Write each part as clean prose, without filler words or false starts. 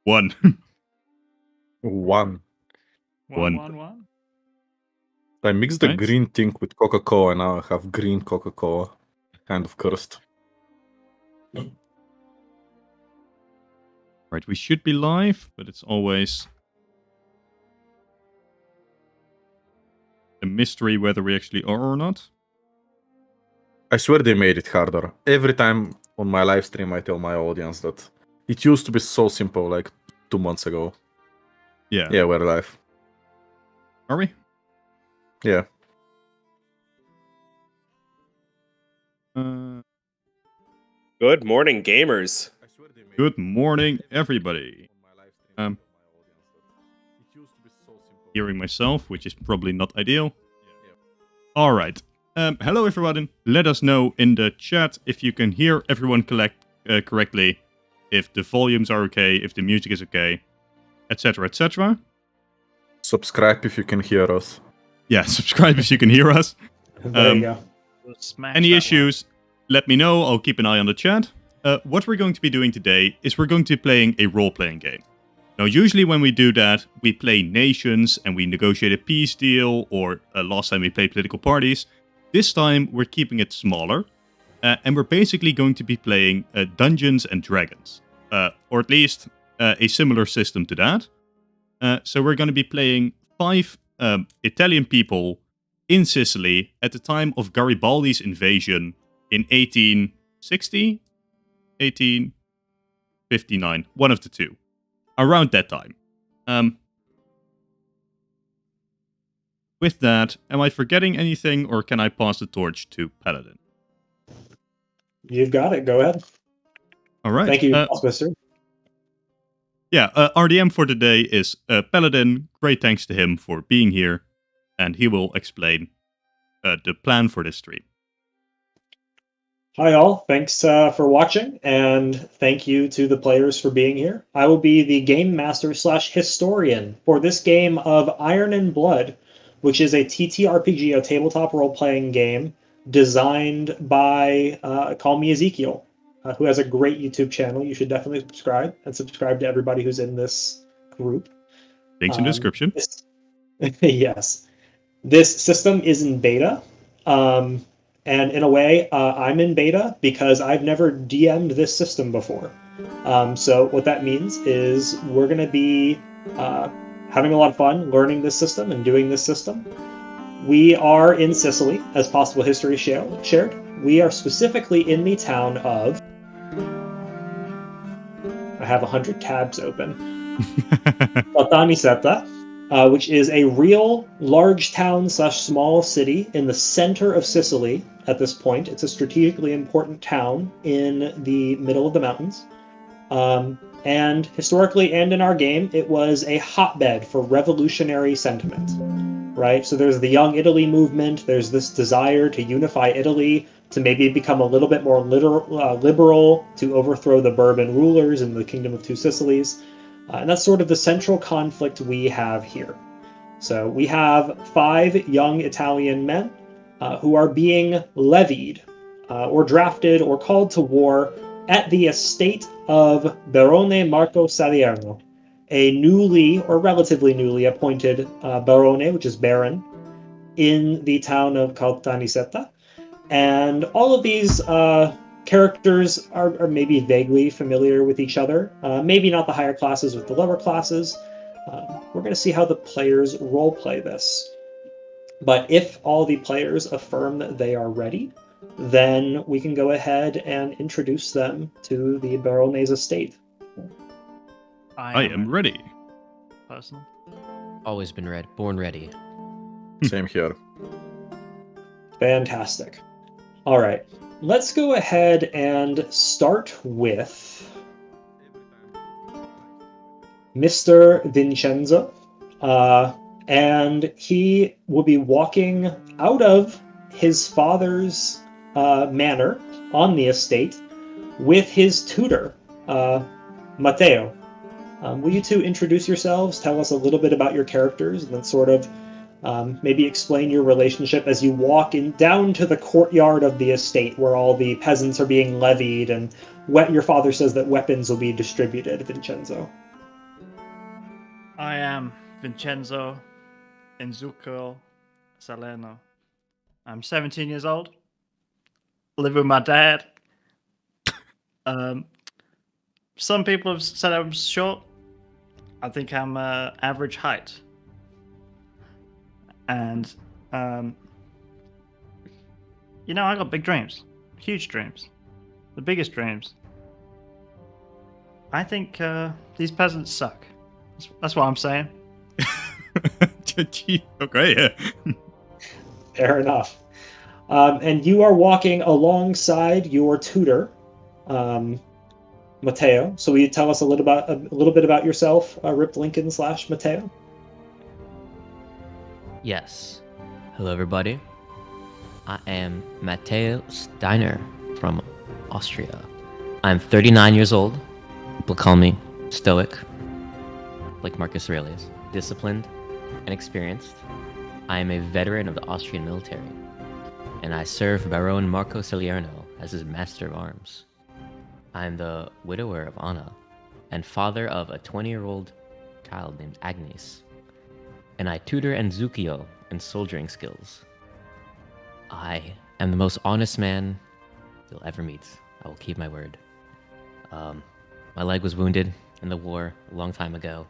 One. One. One. I mixed the Right. green thing with Coca-Cola, and now I have green Coca-Cola. Kind of cursed. Right, we should be live, but it's always a mystery whether we actually are or not. I swear they made it harder. Every time on my live stream, I tell my audience that it used to be so simple, like 2 months ago. Yeah. Yeah, we're live. Are we? Yeah. Good morning, gamers. Good morning, everybody. Hearing myself, which is probably not ideal. All right. Hello, everyone. Let us know in the chat if you can hear everyone correctly, if the volumes are okay, if the music is okay, etc., etc. Subscribe if you can hear us. Yeah, subscribe if you can hear us. There you go. Any issues, let me know. I'll keep an eye on the chat. What we're going to be doing today is we're going to be playing a role-playing game. Now, usually when we do that, we play nations and we negotiate a peace deal, or last time we played political parties. This time, we're keeping it smaller, and we're basically going to be playing Dungeons and Dragons, or at least a similar system to that. So we're going to be playing 5 Italian people in Sicily at the time of Garibaldi's invasion in 1860, 1859, one of the two. Around that time. With that, am I forgetting anything, or can I pass the torch to Paladin? You've got it. Go ahead. All right. Thank you, Mister. Yeah, RDM for today is Paladin. Great thanks to him for being here, and he will explain the plan for this stream. Hi all, thanks for watching, and thank you to the players for being here. I will be the game master / historian for this game of Iron and Blood, which is a TTRPG, a tabletop role-playing game designed by CallMeEzekiel, who has a great YouTube channel. You should definitely subscribe to everybody who's in this group. Links in the description. Yes. This system is in beta. And in a way, I'm in beta because I've never DM'd this system before. So what that means is we're going to be having a lot of fun learning this system and doing this system. We are in Sicily, as possible history shared. We are specifically in the town of... I have 100 tabs open. Sardinian, which is a real large town / small city in the center of Sicily at this point. It's a strategically important town in the middle of the mountains. And historically and in our game, it was a hotbed for revolutionary sentiment, right? So there's the Young Italy movement. There's this desire to unify Italy, to maybe become a little bit more liberal, to overthrow the Bourbon rulers in the Kingdom of Two Sicilies. And that's sort of the central conflict we have here. So we have 5 young Italian men who are being levied or drafted or called to war at the estate of Barone Marco Salerno, a newly or relatively newly appointed Barone, which is Baron, in the town of Caltanissetta. And all of these characters are maybe vaguely familiar with each other. Maybe not the higher classes with the lower classes. We're going to see how the players roleplay this. But if all the players affirm that they are ready, then we can go ahead and introduce them to the Barone's estate. I am ready. Personally. Always been ready. Born ready. Same here. Fantastic. All right. Let's go ahead and start with Mr. Vincenzo. And he will be walking out of his father's manor on the estate with his tutor, Matteo. Will you two introduce yourselves, tell us a little bit about your characters, and then sort of maybe explain your relationship as you walk down to the courtyard of the estate where all the peasants are being levied and your father says that weapons will be distributed, Vincenzo. I am Vincenzo Enzuko Salerno. I'm 17 years old. Live with my dad. Some people have said I'm short. I think I'm average height. And, I got big dreams. Huge dreams. The biggest dreams. I think these peasants suck. That's what I'm saying. Okay, yeah. Fair enough. And you are walking alongside your tutor, Matteo. So will you tell us a little bit about yourself, Ripped Lincoln / Matteo? Yes. Hello, everybody. I am Matteo Steiner from Austria. I'm 39 years old. People call me stoic, like Marcus Aurelius, disciplined and experienced. I am a veteran of the Austrian military, and I serve Barone Marco Salerno as his master of arms. I am the widower of Anna and father of a 20-year-old child named Agnes, and I tutor Enzukiel in soldiering skills. I am the most honest man you'll ever meet. I will keep my word. My leg was wounded in the war a long time ago.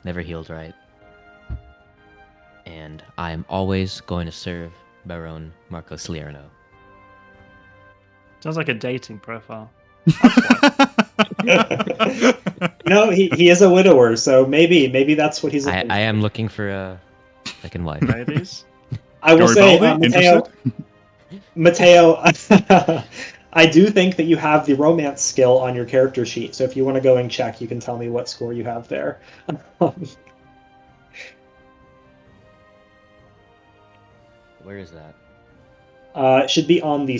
Never healed right. And I am always going to serve Barone Marco Salerno. Sounds like a dating profile. No, he is a widower, so maybe that's what he's. I am looking for a second wife. Ladies? I will say, Garibaldi, Matteo, I do think that you have the romance skill on your character sheet. So if you want to go and check, you can tell me what score you have there. Where is that? It should be on the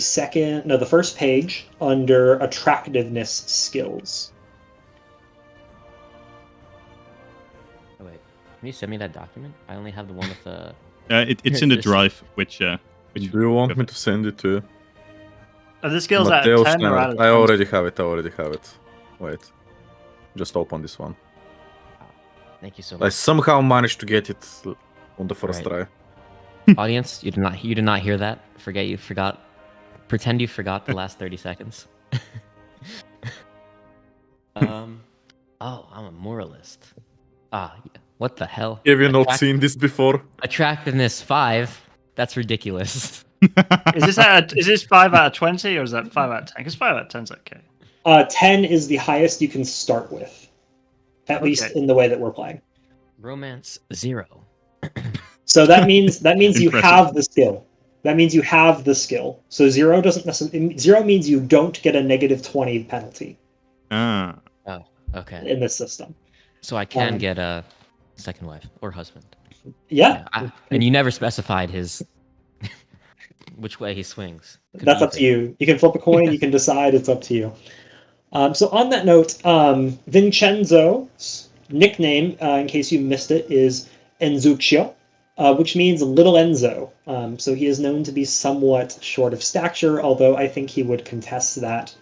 first page under attractiveness skills. Oh wait, can you send me that document? I only have the one with the. It's in the drive, which Do you want me to send it to Are the skills Matteo at 10 or Steiner? out of 10? I already have it. Wait. Just open this one. Thank you so I much. somehow managed to get it on the first Right. try. Audience, you did not hear that. Pretend you forgot the last 30 seconds. Oh, I'm a moralist. Yeah. What the hell? Have you not seen this before? Attractiveness 5? That's ridiculous. Is this 5 out of 20 or is that 5 out of 10? Because 5 out of 10 is okay. 10 is the highest you can start with, at least in the way that we're playing. Romance 0. So that means you Impressive. have the skill. That means you have the skill. So 0 doesn't necessarily. 0 means you don't get a -20 penalty Oh, okay. in this system. So I can get a second wife or husband. Yeah, And you never specified his which way he swings. Could that's be up to you. You can flip a coin. You can decide. It's up to you. So on that note, Vincenzo's nickname, in case you missed it, is Enzuccio, which means Little Enzo. So he is known to be somewhat short of stature, although I think he would contest that.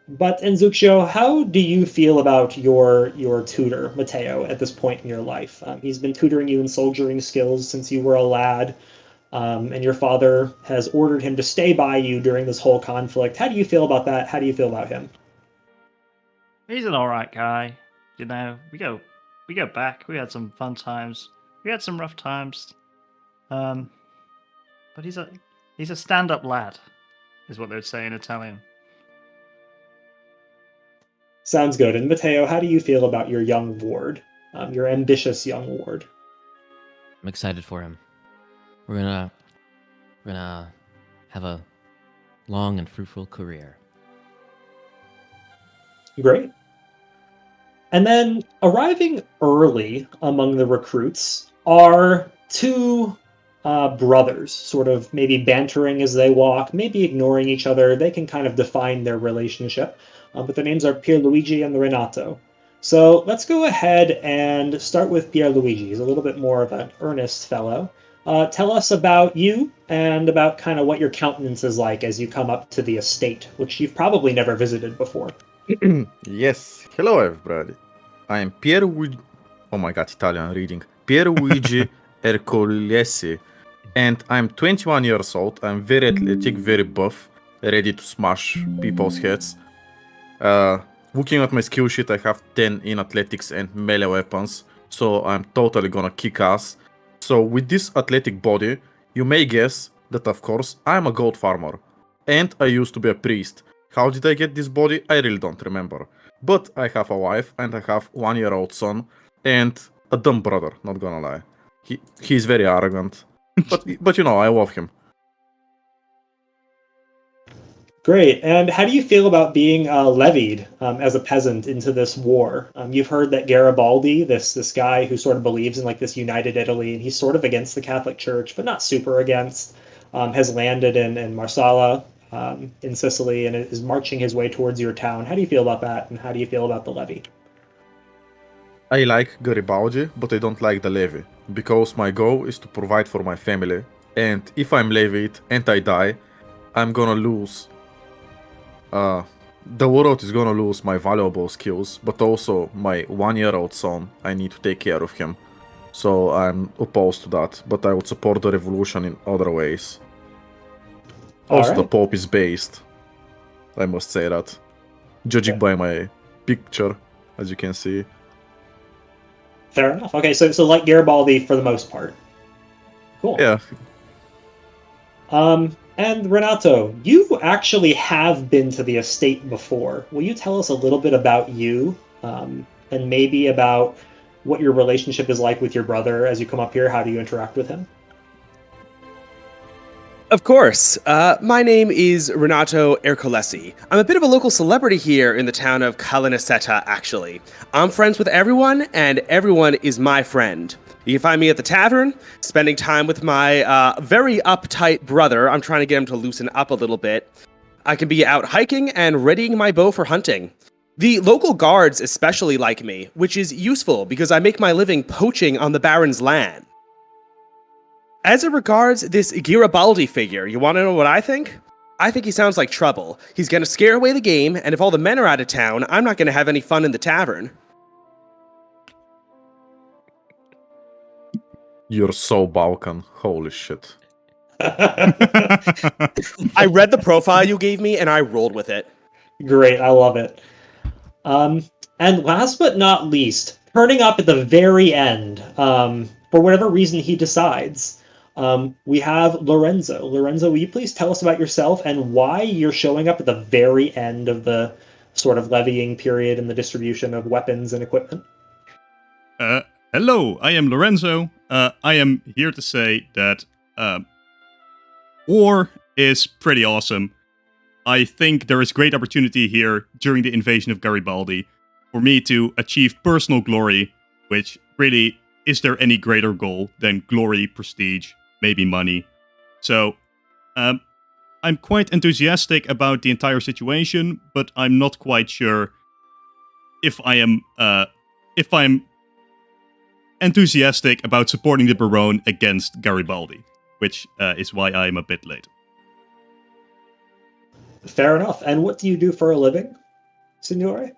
But Enzuccio, how do you feel about your tutor, Matteo, at this point in your life? He's been tutoring you in soldiering skills since you were a lad, and your father has ordered him to stay by you during this whole conflict. How do you feel about that? How do you feel about him? He's an alright guy. We go back. We had some fun times. We had some rough times. But he's a stand-up lad, is what they'd say in Italian. Sounds good. And Matteo, how do you feel about your young ward, your ambitious young ward? I'm excited for him. We're gonna have a long and fruitful career. Great. And then arriving early among the recruits are two brothers, sort of maybe bantering as they walk, maybe ignoring each other. They can kind of define their relationship. But their names are Pierluigi and Renato. So let's go ahead and start with Pierluigi. He's a little bit more of an earnest fellow. Tell us about you and about kind of what your countenance is like as you come up to the estate, which you've probably never visited before. Yes. Hello, everybody. I am Pierluigi. oh my god, Italian reading. Pierluigi Ercolesi. And I'm 21 years old. I'm very athletic, very buff, ready to smash people's heads. Looking at my skill sheet, I have 10 in athletics and melee weapons, so I'm totally gonna kick ass. So with this athletic body, you may guess that of course I'm a gold farmer. And I used to be a priest. How did I get this body? I really don't remember. But I have a wife and I have 1-year-old son and a dumb brother, not gonna lie. He's very arrogant. But you know, I love him. Great. And how do you feel about being levied as a peasant into this war? You've heard that Garibaldi, this guy who sort of believes in like this united Italy, and he's sort of against the Catholic Church, but not super against, has landed in Marsala in Sicily and is marching his way towards your town. How do you feel about that? And how do you feel about the levy? I like Garibaldi, but I don't like the levy, because my goal is to provide for my family, and if I'm levied and I die, I'm gonna lose. The world is gonna lose my valuable skills, but also my 1-year-old son. I need to take care of him, so I'm opposed to that, but I would support the revolution in other ways. Also, the Pope is based. I must say that, judging by my picture, as you can see. Fair enough. Okay, so like Garibaldi for the most part. Cool. Yeah. And Renato, you actually have been to the estate before. Will you tell us a little bit about you, and maybe about what your relationship is like with your brother as you come up here? How do you interact with him? Of course. My name is Renato Ercolesi. I'm a bit of a local celebrity here in the town of Calanasetta, actually. I'm friends with everyone, and everyone is my friend. You can find me at the tavern, spending time with my very uptight brother. I'm trying to get him to loosen up a little bit. I can be out hiking and readying my bow for hunting. The local guards especially like me, which is useful because I make my living poaching on the Baron's land. As it regards this Garibaldi figure, you want to know what I think? I think he sounds like trouble. He's going to scare away the game, and if all the men are out of town, I'm not going to have any fun in the tavern. You're so Balkan. Holy shit. I read the profile you gave me, and I rolled with it. Great, I love it. And last but not least, turning up at the very end, for whatever reason he decides, we have Lorenzo. Lorenzo, will you please tell us about yourself and why you're showing up at the very end of the sort of levying period and the distribution of weapons and equipment? Hello, I am Lorenzo. I am here to say that war is pretty awesome. I think there is great opportunity here during the invasion of Garibaldi for me to achieve personal glory, which really, is there any greater goal than glory, prestige, maybe money? So, I'm quite enthusiastic about the entire situation, but I'm not quite sure if I'm enthusiastic about supporting the Barone against Garibaldi, which is why I'm a bit late. Fair enough. And what do you do for a living, Signore?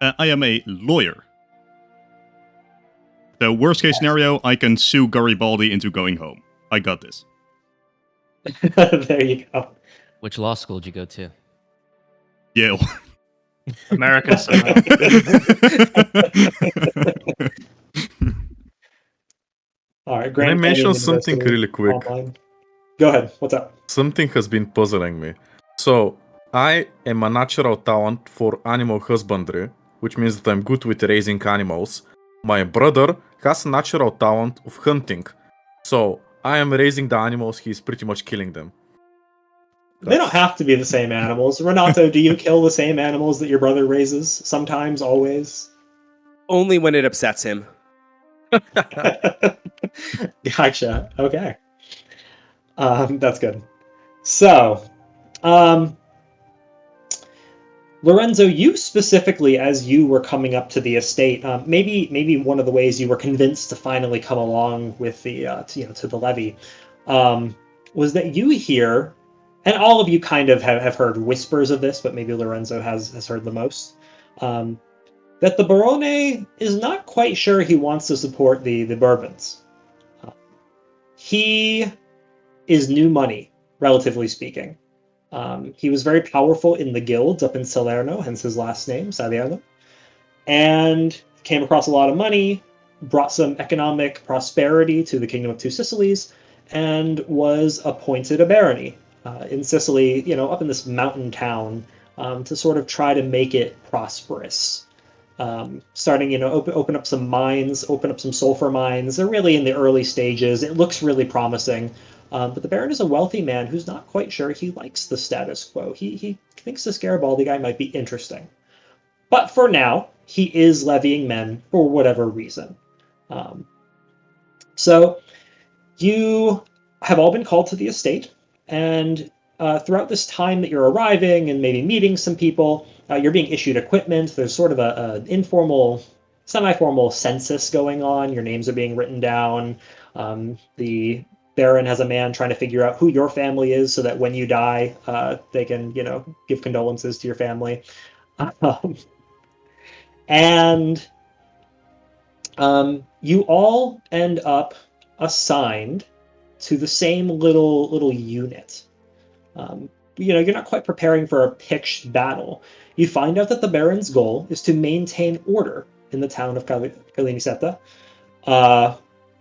I am a lawyer. So worst case scenario, I can sue Garibaldi into going home. I got this. There you go. Which law school did you go to? Yale. American style. All right, Can I mention something really quick? Online. Go ahead. What's up? Something has been puzzling me. So, I am a natural talent for animal husbandry, which means that I'm good with raising animals. My brother has a natural talent of hunting. So, I am raising the animals, he's pretty much killing them. They don't have to be the same animals. Renato, do you kill the same animals that your brother raises? Sometimes, always? Only when it upsets him. Gotcha. Okay. That's good. So, Lorenzo, you specifically, as you were coming up to the estate, maybe one of the ways you were convinced to finally come along with the to the levy, was that you hear, and all of you kind of have heard whispers of this, but maybe Lorenzo has heard the most, that the Barone is not quite sure he wants to support the Bourbons. He is new money, relatively speaking. He was very powerful in the guilds up in Salerno, hence his last name, Salerno, and came across a lot of money, brought some economic prosperity to the Kingdom of Two Sicilies, and was appointed a barony in Sicily, up in this mountain town, to sort of try to make it prosperous. Starting, open up some mines, open up some sulfur mines. They're really in the early stages. It looks really promising. But the Baron is a wealthy man who's not quite sure he likes the status quo. He thinks this Garibaldi guy might be interesting. But for now, he is levying men for whatever reason. So you have all been called to the estate, and throughout this time that you're arriving and maybe meeting some people, you're being issued equipment. There's sort of an informal, semi-formal census going on. Your names are being written down. The Baron has a man trying to figure out who your family is so that when you die, they can, give condolences to your family. And you all end up assigned to the same little unit. You're not quite preparing for a pitched battle. You find out that the Baron's goal is to maintain order in the town of Callinicetta,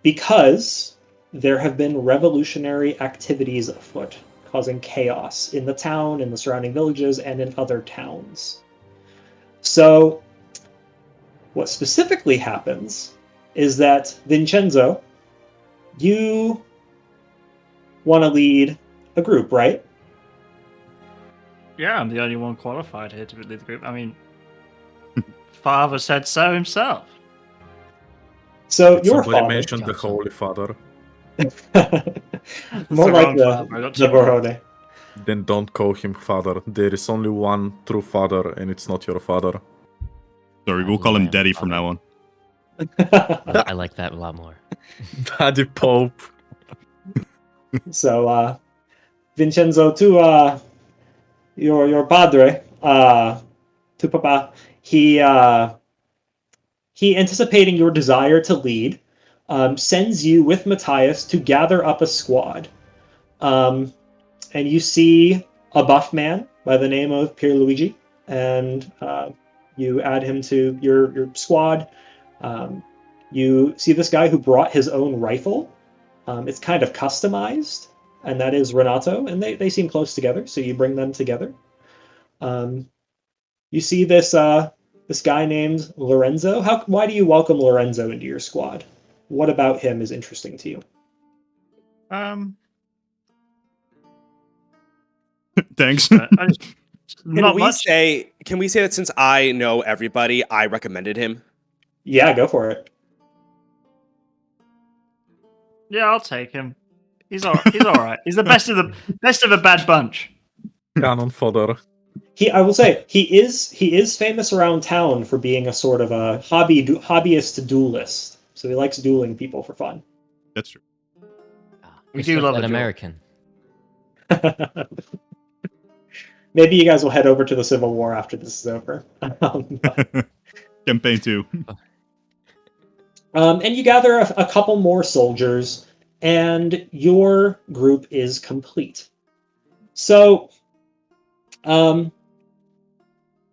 because there have been revolutionary activities afoot, causing chaos in the town, in the surrounding villages, and in other towns. So, what specifically happens is that, Vincenzo, you want to lead a group, right? Yeah, I'm the only one qualified here to lead the group. I mean, Father said so himself. So your Somebody father mentioned the Holy Father. more like the Barone. Barone. Then don't call him Father. There is only one true Father, and it's not your father. Sorry, we'll call him Daddy from now on. I like that a lot more. Daddy Pope. So, Vincenzo, to your padre, to Papa, he anticipating your desire to lead, sends you with Matthias to gather up a squad. And you see a buff man by the name of Pierluigi, and you add him to your squad. You see this guy who brought his own rifle. It's kind of customized, and that is Renato, and they seem close together, so you bring them together. You see this guy named Lorenzo. Why do you welcome Lorenzo into your squad? What about him is interesting to you? Thanks. Not much. Can we say that since I know everybody, I recommended him? Yeah, go for it. Yeah, I'll take him. He's all right. He's the best of the bad bunch. Cannon fodder. I will say he is famous around town for being a sort of a hobbyist duelist. So he likes dueling people for fun. That's true. We do love an a duel. American. Maybe you guys will head over to the Civil War after this is over. Campaign 2. And you gather a couple more soldiers, and your group is complete. So,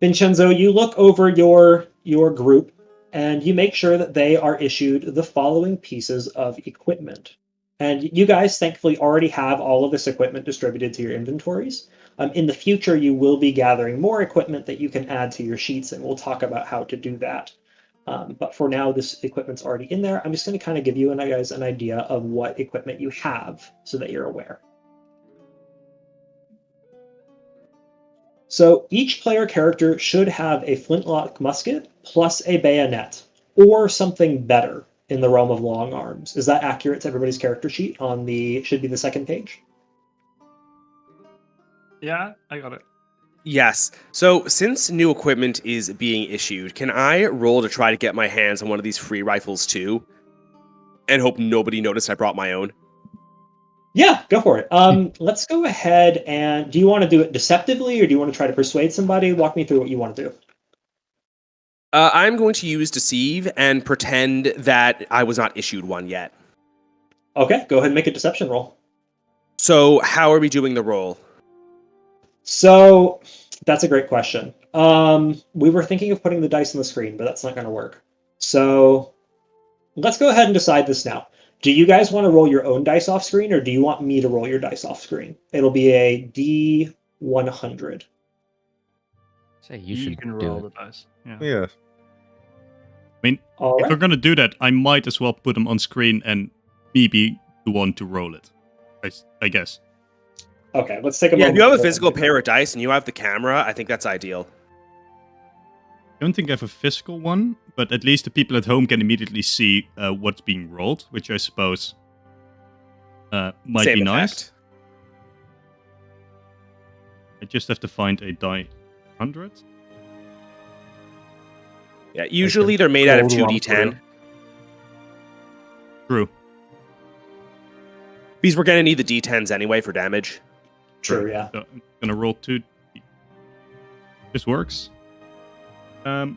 Vincenzo, you look over your group, and you make sure that they are issued the following pieces of equipment. And you guys, thankfully, already have all of this equipment distributed to your inventories. In the future, you will be gathering more equipment that you can add to your sheets, and we'll talk about how to do that. But for now, this equipment's already in there. I'm just going to kind of give you guys an idea of what equipment you have so that you're aware. So each player character should have a flintlock musket plus a bayonet, or something better in the realm of long arms. Is that accurate to everybody's character sheet should be the second page? Yeah, I got it. Yes. So since new equipment is being issued, can I roll to try to get my hands on one of these free rifles too? And hope nobody noticed I brought my own? Yeah, go for it. Let's go ahead and... Do you want to do it deceptively, or do you want to try to persuade somebody? Walk me through what you want to do. I'm going to use deceive and pretend that I was not issued one yet. Okay, go ahead and make a deception roll. So how are we doing the roll? So that's a great question. We were thinking of putting the dice on the screen, but that's not going to work. So let's go ahead and decide this now. Do you guys want to roll your own dice off screen, or do you want me to roll your dice off screen? It'll be a D100. Say You can roll the dice. Yeah. Yeah. I mean, All if right. we're gonna do that, I might as well put them on screen and me be the one to roll it. I guess. Okay, let's take a Yeah, moment. if you have a to- physical pair of dice and you have the camera, I think that's ideal. I don't think I have a physical one, but at least the people at home can immediately see what's being rolled, which I suppose might Same be nice. effect. I just have to find a die 100. Yeah, usually they're made out of roll one 2d10. for True. Because we're going to need the d10s anyway for damage. True, yeah. So I'm gonna roll 2. This works. So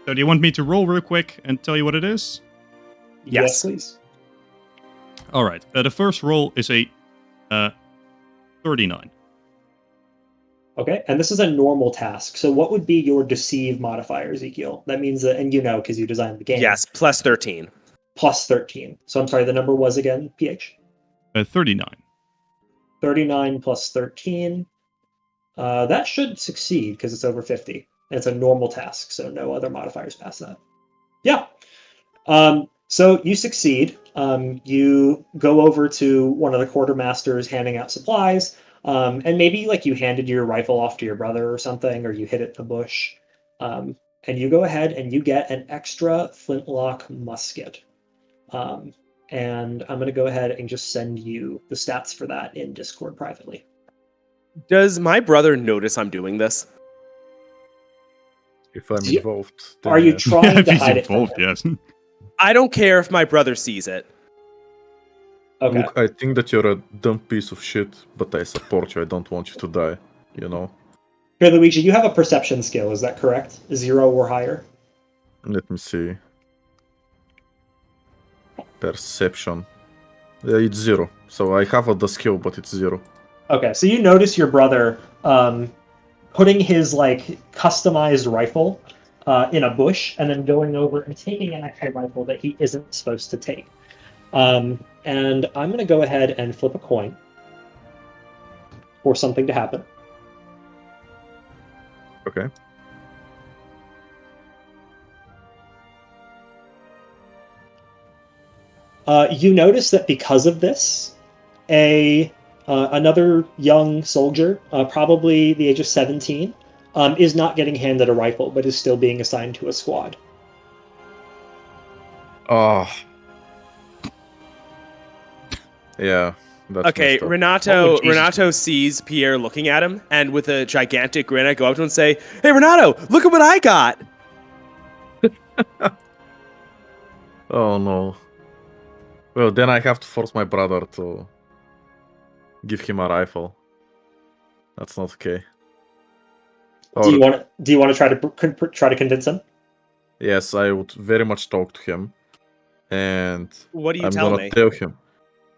do you want me to roll real quick and tell you what it is? Yes. Please. All right. The first roll is a 39. Okay, and this is a normal task. So what would be your deceive modifier, Ezekiel? That means that, and you know because you designed the game. Yes, plus 13. Plus 13. So I'm sorry, the number was again, PH? 39. 39 plus 13. That should succeed because it's over 50. And it's a normal task, so no other modifiers past that. Yeah. So you succeed. You go over to one of the quartermasters handing out supplies, and maybe like you handed your rifle off to your brother or something, or you hid it in a bush. And you go ahead and you get an extra flintlock musket. And I'm going to go ahead and just send you the stats for that in Discord privately. Does my brother notice I'm doing this? If I'm You- involved. then Are you yes. trying If to he's hide it from involved, him? yes. I don't care if my brother sees it. Okay. Look, I think that you're a dumb piece of shit, but I support you. I don't want you to die. You know. Here, Luigi, you have a perception skill, is that correct? 0 or higher? Let me see. Perception. It's 0. So I have the skill, but it's 0. Okay, so you notice your brother putting his like customized rifle in a bush and then going over and taking an extra rifle that he isn't supposed to take. And I'm going to go ahead and flip a coin for something to happen. Okay. You notice that because of this, another young soldier, probably the age of 17, is not getting handed a rifle, but is still being assigned to a squad. Oh. Yeah. That's Okay, messed up. Renato sees Pierre looking at him, and with a gigantic grin, I go up to him and say, "Hey, Renato, look at what I got!" Oh no. Well, then I have to force my brother to give him a rifle. That's not okay. Do you Or- want to try to convince him? Yes, I would very much talk to him, and What do you I'm tell gonna me? tell him.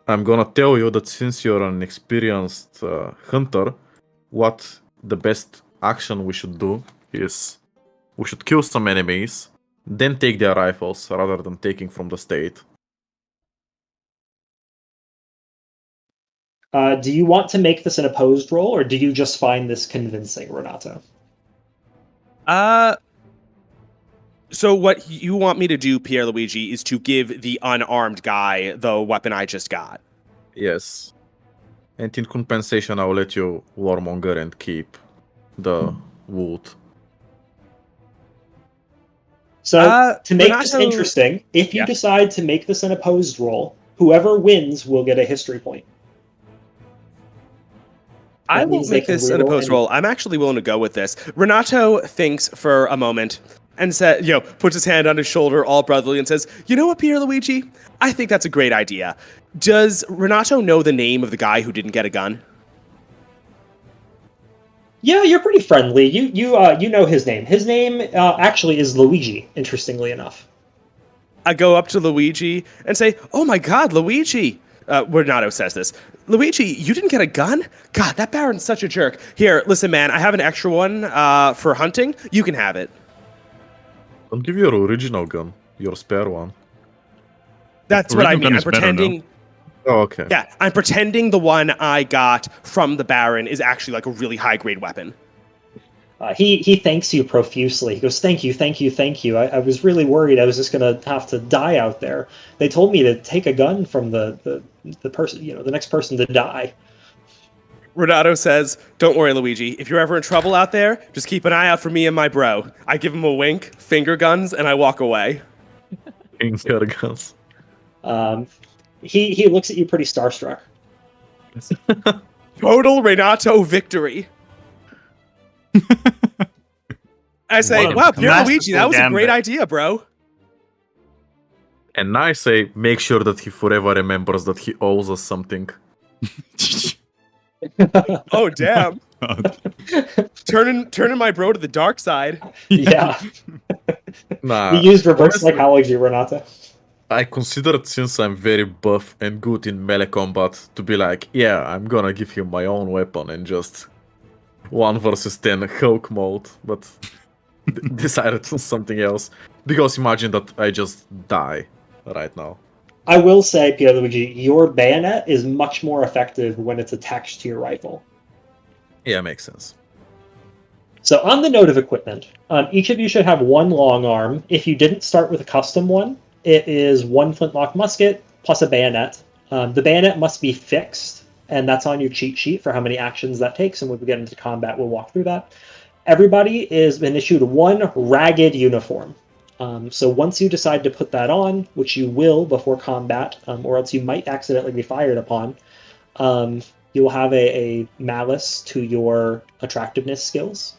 I'm gonna tell you that since you're an experienced hunter, what the best action we should do is we should kill some enemies, then take their rifles rather than taking from the state. Do you want to make this an opposed roll, or do you just find this convincing, Renato? So what you want me to do, Pierre Luigi, is to give the unarmed guy the weapon I just got. Yes. And in compensation, I'll let you warmonger and keep the wood. So to make this Renato- interesting, if you Yeah. decide to make this an opposed roll, whoever wins will get a history point. I That will means they make can this an reroll opposed any- roll. I'm actually willing to go with this. Renato thinks for a moment and puts his hand on his shoulder all brotherly and says, "You know what, Pierre Luigi? I think that's a great idea. Does Renato know the name of the guy who didn't get a gun?" Yeah, you're pretty friendly. You know his name. His name actually is Luigi. Interestingly enough. I go up to Luigi and say, "Oh my God, Luigi!" Renato says this. Luigi, you didn't get a gun? God, that Baron's such a jerk. Here, listen, man, I have an extra one for hunting. You can have it. Don't give your original gun, your spare one. That's what I Original mean. gun I'm is better, pretending. Oh, okay. Yeah, I'm pretending the one I got from the Baron is actually like a really high grade weapon. He thanks you profusely. He goes, "Thank you, thank you, thank you. I was really worried I was just gonna have to die out there. They told me to take a gun from the person, the next person to die." Renato says, "Don't worry, Luigi. If you're ever in trouble out there, just keep an eye out for me and my bro." I give him a wink, finger guns, and I walk away. Finger guns. He looks at you pretty starstruck. Total Renato victory. I say, What a "Wow, Pierluigi, that was a masterful great gambit." idea, bro." And I say, make sure that he forever remembers that he owes us something. Oh, damn. Turning my bro to the dark side. Yeah. Nah, You used reverse honestly, psychology, Renato. I considered, since I'm very buff and good in melee combat, to be like, yeah, I'm gonna give him my own weapon and just 1 versus 10 Hulk mode, but decided on something else. Because imagine that I just die right now. I will say, Pierluigi, your bayonet is much more effective when it's attached to your rifle. Yeah, makes sense. So on the note of equipment, each of you should have 1 long arm. If you didn't start with a custom one, it is 1 flintlock musket plus a bayonet. The bayonet must be fixed, and that's on your cheat sheet for how many actions that takes, and when we get into combat, we'll walk through that. Everybody is been issued 1 ragged uniform. So once you decide to put that on, which you will before combat, or else you might accidentally be fired upon, you will have a malice to your attractiveness skills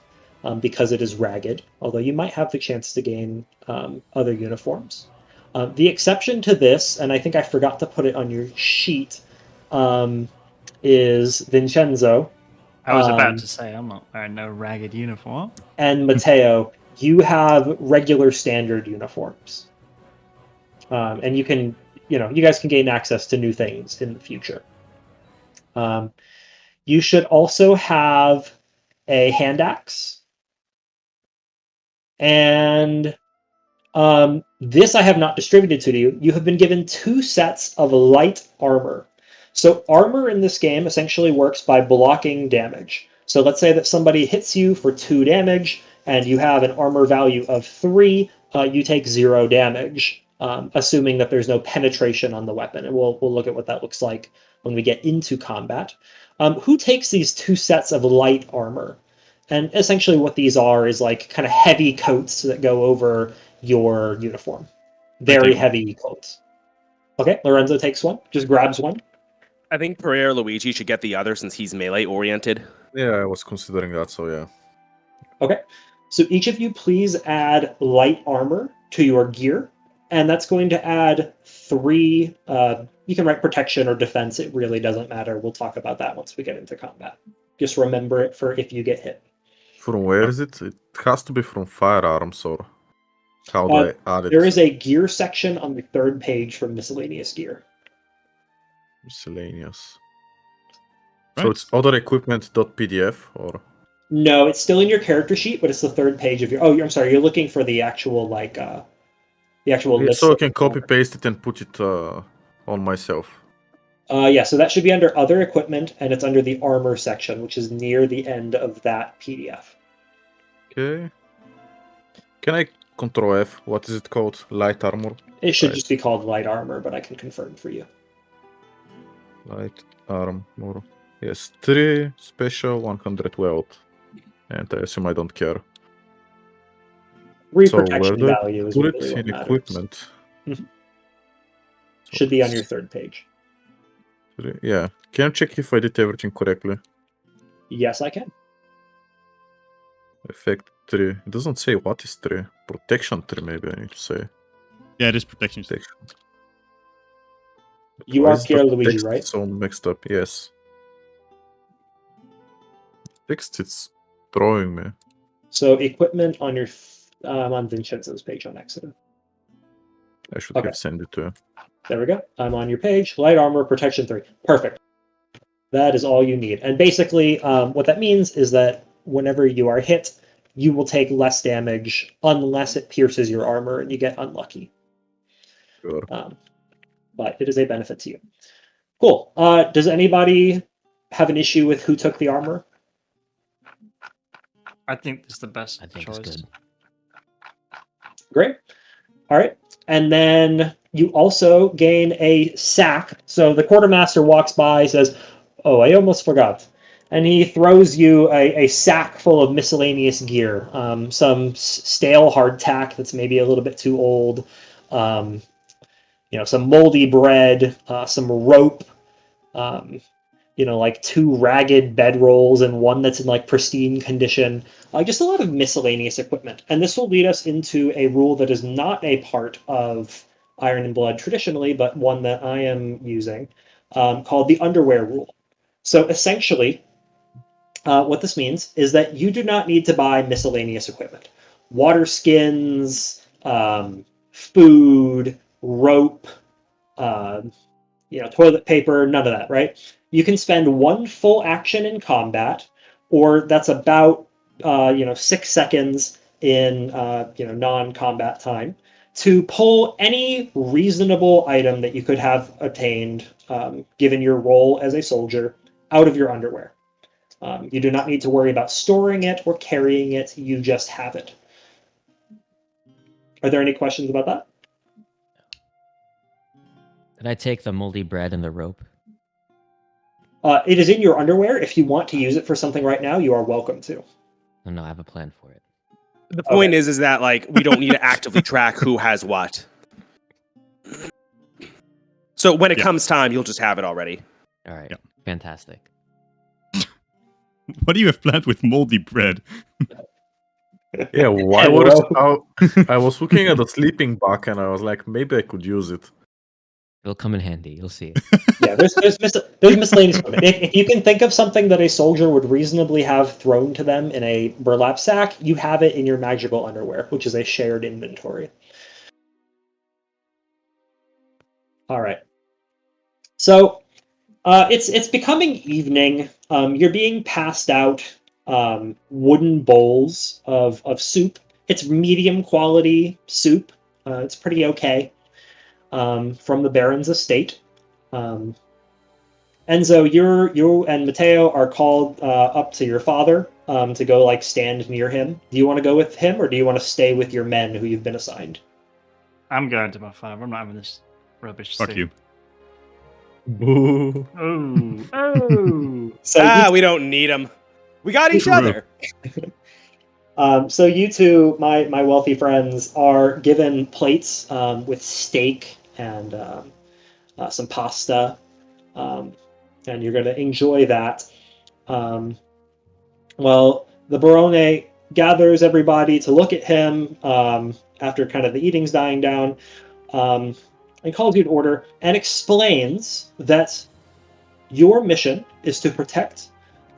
because it is ragged, although you might have the chance to gain other uniforms. The exception to this, and I think I forgot to put it on your sheet, is Vincenzo. I was about to say, I'm not wearing no ragged uniform. And Matteo, you have regular standard uniforms. And you can, you guys can gain access to new things in the future. You should also have a hand axe. And this I have not distributed to you. You have been given 2 sets of light armor. So armor in this game essentially works by blocking damage. So let's say that somebody hits you for 2 damage, and you have an armor value of 3, you take 0 damage, assuming that there's no penetration on the weapon. And we'll look at what that looks like when we get into combat. Who takes these 2 sets of light armor? And essentially what these are is like kind of heavy coats that go over your uniform. Very heavy coats. Okay, Lorenzo takes 1, just grabs 1. I think Pereira Luigi should get the other since he's melee oriented. Yeah, I was considering that, so yeah. Okay, so each of you please add light armor to your gear, and that's going to add 3, you can write protection or defense, it really doesn't matter. We'll talk about that once we get into combat. Just remember it for if you get hit. From where is it? It has to be from firearms, or how do I add it? There is a gear section on the 3rd page for miscellaneous gear. Miscellaneous. Right. So it's other equipment.pdf, or? No, it's still in your character sheet, but it's the 3rd page of your... Oh, I'm sorry, you're looking for the actual, the actual Yeah, list. so I can copy paste it and put it on myself. Yeah, so that should be under other equipment, and it's under the armor section, which is near the end of that PDF. Okay. Can I control F? What is it called? Light armor? It should Right. just be called light armor, but I can confirm for you. Light armor. Yes, 3 special, 100 weld. And I assume I don't care. 3 So where protection do I value is put really it what in matters. equipment? Mhm. So Should be on your it's 3rd page. 3. Yeah. Can you check if I did everything correctly? Yes, I can. Effect 3. It doesn't say what is 3. Protection 3, maybe I need to say. Yeah, it is protection. Protection. You Why are is the Pierluigi, text right? so mixed up? Yes. Text, it's drawing me. So equipment on your I'm on Vincenzo's page on Exeter. I should Okay. have sent it to you. There we go. I'm on your page. Light armor, protection 3. Perfect. That is all you need. And basically, what that means is that whenever you are hit, you will take less damage unless it pierces your armor and you get unlucky. Sure. But it is a benefit to you. Cool. Does anybody have an issue with who took the armor? I think it's the best I think choice. it's good. Great. All right. And then you also gain a sack. So the quartermaster walks by, says, "Oh, I almost forgot." And he throws you a sack full of miscellaneous gear. Some stale hardtack that's maybe a little bit too old. Some moldy bread, some rope, like 2 ragged bedrolls and one that's in like pristine condition. Just a lot of miscellaneous equipment. And this will lead us into a rule that is not a part of Iron and Blood traditionally, but one that I am using, called the underwear rule. So essentially, what this means is that you do not need to buy miscellaneous equipment. Water skins, food, rope, toilet paper, none of that, right? You can spend 1 full action in combat, or that's about 6 seconds in non-combat time, to pull any reasonable item that you could have obtained, given your role as a soldier, out of your underwear. You do not need to worry about storing it or carrying it, you just have it. Are there any questions about that? Did I take the moldy bread and the rope? It is in your underwear. If you want to use it for something right now, you are welcome to. No, I have a plan for it. The point is that like we don't need to actively track who has what. So when it comes time, you'll just have it already. All right. Yeah. Fantastic. What do you have planned with moldy bread? Yeah, why I was looking at the sleeping bag and I was like, maybe I could use it. It'll come in handy. You'll see. Yeah, there's miscellaneous equipment. If you can think of something that a soldier would reasonably have thrown to them in a burlap sack, you have it in your magical underwear, which is a shared inventory. All right. So it's becoming evening. You're being passed out wooden bowls of soup. It's medium quality soup. It's pretty okay. From the Baron's estate. Enzo, you and Matteo are called up to your father to go stand near him. Do you want to go with him, or do you want to stay with your men who you've been assigned? I'm going to my father. I'm not having this rubbish. Fuck you. Boo. Oh. So we don't need them. We got each True. other. So you two, my wealthy friends, are given plates with steak and some pasta, and you're going to enjoy that. Well, the Barone gathers everybody to look at him after kind of the eating's dying down, and calls you to order and explains that your mission is to protect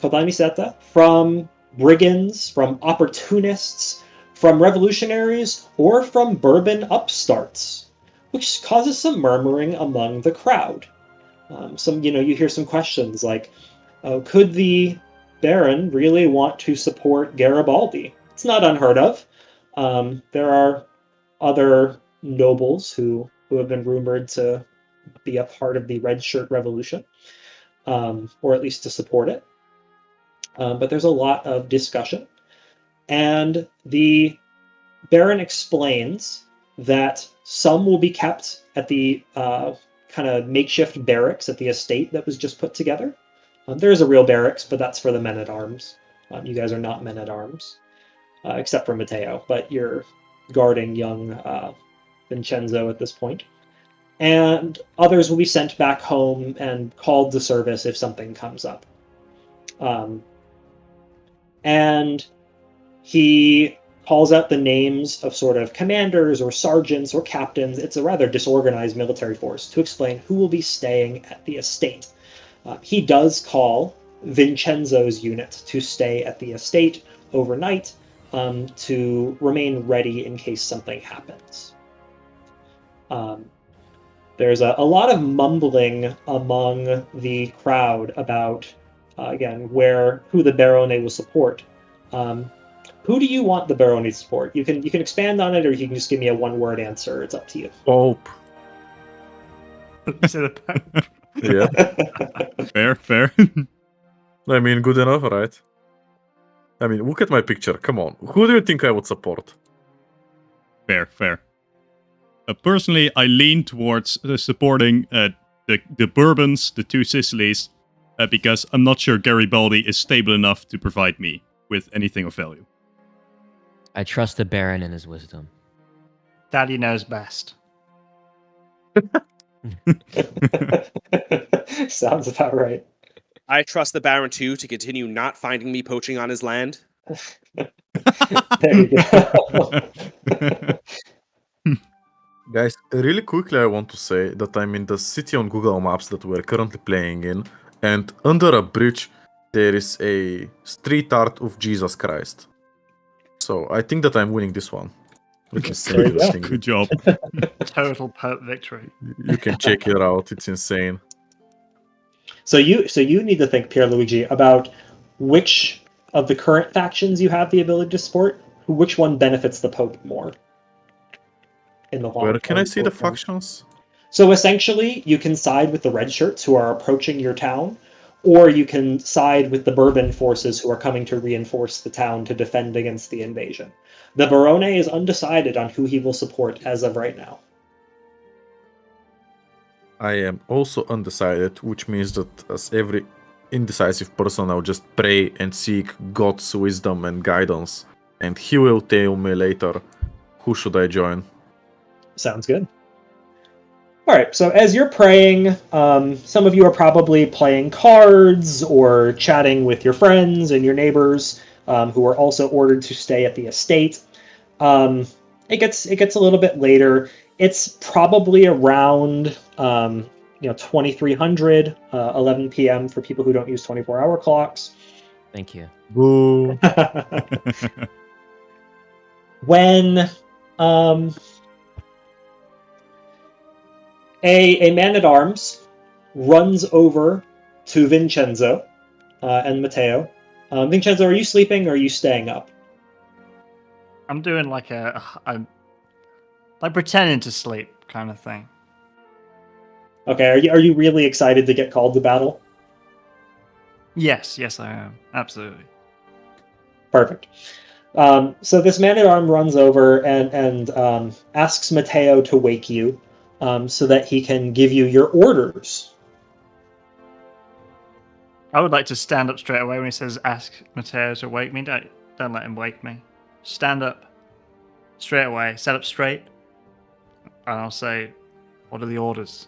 CallMeEzekiel from brigands, from opportunists, from revolutionaries, or from bourbon upstarts, which causes some murmuring among the crowd. You hear some questions like, could the Baron really want to support Garibaldi? It's not unheard of. There are other nobles who have been rumored to be a part of the Red Shirt Revolution, or at least to support it. But there's a lot of discussion. And the Baron explains that some will be kept at the kind of makeshift barracks at the estate that was just put together. There is a real barracks, but that's for the men-at-arms. You guys are not men-at-arms, except for Matteo, but you're guarding young Vincenzo at this point. And others will be sent back home and called to service if something comes up. And he calls out the names of sort of commanders or sergeants or captains. It's a rather disorganized military force to explain who will be staying at the estate. He does call Vincenzo's unit to stay at the estate overnight to remain ready in case something happens. There's a lot of mumbling among the crowd about, again, who the Barone will support. Who do you want the Barone to support? You can expand on it, or you can just give me a one-word answer. It's up to you. Pope. Is it a Pope? Yeah. Fair. I mean, good enough, right? I mean, look at my picture. Come on. Who do you think I would support? Fair. Personally, I lean towards supporting the Bourbons, the Two Sicilies, because I'm not sure Garibaldi is stable enough to provide me with anything of value. I trust the Baron and his wisdom. Daddy knows best. Sounds about right. I trust the Baron too to continue not finding me poaching on his land. There you go. Guys, really quickly, I want to say that I'm in the city on Google Maps that we're currently playing in, and under a bridge, there is a street art of Jesus Christ. So I think that I'm winning this one. Which is There you go. Good job. Total Pope victory. You can check it out. It's insane. So you need to think, Pierluigi, about which of the current factions you have the ability to support, which one benefits the Pope more. In the long Where can I term, see the short term. factions? So essentially, you can side with the red shirts who are approaching your town, or you can side with the Bourbon forces who are coming to reinforce the town to defend against the invasion. The Barone is undecided on who he will support as of right now. I am also undecided, which means that as every indecisive person, I'll just pray and seek God's wisdom and guidance, and he will tell me later who should I join. Sounds good. All right, so as you're praying, some of you are probably playing cards or chatting with your friends and your neighbors who are also ordered to stay at the estate. It gets a little bit later. It's probably around 2300, 11 p.m. for people who don't use 24-hour clocks. Thank you. Boo. When a man-at-arms runs over to Vincenzo and Matteo. Vincenzo, are you sleeping or are you staying up? I'm doing I'm pretending to sleep kind of thing. Okay, are you really excited to get called to battle? Yes, I am. Absolutely. Perfect. So this man-at-arms runs over and asks Matteo to wake you so that he can give you your orders. I would like to stand up straight away when he says, "Ask Matteo to wake me." Don't let him wake me. Stand up straight away. Set up straight, and I'll say, "What are the orders,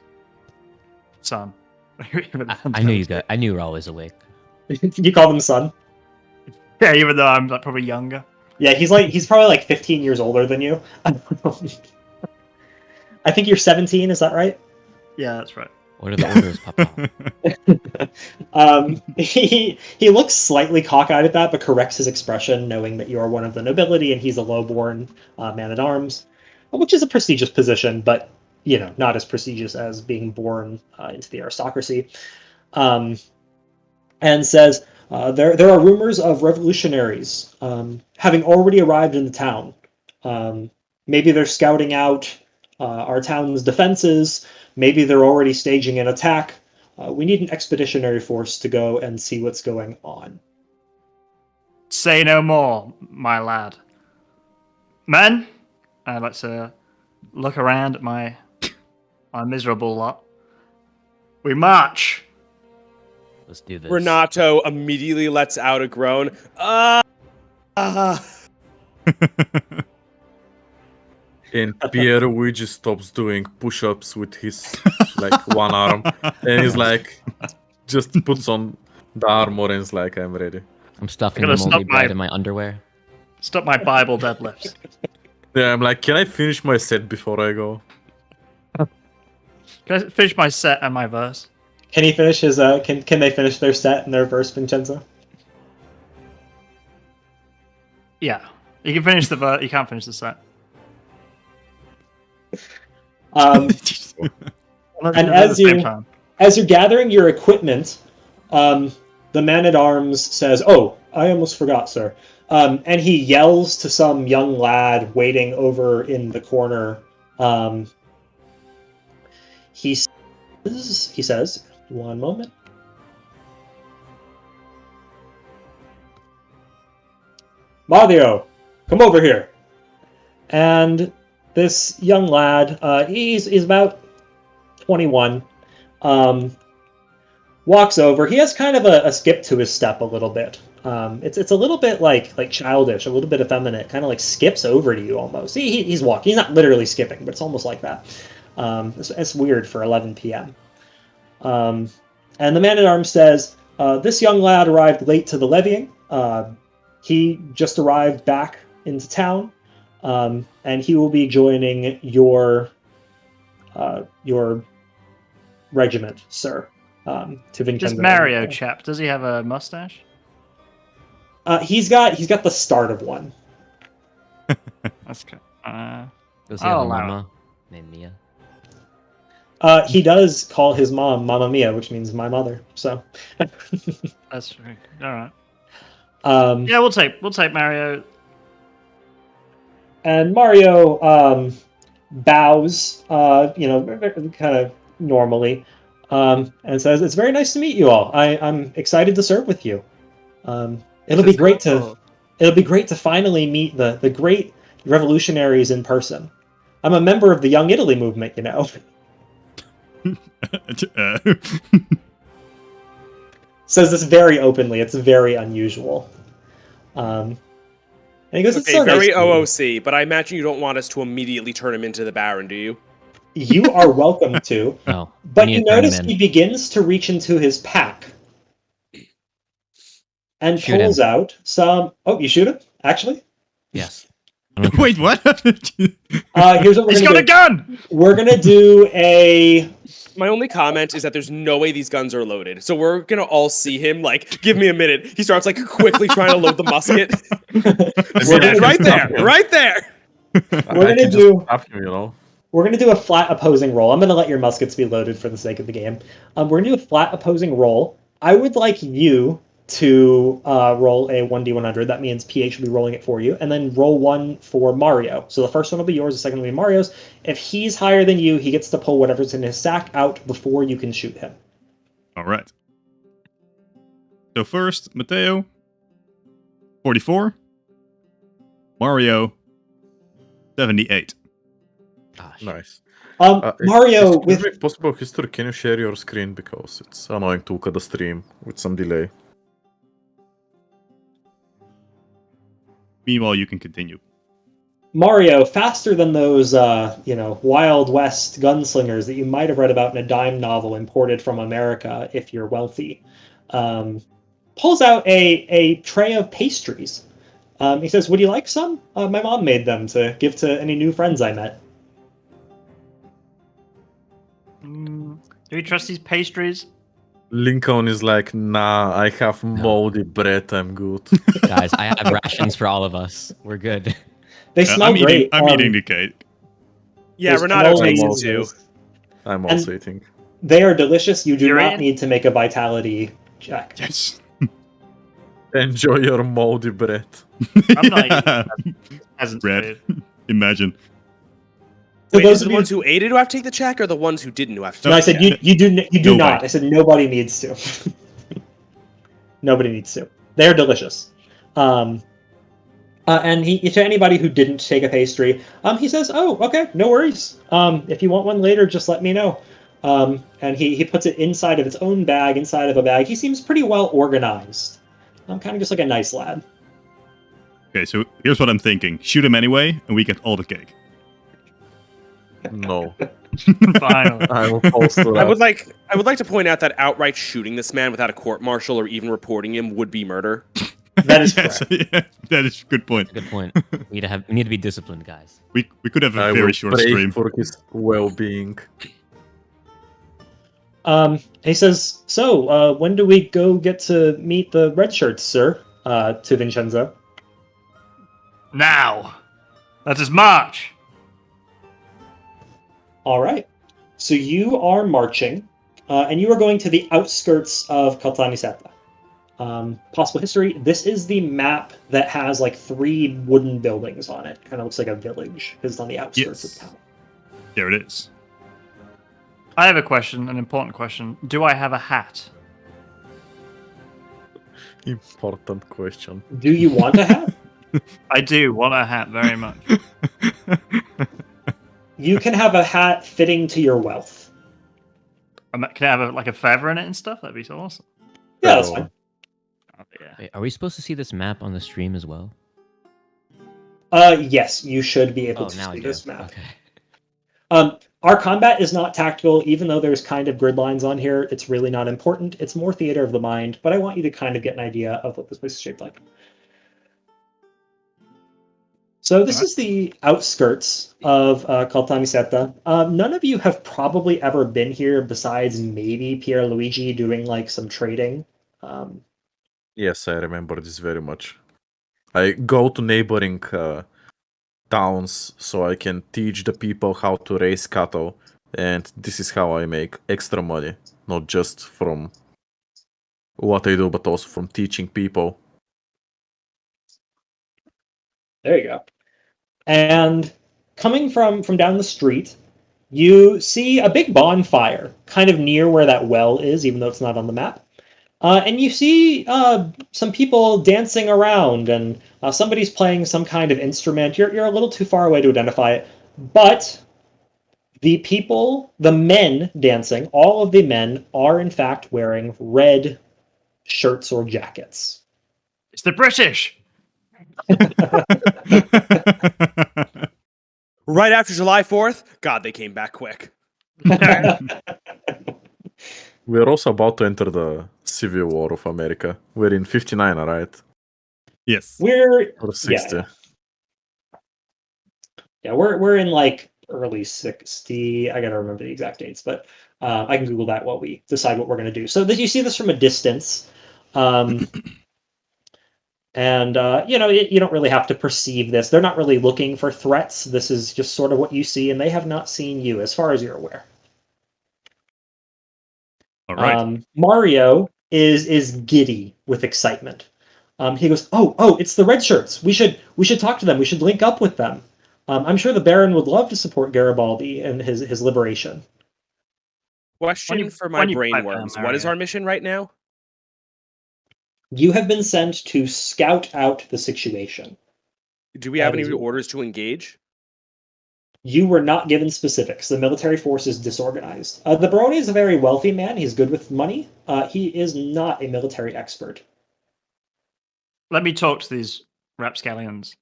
son?" I knew you were always awake. You call him son? Yeah, even though I'm probably younger. Yeah, he's probably 15 years older than you. I think you're 17, is that right? Yeah, that's right. What are the orders, Papa? He looks slightly cockeyed at that, but corrects his expression, knowing that you are one of the nobility and he's a lowborn man-at-arms, which is a prestigious position, but not as prestigious as being born into the aristocracy. And says there are rumors of revolutionaries having already arrived in the town. Maybe they're scouting out our town's defenses. Maybe they're already staging an attack. We need an expeditionary force to go and see what's going on. Say no more, my lad. Men, I'd like to look around at my miserable lot. We march. Let's do this. Renato immediately lets out a groan. And Pierluigi stops doing push-ups with his one arm, and he's just puts on the armor and is like, "I'm ready." I'm stuffing the moldy bread in my underwear. Stop my Bible deadlifts. Yeah, I'm like, can I finish my set before I go? Can I finish my set and my verse? Can he finish his? Can they finish their set and their verse, Vincenzo? Yeah. You can finish the verse. You can't finish the set. And as you're gathering your equipment, the man-at-arms says, "Oh, I almost forgot, sir." And he yells to some young lad waiting over in the corner. He says, "One moment." "Mario, come over here." And this young lad, he's about 21, walks over. He has kind of a skip to his step a little bit. It's a little bit like childish, a little bit effeminate, kind of like skips over to you almost. He's walking. He's not literally skipping, but it's almost like that. It's weird for 11 p.m. And the man-at-arms says, "This young lad arrived late to the levying. He just arrived back into town, and he will be joining your regiment, sir." To Vincenzo. This Mario chap, does he have a mustache? He's got the start of one. That's good. Does he have a mama named Mia? He does call his mom Mamma Mia, which means my mother. So that's true. All right. Yeah, we'll take Mario. And Mario bows, kind of normally, and says, "It's very nice to meet you all. I'm excited to serve with you. It'll be great to finally meet the great revolutionaries in person. I'm a member of the Young Italy movement, you know." Says this very openly. It's very unusual. And he goes, "It's Okay, so very nice to meet you." OOC, but I imagine you don't want us to immediately turn him into the Baron, do you? You are welcome to. No. But you notice he begins to reach into his pack and pulls out some... Oh, you shoot him? Actually? Yes. Wait, what? Here's what we're He's gonna got do. a gun! We're gonna do a... My only comment is that there's no way these guns are loaded. So we're gonna all see him, like, give me a minute. He starts, like, quickly trying to load the musket. Right there! We're gonna do a flat opposing roll. I'm gonna let your muskets be loaded for the sake of the game. We're gonna do a flat opposing roll. I would like you to roll a 1d100. That means PH will be rolling it for you. And then roll one for Mario. So the first one will be yours, the second will be Mario's. If he's higher than you, he gets to pull whatever's in his sack out before you can shoot him. All right. So first, Matteo, 44. Mario, 78. Gosh. Nice. Mario, is it possible, History, can you share your screen? Because it's annoying to look at the stream with some delay. Meanwhile, you can continue. Mario, faster than those, Wild West gunslingers that you might have read about in a dime novel imported from America if you're wealthy, pulls out a tray of pastries. He says, "Would you like some? My mom made them to give to any new friends I met." Do you trust these pastries? Lincoln is like, "Nah, I have moldy bread, I'm good." Guys, I have rations for all of us. We're good. They smell great. I'm eating the cake. Yeah, There's Renato cannoli takes in it too. those. I'm also eating. They are delicious. You do You're not in? need to make a vitality check. Yes. Enjoy your moldy bread. I'm not eating peasant Bread. food. Imagine. So Wait, those is it of the you- ones who ate it who have to take the check, or the ones who didn't who have to No, I take said the check? you do Nobody. not. I said nobody needs to. Nobody needs to. They're delicious. And to anybody who didn't take a pastry, he says, "Oh, okay, no worries. If you want one later, just let me know." And he puts it inside of its own bag, inside of a bag. He seems pretty well organized. Kind of just like a nice lad. Okay, so here's what I'm thinking. Shoot him anyway, and we get all the cake. No. Finally. I will post that. I would like to point out that outright shooting this man without a court martial or even reporting him would be murder. That is Yes, correct. yeah, that is a good point. Good point. We need to be disciplined, guys. We could have a I very will short pray stream. for his well-being. He says, "So, when do we go get to meet the red shirts, sir?" To Vincenzo. Now! Let us march! All right. So you are marching, and you are going to the outskirts of Caltanissetta. Possible history. This is the map that has like 3 wooden buildings on it. Kind of looks like a village because it's on the outskirts of town. There it is. I have a question, an important question. Do I have a hat? Important question. Do you want a hat? I do want a hat very much. You can have a hat fitting to your wealth. Can I have a feather in it and stuff? That'd be so awesome. Yeah, that's fine. Oh, yeah. Wait, are we supposed to see this map on the stream as well? Yes, you should be able Oh, to now I see do. this map. Okay. Our combat is not tactical, even though there's kind of grid lines on here. It's really not important. It's more theater of the mind, but I want you to kind of get an idea of what this place is shaped like. So this is the outskirts of Caltanissetta. None of you have probably ever been here besides maybe Pierluigi doing like some trading. Yes, I remember this very much. I go to neighboring towns so I can teach the people how to raise cattle, and this is how I make extra money, not just from what I do, but also from teaching people. There you go. And coming from down the street, you see a big bonfire kind of near where that well is, even though it's not on the map. And you see some people dancing around, and somebody's playing some kind of instrument. You're a little too far away to identify it, but the people, the men dancing, all of the men are in fact wearing red shirts or jackets. It's the British! Right after July 4th, God, they came back quick. We're also about to enter the Civil War of America. We're in 59, right? Yes. We're Or 60. yeah, we're in like early 60. I gotta remember the exact dates, but I can Google that while we decide what we're gonna do. So that you see this from a distance, and you don't really have to perceive this. They're not really looking for threats. This is just sort of what you see, and they have not seen you, as far as you're aware. All right. Mario is giddy with excitement. He goes, "Oh, it's the red shirts. We should talk to them. We should link up with them. I'm sure the Baron would love to support Garibaldi and his liberation." Question for my when you brain pipe worms. down, What is Mario. our mission right now? You have been sent to scout out the situation. Do we have That any is it. orders to engage? You were not given specifics. The military force is disorganized. The Barone is a very wealthy man. He's good with money. He is not a military expert. Let me talk to these rapscallions.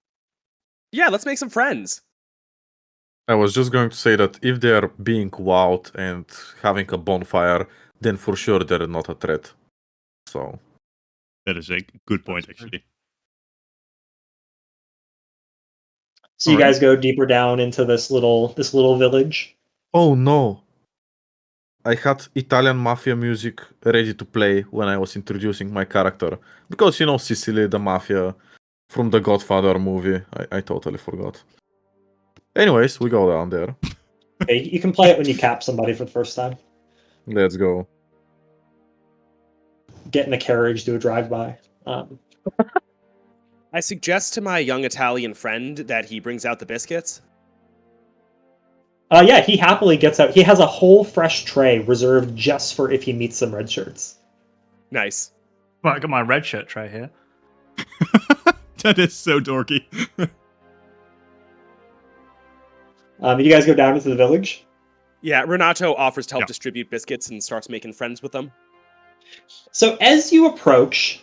Yeah, let's make some friends. I was just going to say that if they are being wowed and having a bonfire, then for sure they're not a threat. So, That is a good point, actually. So you All right. guys go deeper down into this little village. oh no! I had Italian mafia music ready to play when I was introducing my character. Because, you know, Sicily, the mafia from the Godfather movie. I totally forgot. Anyways, we go down there. Okay, you can play it when you cap somebody for the first time. Let's go. Get in a carriage, do a drive-by. I suggest to my young Italian friend that he brings out the biscuits. Yeah, he happily gets out. He has a whole fresh tray reserved just for if he meets some red shirts. Nice. Well, I got my red shirt tray here. That is so dorky. You guys go down into the village. Yeah, Renato offers to help Yeah. distribute biscuits and starts making friends with them. So as you approach,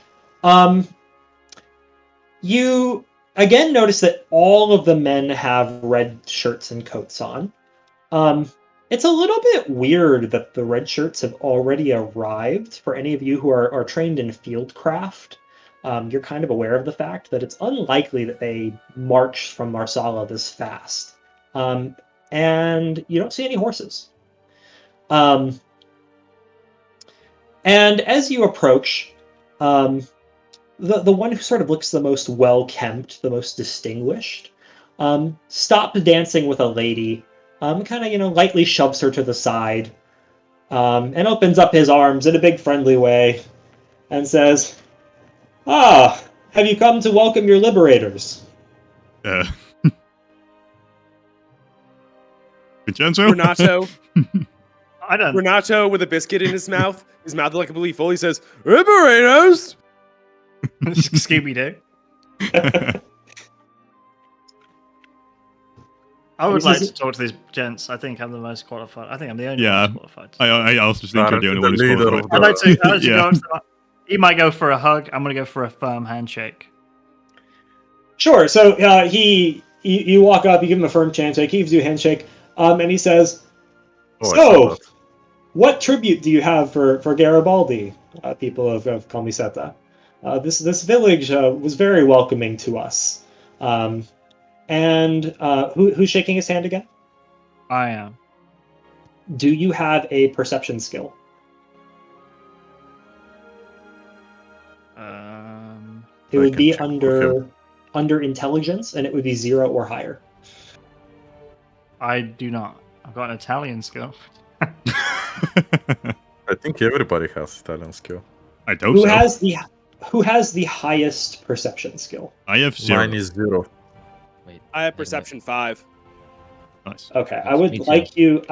you again notice that all of the men have red shirts and coats on. It's a little bit weird that the red shirts have already arrived. For any of you who are trained in fieldcraft, you're kind of aware of the fact that it's unlikely that they march from Marsala this fast. And you don't see any horses. And as you approach, the one who sort of looks the most well-kempt, the most distinguished, stopped dancing with a lady, kind of, lightly shoves her to the side, and opens up his arms in a big friendly way and says, "Ah, have you come to welcome your liberators?" Vincenzo? Renato, I don't. Renato with a biscuit in his mouth like a completely full. He says, "Liberators." Scooby Doo. I would like to talk to these gents. I think I'm the most qualified. I think I'm the only one qualified. I also think you're the only one who's qualified. I'd like to go to them. He might go for a hug. I'm going to go for a firm handshake. Sure. So you walk up, you give him a firm handshake, he gives you a handshake, and he says, "So, what tribute do you have for Garibaldi, people of CallMeEzekiel? This village was very welcoming to us." And who's shaking his hand again? I am. Do you have a perception skill? It would be under intelligence, and it would be 0 or higher. I do not. I've got an Italian skill. I think everybody has Italian skill. I don't know. Who has the highest perception skill? I have 0. Mine is 0. Wait, I have perception 5. Nice. Okay, I would like you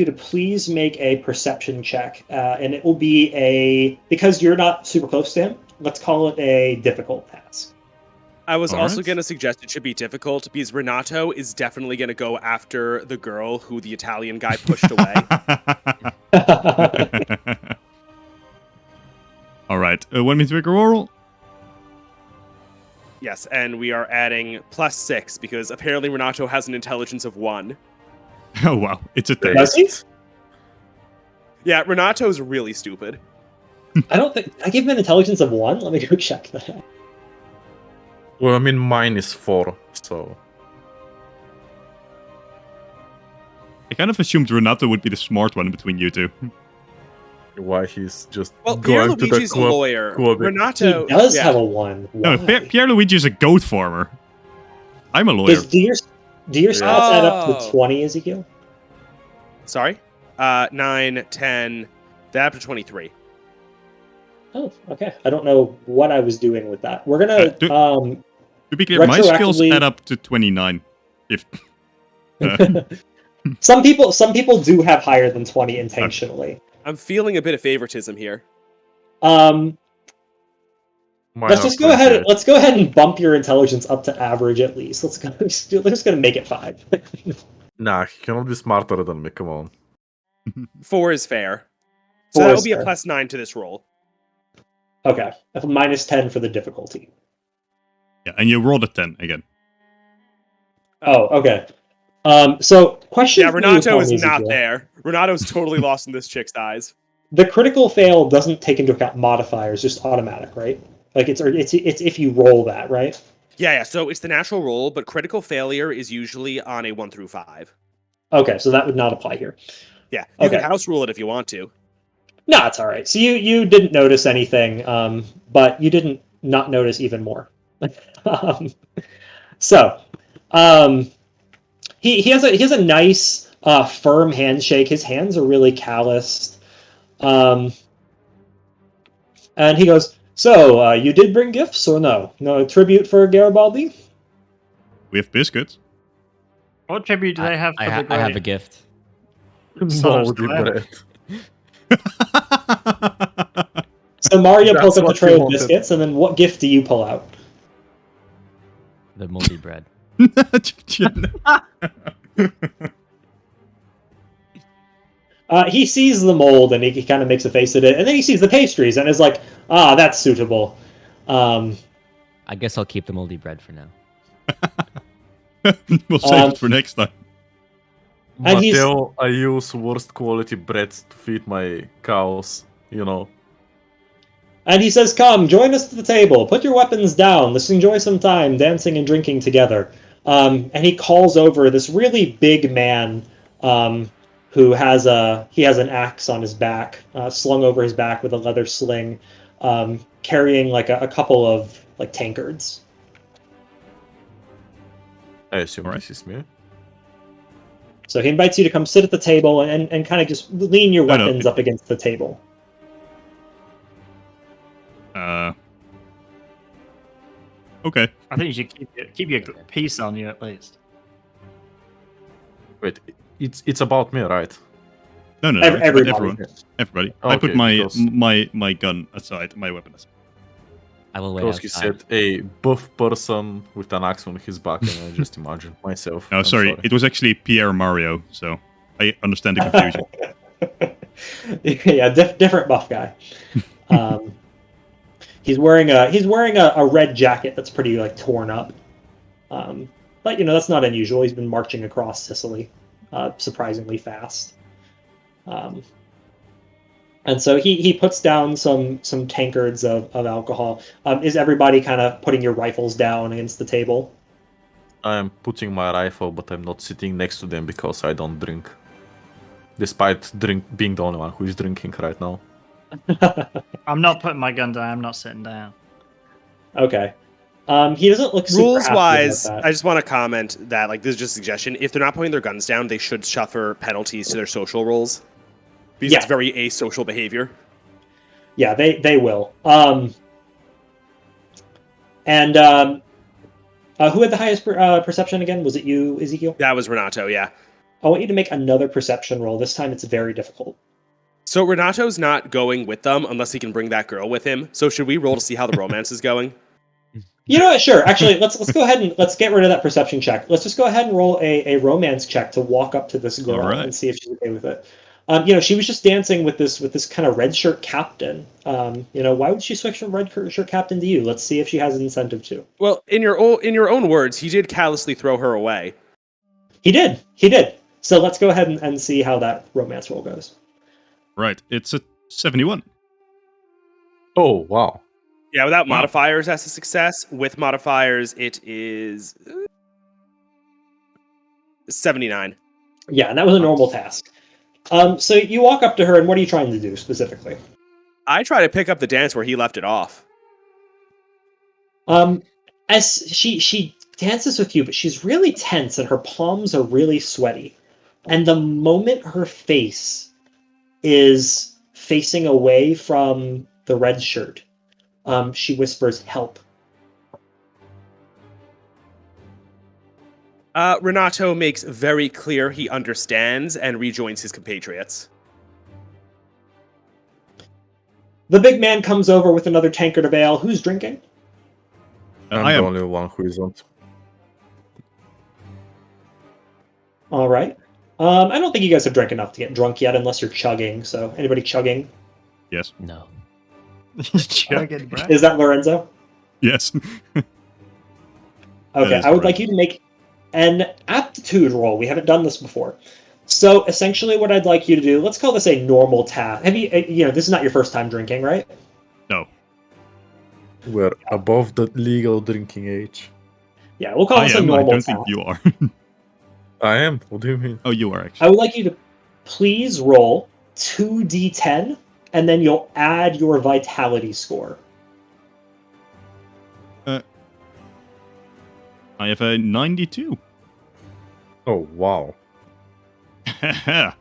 to please make a perception check, and it will be because you're not super close to him. Let's call it a difficult task. I was also going to suggest it should be difficult because Renato is definitely going to go after the girl who the Italian guy pushed away. All right. Want me to make a roll? Yes, and we are adding +6 because apparently Renato has an intelligence of 1. Oh, wow. It's a 10. Does he? Yeah, Renato's really stupid. I don't think I gave him an intelligence of 1. Let me go check that. Well, I mean, mine is 4, so... I kind of assumed Renato would be the smart one between you two. Why he's just Well, going to the Pierluigi's a lawyer. club. Renato He does have a 1. Why? No, Pierluigi is a goat farmer. I'm a lawyer. Do your stats add up to 20, Ezekiel? Sorry? 9, 10, they're up to 23. Oh, okay. I don't know what I was doing with that. We're gonna to be clear, my skills add up to 29. If some people do have higher than 20 intentionally. I'm feeling a bit of favoritism here. Let's just go ahead. Let's go ahead and bump your intelligence up to average at least. We're just gonna make it 5. Nah, he cannot be smarter than me. Come on. 4 is fair. So that will be a +9 to this roll. Okay, -10 for the difficulty. Yeah, and you rolled a 10 again. Oh, okay. So question. Yeah, for Renato you, is not CallMeEzekiel. there. Renato's totally lost in this chick's eyes. The critical fail doesn't take into account modifiers, just automatic, right? Like it's if you roll that, right? Yeah, so it's the natural roll, but critical failure is usually on a 1 through 5. Okay, so that would not apply here. Yeah, you Okay. can house rule it if you want to. No, it's all right. So you didn't notice anything, but you didn't not notice even more. He has a nice firm handshake. His hands are really calloused, and he goes, "So you did bring gifts or no? No tribute for Garibaldi?" We have biscuits. What tribute do they have for the I have a great? gift. Moldy bread. So Mario pulls up the what tray you of wanted. biscuits, and then what gift do you pull out? The moldy bread. He sees the mold, and he kind of makes a face at it, and then he sees the pastries, and is like, "Ah, that's suitable." I guess I'll keep the moldy bread for now. We'll save it for next time. And he's- Mateo, I use worst quality breads to feed my cows, you know. And he says, "Come, join us at the table. Put your weapons down. Let's enjoy some time dancing and drinking together." And he calls over this really big man who has an axe on his back, slung over his back with a leather sling. carrying like a couple of like tankards. I assume Alright. this is me. So he invites you to come sit at the table and kind of just lean your No, no, weapons up against the table. Okay. I think you should keep your piece on you at least. Wait, it's about me, right? No, it's about Everybody. everyone. Everybody. I Okay, put my because- my gun aside, my weapon aside. I will wait Because he outside. said a buff person with an axe on his back, and I just imagine myself. No, I'm sorry, it was actually Pierre Mario, so I understand the confusion. Yeah, different buff guy. He's wearing a red jacket that's pretty like torn up, but you know that's not unusual. He's been marching across Sicily, surprisingly fast, and so he puts down some tankards of alcohol. Is everybody kind of putting your rifles down against the table? I'm putting my rifle, but I'm not sitting next to them because I don't drink. Despite being the only one who is drinking right now. I'm not putting my gun down. I'm not sitting down. Okay. He doesn't look super Rules happy wise, about that. I just want to comment that like this is just a suggestion. If they're not putting their guns down, they should suffer penalties to their social roles. Because Yeah. it's very asocial behavior. Yeah, they will. And who had the highest perception again? Was it you, Ezekiel? That was Renato, yeah. I want you to make another perception roll. This time it's very difficult. So Renato's not going with them unless he can bring that girl with him. So should we roll to see how the romance is going? You know what? Sure. Actually, let's go ahead and let's get rid of that perception check. Let's just go ahead and roll a romance check to walk up to this girl All right. and see if she's okay with it. You know, she was just dancing with this kind of red shirt captain. You know, why would she switch from red shirt captain to you? Let's see if she has an incentive to. Well, in your own words, he did callously throw her away. He did. So let's go ahead and see how that romance roll goes. Right, it's a 71. Oh, wow. Yeah, without Wow. modifiers, that's a success. With modifiers, it is 79. Yeah, and that was a normal task. So you walk up to her, and what are you trying to do specifically? I try to pick up the dance where he left it off. As she dances with you, but she's really tense, and her palms are really sweaty. And the moment her face is facing away from the red shirt, she whispers, "Help." Renato makes very clear he understands and rejoins his compatriots. The big man comes over with another tankard of ale. Who's drinking? I'm I the am. only one who isn't. All right. I don't think you guys have drank enough to get drunk yet, unless you're chugging. So, anybody chugging? Yes. No. Chugging, bro. Is that Lorenzo? Yes. Okay, is I would correct. like you to make an aptitude roll. We haven't done this before. So, essentially, what I'd like you to do, let's call this a normal task. Have you know, this is not your first time drinking, right? No. We're above the legal drinking age. Yeah, we'll call I this a am. I normal don't task. think you are. I am? What do you mean? Oh, you are I actually. would like you to please roll 2d10, and then you'll add your vitality score. I have a 92. Oh, wow. I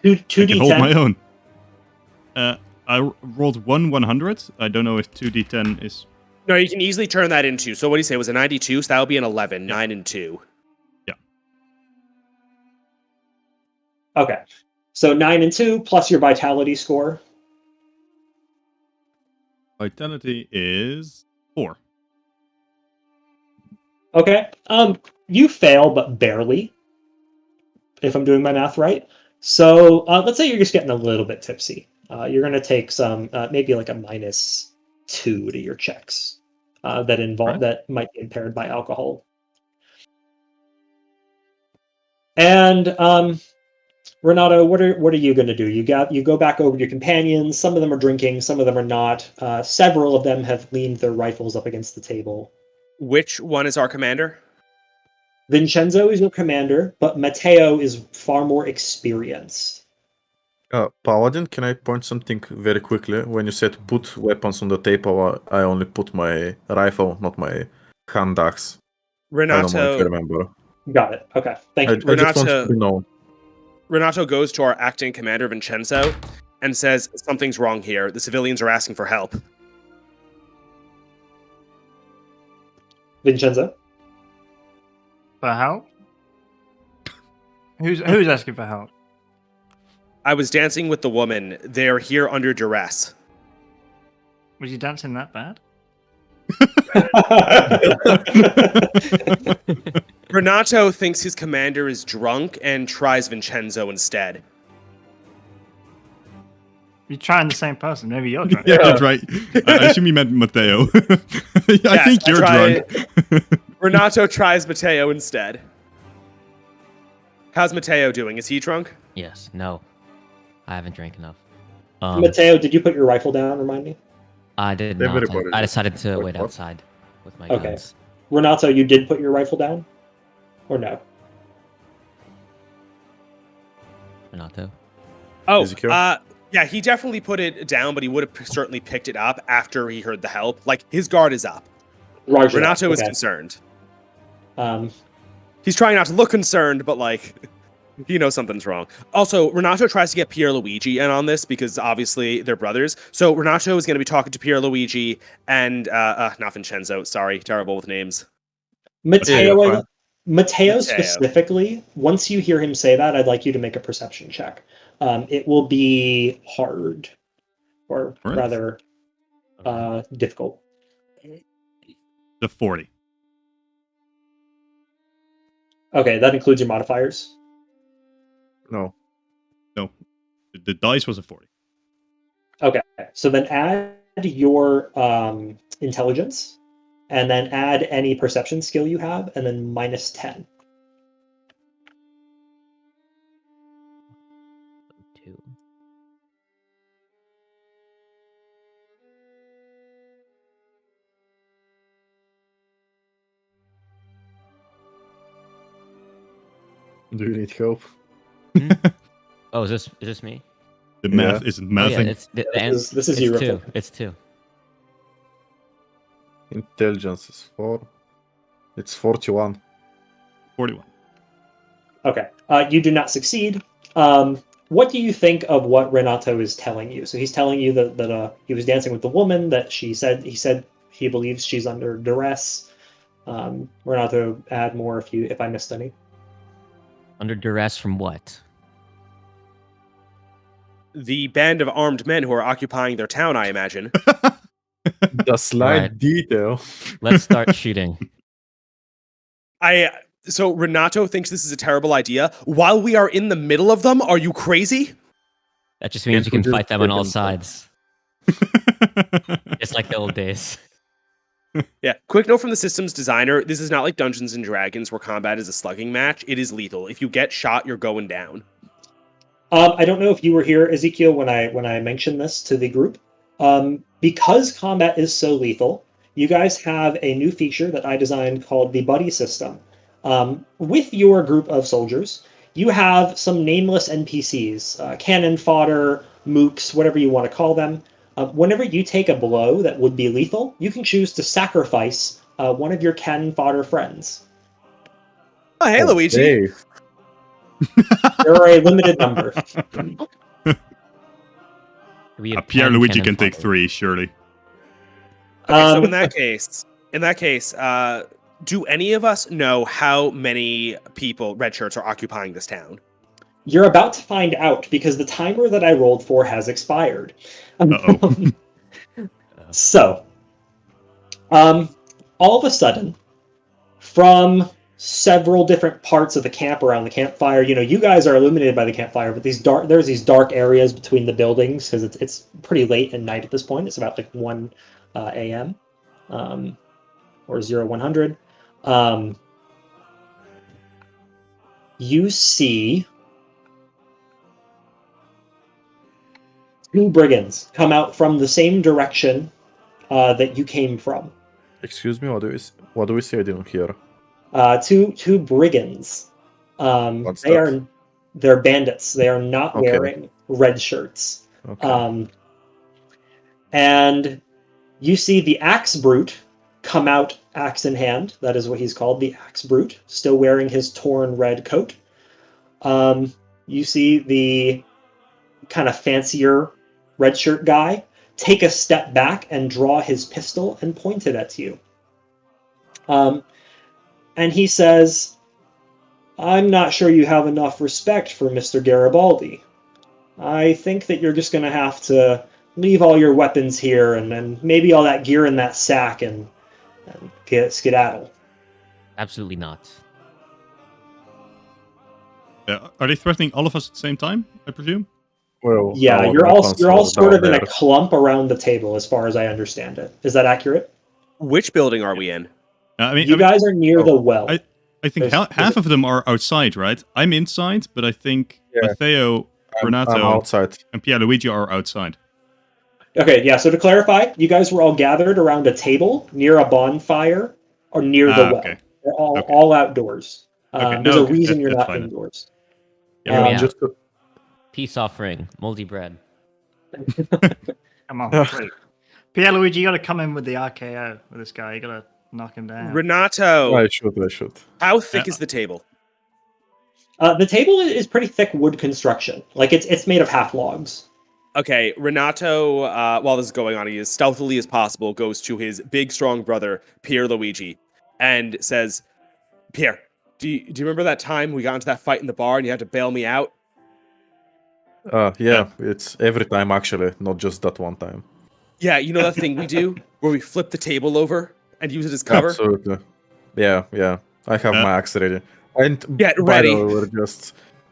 2 can hold my 2d10. own. I rolled 100. I don't know if 2d10 is... No, you can easily turn that into. So what do you say? It was a 92, so that would be an 11. 9 and 2. Okay. So 9 and 2 plus your vitality score. Vitality is 4. Okay. You fail, but barely, if I'm doing my math right. So let's say you're just getting a little bit tipsy. You're going to take some, maybe like a -2 to your checks that might be impaired by alcohol. And Renato, what are you going to do? You go back over to your companions. Some of them are drinking, some of them are not. Several of them have leaned their rifles up against the table. Which one is our commander? Vincenzo is your commander, but Matteo is far more experienced. Paladin, can I point something very quickly? When you said put weapons on the table, I only put my rifle, not my hand axe. I don't know if you Renato, remember. Got it. Okay. Thank I you. just want to be known. Renato goes to our acting commander, Vincenzo, and says, something's wrong here. The civilians are asking for help. Vincenzo? For help? Who's asking for help? I was dancing with the woman. They're here under duress. Was you dancing that bad? Renato thinks his commander is drunk and tries Vincenzo instead. You're trying the same person. Maybe you're drunk. Yeah, that's right. I assume you meant Matteo. I Yes, think you're drunk. Renato tries Matteo instead. How's Matteo doing? Is he drunk? Yes. No. I haven't drank enough. Matteo, did you put your rifle down? Remind me. I did not. Everybody I did. decided to What- wait what? outside with my Okay. guns. Renato, you did put your rifle down? Or no? Renato. Oh, Ezekiel? yeah, he definitely put it down, but he would have certainly picked it up after he heard the help. Like, his guard is up. Roger. Renato is Okay. concerned. Um, He's trying not to look concerned, but, like, he knows something's wrong. Also, Renato tries to get Pierluigi in on this because, obviously, they're brothers. So, Renato is going to be talking to Pierluigi and, not Vincenzo. Sorry, terrible with names. Matteo, Yeah, fine. Matteo Matteo. specifically, once you hear him say that, I'd like you to make a perception check. It will be hard, or Alright. rather difficult. The 40. Okay, that includes your modifiers. No. The dice was a 40. Okay, so then add your intelligence, and then add any perception skill you have, and then minus 10. 2. Do you need help? Oh, is this me? The math isn't Oh, yeah, mathing. it's the This is you, it's Riffle. 2. It's 2. Intelligence is 4. It's 41. 41. Okay, you do not succeed. What do you think of what Renato is telling you? So he's telling you that he was dancing with the woman, that he said he believes she's under duress. Renato, add more if I missed any. Under duress from what? The band of armed men who are occupying their town, I imagine. The slight Right. detail. Let's start shooting. So Renato thinks this is a terrible idea. While we are in the middle of them, are you crazy? That just means you can Can't fight them on all freaking- sides. It's like the old days. Yeah. Quick note from the systems designer: this is not like Dungeons and Dragons where combat is a slugging match. It is lethal. If you get shot, you're going down. I don't know if you were here, Ezekiel, when I mentioned this to the group. Because combat is so lethal, you guys have a new feature that I designed called the buddy system. With your group of soldiers, you have some nameless NPCs, cannon fodder, mooks, whatever you want to call them. Whenever you take a blow that would be lethal, you can choose to sacrifice one of your cannon fodder friends. Oh, hey, Luigi. Hey, There are a limited number. We have Pierre 10 Luigi cannon can take fodder. 3, surely. Okay, so Um, in that case, do any of us know how many people, red shirts, are occupying this town? You're about to find out because the timer that I rolled for has expired. Uh-oh. So, all of a sudden, from several different parts of the camp around the campfire, you guys are illuminated by the campfire, but there's these dark areas between the buildings because it's pretty late at night at this point. It's about like 1 a.m. Or 0100. You see 2 brigands come out from the same direction that you came from. excuse me, what do we say? I didn't hear. Two brigands. What's They that? are They're bandits. They are not Okay. wearing red shirts. Okay. And you see the Axe Brute come out, axe in hand. That is what he's called, the Axe Brute, still wearing his torn red coat. You see the kind of fancier red shirt guy take a step back and draw his pistol and point it at you. And he says, I'm not sure you have enough respect for Mr. Garibaldi. I think that you're just going to have to leave all your weapons here and maybe all that gear in that sack and get skedaddle. Absolutely not. Are they threatening all of us at the same time, I presume? Well, Yeah, our you're all weapons you're all are sort of down in a there. clump around the table, as far as I understand it. Is that accurate? Which building are we in? You guys are near the well. I think half of them are outside, right? I'm inside, but I think Yeah. Matteo, I'm Renato, outside. and Pierluigi are outside. Okay, yeah, so to clarify, you guys were all gathered around a table near a bonfire or near the well. Okay. They're all, Okay. all outdoors. Okay, There's no, a okay, reason that's- you're that's not fine. indoors. Hear me out. Just Peace offering, moldy bread. Come on, please. Pierluigi, you got to come in with the RKO with this guy. You got to knock him down. Renato, I should. how thick is the table? The table is pretty thick wood construction. Like it's made of half logs. Okay, Renato, while this is going on, he as stealthily as possible goes to his big, strong brother, Pierluigi, and says, Pierre, do you remember that time we got into that fight in the bar and you had to bail me out? Yeah, it's every time actually, not just that one time. Yeah, you know that thing we do where we flip the table over and use it as cover? Absolutely. Yeah. I have my axe ready. And Get by ready. the way,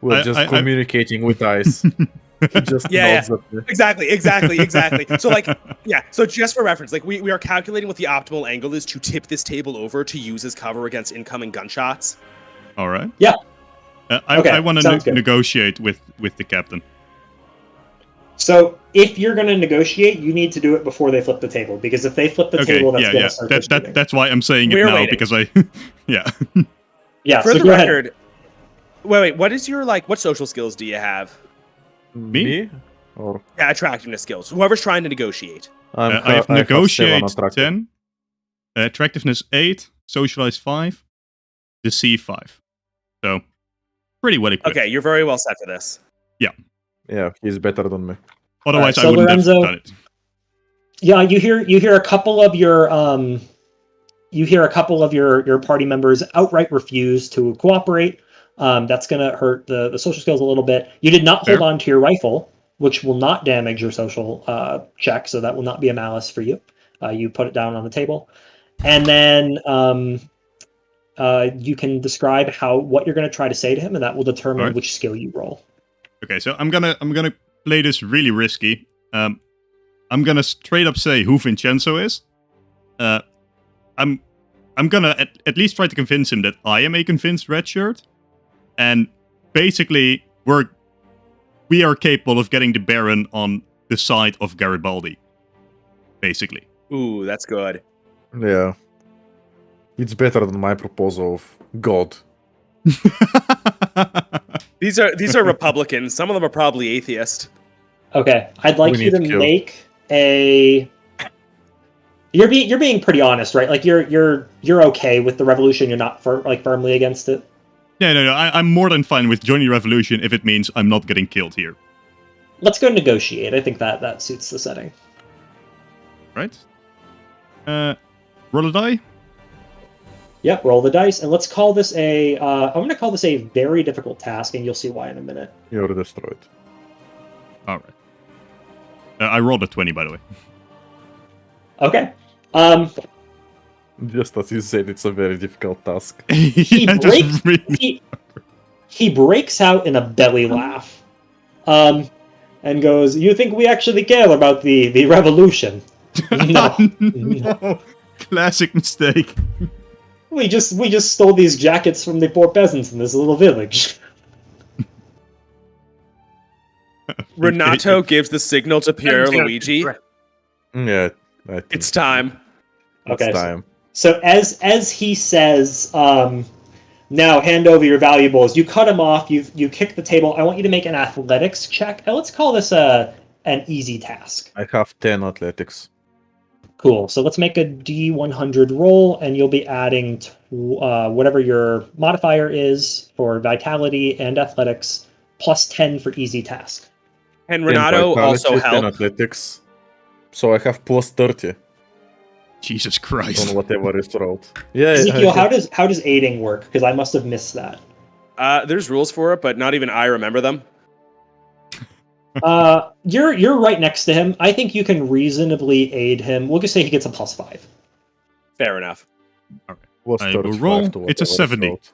we're just communicating with eyes. He just Yeah, nods at me. Exactly. So just for reference, like we are calculating what the optimal angle is to tip this table over to use as cover against incoming gunshots. All right. Yeah. Okay, I want sounds to good. negotiate with the captain. So if you're going to negotiate, you need to do it before they flip the table, because if they flip the table, that's going to start the shooting. That's why I'm saying We're it now, waiting. because yeah. Yeah, For so the go ahead. record, wait, what is your what social skills do you have? Me? Or Yeah, attractiveness skills. Whoever's trying to negotiate. I have I have 7 negotiate attractive. 10, attractiveness 8, socialize 5, deceive 5. So pretty well equipped. Okay, you're very well set for this. Yeah, he's better than me. Otherwise, Alright, so I wouldn't Lorenzo- have done it. Yeah, you hear a couple of your party members outright refuse to cooperate. That's going to hurt the social skills a little bit. You did not hold Fair. on to your rifle, which will not damage your social check, so that will not be a malice for you. You put it down on the table, and then you can describe what you're going to try to say to him, and that will determine Alright. which skill you roll. Okay, so I'm gonna play this really risky. I'm gonna straight up say who Vincenzo is. I'm gonna at least try to convince him that I am a convinced red shirt, and basically we are capable of getting the Baron on the side of Garibaldi. Basically. Ooh, that's good. Yeah. It's better than my proposal of God. These are Republicans. Some of them are probably atheist. Okay, I'd like We you to need to kill. make a. You're being pretty honest, right? Like you're okay with the revolution. You're not firmly against it. No. I'm more than fine with joining the revolution if it means I'm not getting killed here. Let's go negotiate. I think that suits the setting. Right? Roll a die? Yep, roll the dice, and let's call this a. I'm going to call this a very difficult task, and you'll see why in a minute. You're destroyed. Alright. I rolled a 20, by the way. Okay. Just as you said, it's a very difficult task. He Yeah, just breaks. really- He breaks out in a belly laugh, and goes, "You think we actually care about the revolution? No, No. Classic mistake. we just stole these jackets from the poor peasants in this little village." Renato gives the signal to Pierluigi. Yeah, I think It's time. it's Okay, time. So as he says, Now hand over your valuables. You cut him off. You kick the table. I want you to make an athletics check. Let's call this an easy task. I have 10 athletics. Cool. So let's make a D100 roll, and you'll be adding whatever your modifier is for vitality and athletics, plus 10 for easy task. And Renato also 10 help. athletics. So I have plus 30 Jesus Christ. on whatever is rolled. Yeah. Ezekiel, how does aiding work? Because I must have missed that. There's rules for it, but not even I remember them. You're right next to him. I think you can reasonably aid him. We'll just say he gets a +5. Fair enough. Plus I will 35 roll. to It's a whatever is 70. rolled.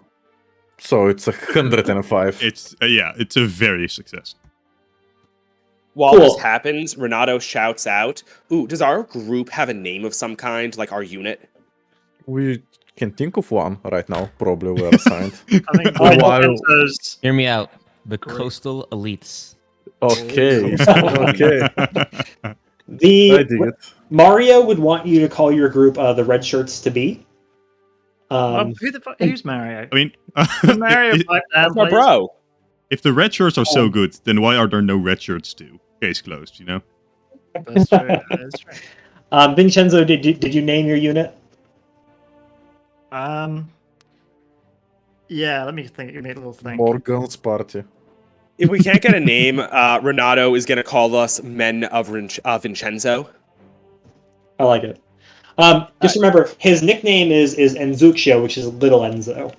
So it's 105. It's a very success. While Cool. this happens, Renato shouts out, "Ooh, does our group have a name of some kind, like our unit?" We can think of one right now. Probably we're assigned. I think While- Hear me out. The Coastal Elites. Okay. Okay. I dig it. Mario would want you to call your group the Red Shirts to be. Who's Mario? I mean, Mario, if, pipe down, That's my please. bro. if the red shirts are so good, then why are there no red shirts too? Case closed, you know? That's true. That's true. Vincenzo, did you name your unit? Yeah, let me think. Give me a little think. Morgan's party. If we can't get a name, Renato is going to call us Men of Vincenzo. I like it. Just remember, his nickname is Enzuccio, which is Little Enzo.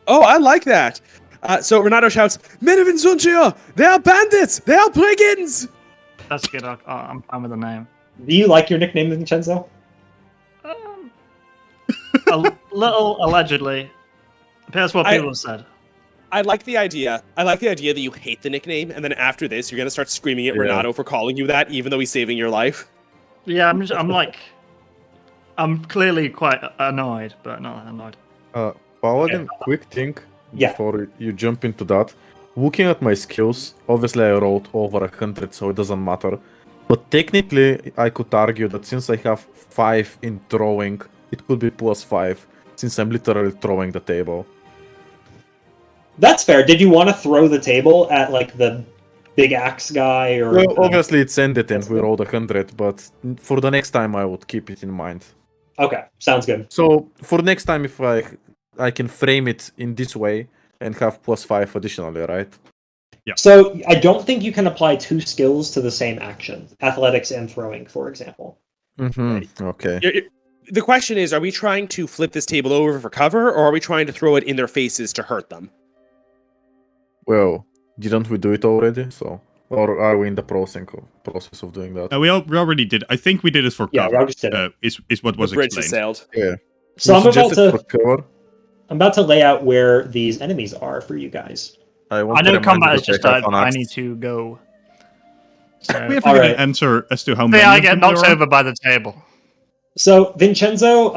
Oh, I like that. So Renato shouts, "Men of Vincenzo! They are bandits! They are brigands!" That's good. I'm fine with the name. Do you like your nickname, Vincenzo? A little allegedly. That's what people have said. I like the idea. I like the idea that you hate the nickname, and then after this, you're going to start screaming at Yeah. Renato for calling you that, even though he's saving your life. Yeah, I'm clearly quite annoyed, but not that annoyed. Paladin, quick thing Yeah. before you jump into that. Looking at my skills, obviously I rolled over 100, so it doesn't matter. But technically, I could argue that since I have 5 in throwing, it could be +5, since I'm literally throwing the table. That's fair. Did you want to throw the table at like the big axe guy or? Well, obviously it's ended and we rolled 100, but for the next time I would keep it in mind. Okay, sounds good. So for next time, if I can frame it in this way and have +5 additionally, right? So I don't think you can apply 2 skills to the same action, athletics and throwing, for example. Mm-hmm. Okay. The question is, are we trying to flip this table over for cover, or are we trying to throw it in their faces to hurt them? Well, didn't we do it already? So, or are we in the process of doing that? We already did. I think we did it for Yeah, cover. Rob just did it. Is what was The bridge has explained. sailed. Yeah. So You I'm about suggested to for cover. lay out where these enemies are for you guys. I I know combat is just that that I need to go. So, We have to All get right. an answer as to how many. yeah, I of get them knocked there are. over by the table. So Vincenzo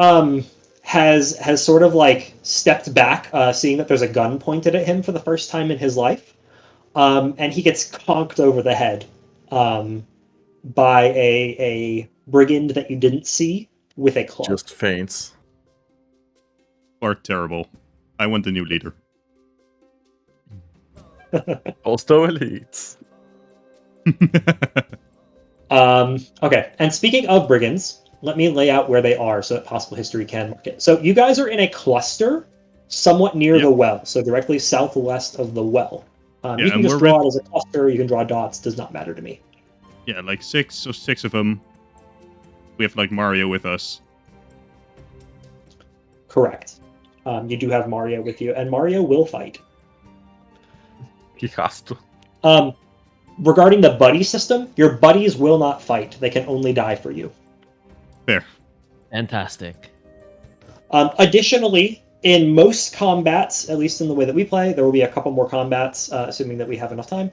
has sort of like stepped back, seeing that there's a gun pointed at him for the first time in his life, and he gets conked over the head by a brigand that you didn't see with a club. Just faints. Or terrible. I want the new leader. Also elites. Okay, and speaking of brigands, let me lay out where they are so that possible history can mark it. So you guys are in a cluster somewhat near the well, so directly southwest of the well. You can and just we're draw it as a cluster, you can draw dots, does not matter to me. Yeah, like six of them. We have like Mario with us. Correct. You do have Mario with you, and Mario will fight. He has to. Regarding the buddy system, your buddies will not fight. They can only die for you. Fair. Fantastic. Additionally, in most combats, at least in the way that we play, there will be a couple more combats, assuming that we have enough time.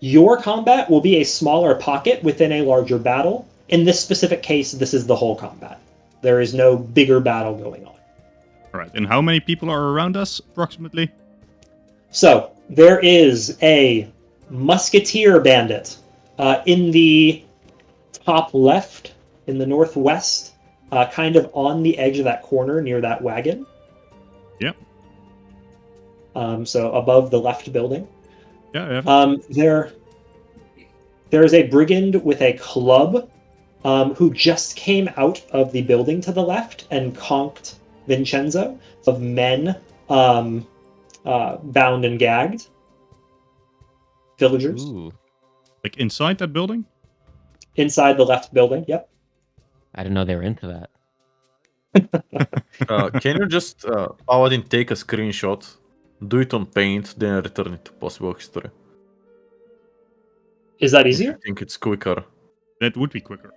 Your combat will be a smaller pocket within a larger battle. In this specific case, this is the whole combat. There is no bigger battle going on. All right. And how many people are around us, approximately? So, there is a musketeer bandit in the top left, in the northwest, kind of on the edge of that corner near that wagon. Yep. so above the left building. Yeah, yeah. There is a brigand with a club who just came out of the building to the left and conked Vincenzo of men bound and gagged. Villagers. Ooh. Like inside that building? Inside the left building, yep. I didn't know they were into that. Can you just, Paladin, take a screenshot, do it on Paint, then return it to possible history? Is that I easier? think it's quicker. That would be quicker.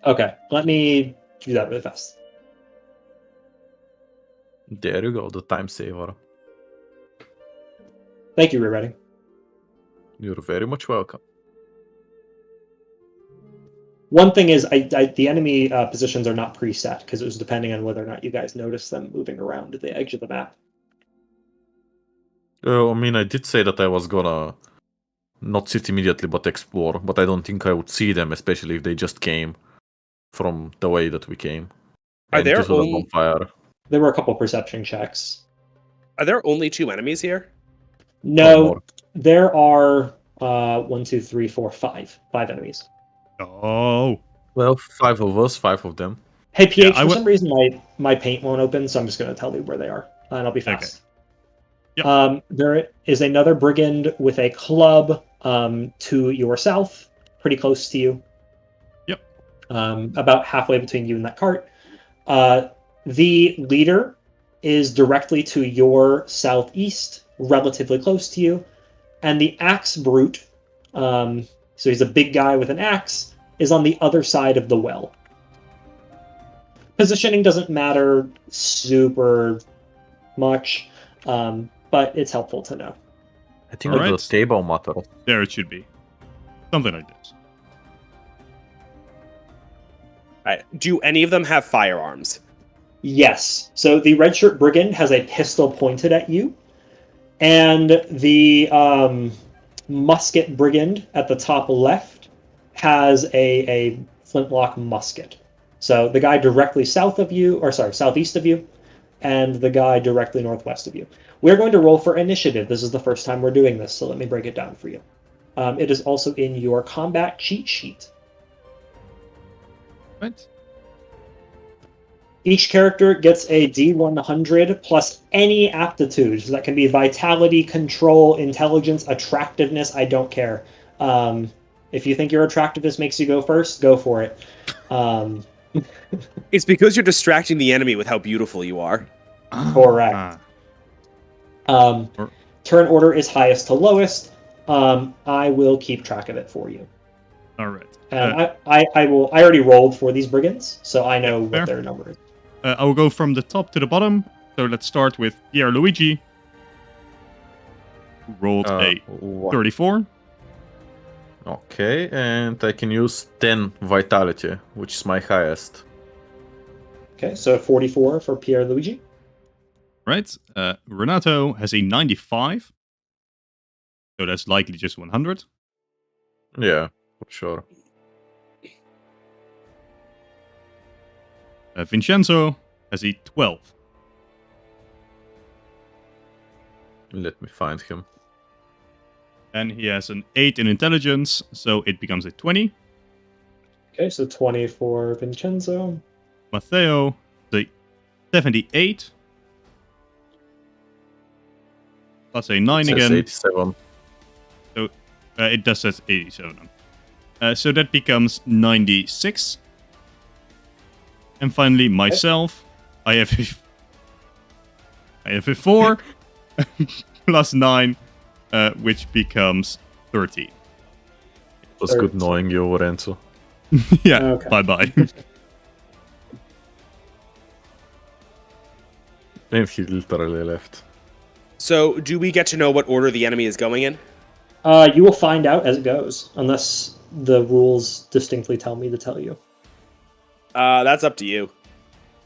Okay, let me do that really fast. There you go, the time saver. Thank you, rewriting. You're very much welcome. One thing is, the enemy positions are not preset because it was depending on whether or not you guys noticed them moving around at the edge of the map. I mean, I did say that I was gonna not sit immediately but explore, but I don't think I would see them, especially if they just came from the way that we came. Are And there just with a only- bonfire. There were a couple perception checks. Are there only 2 enemies here? No, more. there are 1, 2, 3, 4, 5 enemies. Oh. Well, 5 of us, 5 of them. Hey, PH, I for would- some reason my paint won't open, so I'm just going to tell you where they are, and I'll be fast. Yep. There is another brigand with a club to your south, pretty close to you. Yep. About halfway between you and that cart. The leader is directly to your southeast, relatively close to you, and the axe brute, so he's a big guy with an axe, is on the other side of the well. Positioning doesn't matter super much, but it's helpful to know. I think Alright. the table matters. There it should be. Something like this. All right. Do any of them have firearms? Yes. So the red shirt brigand has a pistol pointed at you, and the musket brigand at the top left has a flintlock musket. So the guy directly southeast of you, and the guy directly northwest of you. We're going to roll for initiative. This is the first time we're doing this, so let me break it down for you. It is also in your combat cheat sheet. Right? Each character gets a D100 plus any aptitude. So that can be vitality, control, intelligence, attractiveness. I don't care. If you think your attractiveness makes you go first, go for it. It's because you're distracting the enemy with how beautiful you are. Correct. Turn order is highest to lowest. I will keep track of it for you. All right. And I already rolled for these brigands, so I know fair. what their number is. I will go from the top to the bottom. So let's start with Pierluigi. Who rolled a 34. Okay, and I can use 10 vitality, which is my highest. Okay, so 44 for Pierluigi. Right. Renato has a 95. So that's likely just 100. Yeah, for sure. Vincenzo has a 12. Let me find him. And he has an 8 in intelligence, so it becomes a 20. Okay, so 20 for Vincenzo. Matteo has a 78. Plus a 9 It says again. 87. So it does says 87. So that becomes 96. And finally, myself, I have a 4 plus 9, which becomes 13. It was good knowing you, Lorenzo. Yeah, Okay. bye-bye. And he literally left. So, do we get to know what order the enemy is going in? You will find out as it goes, unless the rules distinctly tell me to tell you. That's up to you.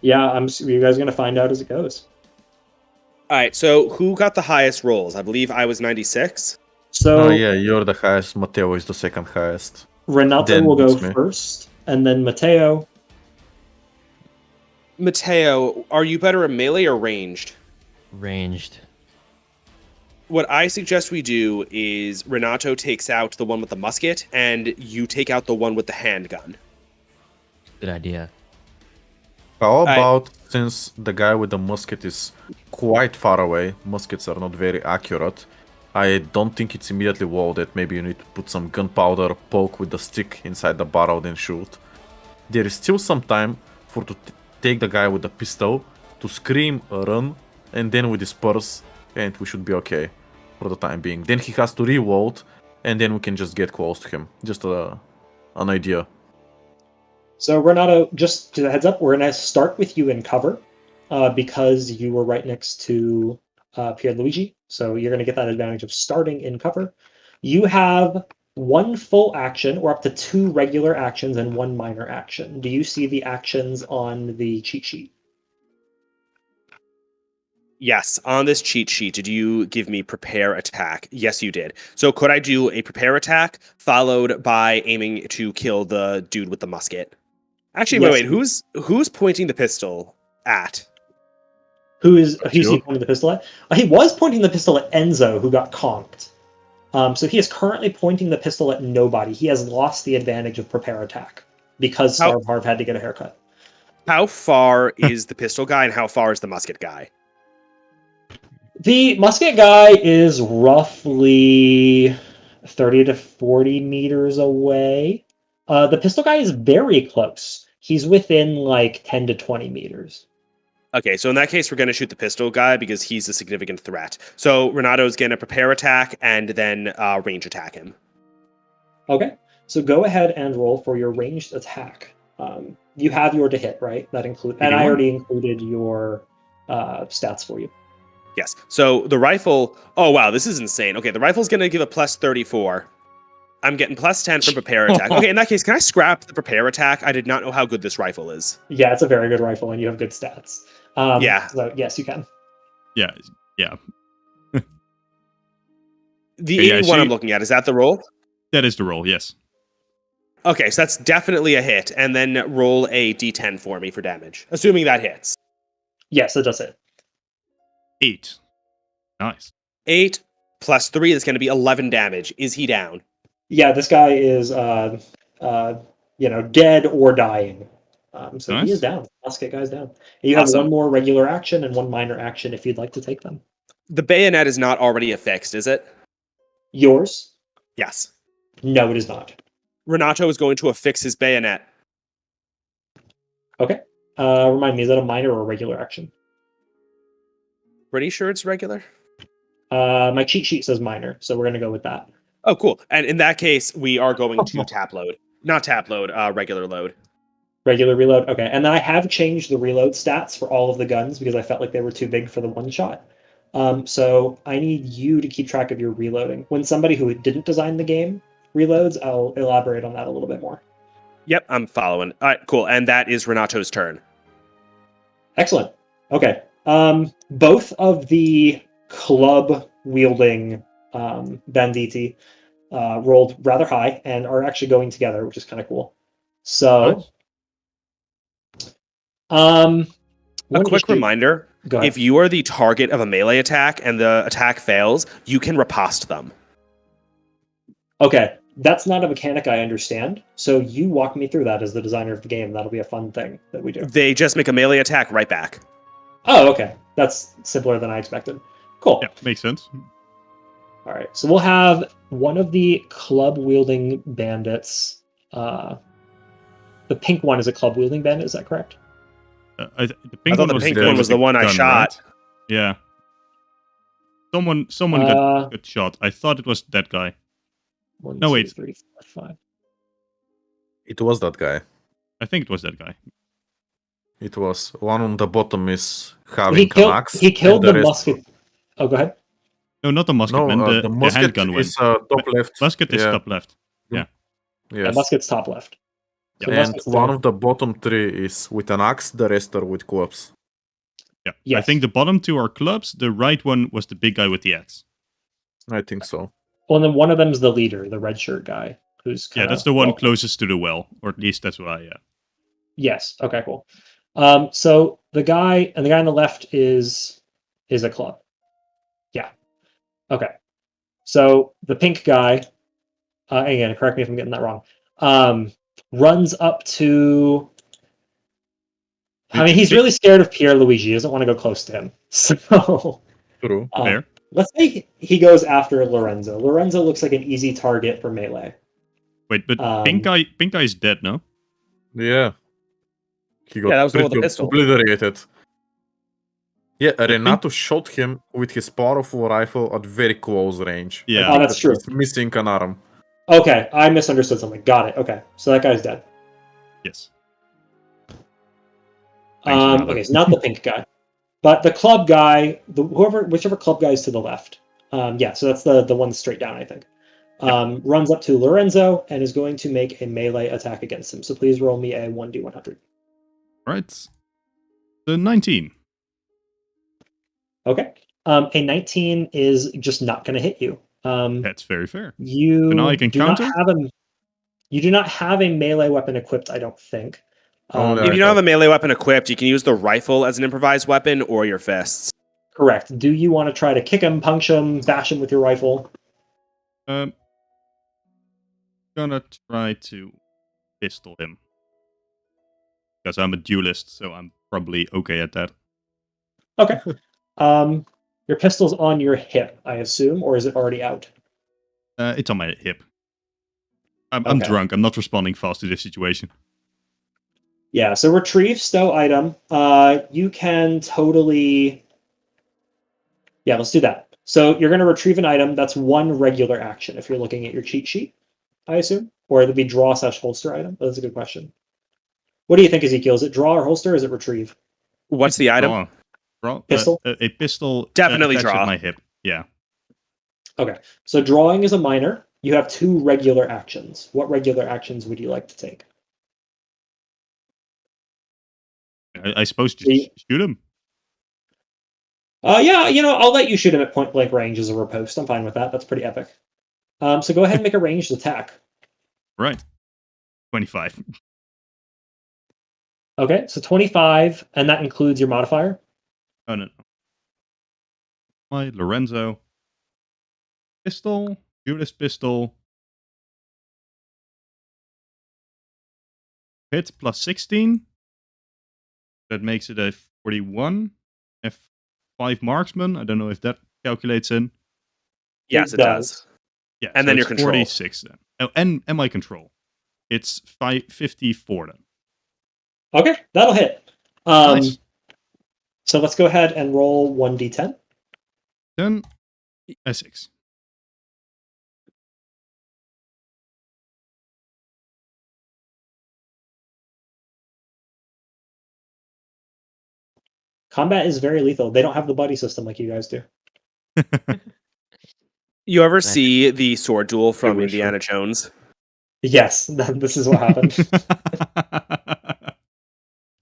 Yeah, you guys are going to find out as it goes. All right, so who got the highest rolls? I believe I was 96. So Oh yeah, you're the highest. Matteo is the second highest. Renato Then will go it's me. first, and then Matteo. Matteo, are you better at melee or ranged? Ranged. what I suggest we do is Renato takes out the one with the musket, and you take out the one with the handgun. Good idea. How about, since the guy with the musket is quite far away, muskets are not very accurate, I don't think it's immediately walled. Maybe you need to put some gunpowder, poke with the stick inside the barrel, then shoot. There is still some time to take the guy with the pistol, to scream, run, and then we disperse, and we should be okay for the time being. Then he has to re-walled, and then we can just get close to him. Just an idea. So Renato, just to the heads up, we're going to start with you in cover because you were right next to Pierluigi. So you're going to get that advantage of starting in cover. You have 1 full action or up to 2 regular actions and 1 minor action. Do you see the actions on the cheat sheet? Yes, on this cheat sheet, did you give me prepare attack? Yes, you did. So could I do a prepare attack followed by aiming to kill the dude with the musket? Actually, Yes. wait, who's pointing the pistol at? Who's he pointing the pistol at? He was pointing the pistol at Enzo, who got conked. So he is currently pointing the pistol at nobody. He has lost the advantage of prepare attack because StarvHarv had to get a haircut. How far is the pistol guy and how far is the musket guy? The musket guy is roughly 30 to 40 meters away. The pistol guy is very close. He's within like 10 to 20 meters. Okay, so in that case, we're going to shoot the pistol guy because he's a significant threat. So Renato's going to prepare attack and then range attack him. Okay, so go ahead and roll for your ranged attack. You have your to hit, right? That and I already included your stats for you. Yes. So the rifle. Oh wow, this is insane. Okay, the rifle's going to give a plus 34. I'm getting plus 10 from prepare attack. Okay, in that case, can I scrap the prepare attack? I did not know how good this rifle is. Yeah, it's a very good rifle, and you have good stats. Yeah. So yes, you can. Yeah. The 81 I'm looking at, is that the roll? That is the roll, yes. Okay, so that's definitely a hit. And then roll a d10 for me for damage. Assuming that hits. Yes, it does hit. 8. Nice. 8 plus 3, that's going to be 11 damage. Is he down? Yeah, this guy is, dead or dying. So nice. He is down. Musket guy's down. You have Awesome. 1 more regular action and 1 minor action if you'd like to take them. The bayonet is not already affixed, is it? Yours? Yes. No, it is not. Renato is going to affix his bayonet. Okay. Remind me, is that a minor or a regular action? Pretty sure it's regular? My cheat sheet says minor, so we're going to go with that. Oh, cool. And in that case, we are going to tap load. Not tap load, regular load. Regular reload? Okay. And then I have changed the reload stats for all of the guns because I felt like they were too big for the one shot. So I need you to keep track of your reloading. When somebody who didn't design the game reloads, I'll elaborate on that a little bit more. Yep, I'm following. All right, cool. And that is Renato's turn. Excellent. Okay. Both of the club-wielding banditti rolled rather high and are actually going together, which is kind of cool. So, a quick reminder, Go ahead. if you are the target of a melee attack and the attack fails, you can riposte them. Okay, that's not a mechanic I understand. So you walk me through that as the designer of the game. That'll be a fun thing that we do. They just make a melee attack right back. Oh, okay. That's simpler than I expected. Cool. Yeah, makes sense. All right, so we'll have one of the club-wielding bandits. The pink one is a club-wielding bandit, is that correct? The I pink thought one was the pink one was the one I gun, shot. right? Yeah. Someone got shot. I thought it was that guy. 1, No, 2, wait. 3, 4, 5. It was that guy. I think it was that guy. It was one on the bottom is having an axe. He killed and the rest- musket. Oh, go ahead. No, not the musket No, man. the musket handgun is went. top left. Musket is Yeah. top left. Yeah, Yes. musket's top left. So And musket's one top. of the bottom 3 is with an axe, the rest are with clubs. Yeah. I Yes. think the bottom 2 are clubs. The right one was the big guy with the axe. I think so. Well, and then one of them's the leader, the red shirt guy, who's Yeah, kinda, that's the one closest to the well, or at least that's what I. Yes. Okay. Cool. So the guy on the left is a club. Yeah. Okay. So the pink guy, again, correct me if I'm getting that wrong, runs up to... I mean, he's really scared of Pierluigi. He doesn't want to go close to him. So True. Fair. let's say he goes after Lorenzo. Lorenzo looks like an easy target for melee. Wait, but pink guy is dead, no? Yeah. He got Yeah, that was the one with the pretty pistol. obliterated. Yeah, Renato shot him with his powerful rifle at very close range. Yeah. I think That's true. He's missing an arm. Okay, I misunderstood something. Got it. Okay, so that guy's dead. Yes. Thanks, Renato. Okay, so not the pink guy, but the club guy, whichever club guy is to the left. Yeah, so that's the one straight down, I think. Runs up to Lorenzo and is going to make a melee attack against him. So please roll me a 1d100. All right. The 19. Okay. A 19 is just not going to hit you. That's very fair. You So now I can do counter? not have a. You do not have a melee weapon equipped, I don't think. Oh, no. If you don't have a melee weapon equipped, you can use the rifle as an improvised weapon or your fists. Correct. Do you want to try to kick him, punch him, bash him with your rifle? Gonna try to pistol him. Because I'm a duelist, so I'm probably okay at that. Okay. Your pistol's on your hip, I assume, or is it already out? It's on my hip. I'm Okay. drunk. I'm not responding fast to this situation. Yeah, so retrieve stow item. You can totally... Yeah, let's do that. So you're going to retrieve an item. That's one regular action if you're looking at your cheat sheet, I assume. Or it'll be draw/holster item. That's a good question. What do you think, Ezekiel? Is it draw or holster, or is it retrieve? What's the item? Draw. Pistol? A pistol. Definitely attached draw. at my hip. Yeah. Okay, so drawing is a minor. You have two regular actions. What regular actions would you like to take? I suppose just shoot him. Yeah, I'll let you shoot him at point blank range as a riposte. I'm fine with that. That's pretty epic. So go ahead and make a ranged attack. Right. 25. Okay, so 25, and that includes your modifier. Oh, no. My Lorenzo. Pistol. Judas pistol. Hit plus 16. That makes it a 41. F5 marksman. I don't know if that calculates in. Yes, it does. Yeah. And so then your it's control. 46 then. Oh, and my control. It's 54 then. Okay, that'll hit. Nice. So let's go ahead and roll 1d10. Then a 6. Combat is very lethal. They don't have the buddy system like you guys do. You ever see the sword duel from wish Indiana Jones? Yes, this is what happened.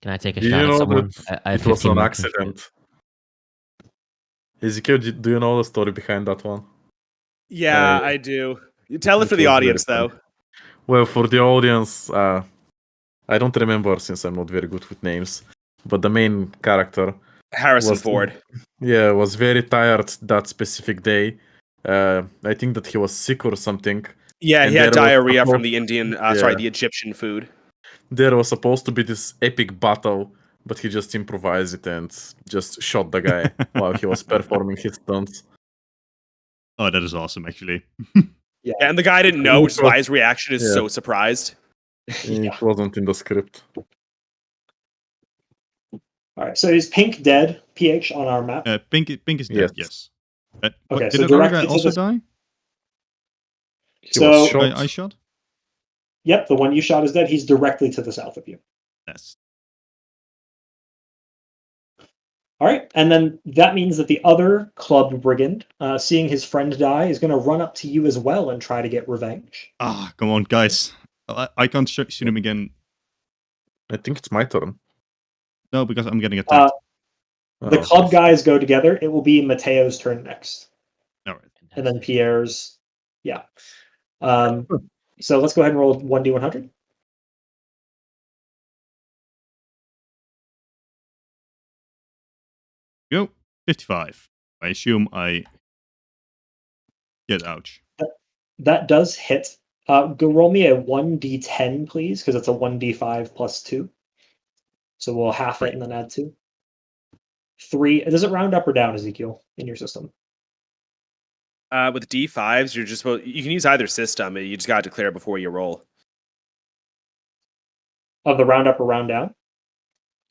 Can I take a Do shot you at know someone? that I have it was 15 an marks. accident? Ezekiel, do you know the story behind that one? Yeah, I do. You tell it It for the was audience, very though. funny. Well, for the audience, I don't remember since I'm not very good with names. But the main character, Harrison was- Ford. was very tired that specific day. I think that he was sick or something. Yeah, And he had there was diarrhea a from whole- the Indian, Yeah. the Egyptian food. There was supposed to be this epic battle, but he just improvised it and just shot the guy while he was performing his stunts. Oh, that is awesome, actually. Yeah, and the guy didn't know, which is why his reaction is Yeah. so surprised. It wasn't in the script. All right, so is Pink dead, PH, on our map? Pink is dead, Yes. yes. Okay, Did so that other directly guy to also the- die? He was So, shot. I shot? Yep, the one you shot is dead. He's directly to the south of you. Yes. All right, and then that means that the other club brigand, seeing his friend die, is going to run up to you as well and try to get revenge. Ah, come on, guys. I can't shoot him again. I think it's my turn. No, because I'm getting attacked. The Oh, club guys go together. It will be Mateo's turn next, All right. and then Pierre's. Yeah. So let's go ahead and roll 1d100. Go. 55. I assume I Get ouch. That does hit. Go roll me a 1d10, please, because it's a 1d5 plus 2. So we'll half it and then add 2. 3. Does it round up or down, Ezekiel, in your system? With D5s, you're just you can use either system. You just got to declare before you roll. Of the round up or round down?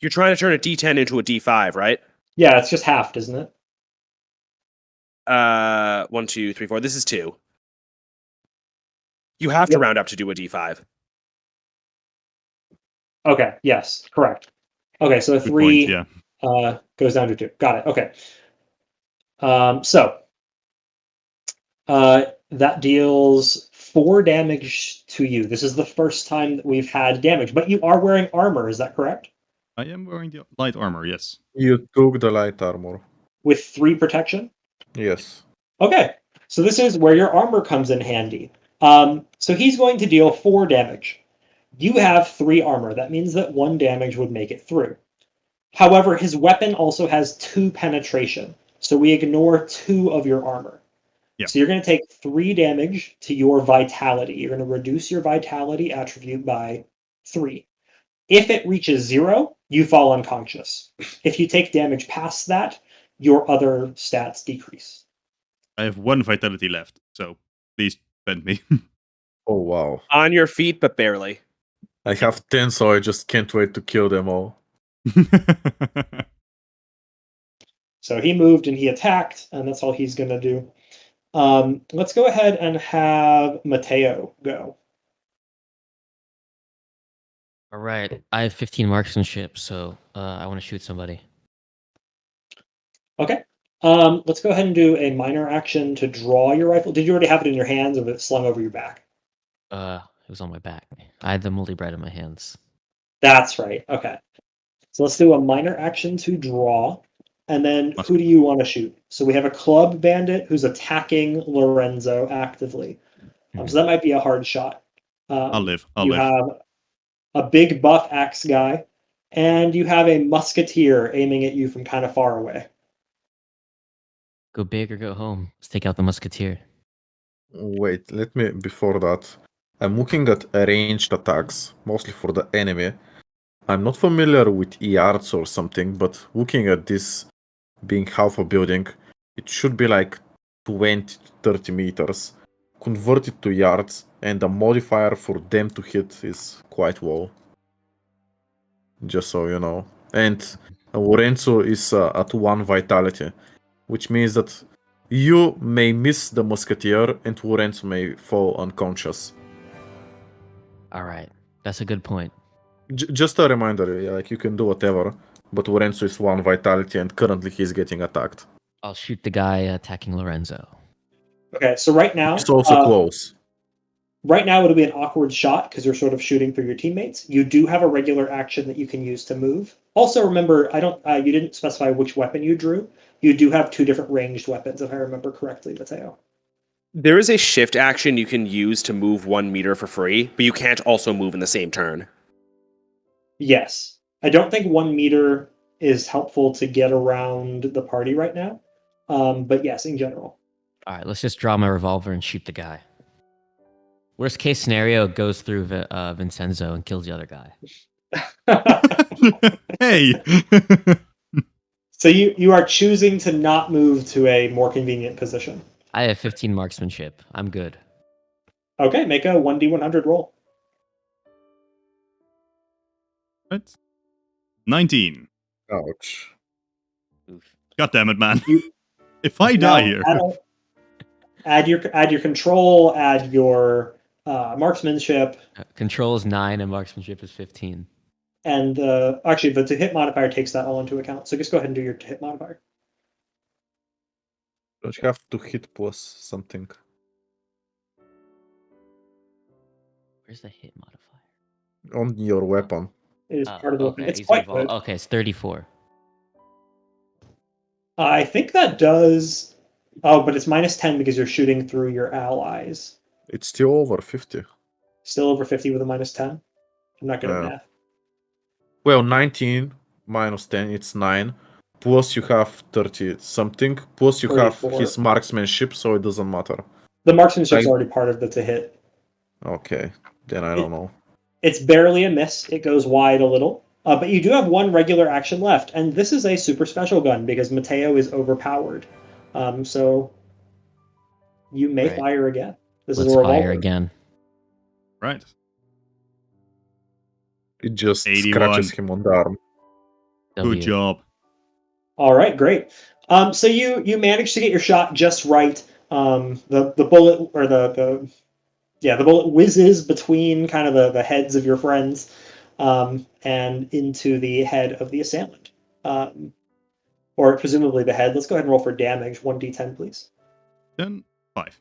You're trying to turn a D10 into a D5, right? Yeah, it's just halved, isn't it? 1, 2, 3, 4. This is 2. You have to round up to do a D5. Okay, yes, correct. Okay, so 3 point, goes down to 2. Got it. Okay. That deals 4 damage to you. This is the first time that we've had damage, but you are wearing armor, is that correct? I am wearing the light armor, yes. You took the light armor. With 3 protection? Yes. Okay, so this is where your armor comes in handy. So he's going to deal 4 damage. You have 3 armor. That means that 1 damage would make it through. However, his weapon also has 2 penetration, so we ignore 2 of your armor. Yeah. So you're going to take 3 damage to your vitality. You're going to reduce your vitality attribute by 3. If it reaches 0, you fall unconscious. If you take damage past that, your other stats decrease. I have 1 vitality left, so please spend me. Oh, wow. On your feet, but barely. I have 10, so I just can't wait to kill them all. So he moved and he attacked, and that's all he's going to do. Let's go ahead and have Mateo go. All right. I have 15 marksmanship, so I want to shoot somebody. Okay. Let's go ahead and do a minor action to draw your rifle. Did you already have it in your hands, or was it slung over your back? It was on my back. I had the multi-bread in my hands. That's right. Okay. So let's do a minor action to draw. And then who do you want to shoot? So we have a club bandit who's attacking Lorenzo actively. So that might be a hard shot. I'll live. You have a big buff axe guy, and you have a musketeer aiming at you from kind of far away. Go big or go home. Let's take out the musketeer. Wait, let me, before that, I'm looking at ranged attacks, mostly for the enemy. I'm not familiar with yards or something, but looking at this being half a building, it should be like 20 to 30 meters. Convert it to yards, and the modifier for them to hit is quite low. Just so you know. And Lorenzo is at 1 vitality, which means that you may miss the musketeer and Lorenzo may fall unconscious. All right. That's a good point. Just a reminder, like you can do whatever, but Lorenzo is 1 vitality and currently he's getting attacked. I'll shoot the guy attacking Lorenzo. Okay, so right now... It's also close. Right now it'll be an awkward shot because you're sort of shooting for your teammates. You do have a regular action that you can use to move. Also remember, you didn't specify which weapon you drew. You do have 2 different ranged weapons, if I remember correctly, Mateo. There is a shift action you can use to move 1 meter for free, but you can't also move in the same turn. Yes. I don't think 1 meter is helpful to get around the party right now. But yes, in general. All right, let's just draw my revolver and shoot the guy. Worst case scenario, goes through Vincenzo and kills the other guy. Hey! So you are choosing to not move to a more convenient position. I have 15 marksmanship. I'm good. Okay, make a 1d100 roll. Right. 19. Ouch. God damn it, man. If I die here. Add your control, add your marksmanship. Control is 9 and marksmanship is 15. And actually, the hit modifier takes that all into account. So just go ahead and do your hit modifier. Don't you have to hit plus something? Where's the hit modifier? On your weapon. It is part of the weapon. Okay, It's quite good. Okay, it's 34. I think that does... Oh, but it's minus 10 because you're shooting through your allies. It's still over 50. Still over 50 with a minus 10? I'm not good at math. Well, 19 minus 10, it's 9. Plus you have 30 something. Plus you 34. have his marksmanship, so it doesn't matter. The marksmanship's already part of the hit. Okay, then I don't know. It's barely a miss. It goes wide a little. But you do have one regular action left, and this is a super special gun because Mateo is overpowered. So you may fire again. This is a revolver. Fire again. Right. It just 81. scratches him on the arm. Good job. All right, great. So you managed to get your shot just right. The bullet or the bullet whizzes between kind of the heads of your friends, and into the head of the assailant, or presumably the head. Let's go ahead and roll for damage. 1d10, please. Then 5.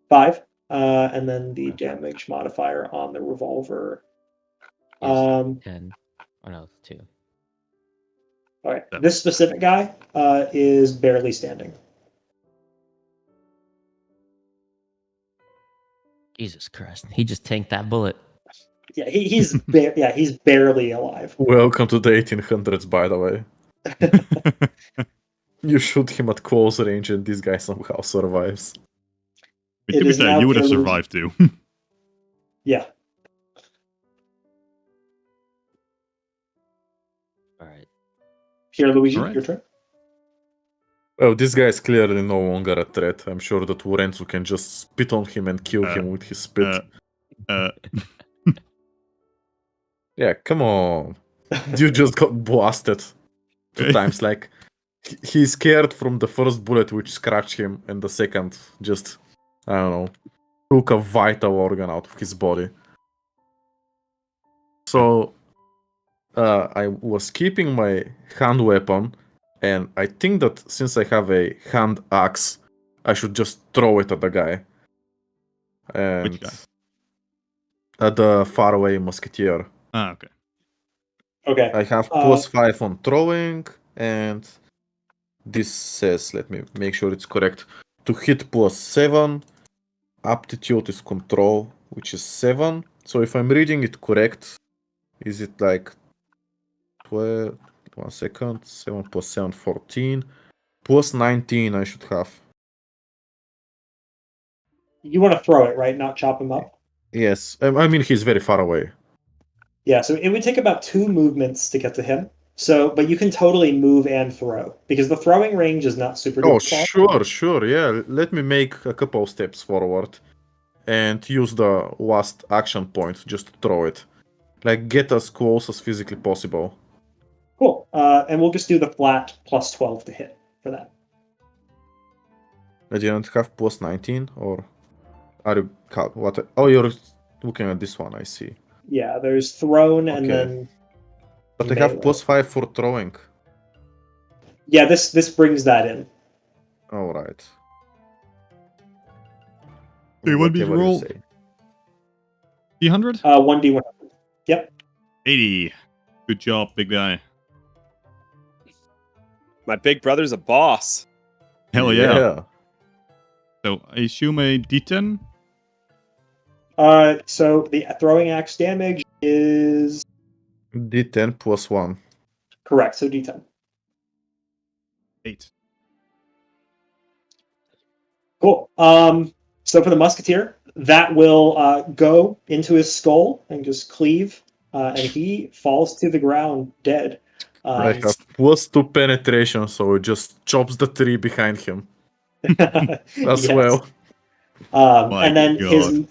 5, and then the damage modifier on the revolver. 10. Oh no, it's 2. All right. This specific guy is barely standing. Jesus Christ! He just tanked that bullet. Yeah, he's barely alive. Welcome to the 1800s, by the way. You shoot him at close range, and this guy somehow survives. To be fair, you would have survived too. Yeah. All right. Here, Luigi, your turn. Well, this guy is clearly no longer a threat. I'm sure that Lorenzo can just spit on him and kill him with his spit. Yeah, come on. You just got blasted 2 times. Like, he's scared from the first bullet which scratched him, and the second just, I don't know, took a vital organ out of his body. So, I was keeping my hand weapon, and I think that since I have a hand axe, I should just throw it at the guy. And Which guy? At the faraway musketeer. Ah, okay. Okay. I have +5 on throwing, and this says, let me make sure it's correct, to hit +7, aptitude is control, which is 7. So if I'm reading it correct, is it like 12, 1 second, 7 + 7, 14, +19 I should have. You want to throw it, right? Not chop him up? Yes, I mean he's very far away. Yeah, so it would take about 2 movements to get to him. So, but you can totally move and throw because the throwing range is not super. Oh, sure, yeah. Let me make a couple steps forward and use the last action point just to throw it. Like, get as close as physically possible. Cool. And we'll just do the flat +12 to hit for that. I didn't have +19, or are you what? Oh, you're looking at this one. I see. Yeah, there's thrown and then. But I have +5 for throwing. Yeah, this brings that in. All right. Do you want me to roll? 300? 1d100. Yep. 80. Good job, big guy. My big brother's a boss. Hell yeah. So I assume a D10? So the throwing axe damage is D10 +1. correct. So D10. 8. Cool. So for the musketeer, that will go into his skull and just cleave, and he falls to the ground dead. I have +2 penetration, so it just chops the tree behind him as well. And then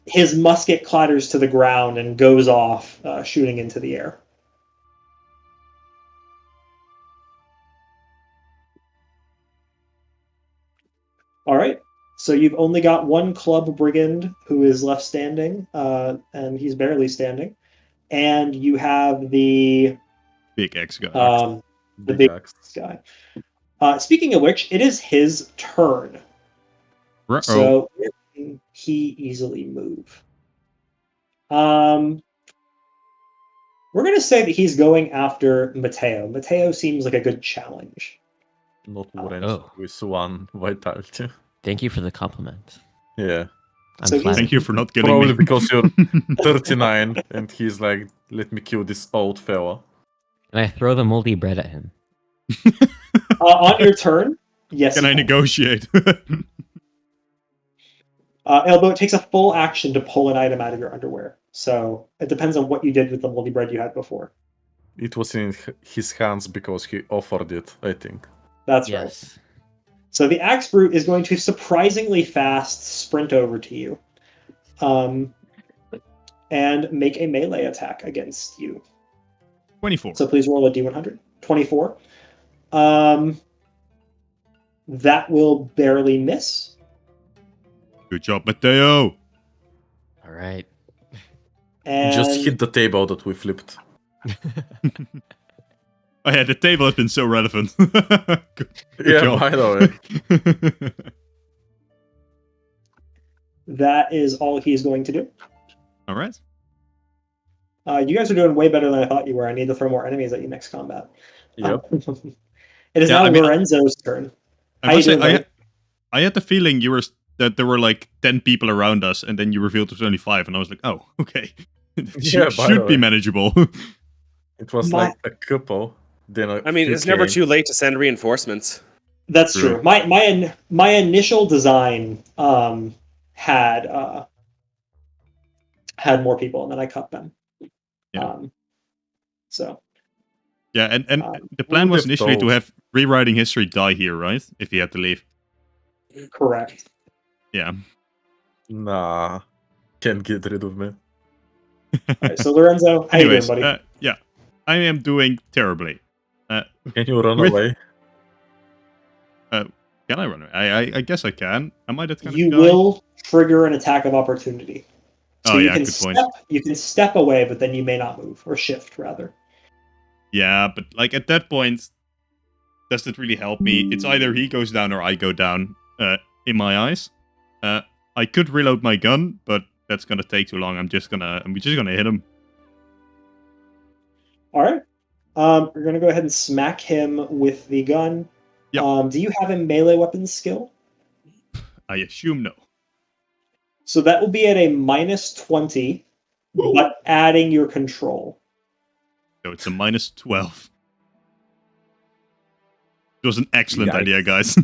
his musket clatters to the ground and goes off, shooting into the air. All right. So you've only got one club brigand who is left standing, and he's barely standing. And you have the big X guy. The big X guy. Speaking of which, it is his turn. So he easily move. We're going to say that he's going after Mateo. Mateo seems like a good challenge. Not Lorenzo with 1 vitality. Thank you for the compliment. Yeah. Thank you for not getting Probably me. because you're 39 and he's like, let me kill this old fella. Can I throw the moldy bread at him? On your turn, Yes. Can I negotiate? Elbow, it takes a full action to pull an item out of your underwear. So it depends on what you did with the moldy bread you had before. It was in his hands because he offered it, I think. That's right. Yes. So the Axe Brute is going to surprisingly fast sprint over to you and make a melee attack against you. 24. So please roll a d100. 24. That will barely miss. Good job, Matteo. All right. And Just hit the table that we flipped. Oh yeah, the table has been so relevant. Good Yeah, job. by the way. that is all he's going to do. All right. You guys are doing way better than I thought you were. I need to throw more enemies at you next combat. Yep. It is Yeah, now I mean, Lorenzo's turn. I How you must say, doing, buddy? I had the feeling that there were like 10 people around us, and then you revealed it was only 5, and I was like, oh, okay. It Yeah, by the should be way. manageable. It was My- like a couple. Then I mean, it's never too late to send reinforcements. That's True. true. My initial design had more people, and then I cut them. Yeah. So Yeah, and Um, the plan who was would've initially to told? have rewriting history die here, right? If he had to leave. correct. Yeah. Nah. Can't get rid of me. All right, so Lorenzo, how Anyways, you doing, buddy? yeah. I am doing terribly. Can you run With- away? Can I run away? I guess I can. Am I that kind You of guy? will trigger an attack of opportunity. So Oh, you yeah, can good point. You can step away, but then you may not move, or shift rather. Yeah, but like at that point, does it really help me? It's either he goes down or I go down, in my eyes. I could reload my gun, but that's gonna take too long. I'm just gonna hit him. All right. We're gonna go ahead and smack him with the gun. Yep. Do you have a melee weapons skill? I assume no. So that will be at a -20, but adding your control. So it's a -12. It was an excellent Yikes. idea, guys.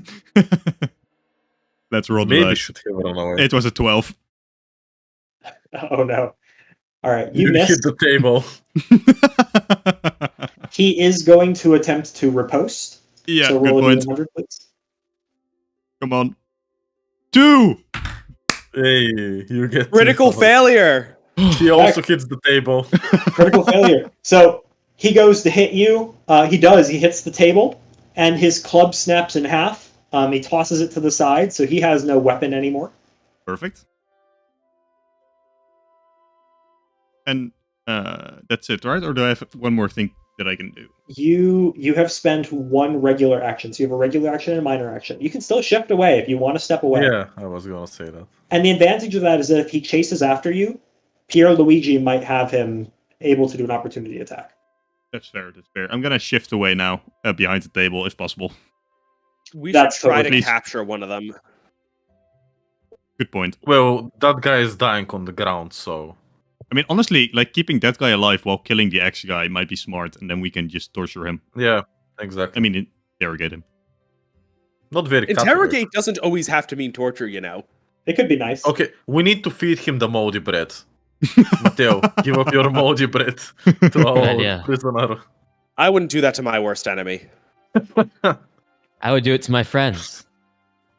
Let's roll the Maybe dice. should have run away. It was a 12. Oh no! All right, you You hit missed. the table. He is going to attempt to riposte. Yeah, so good roll a point. d100, please. Come on. 2! Hey, you get Critical failure. He also hits the table. Critical failure. So he goes to hit you. He does. He hits the table, and his club snaps in half. He tosses it to the side, so he has no weapon anymore. Perfect. And that's it, right? Or do I have one more thing that I can do? You have spent one regular action. So you have a regular action and a minor action. You can still shift away if you want to step away. Yeah, I was gonna say that. And the advantage of that is that if he chases after you, Pierluigi might have him able to do an opportunity attack. That's fair, that's fair. I'm gonna shift away now, behind the table, if possible. We That's should try totally- to Please. capture one of them. Good point. Well, that guy is dying on the ground, so I mean, honestly, like, keeping that guy alive while killing the X guy might be smart, and then we can just torture him. yeah, exactly. I mean, interrogate him. Not very Catholic. Interrogate doesn't always have to mean torture, you know. It could be nice. Okay, we need to feed him the moldy bread. Matteo, give up your moldy bread to our idea. prisoner. I wouldn't do that to my worst enemy. I would do it to my friends.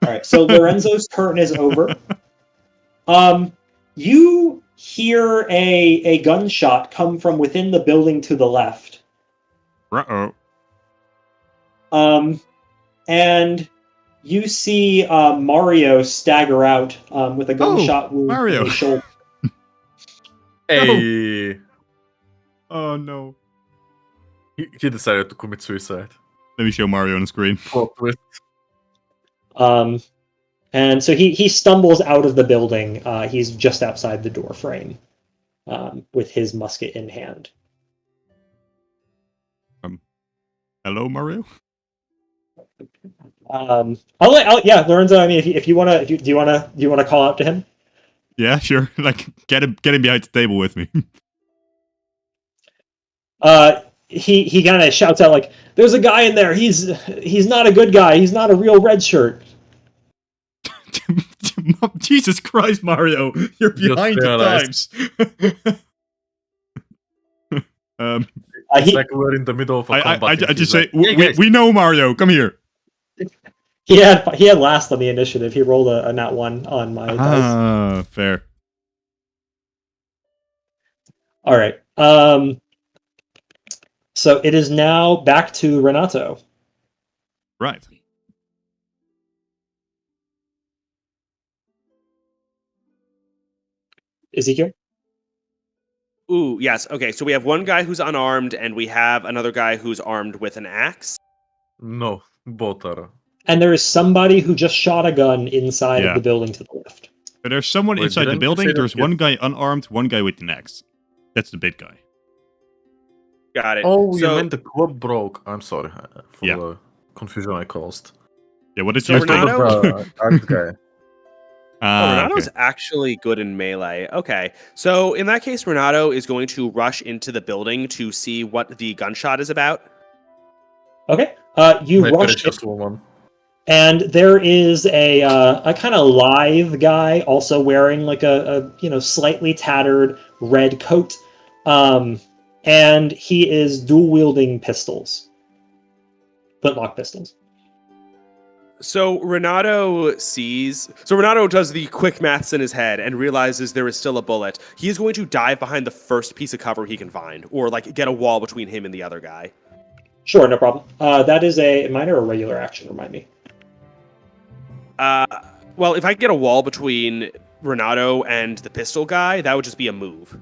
All right, so Lorenzo's turn is over. You hear a gunshot come from within the building to the left. Uh-oh. And you see Mario stagger out with a gunshot wound Mario. in his shoulder. Hey, Oh, no. he decided to commit suicide. Let me show Mario on the screen. Plot twist. And so he stumbles out of the building. He's just outside the door frame with his musket in hand. Hello, Mario? Yeah, Lorenzo. I mean, if you wanna, do you wanna call out to him? Yeah, sure. Like, get him behind the table with me. he kind of shouts out like, "There's a guy in there. He's not a good guy. He's not a real red shirt." Jesus Christ, Mario, you're behind the times. It's like we're in the middle of a combat. I just say, we know Mario. Come here. He had last on the initiative. He rolled a nat 1 on my dice. Ah, fair. All right. So it is now back to Renato. Right. Ezekiel? Ooh, yes. Okay, so we have one guy who's unarmed, and we have another guy who's armed with an axe. No, both are. And there is somebody who just shot a gun inside of the building to the left. But there's someone inside the building. There's one guy unarmed, one guy with an axe. That's the big guy. Got it. Oh, you meant the club broke. I'm sorry for the confusion I caused. Yeah, what did So you Renato? Okay. Renato's actually good in melee. Okay, so in that case, Renato is going to rush into the building to see what the gunshot is about. Okay, you rush in, and there is a kind of lithe guy also wearing like a slightly tattered red coat, and he is dual wielding pistols, flintlock pistols. So Renato does the quick maths in his head and realizes there is still a bullet. He is going to dive behind the first piece of cover he can find, or like get a wall between him and the other guy. Sure, no problem. That is a minor or regular action, remind me. Well, if I get a wall between Renato and the pistol guy, that would just be a move.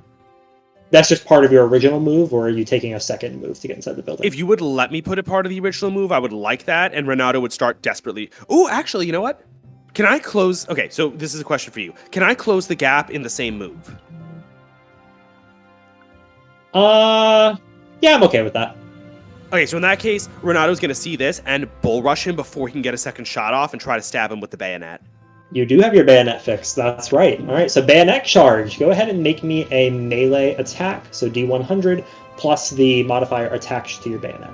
That's just part of your original move, or are you taking a second move to get inside the building? If you would let me put it part of the original move, I would like that, and Renato would start desperately. Oh, actually, you know what? Can I close... Okay, so this is a question for you. Can I close the gap in the same move? Yeah, I'm okay with that. Okay, so in that case, Renato's going to see this and bull rush him before he can get a second shot off and try to stab him with the bayonet. You do have your bayonet fixed, that's right. All right, so bayonet charge. Go ahead and make me a melee attack, so D100 plus the modifier attached to your bayonet.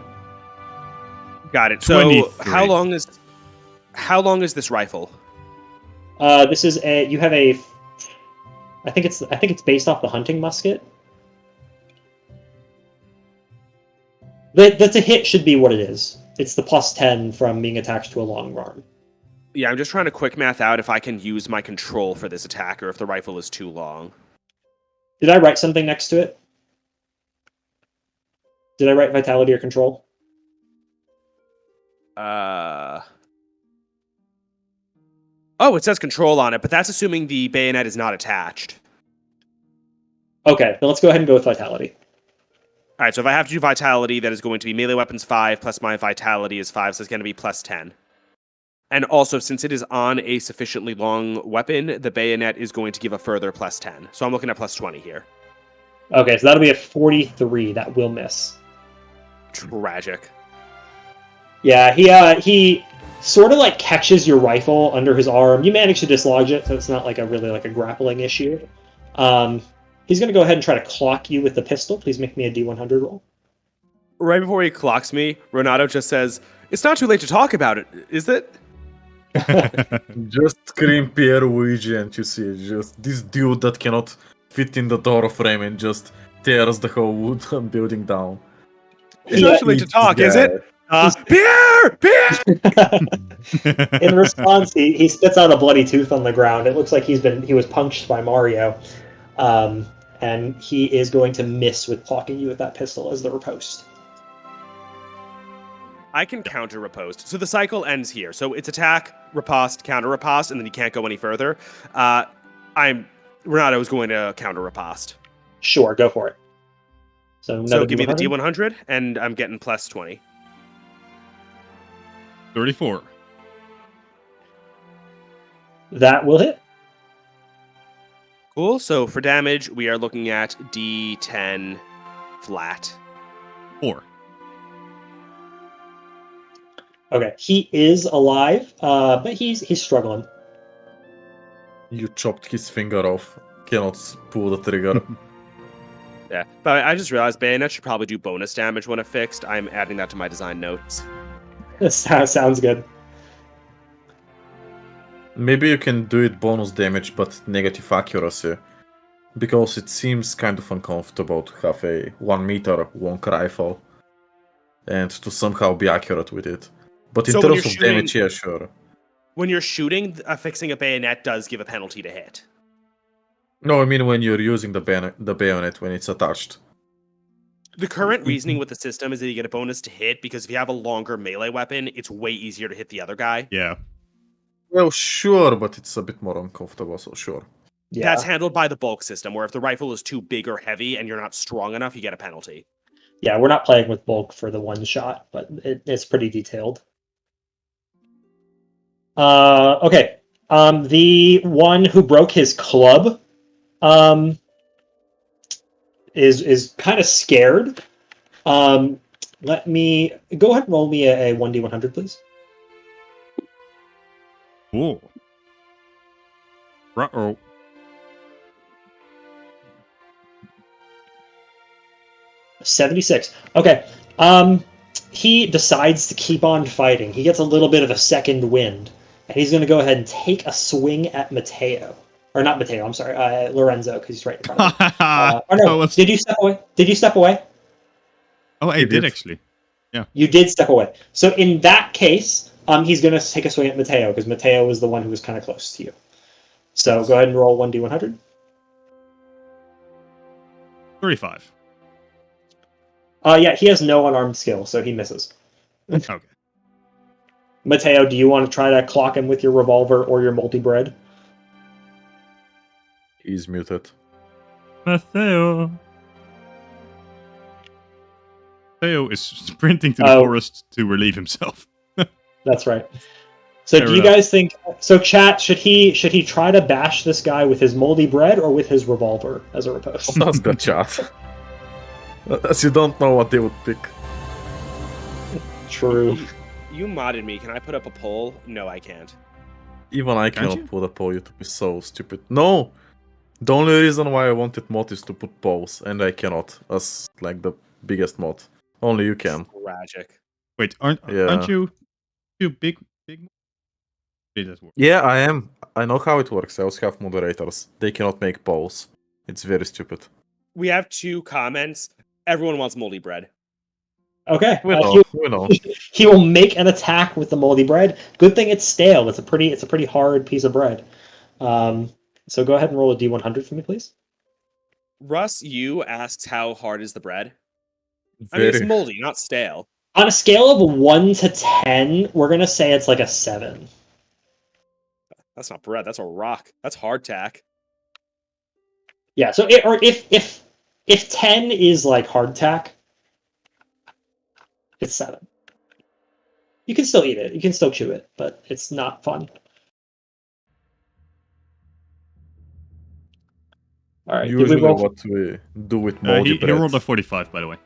Got it. So 23. how long is this rifle? This is you have a I think it's based off the hunting musket. That's a hit should be what it is. It's the +10 from being attached to a long arm. Yeah, I'm just trying to quick math out if I can use my control for this attack or if the rifle is too long. Did I write something next to it? Did I write vitality or control? Oh, it says control on it, but that's assuming the bayonet is not attached. Okay, then let's go ahead and go with vitality. All right, so if I have to do vitality, that is going to be melee weapons 5 plus my vitality is 5, so it's going to be +10. And also, since it is on a sufficiently long weapon, the bayonet is going to give a further +10. So I'm looking at +20 here. Okay, so that'll be a 43. That will miss. Tragic. Yeah, he sort of like catches your rifle under his arm. You manage to dislodge it, so it's not like a grappling issue. He's going to go ahead and try to clock you with the pistol. Please make me a D100 roll. Right before he clocks me, Renato just says, "It's not too late to talk about it, is it?" Just scream Pierluigi and you see just this dude that cannot fit in the door frame and just tears the whole wood building down. It's not too late to talk, is it? Pierre! In response, he spits out a bloody tooth on the ground. It looks like he was punched by Mario. And he is going to miss with clocking you with that pistol as the riposte. I can counter riposte. So the cycle ends here. So it's attack, riposte, counter riposte, and then you can't go any further. Renato is going to counter riposte. Sure, go for it. So give me the D100, and I'm getting +20. 34. That will hit. Cool. So for damage, we are looking at D10 flat. 4. Okay, he is alive, but he's struggling. You chopped his finger off. Cannot pull the trigger. Yeah, but I just realized bayonet should probably do bonus damage when it fixed. I'm adding that to my design notes. Sounds good. Maybe you can do it bonus damage but negative accuracy. Because it seems kind of uncomfortable to have a 1 meter wonk rifle and to somehow be accurate with it. But in So when terms of you're shooting- damage, yeah, sure. When you're shooting, fixing a bayonet does give a penalty to hit. No, I mean when you're using the bayonet when it's attached. The current reasoning with the system is that you get a bonus to hit because if you have a longer melee weapon, it's way easier to hit the other guy. Yeah. Well, sure, but it's a bit more uncomfortable, so sure. Yeah. That's handled by the bulk system, where if the rifle is too big or heavy and you're not strong enough, you get a penalty. Yeah, we're not playing with bulk for the one shot, but it's pretty detailed. Okay. The one who broke his club is kind of scared. Let me go ahead and roll me a 1d100, please. Cool. Uh-oh. $76. Okay. He decides to keep on fighting. He gets a little bit of a second wind, and he's going to go ahead and take a swing at Matteo. Or not Matteo, I'm sorry, Lorenzo, because he's right in front of him. Oh no, did you step away? Did you step away? Oh, I did actually. You did step away. So in that case, he's going to take a swing at Matteo, because Matteo was the one who was kind of close to you. So go ahead and roll 1d100. 35. Yeah, he has no unarmed skill, so he misses. Okay. Matteo, do you want to try to clock him with your revolver or your multi-bread? He's muted. Matteo. Matteo is sprinting to the forest to relieve himself. That's right. So Fair do you enough. guys think, so chat, should he try to bash this guy with his moldy bread or with his revolver as a riposte? That's the chat. As you don't know what they would pick. True. You modded me. Can I put up a poll? No, I can't. Even I Can't cannot you? put a poll, YouTube is so stupid. No! The only reason why I wanted mod is to put polls, and I cannot, as like the biggest mod. Only you can. Tragic. Wait, aren't Yeah. you big? Did that work? Yeah, I am. I know how it works. I also have moderators. They cannot make polls. It's very stupid. We have 2 comments. Everyone wants moldy bread. Okay. We know. We know. He will make an attack with the moldy bread. Good thing it's stale. It's a pretty hard piece of bread. So go ahead and roll a d100 for me, please. Russ, you asks how hard is the bread? I mean, Very. it's moldy, not stale. On a scale of 1 to 10, we're gonna say it's like a 7. That's not bread. That's a rock. That's hardtack. Yeah. So if 10 is like hardtack, it's 7. You can still eat it. You can still chew it, but it's not fun. All right. Did we Usually roll what we do with moldy He bread. rolled a 45, by the way.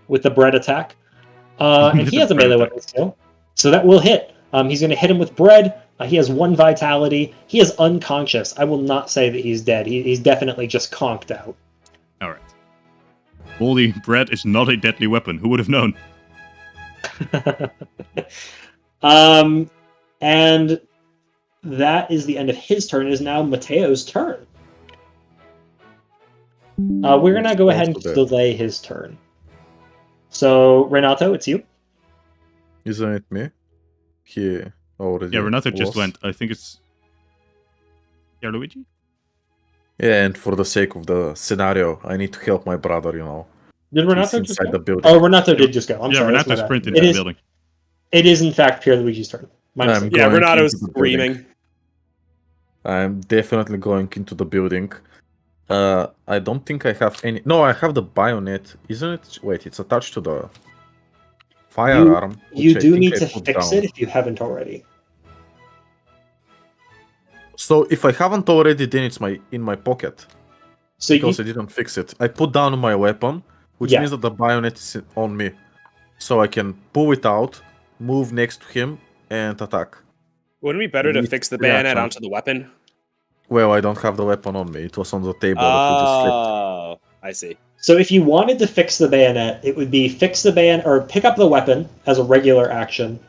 with the bread attack? And With he the has a bread melee attack. weapon skill, so that will hit. He's going to hit him with bread. He has 1 vitality. He is unconscious. I will not say that he's dead. He's definitely just conked out. All right. Moldy bread is not a deadly weapon. Who would have known? And that is the end of his turn. It is now Mateo's turn. We're going to go ahead and delay his turn. So, Renato, it's you. Isn't it me? He already. Yeah, Renato just was. went. I think it's. Yeah, Luigi? Yeah, and for the sake of the scenario, I need to help my brother, you know. Did He's Renato just inside go? the building. Oh, Renato did just go. I'm Yeah, sorry. that's Renato my bad. sprinted It into the is- building. It is, in fact, Pierre Luigi's turn. My I'm mistake. Yeah, going Renato's into the building. screaming. I'm definitely going into the building. I don't think I have any. No, I have the bayonet. Isn't it? Wait, it's attached to the firearm. You which I do think need I to put fix down. it if you haven't already. So if I haven't already, then it's in my pocket So you, because I didn't fix it. I put down my weapon, which Yeah. means that the bayonet is on me, so I can pull it out, move next to him, and attack. Wouldn't it be better to Needs fix the reaction. bayonet onto the weapon? Well, I don't have the weapon on me. It was on the table. That we just flipped. Oh, I see. So if you wanted to fix the bayonet, it would be fix the bayonet, or pick up the weapon as a regular action,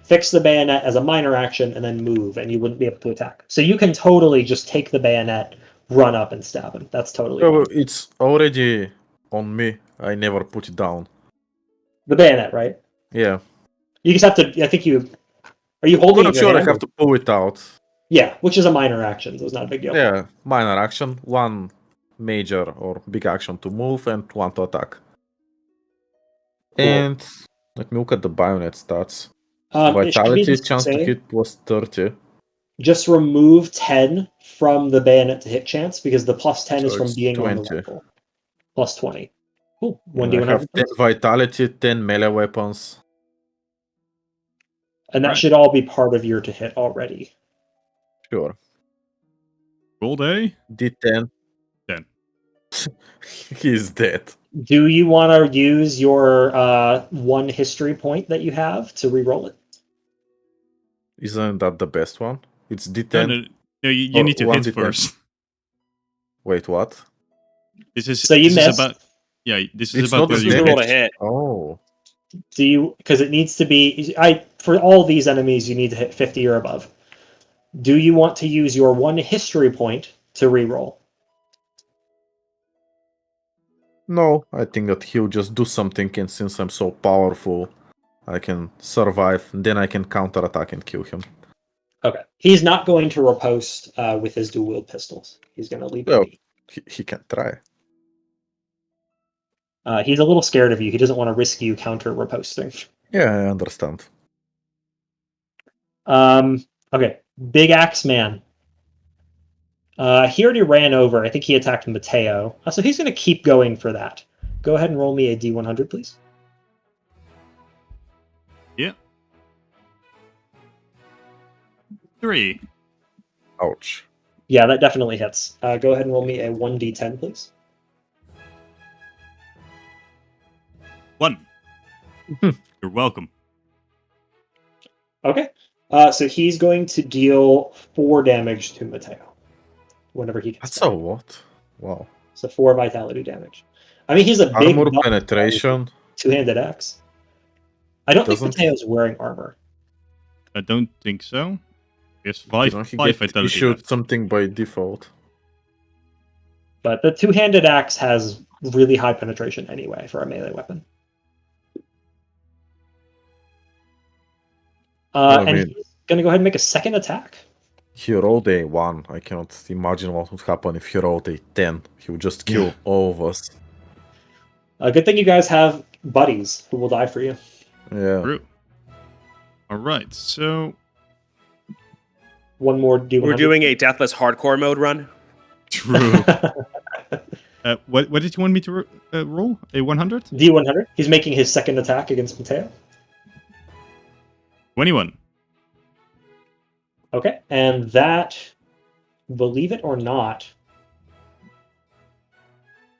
fix the bayonet as a minor action, and then move, and you wouldn't be able to attack. So you can totally just take the bayonet, run up, and stab him. That's totally Oh, fine. it's already on me. I never put it down. The bayonet, right? Yeah. You just have to, I think you... Are you holding I'm it in sure your I hand? have to pull it out. Yeah, which is a minor action, so it's not a big deal. Yeah, minor action, one major or big action to move, and one to attack. Cool. And let me look at the bayonet stats. It should be Vitality, the chance to same. hit plus 30. Just remove 10 from the bayonet to hit chance, because the plus 10 is So from it's being on the 20. rifle. Plus 20. Cool. And I 1d100. have 10 vitality, 10 melee weapons. And that Right. should all be part of your to hit already. Sure. Roll day. D10. 10. He's dead. Do you want to use your one history point that you have to re-roll it? Isn't that the best one? It's No, D10. no, you Or need to one hit D10. first. Wait, what? This is So you this missed. is about this is It's about not whether the you same. Roll hit. a hit. Oh. Do you? Because it needs to be. For all these enemies, you need to hit 50 or above. Do you want to use your one history point to re-roll? No, I think that he'll just do something, and since I'm so powerful, I can survive. Then I can counterattack and kill him. Okay. He's not going to riposte with his dual wield pistols. He's going to leave it Well, be. he can try. He's a little scared of you. He doesn't want to risk you counter riposting. Yeah, I understand. Okay. Big Axe Man. He already ran over. I think he attacked Mateo. So he's going to keep going for that. Go ahead and roll me a D100, please. Yeah. 3. Ouch. Yeah, that definitely hits. Go ahead and roll me a 1D10, please. 1. You're welcome. Okay. So he's going to deal 4 damage to Mateo. Whenever he gets That's back. a lot. Wow. So 4 vitality damage. I mean, he's a big Armor buff penetration. two-handed axe. I don't think Doesn't- Mateo's wearing armor. I don't think so. He has You 5 know, he vitality issued left. something by default. But the two-handed axe has really high penetration anyway for a melee weapon. I And mean- he's going to go ahead and make a second attack. He rolled a 1. I cannot imagine what would happen if he rolled a 10. He would just kill all of us. Good thing you guys have buddies who will die for you. Yeah. True. Alright, so One more D100. We're doing a deathless hardcore mode run. true. What did you want me to roll? A 100? D100. He's making his second attack against Mateo. 21. Okay, and that, believe it or not,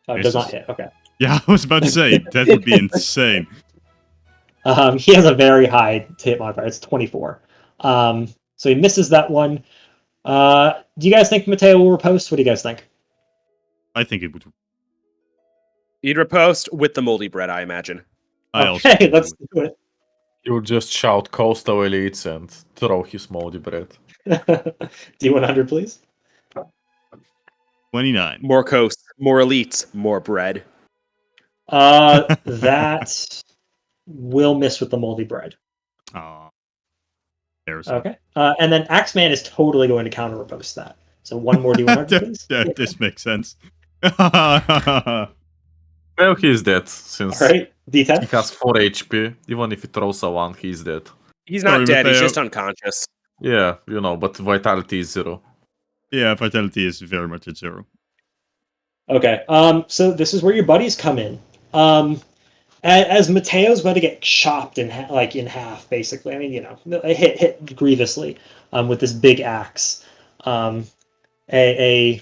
does not hit. Okay. Yeah, I was about to say, that would be insane. He has a very high hit modifier. It's 24. So he misses that one. Do you guys think Mateo will riposte? What do you guys think? I think it would. You'd riposte with the moldy bread, I imagine. I also Okay, think it let's would. do it. He would just shout coastal elites and throw his moldy bread. D100, please. 29. More coast, more elites, more bread. That will miss with the moldy bread. Aw. There's Okay. And then Axeman is totally going to counter riposte that. So one more D100, please. This makes sense. Well, he's dead, since All right, he D10. has 4 HP. Even if he throws a 1, he's dead. He's not Sorry, dead, he's Mateo. just unconscious. Yeah, you know, but vitality is 0. Yeah, vitality is very much at 0. Okay. So this is where your buddies come in. As Mateo's about to get chopped in half, basically. I mean, you know, hit grievously with this big axe. A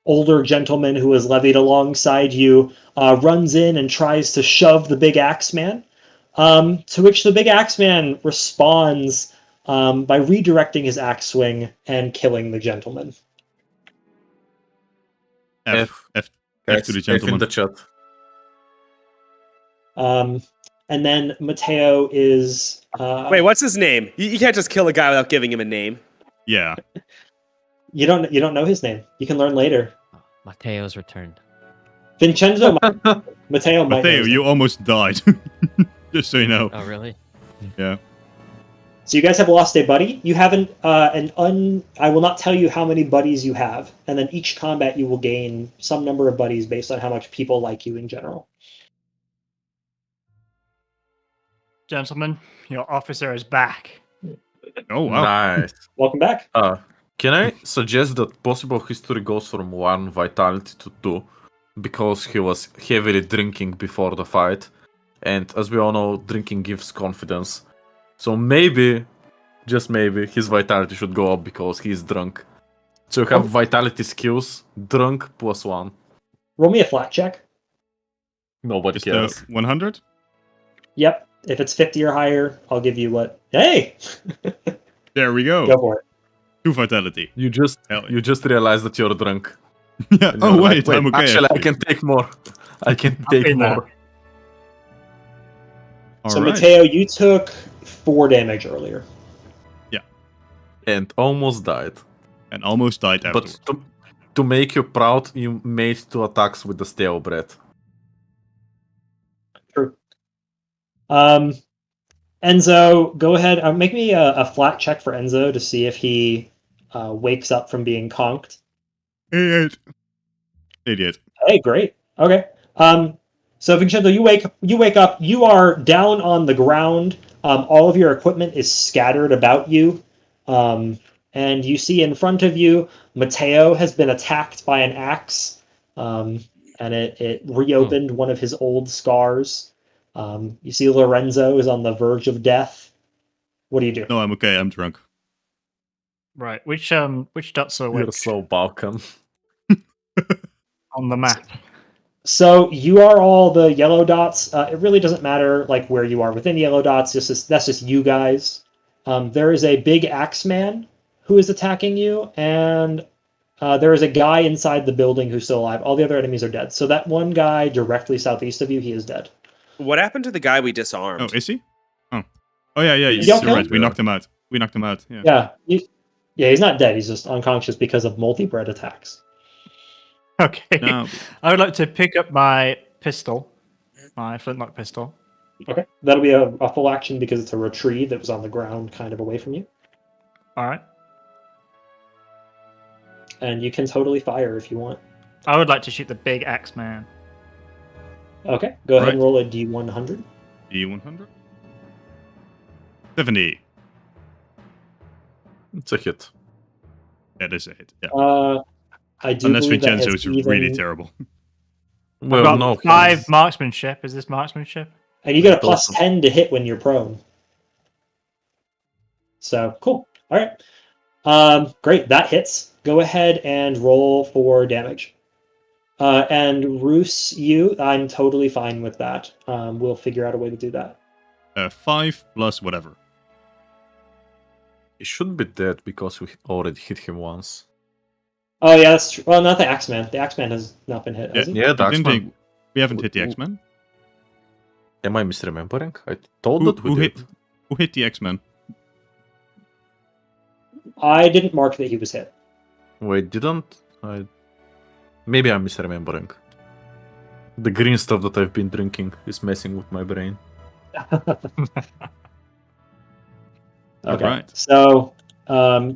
older gentleman who is levied alongside you runs in and tries to shove the big axe man. To which the big axe man responds by redirecting his axe swing and killing the gentleman. F to the F in gentleman. the chat. And then Matteo is. Wait, what's his name? You can't just kill a guy without giving him a name. Yeah. You don't know his name. You can learn later. Mateo's returned. Vincenzo. Matteo. Matteo, you almost died. Just so you know. Oh, really? Yeah. So you guys have lost a buddy. You haven't. I will not tell you how many buddies you have, and then each combat you will gain some number of buddies based on how much people like you in general. Gentlemen, your officer is back. Oh, wow. Nice. Welcome back. Can I suggest that possible history goes from 1 vitality to 2, because he was heavily drinking before the fight, and as we all know, drinking gives confidence. So maybe, just maybe, his vitality should go up because he's drunk. So you have vitality skills, drunk +1. Roll me a flat check. Nobody Just cares. 100? Yep. If it's 50 or higher, I'll give you what? Hey! There we go. Go for it. 2 vitality. You just Hell yeah. you just realize that you're drunk. Yeah. And Oh, you're wait, like, I'm okay. Actually, I can take more. I can take been there. more. So All right. Matteo, you took 4 damage earlier. And almost died. And almost died afterwards. But to make you proud, you made 2 attacks with the stale bread. True. Enzo, go ahead. Make me a flat check for Enzo to see if he wakes up from being conked. 88. Hey, great. Okay. So Vincenzo, you wake up. You are down on the ground. All of your equipment is scattered about you. And you see in front of you, Matteo has been attacked by an axe. And it reopened one of his old scars. You see Lorenzo is on the verge of death. What do you do? No, I'm okay. I'm drunk. Right. Which dots are You're which so Balkan. on the map? So you are all the yellow dots. It really doesn't matter like where you are within the yellow dots. That's just you guys. There is a big axeman who is attacking you, and there is a guy inside the building who's still alive. All the other enemies are dead. So that one guy directly southeast of you, he is dead. What happened to the guy we disarmed? Oh, is he? Oh, yeah. You You're okay? right. We knocked him out. Yeah. Yeah, he's not dead. He's just unconscious because of multi-bread attacks. Okay. No. I would like to pick up my pistol, my flintlock pistol. Okay, that'll be a full action because it's a retrieve that was on the ground kind of away from you. All right. And you can totally fire if you want. I would like to shoot the big axe man. Okay, go ahead and Right. roll a D100. D100? 70. It's a hit. That is a hit. Yeah. I do Unless believe that Vincenzo has is really even- terrible. I've Well, got no. 5 marksmanship. Is this marksmanship? And you get a That's plus awesome. 10 to hit when you're prone. So, cool. All right. Great, that hits. Go ahead and roll for damage. And Roos, I'm totally fine with that. We'll figure out a way to do that. 5 plus whatever. He should be dead because we already hit him once. Oh, yeah, that's true. Well, not the Axeman. The Axeman has not been hit, has he? Yeah, I didn't Daxman. think we haven't hit the X-Men. Am I misremembering? I told Who, that we who did. hit the X-Men? I didn't mark that he was hit. Wait, didn't I? Maybe I'm misremembering. The green stuff that I've been drinking is messing with my brain. Okay. Right. So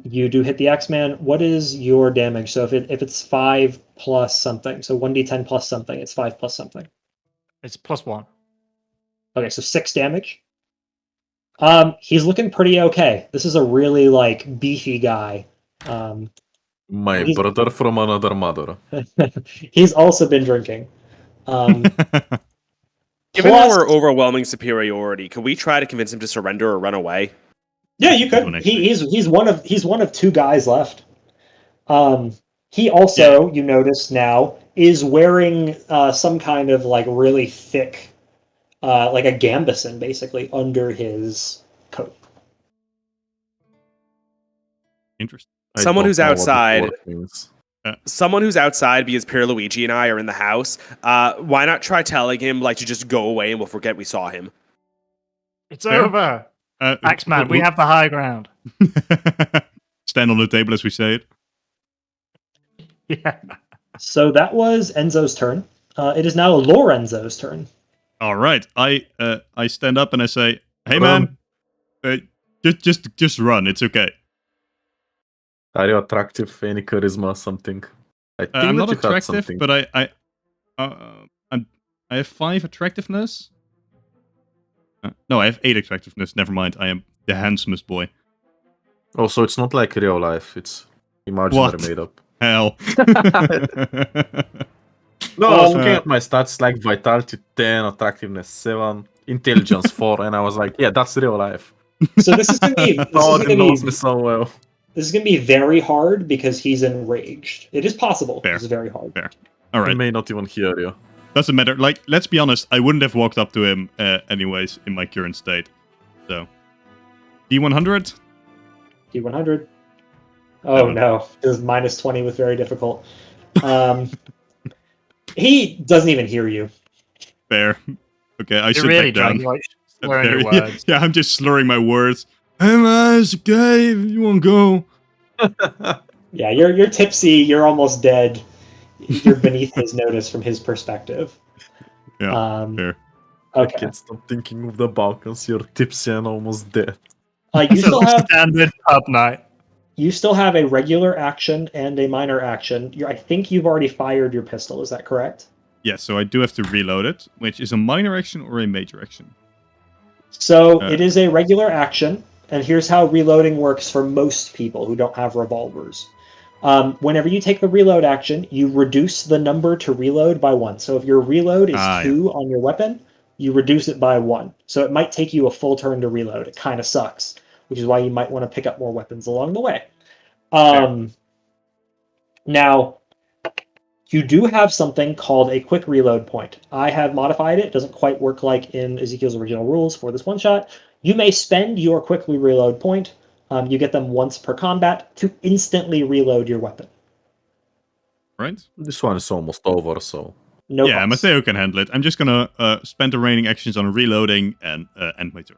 you do hit the X-Man. What is your damage? So if it's 5 plus something, so 1d10 plus something, it's 5 plus something. It's +1. Okay, so 6 damage. He's looking pretty okay. This is a really like beefy guy. My He's- brother from another mother. He's also been drinking. Given Plus- our overwhelming superiority, could we try to convince him to surrender or run away? Yeah, you Good could. one, actually. He's one of 2 guys left. He also, you notice now, is wearing some kind of like really thick, like a gambeson basically under his coat. Interesting. I Someone don't who's know what this outside. word means. someone who's outside because Pierluigi and I are in the house. Why not try telling him like to just go away and we'll forget we saw him? It's over. Axeman, we have the high ground. Stand on the table as we say it. Yeah. So that was Enzo's turn. It is now Lorenzo's turn. All right. I stand up and I say, "Hey man, just run. It's okay." Are you attractive? Any charisma or something? I think I'm that not you had attractive, something. but I have 5 attractiveness. No, I have 8 attractiveness. Never mind. I am the handsomest boy. Oh, so it's not like real life. It's imaginary What? made up. Hell. No, I was looking at my stats like vitality 10, attractiveness 7, intelligence 4, and I was like, yeah, that's real life. So this is gonna be Nobody knows me so well. this is gonna be very hard because he's enraged. It is possible. Fair. It's very hard. Fair. All I right. may not even hear you. Doesn't matter. Like, let's be honest. I wouldn't have walked up to him anyways in my current state. So, D100. D100. Oh no, this is -20 with very difficult. He doesn't even hear you. Fair. Okay, I You're sit really back down. drunk, like slurring Fair. your words. Yeah, I'm just slurring my words. Hey man, it's okay. You want to go? Yeah, you're tipsy. You're almost dead. You're beneath his notice from his perspective. Yeah, fair. I Okay. can't stop thinking of the Balkans. You're tipsy and almost dead. You still have standard pub night. you still have a regular action and a minor action. I think you've already fired your pistol. Is that correct? Yeah, so I do have to reload it, which is a minor action or a major action. So it is a regular action, and here's how reloading works for most people who don't have revolvers. Whenever you take the reload action, you reduce the number to reload by 1. So if your reload is 2 on your weapon, you reduce it by 1. So it might take you a full turn to reload. It kind of sucks, which is why you might want to pick up more weapons along the way. Now, you do have something called a quick reload point. I have modified it. It doesn't quite work like in Ezekiel's original rules for this one shot. You may spend your quickly reload point. You get them once per combat to instantly reload your weapon. Right? This one is almost over, so... No yeah, cost. Matteo can handle it. I'm just gonna spend the remaining actions on reloading and end my turn.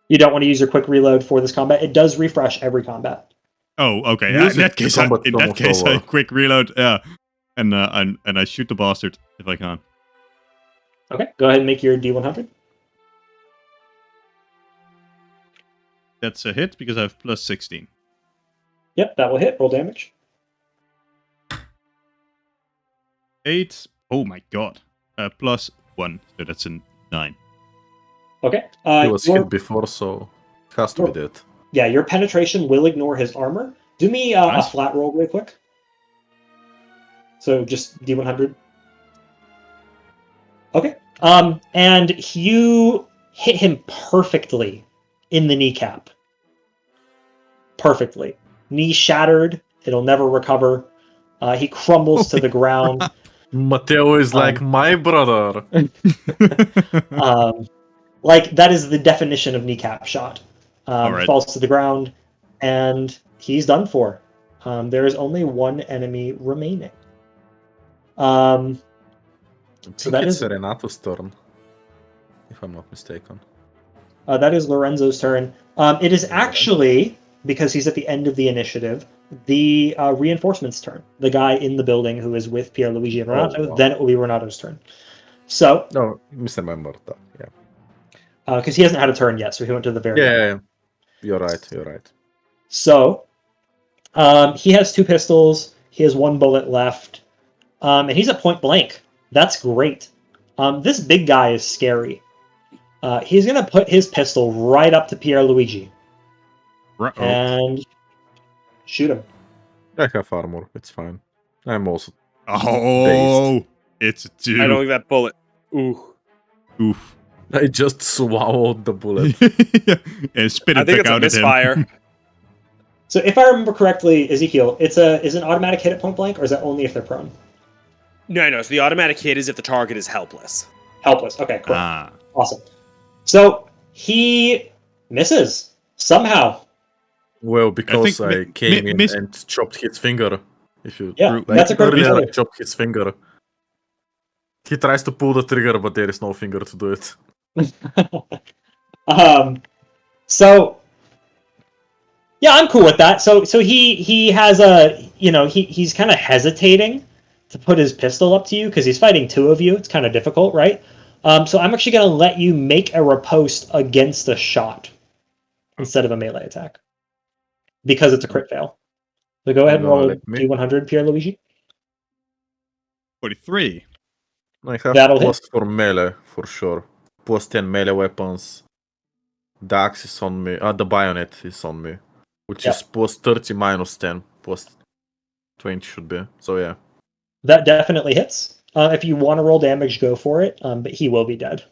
You don't want to use your quick reload for this combat. It does refresh every combat. Oh, okay. Use In it that case, to combat in that almost case, I over. quick reload. Yeah, and I shoot the bastard if I can. Okay, go ahead and make your D100. That's a hit because I have plus 16. Yep, that will hit. Roll damage. 8. Oh my god. Plus 1, so that's a 9. Okay. He was hit before, so it has to be dead. Yeah, your penetration will ignore his armor. Do me Nice. a flat roll real quick. So just D100. Okay. And you hit him perfectly in the kneecap. Perfectly. Knee shattered. It'll never recover. He crumbles to the ground. Matteo is like my brother. Like, that is the definition of kneecap shot. Alright. Falls to the ground, and he's done for. There is only one enemy remaining. I So think that it's is Renato's turn, if I'm not mistaken. that is Lorenzo's turn. It is actually, because he's at the end of the initiative, the reinforcements turn. The guy in the building who is with Pierluigi and Renato. wow. Then it will be Renato's turn. So, No, misremembered that. Yeah. because he hasn't had a turn yet, so he went to the very end. Yeah, you're right. You're right. So, he has 2 pistols. He has 1 bullet left. And he's at point blank. That's great. This big guy is scary. He's going to put his pistol right up to Pierluigi and shoot him. I have armor. It's fine. I'm also. Oh, it's a 2. I don't think that bullet. Ooh. Oof. I just swallowed the bullet. And spit it I think back it's a out at him. misfire. So if I remember correctly, Ezekiel, is an automatic hit at point blank, or is that only if they're prone? No. So the automatic hit is if the target is helpless. Helpless. Okay, cool. Ah. Awesome. So he misses somehow. Well, because I think came in miss- and chopped his finger. If you that's a great really idea. chop his finger. He tries to pull the trigger, but there is no finger to do it. So yeah, I'm cool with that. So he has he's kind of hesitating to put his pistol up to you because he's fighting two of you. It's kind of difficult, right? So I'm actually going to let you make a riposte against a shot instead of a melee attack because it's a crit fail. So go ahead and roll a D100, Pierluigi. 43. I have That'll plus for melee, for sure. Plus 10 melee weapons. The axe is on me. The bayonet is on me. Which is plus 30 minus 10. Plus 20 should be. So yeah. That definitely hits. If you want to roll damage, go for it. But he will be dead.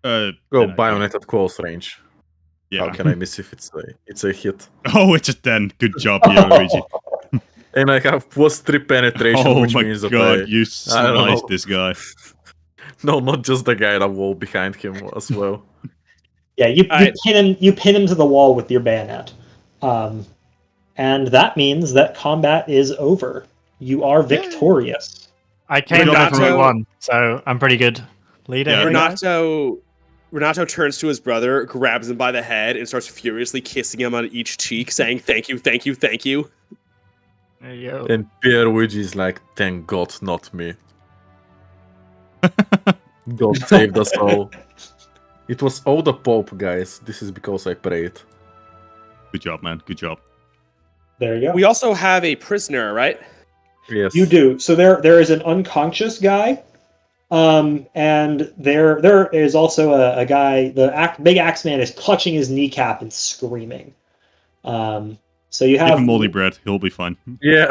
Go bayonet at close range. Yeah. How can I miss if it's a hit? Oh, it's a 10. Good job, Pierluigi. And I have plus 3 penetration, which means that you sliced this guy. No, not just the guy that wall behind him as well. Yeah, you pin him to the wall with your bayonet. And that means that combat is over. You are victorious. I came back from Route 1, so I'm pretty good leader. Yeah, Renato turns to his brother, grabs him by the head, and starts furiously kissing him on each cheek, saying, "Thank you, thank you, thank you." There you go. And Pierluigi is like, "Thank God, not me. God saved us all. It was all the Pope, guys. This is because I prayed." Good job, man. Good job. There you go. We also have a prisoner, right? Yes. You do. So there is an unconscious guy, and there is also a guy. The big Axeman is clutching his kneecap and screaming. So you have Give him moldy bread. He'll be fine. Yeah.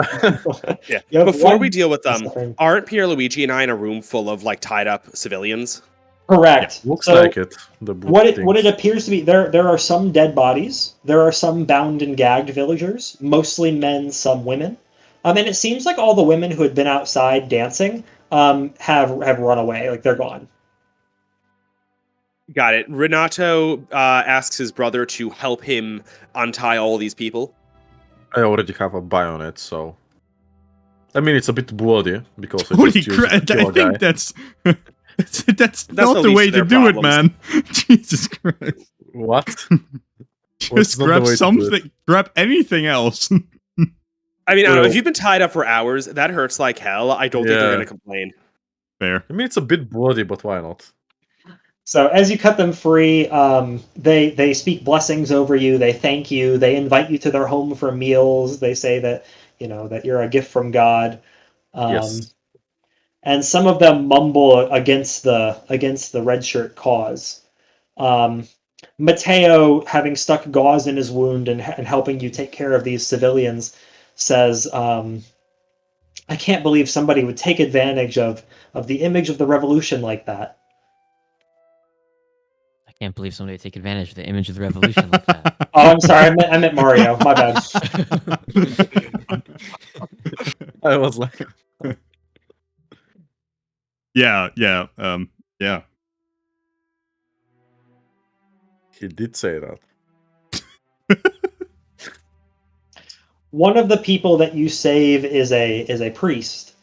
Yeah. Before we deal with them, aren't Pierluigi and I in a room full of tied up civilians? Correct. Yeah, looks like it. What it appears to be, there are some dead bodies. There are some bound and gagged villagers, mostly men, some women. And it seems like all the women who had been outside dancing have run away. Like they're gone. Got it. Renato asks his brother to help him untie all these people. I already have a bayonet, so it's a bit bloody because I Holy just used crap! it to kill I a guy. think that's not the way to do it, man. Jesus Christ! What? Just grab something. Grab anything else. I don't know. If you've been tied up for hours, that hurts like hell. I don't think they're going to complain. Fair. It's a bit bloody, but why not? So as you cut them free, they speak blessings over you. They thank you. They invite you to their home for meals. They say that that you're a gift from God. Yes. And some of them mumble against the red shirt cause. Matteo, having stuck gauze in his wound and helping you take care of these civilians, says, "I can't believe somebody would take advantage of the image of the revolution like that." I can't believe somebody would take advantage of the image of the revolution like that. Oh, I'm sorry. I meant Mario. My bad. I was like, Yeah. he did say that. One of the people that you save is a priest.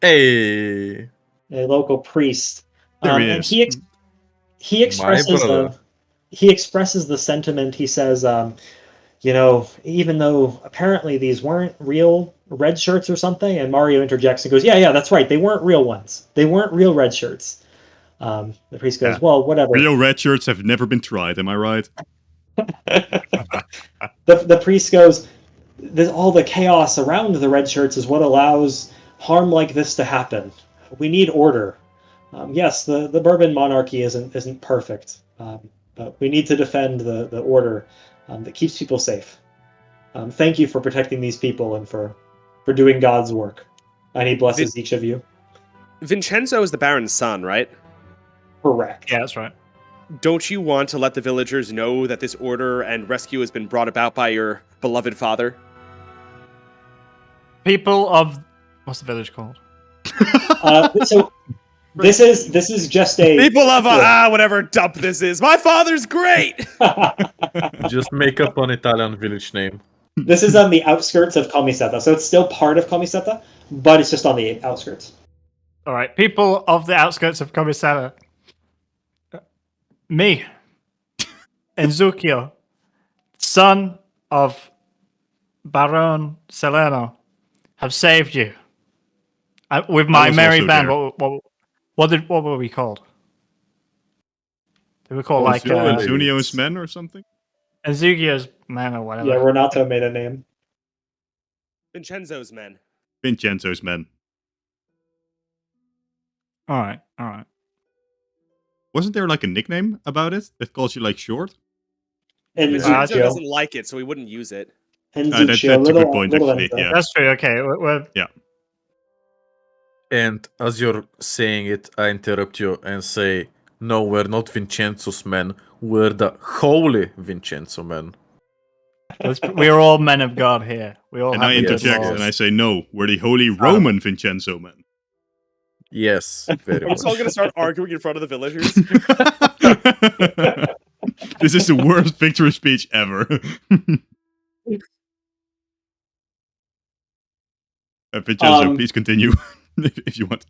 Hey. A local priest. There he and is. he expresses the sentiment. He says, even though apparently these weren't real red shirts or something, and Mario interjects and goes, yeah, that's right. They weren't real ones. They weren't real red shirts. The priest goes, well, whatever. Real red shirts have never been tried. Am I right? The priest goes, all the chaos around the red shirts is what allows harm like this to happen. We need order. Yes, the Bourbon monarchy isn't perfect, but we need to defend the order that keeps people safe. Thank you for protecting these people and for doing God's work. And he blesses each of you. Vincenzo is the Baron's son, right? Correct. Yeah, that's right. Don't you want to let the villagers know that this order and rescue has been brought about by your beloved father? People of... What's the village called? So this is just a... People of whatever dump this is. My father's great! Just make up an Italian village name. This is on the outskirts of CallMeEzekiel, so it's still part of CallMeEzekiel, but it's just on the outskirts. All right, people of the outskirts of CallMeEzekiel. Me, Ezekiel, son of Barone Salerno, have saved you. With my was merry also band. there. What were we called? They were called Oh, like Sicily. Zunio's men or something? Ezekio's man or whatever. Yeah, Renato made a name. Vincenzo's men. Vincenzo's men. All right. Wasn't there like a nickname about it that calls you like short? And Vincenzo Zucchio. doesn't like it, so he wouldn't use it. And That's Zucchio, a good point, little actually. Enzo. Yeah. That's true. Okay, we're And as you're saying it, I interrupt you and say, no, we're not Vincenzo's men. We're the holy Vincenzo men. we're all men of God here. We all And have I the good interject laws. and I say, no, we're the Holy Roman Vincenzo men. Yes, very We're much. just all gonna start arguing in front of the villagers. This is the worst victory speech ever. Vincenzo, please continue if you want.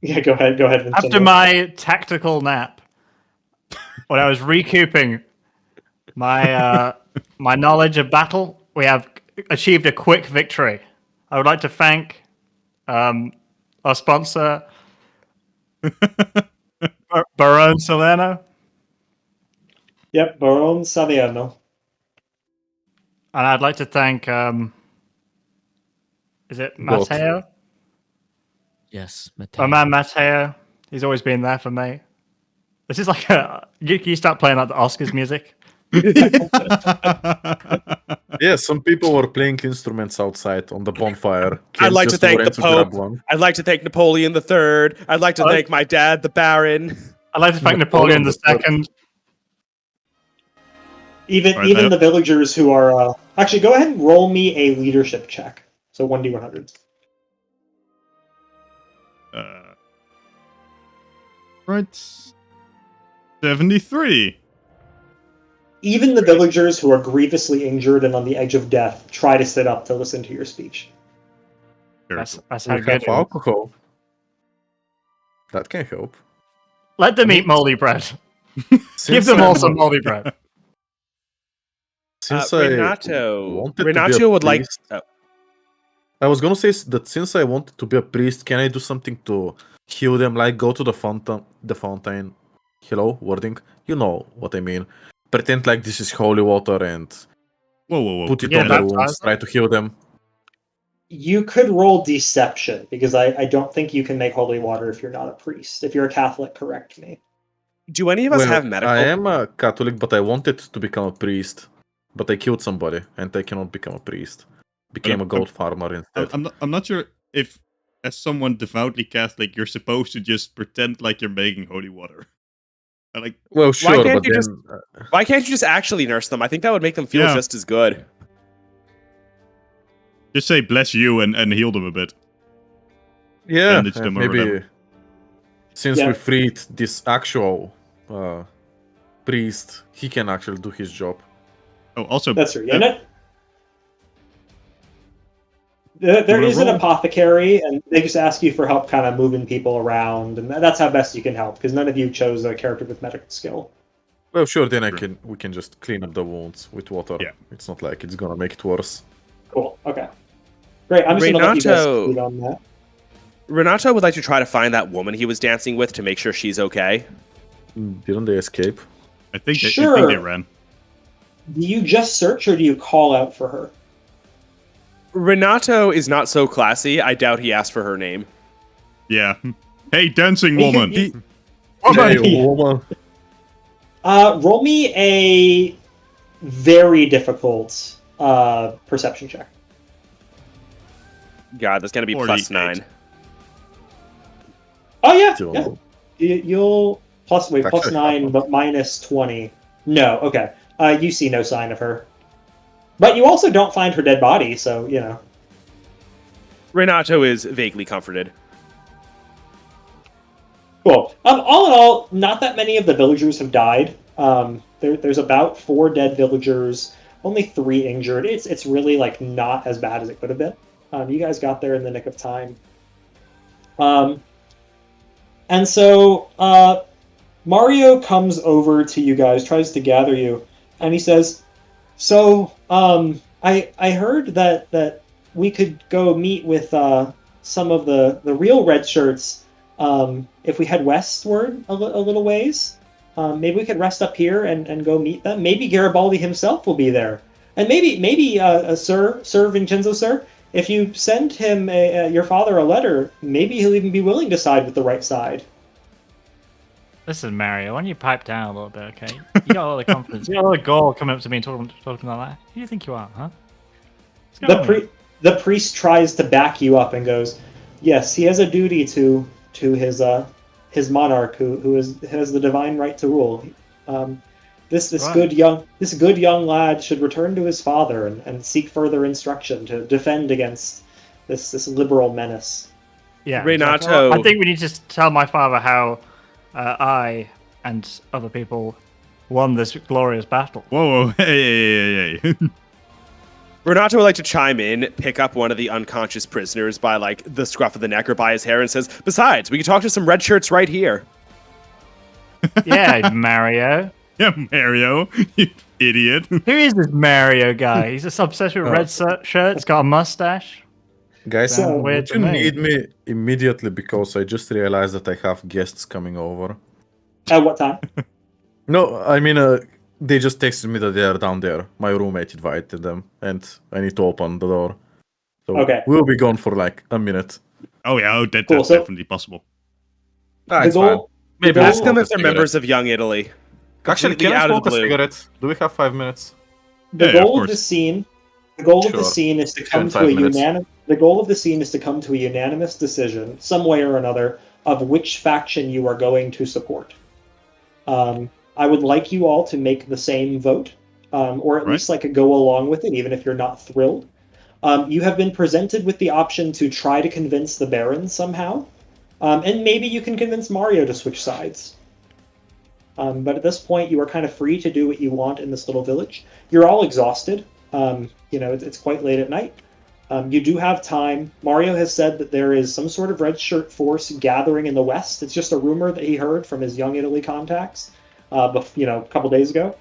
Yeah, go ahead, Vincenzo. After my tactical nap, when I was recouping my my knowledge of battle, we have achieved a quick victory. I would like to thank our sponsor, Barone Salerno, Yep, Barone Salerno. and I'd like to thank is it Both. Matteo? Yes, My Mateo. man Matteo. He's always been there for me. This is like you start playing like the Oscars music. Yeah, some people were playing instruments outside on the bonfire. I'd like to Just thank ran the to grab Pope. one. I'd like to thank Napoleon III. I'd like to thank my dad, the Baron. I'd like to thank Napoleon II. Even Alright, even the villagers who are actually go ahead and roll me a leadership check. So 1d100. Right. 73. Even the villagers who are grievously injured and on the edge of death try to sit up to listen to your speech. Very That's cool. that's We how have good it is. alcohol. That can help. Let them eat moldy bread. Give Since them all I'm- some moldy bread. Since Renato. wanted to be a Renato would like. priest- Oh, I was gonna say that since I wanted to be a priest, can I do something to heal them? Like go to the fountain. Hello, wording. You know what I mean. Pretend like this is holy water and Whoa. put it Yeah, on their baptize wounds. them. Try to heal them. You could roll deception because I don't think you can make holy water if you're not a priest. If you're a Catholic, correct me. do any of us Well, have medical? I am a Catholic, but I wanted to become a priest. But I killed somebody, and I cannot become a priest. Became a goat farmer instead. I'm not sure if, as someone devoutly Catholic, you're supposed to just pretend like you're making holy water. Like, Well, sure, can't but you then just- Why can't you just actually nurse them? I think that would make them feel Yeah. just as good. just say bless you and heal them a bit. yeah, bandage them or maybe whatever. since Yeah. we freed this actual priest, he can actually do his job. Oh, also, That's true. Yeah, there Wanna is an roll? apothecary, and they just ask you for help kind of moving people around, and that's how best you can help, because none of you chose a character with medical skill. Well, sure, then Sure. we can just clean up the wounds with water. Yeah. It's not like it's gonna make it worse. Cool. Okay. Great. I'm just going to let you guys Renato. lead on that. Renato would like to try to find that woman he was dancing with to make sure she's okay. Didn't they escape? I think they Sure. ran. Do you just search, or do you call out for her? Renato is not so classy. I doubt he asked for her name. Yeah. Hey, dancing woman. Hey, Yeah. woman. Roll me a very difficult perception check. God, that's gonna be 48. +9. Oh yeah, So- yeah. You'll plus Actually, plus 9, but minus 20. No, okay. You see no sign of her, but you also don't find her dead body. So you know. Renato is vaguely comforted. Cool. All in all, not that many of the villagers have died. There's about 4 dead villagers. only 3 injured. It's really like not as bad as it could have been. You guys got there in the nick of time. And so Mario comes over to you guys, tries to gather you, and he says, "So I heard that we could go meet with some of the real red shirts if we head westward a little ways. Maybe we could rest up here and go meet them. Maybe Garibaldi himself will be there, and maybe Sir Vincenzo, sir." If you send him your father a letter, maybe he'll even be willing to side with the right side. Listen, Mario, why don't you pipe down a little bit, okay? You got a lot of confidence. You got a lot of gall coming up to me and talking like that. Who do you think you are, huh? The priest tries to back you up and goes, "Yes, he has a duty to his monarch who has the divine right to rule. This good young lad should return to his father and seek further instruction to defend against this liberal menace." Yeah, Renato. I think we need to tell my father how I and other people won this glorious battle. Whoa, hey. Renato would like to chime in, pick up one of the unconscious prisoners by like the scruff of the neck or by his hair, and says, "Besides, we can talk to some red shirts right here." Yeah, Mario. Yeah, Mario, you idiot. Who is this Mario guy? He's just obsessed with red shirts, got a mustache. Guys, Sounds weird you to me. need me immediately because I just realized that I have guests coming over. At what time? No, I mean, they just texted me that they are down there. My roommate invited them, and I need to open the door. So Okay. we'll be gone for like a minute. Oh yeah, that's Cool, so- definitely possible. It's fine. Maybe goal- I'll Ask smoke them a if they're cigarette. members of Young Italy. Actually, Completely can I out of smoke the a blue. cigarette? Do we have 5 minutes? The Yeah, of goal of course. the scene. The goal of the Sure. scene is to come to 5 a minutes. unanimous. The goal of the scene is to come to a unanimous decision, some way or another, of which faction you are going to support. I would like you all to make the same vote, or at Right. least like go along with it, even if you're not thrilled. You have been presented with the option to try to convince the Baron somehow, and maybe you can convince Mario to switch sides. But at this point, you are kind of free to do what you want in this little village. You're all exhausted. It's quite late at night. You do have time. Mario has said that there is some sort of red shirt force gathering in the west. It's just a rumor that he heard from his Young Italy contacts, a couple days ago.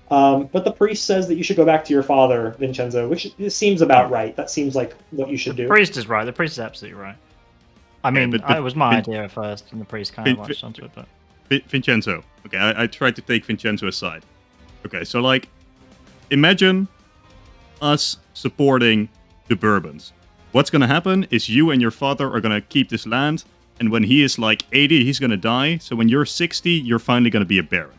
But the priest says that you should go back to your father, Vincenzo, which seems about right. That seems like what you should do. The priest is right. The priest is absolutely right. I mean, but it was my Vin- idea at first, and the priest kind of latched onto it, but... Vincenzo. Okay, I tried to take Vincenzo aside. Okay, so like, imagine us supporting the Bourbons. What's gonna happen is you and your father are gonna keep this land, and when he is like 80, he's gonna die. So when you're 60, you're finally gonna be a Baron.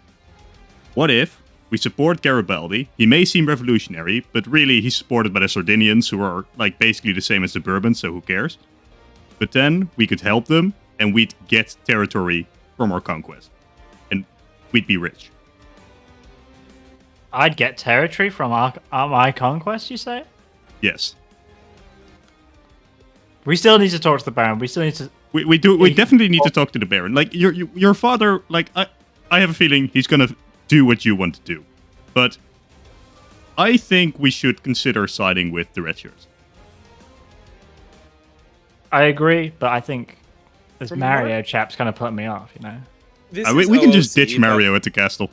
What if we support Garibaldi? He may seem revolutionary, but really he's supported by the Sardinians, who are like basically the same as the Bourbons, so who cares? But then we could help them, and we'd get territory from our conquest, and we'd be rich. I'd get territory from my conquest, you say? Yes, We still need to talk to the Baron. We still need to... we do. We definitely need to talk to the Baron. Like your father. Like I have a feeling he's gonna do what you want to do, but I think we should consider siding with the red shirts. I agree, but I think this From Mario what- chap's kind of putting me off, you know? This We is can just OOC, ditch but- Mario at the castle.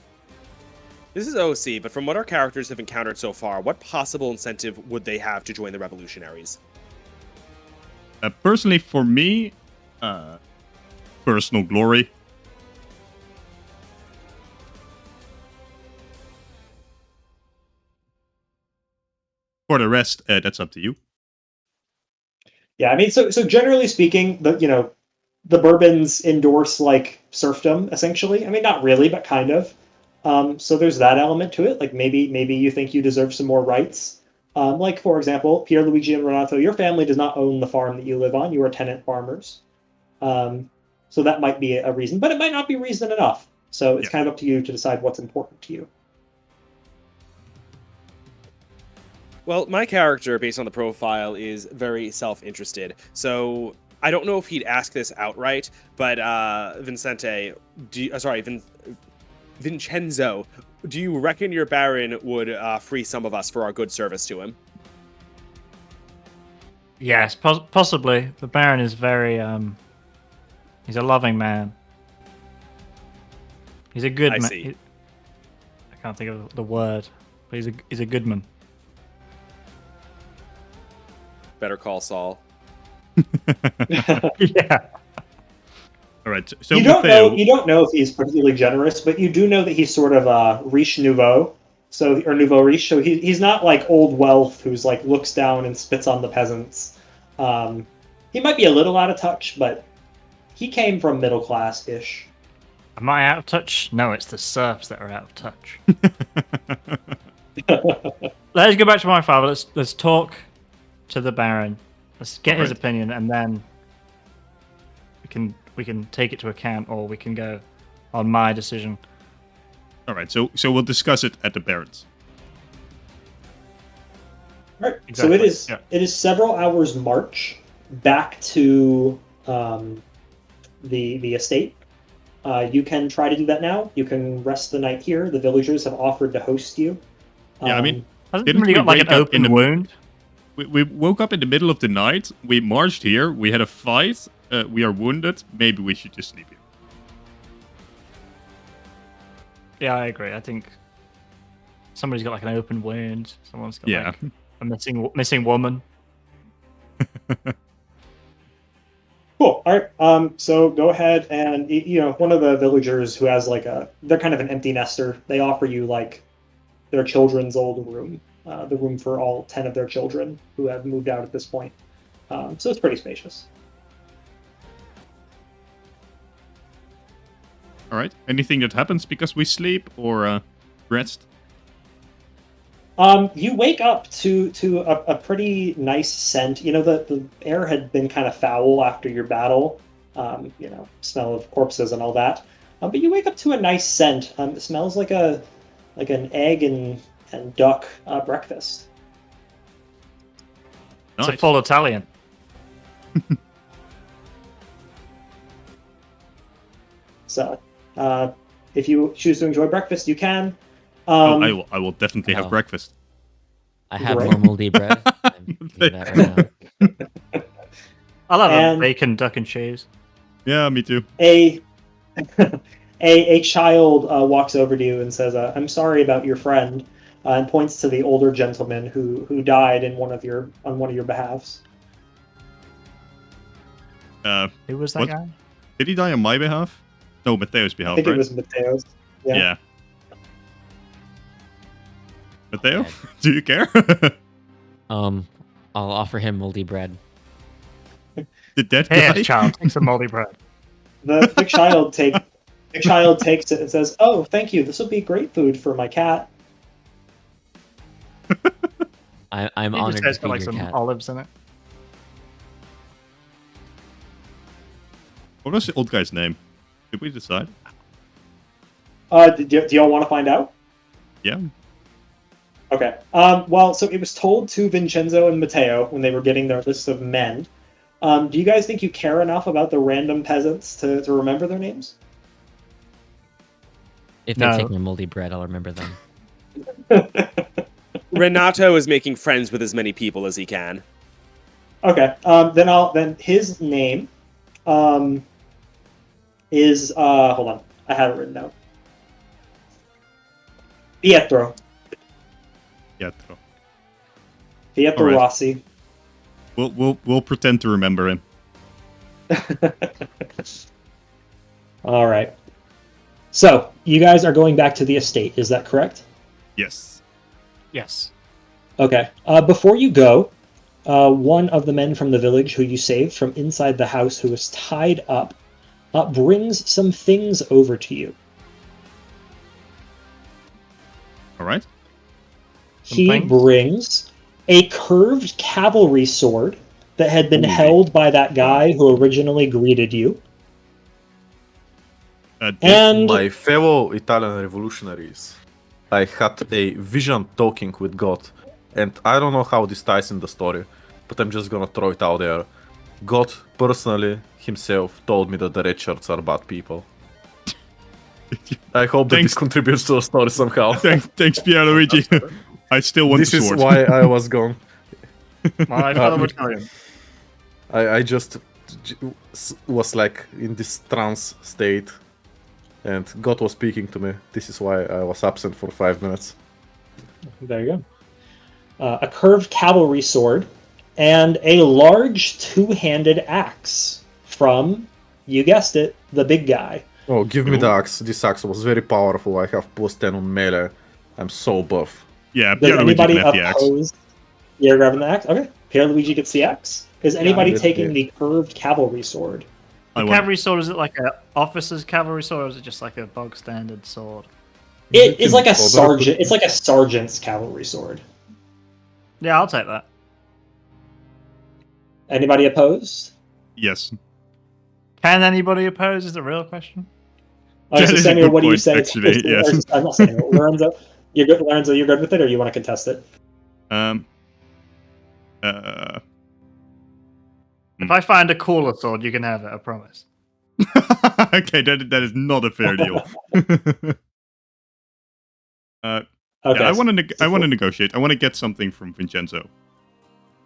This is OC, but from what our characters have encountered so far, what possible incentive would they have to join the revolutionaries? Personally, for me, personal glory. For the rest, that's up to you. Yeah, I mean, so generally speaking, the Bourbons endorse like serfdom, essentially. I mean, not really, but kind of. So there's that element to it. Like maybe you think you deserve some more rights. Like for example, Pier Luigi and Renato, your family does not own the farm that you live on. You are tenant farmers. So that might be a reason, but it might not be reason enough. So it's kind of up to you to decide what's important to you. Well, my character, based on the profile, is very self-interested. So I don't know if he'd ask this outright, but Vincenzo, do you reckon your Baron would free some of us for our good service to him? Yes, possibly. The Baron is very he's a loving man. He's a good man. see. I can't think of the word, but he's a good man. Better call Saul. Yeah. All right. So You don't Matteo, know if he's particularly generous, but you do know that he's sort of riche nouveau, or nouveau riche. So he's not like old wealth who's like looks down and spits on the peasants. He might be a little out of touch, but he came from middle class ish. Am I out of touch? No, it's the serfs that are out of touch. Let's go back to my father. Let's talk to the Baron. Let's get his opinion, and then we can take it to account, or we can go on my decision. all right. So we'll discuss it at the Barons. Right. Exactly, So yeah. it is several hours march back to the estate. You can try to do that now. You can rest the night here. The villagers have offered to host you. Yeah, I mean, Hasn't Didn't really we got like wake an up open in the- wound? We woke up in the middle of the night. We marched here. We had a fight. We are wounded. Maybe we should just sleep here. Yeah, I agree. I think somebody's got like an open wound. Someone's got Yeah. like a missing woman. Cool. All right. So go ahead and one of the villagers who has they're kind of an empty nester. They offer you like their children's old room, the room for all 10 of their children who have moved out at this point. So it's pretty spacious. All right. Anything that happens because we sleep or rest? You wake up to a pretty nice scent. The air had been kind of foul after your battle. Smell of corpses and all that. But you wake up to a nice scent. It smells like an egg and duck breakfast. Nice. It's a full Italian. So, if you choose to enjoy breakfast, you can. I will definitely have Oh. breakfast. I have Right. more moldy bread. I'm doing that right now. I'll have And- a bacon, duck, and cheese. Yeah, me too. A a child walks over to you and says, "I'm sorry about your friend," and points to the older gentleman who died on one of your behalfs. Who was that What? guy? Did he die on my behalf? No, Matteo's I behalf, think right? it was Mateo's. Yeah. Matteo, Okay. do you care? I'll offer him moldy bread. Did that Here, guy? child, take some moldy bread. The child takes it and says, "Oh, thank you. This will be great food for my cat." I'm He honored just to has got feed like your some cat. olives in it. What was the old guy's name? Did we decide? Do y'all want to find out? Yeah. Okay. Well, so it was told to Vincenzo and Matteo when they were getting their list of men. Do you guys think you care enough about the random peasants to remember their names? If they No. take my moldy bread, I'll remember them. Renato is making friends with as many people as he can. Okay. Then his name is hold on. I have it written down. Pietro. Pietro. Pietro All right. Rossi. We'll pretend to remember him. All right. So, you guys are going back to the estate, is that correct? Yes. Yes. Okay. Before you go, one of the men from the village who you saved from inside the house who was tied up brings some things over to you. All right. He things? brings a curved cavalry sword that had been Ooh. held by that guy who originally greeted you. And My fellow Italian revolutionaries, I had a vision talking with God, and I don't know how this ties in the story, but I'm just gonna throw it out there. God personally himself told me that the red shirts are bad people. I hope that Thanks. this contributes to the story somehow. Thanks, Pierluigi. I still want This the is sword. why I was gone. My fellow battalion. I just was like in this trance state, and God was speaking to me. This is why I was absent for 5 minutes. There you go. A curved cavalry sword and a large two-handed axe from, you guessed it, the big guy. Oh, give me the axe. This axe was very powerful. I have +10 on melee. I'm so buff. Yeah, Does Pierluigi anybody can have the axe. oppose? You're grabbing the axe? Okay. Pierluigi gets the axe. Is anybody let taking me- the curved cavalry sword? I The want- cavalry sword, is it like a officer's cavalry sword, or is it just like a bog standard sword? It is like a Oh, sergeant. It's like a sergeant's cavalry sword. Yeah, I'll take that. Anybody opposed? Yes. Can anybody oppose? Is the real question. So That is a Samuel, good what do you point, say? actually, yes. I'm not Samuel. Lorenzo, you're good. Lorenzo, you're good with it, or you want to contest it? If I find a cooler sword, you can have it. I promise. Okay, that is not a fair deal. Okay. Yeah, I want to negotiate. I want to get something from Vincenzo.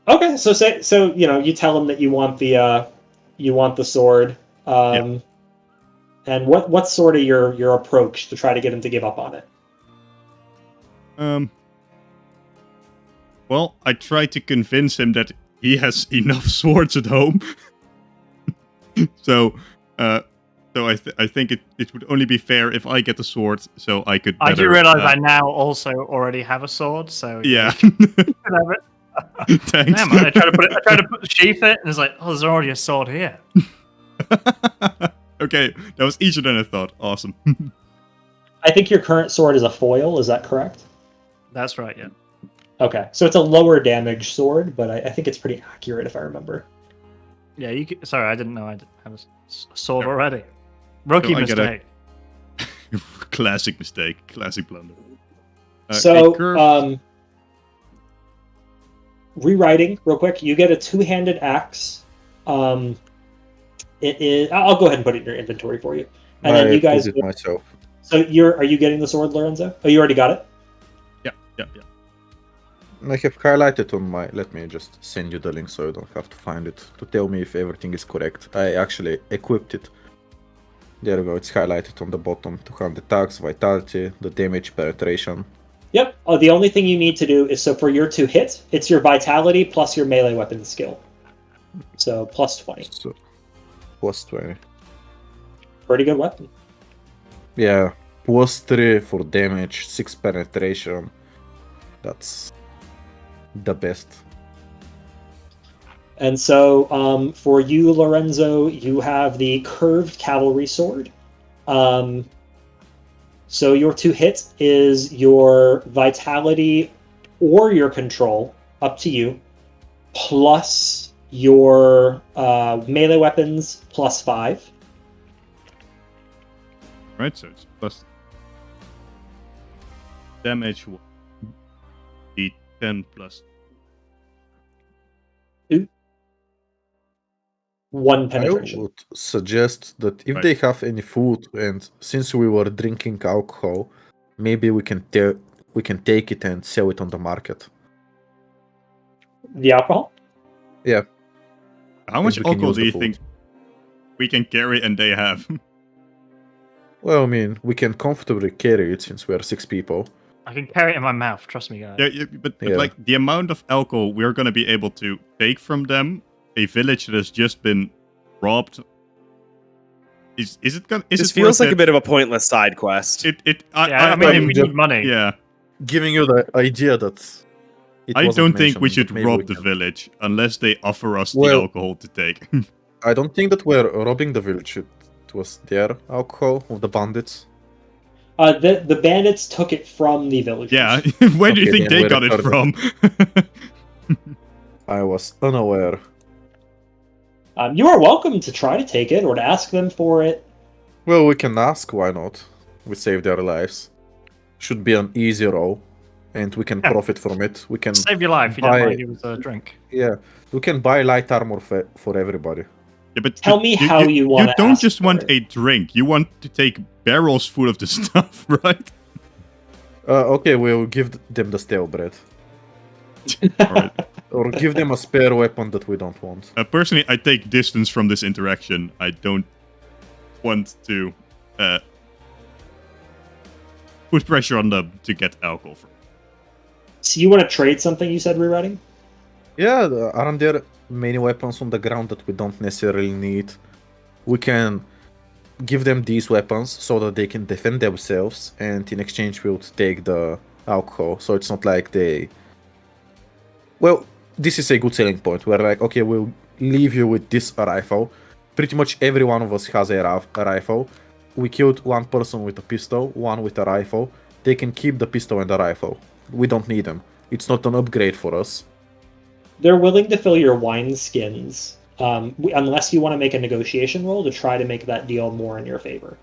Okay, so you tell him that you want the sword. And what's sort of your approach to try to get him to give up on it? Well, I try to convince him that he has enough swords at home. So I think it would only be fair if I get the sword, so I could. I do better, realize I now also already have a sword, so Yeah. you can have it. Thanks. Damn, I tried to sheath it, and it's like, oh, there's already a sword here. Okay, that was easier than I thought. Awesome. I think your current sword is a foil. Is that correct? That's right, yeah. Okay, so it's a lower damage sword, but I think it's pretty accurate if I remember. Yeah, you. Sorry, I didn't know I had a sword already. Rookie I get a- mistake. Classic mistake. Classic blunder. So, a curve- rewriting real quick. You get a two-handed axe. It is. I'll go ahead and put it in your inventory for you. And then you guys. put it myself. So are you getting the sword, Lorenzo? Oh, you already got it. Yeah. I have highlighted on my. Let me just send you the link so you don't have to find it to tell me if everything is correct. I actually equipped it. There we go. It's highlighted on the bottom. 200 attacks, vitality, the damage, penetration. Yep. Oh, the only thing you need to do is for your two hits, it's your vitality plus your melee weapon skill. So plus 20. So +20. Pretty good weapon. Yeah, +3 for damage, 6 penetration. That's the best. And so for you, Lorenzo, you have the curved cavalry sword. So your two hits is your vitality or your control, up to you, plus your melee weapons +5. Right, so it's plus damage will be 10 plus. 1 penetration. I would suggest that if Right. they have any food, and since we were drinking alcohol, maybe we can take it and sell it on the market. The alcohol? Yeah. How much we can alcohol use do the you food. think we can carry and they have? Well, I mean, we can comfortably carry it since we are 6 people. I can carry it in my mouth. Trust me, guys. But Yeah. like the amount of alcohol we're going to be able to take from them, a village that has just been robbed. Is it gonna? Is This it feels worth like it? a bit of a pointless side quest. I mean, if we need money, yeah. Giving you the idea that it I wasn't don't think we mentioned, should but maybe rob we the can. village unless they offer us the Well- alcohol to take. I don't think that we're robbing the village. It was their alcohol of the bandits. The bandits took it from the villagers. Yeah, where do you Okay, think then they we're got it retarded. from? I was unaware. You are welcome to try to take it or to ask them for it. Well, we can ask, why not? We saved their lives. Should be an easy roll, and we can Yeah. profit from it. We can, save your life. You don't Buy- mind give us a drink. yeah, we can buy light armor for everybody. Yeah, but Tell me how you want You to don't ask just for want it. a drink. You want to take barrels full of the stuff, right? Okay, we'll give them the stale bread. All right. Or give them a spare weapon that we don't want. Personally, I take distance from this interaction. I don't want to put pressure on them to get alcohol. So you want to trade something, you said, rewriting? Yeah, aren't there many weapons on the ground that we don't necessarily need? We can give them these weapons so that they can defend themselves, and in exchange we'll take the alcohol. So it's not like they... Well, this is a good selling point. We're like, okay, we'll leave you with this rifle. Pretty much every one of us has a rifle. We killed one person with a pistol, one with a rifle. They can keep the pistol and the rifle. We don't need them. It's not an upgrade for us. They're willing to fill your wine skins, unless you want to make a negotiation roll to try to make that deal more in your favor.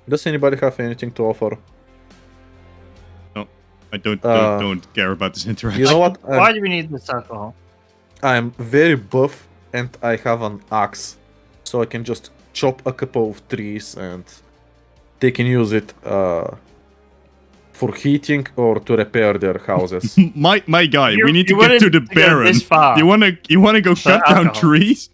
Does anybody have anything to offer? No, I don't care about this interaction. You know what? Why do we need this alcohol? I'm very buff and I have an axe. So I can just chop a couple of trees and they can use it for heating or to repair their houses. my guy, we need to you get to the wanted to go Baron. this far. You wanna go For cut down alcohol. trees?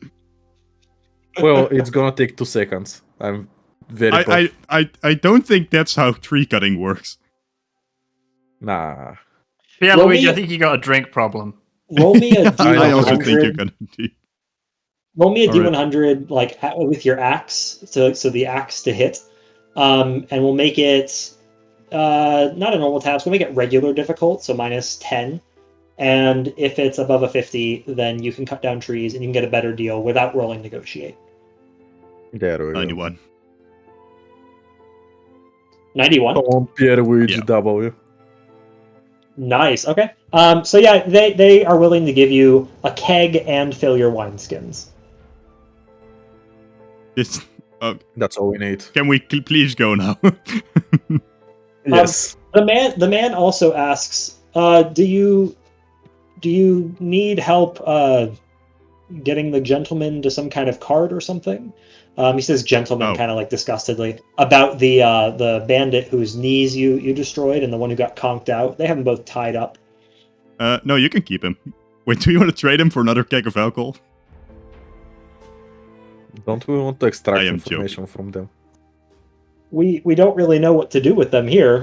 Well, it's gonna take 2 seconds. I'm very buff. I don't think that's how tree cutting works. Nah. Yeah, Roll Luigi, me- I think you got a drink problem. Roll me a I also think you D100. can. Roll me a All right. D100 with your axe, so the axe to hit, and we'll make it not a normal task. We'll make it regular difficult, so -10. And if it's above a 50, then you can cut down trees and you can get a better deal without rolling negotiate. There we go. 91. 91. Oh, Pierluigi Yeah. W. Nice. Okay. So yeah, they are willing to give you a keg and fill your wineskins. This. That's all we need. Can we please go now? Yes. The man also asks, do you need help getting the gentleman to some kind of card or something? He says gentleman Oh. kind of like disgustedly about the bandit whose knees you destroyed and the one who got conked out. They have them both tied up. No, you can keep him. Wait, do you want to trade him for another keg of alcohol? Don't we want to extract I am information from them? We don't really know what to do with them here.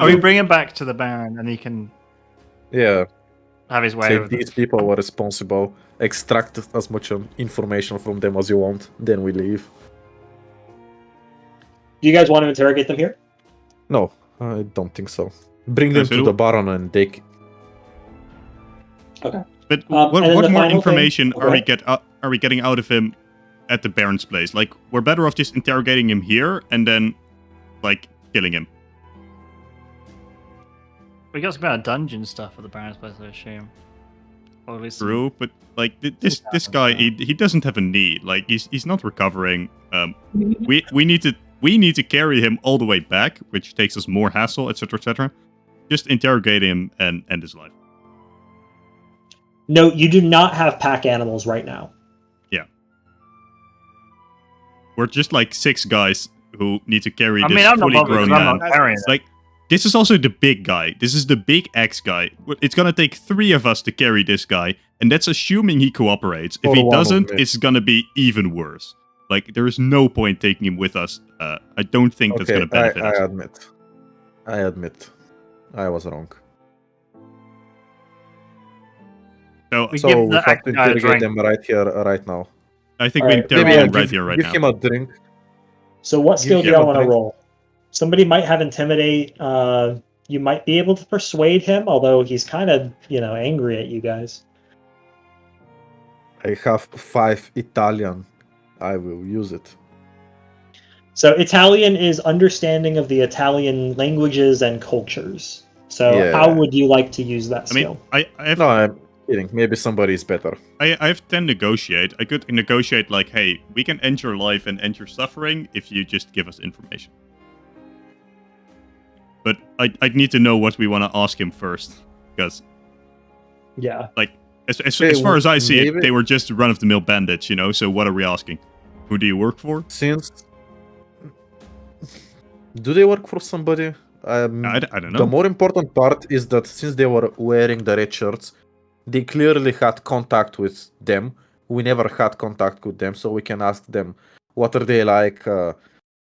We bring him back to the Baron and he can Yeah. have his way Say with it. these people were responsible. Extract as much information from them as you want. Then we leave. Do you guys want to interrogate them here? No, I don't think so. Bring them so to the Baron and they... Okay. But and then what the more final information thing- are we getting out of him at the Baron's place? Like, we're better off just interrogating him here and then, like, killing him. We got some kind of dungeon stuff at the Baron's place, I assume. Or at least True, but like this guy, he doesn't have a need. Like, he's not recovering. We need to carry him all the way back, which takes us more hassle, etc., etc. Just interrogate him and end his life. No, you do not have pack animals right now. We're just like 6 guys who need to carry I this mean, I'm not fully bothered grown because I'm man. not carrying it. Like, this is also the big guy. This is the big X guy. It's gonna take 3 of us to carry this guy, and that's assuming he cooperates. If Or he one of doesn't, me. it's gonna be even worse. Like, there is no point taking him with us. I don't think that's Okay, gonna benefit us. I admit. I was wrong. So We So give we the have to guy a interrogate drink. them right here, right now. I think Alright, we interrogate maybe him I'll right here, right give now. him a drink. So what skill do him y'all a want to drink. roll? Somebody might have intimidate. You might be able to persuade him, although he's kind of, angry at you guys. I have 5 Italian. I will use it. So Italian is understanding of the Italian languages and cultures. So Yeah. how would you like to use that I mean, skill? I have No, I'm kidding. Maybe somebody is better. I have 10 negotiate. I could negotiate like, hey, we can end your life and end your suffering if you just give us information. But I'd need to know what we want to ask him first, because Yeah. As far as I see it, maybe- they were just run-of-the-mill bandits, you know. So what are we asking? Who do you work for? Since do they work for somebody? I don't know. The more important part is that since they were wearing the red shirts, they clearly had contact with them. We never had contact with them, so we can ask them what are they like,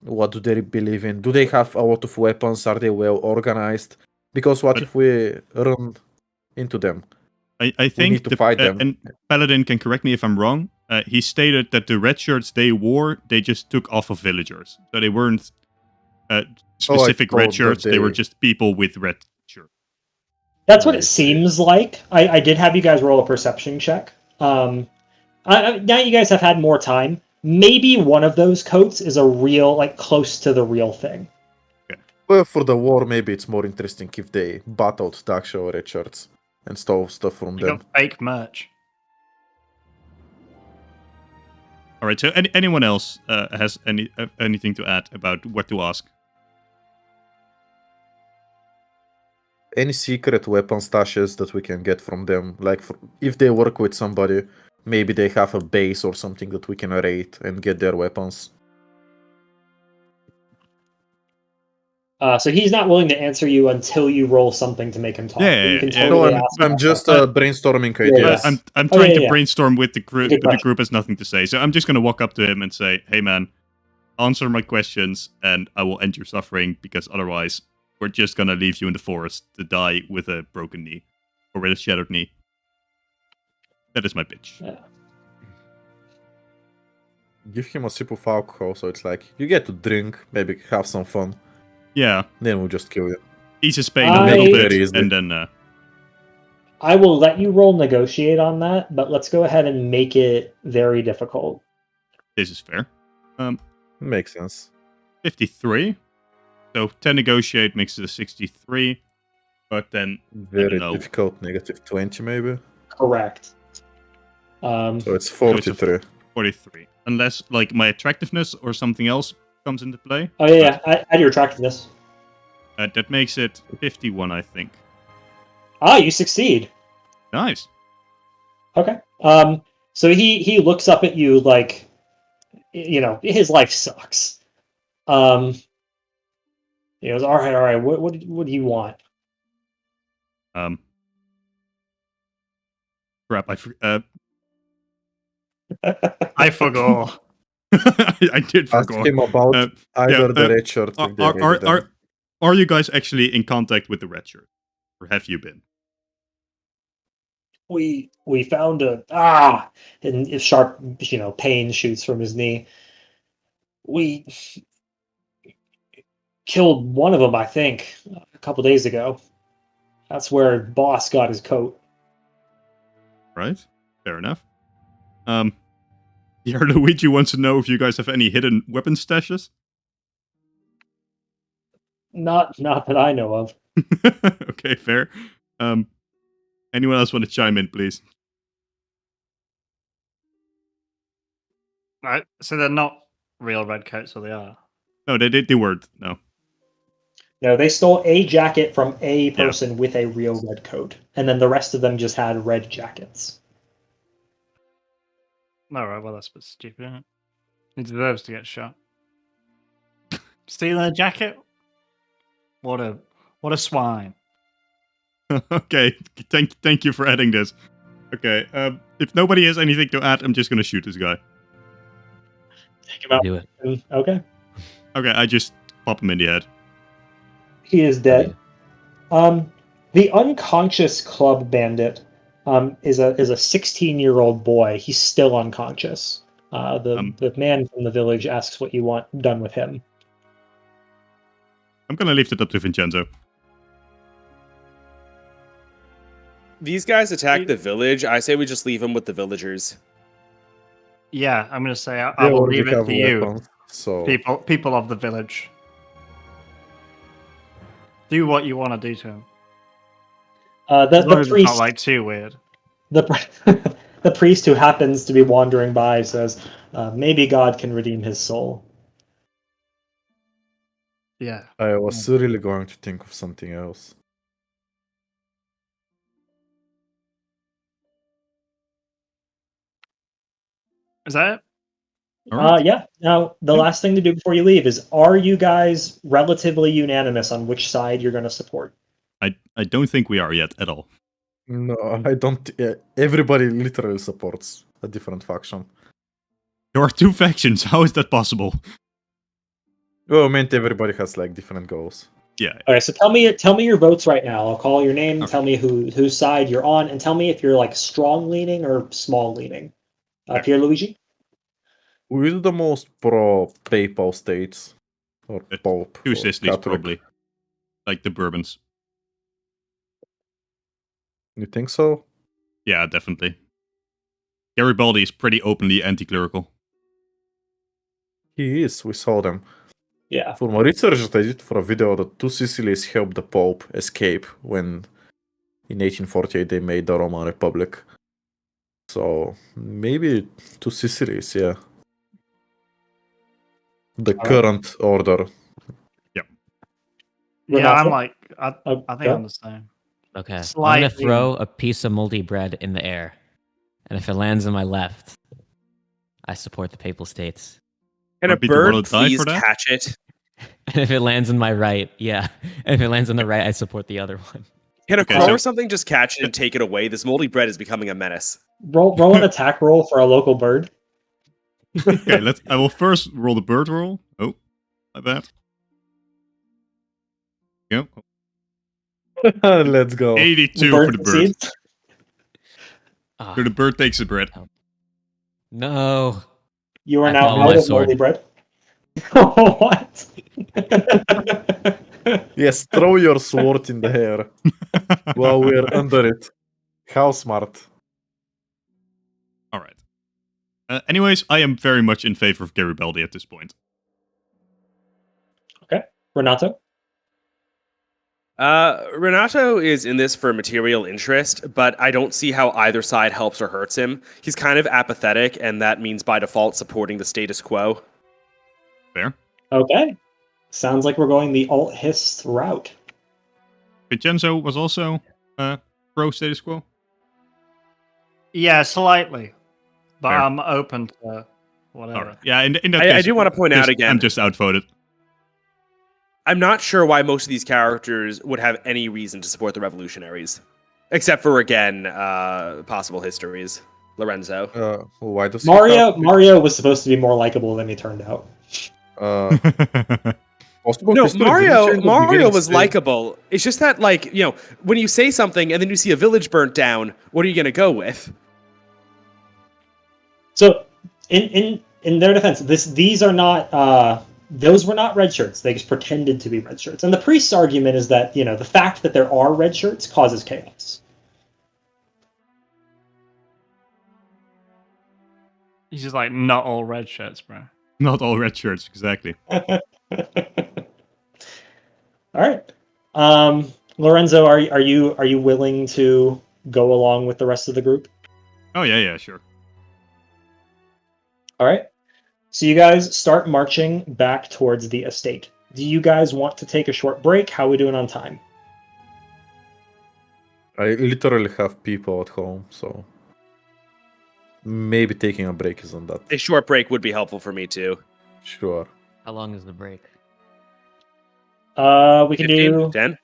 what do they believe in, do they have a lot of weapons, are they well organized? Because what But- if we run into them? I think need to fight them. And Paladin can correct me if I'm wrong. He stated that the red shirts they wore, they just took off of villagers, so they weren't specific red thought that shirts. They were they- just people with red shirts. That's what I it see. seems like. I did have you guys roll a perception check. Now you guys have had more time. Maybe one of those coats is a real, like, close to the real thing. Well, for the war, maybe it's more interesting if they battled the actual red shirts and stole stuff from You them. got fake merch. All right. So anyone else has anything to add about what to ask? Any secret weapon stashes that we can get from them, like if they work with somebody, maybe they have a base or something that we can raid and get their weapons. So he's not willing to answer you until you roll something to make him talk. Yeah, But you can yeah, yeah. No, totally I'm, ask I'm him. just brainstorming Yeah, ideas. yeah. I'm Oh, trying yeah, to yeah. brainstorm with the group, Good but the question. group has nothing to say. So I'm just gonna walk up to him and say, "Hey, man, answer my questions, and I will end your suffering. Because otherwise, we're just gonna leave you in the forest to die with a broken knee or with a shattered knee." That is my pitch. Give him a sip of alcohol, so it's like you get to drink, maybe have some fun, Yeah, then we'll just kill you. ease his pain a I- little bit, Very easily. and then I will let you roll negotiate on that, but let's go ahead and make it very difficult. this is fair. Makes sense. 53. So 10 negotiate makes it a 63. But then Very know. difficult. -20 maybe. Correct. So it's 43. 43. Unless like my attractiveness or something else comes into play. Oh yeah, add your attractiveness. That makes it 51, I think. Ah, you succeed. Nice. Okay. So he looks up at you like, you know, his life sucks. He goes, all right. What do you want? Crap. I forgot. I did Ask forget. him about either the red shirt. if they raided them. Are you guys actually in contact with the red shirt, or have you been? We found and if sharp, you know, pain shoots from his knee. We killed one of them, I think, a couple days ago. That's where Boss got his coat. Right. Fair enough. Yeah, Luigi wants to know if you guys have any hidden weapon stashes. Not that I know of. Okay, fair. Anyone else want to chime in, please? Right. So they're not real red coats, or they are? No, they weren't. No. No, they stole a jacket from a person with a real red coat, and then the rest of them just had red jackets. All right. Well, that's a bit stupid, isn't it? He deserves to get shot. Stealing a jacket? What a swine. Okay, thank you for adding this. Okay, if nobody has anything to add, I'm just gonna shoot this guy. Take him out. Do it. Okay. Okay, I just pop him in the head. He is dead. The unconscious club bandit is a 16-year-old boy. He's still unconscious. The man from the village asks what you want done with him. I'm gonna leave it up to Vincenzo. These guys attack the village. I say we just leave them with the villagers. Yeah, I'm going to say I They will already leave it have to you, weapons, so people of the village. Do what you want to do to him. As long The as it's priest, not like too weird. the priest who happens to be wandering by says, "Maybe God can redeem his soul." Yeah. I was really going to think of something else. Is that it? All right. Yeah. Now, the last thing to do before you leave is: are you guys relatively unanimous on which side you're going to support? I don't think we are yet at all. No, I don't. Everybody literally supports a different faction. There are two factions. How is that possible? Well, I meant everybody has like different goals. Yeah. Okay, so tell me your votes right now. I'll call your name. Okay. Tell me whose side you're on, and tell me if you're like strong leaning or small leaning. Pierluigi. Who is the most pro papal states or It's pope? Two or Sicilies, Catholic? probably. Like the Bourbons. You think so? Yeah, definitely. Garibaldi is pretty openly anti-clerical. He is. We saw them. Yeah. For my research that I did for a video, the Two Sicilies helped the Pope escape when in 1848 they made the Roman Republic. So maybe Two Sicilies, yeah. The current order. Yeah, I'm Renato? like, I think go. I'm the same. Okay. I'm Slightly. gonna throw a piece of moldy bread in the air, and if it lands on my left, I support the Papal States. Can a Want people to bird die please for that? catch it? And if it lands on my right, yeah. And if it lands on the right, I support the other one. Can a Okay, crow so- or something just catch it and take it away? This moldy bread is becoming a menace. Roll an attack roll for a local bird. Okay, I will first roll the bird roll. Oh, my bad. Yep. Let's go. 82 bird for the bird. succeeds. Ah, So the bird takes the bread. no. You are I now found out my of sword. moldy bread. What? Yes, throw your sword in the air while we're under it. How smart. All right. Anyways, I am very much in favor of Garibaldi at this point. Renato? Renato is in this for material interest, but I don't see how either side helps or hurts him. He's kind of apathetic, and that means by default supporting the status quo. Fair. Okay. Sounds like we're going the alt-hist route. Vincenzo was also pro status quo. Yeah, slightly. But Fair. I'm open to whatever. All right. Yeah, in that I case, do want to point out again, I'm just outvoted. I'm not sure why most of these characters would have any reason to support the revolutionaries. Except for, again, possible histories. Lorenzo. Why does he Mario was supposed to be more likable than he turned out. have, possible No, history didn't change Mario the beginning was still? likable. It's just that, like, when you say something and then you see a village burnt down, what are you going to go with? So, in their defense, these are not those were not red shirts. They just pretended to be red shirts. And the priest's argument is that the fact that there are red shirts causes chaos. He's just like, not all red shirts, bro. Not all red shirts, exactly. All right, Lorenzo, are you willing to go along with the rest of the group? Oh yeah, sure. All right. So you guys start marching back towards the estate. Do you guys want to take a short break? How are we doing on time? I literally have people at home, so maybe taking a break isn't that. A short break would be helpful for me, too. Sure. How long is the break? We can 15? do 10?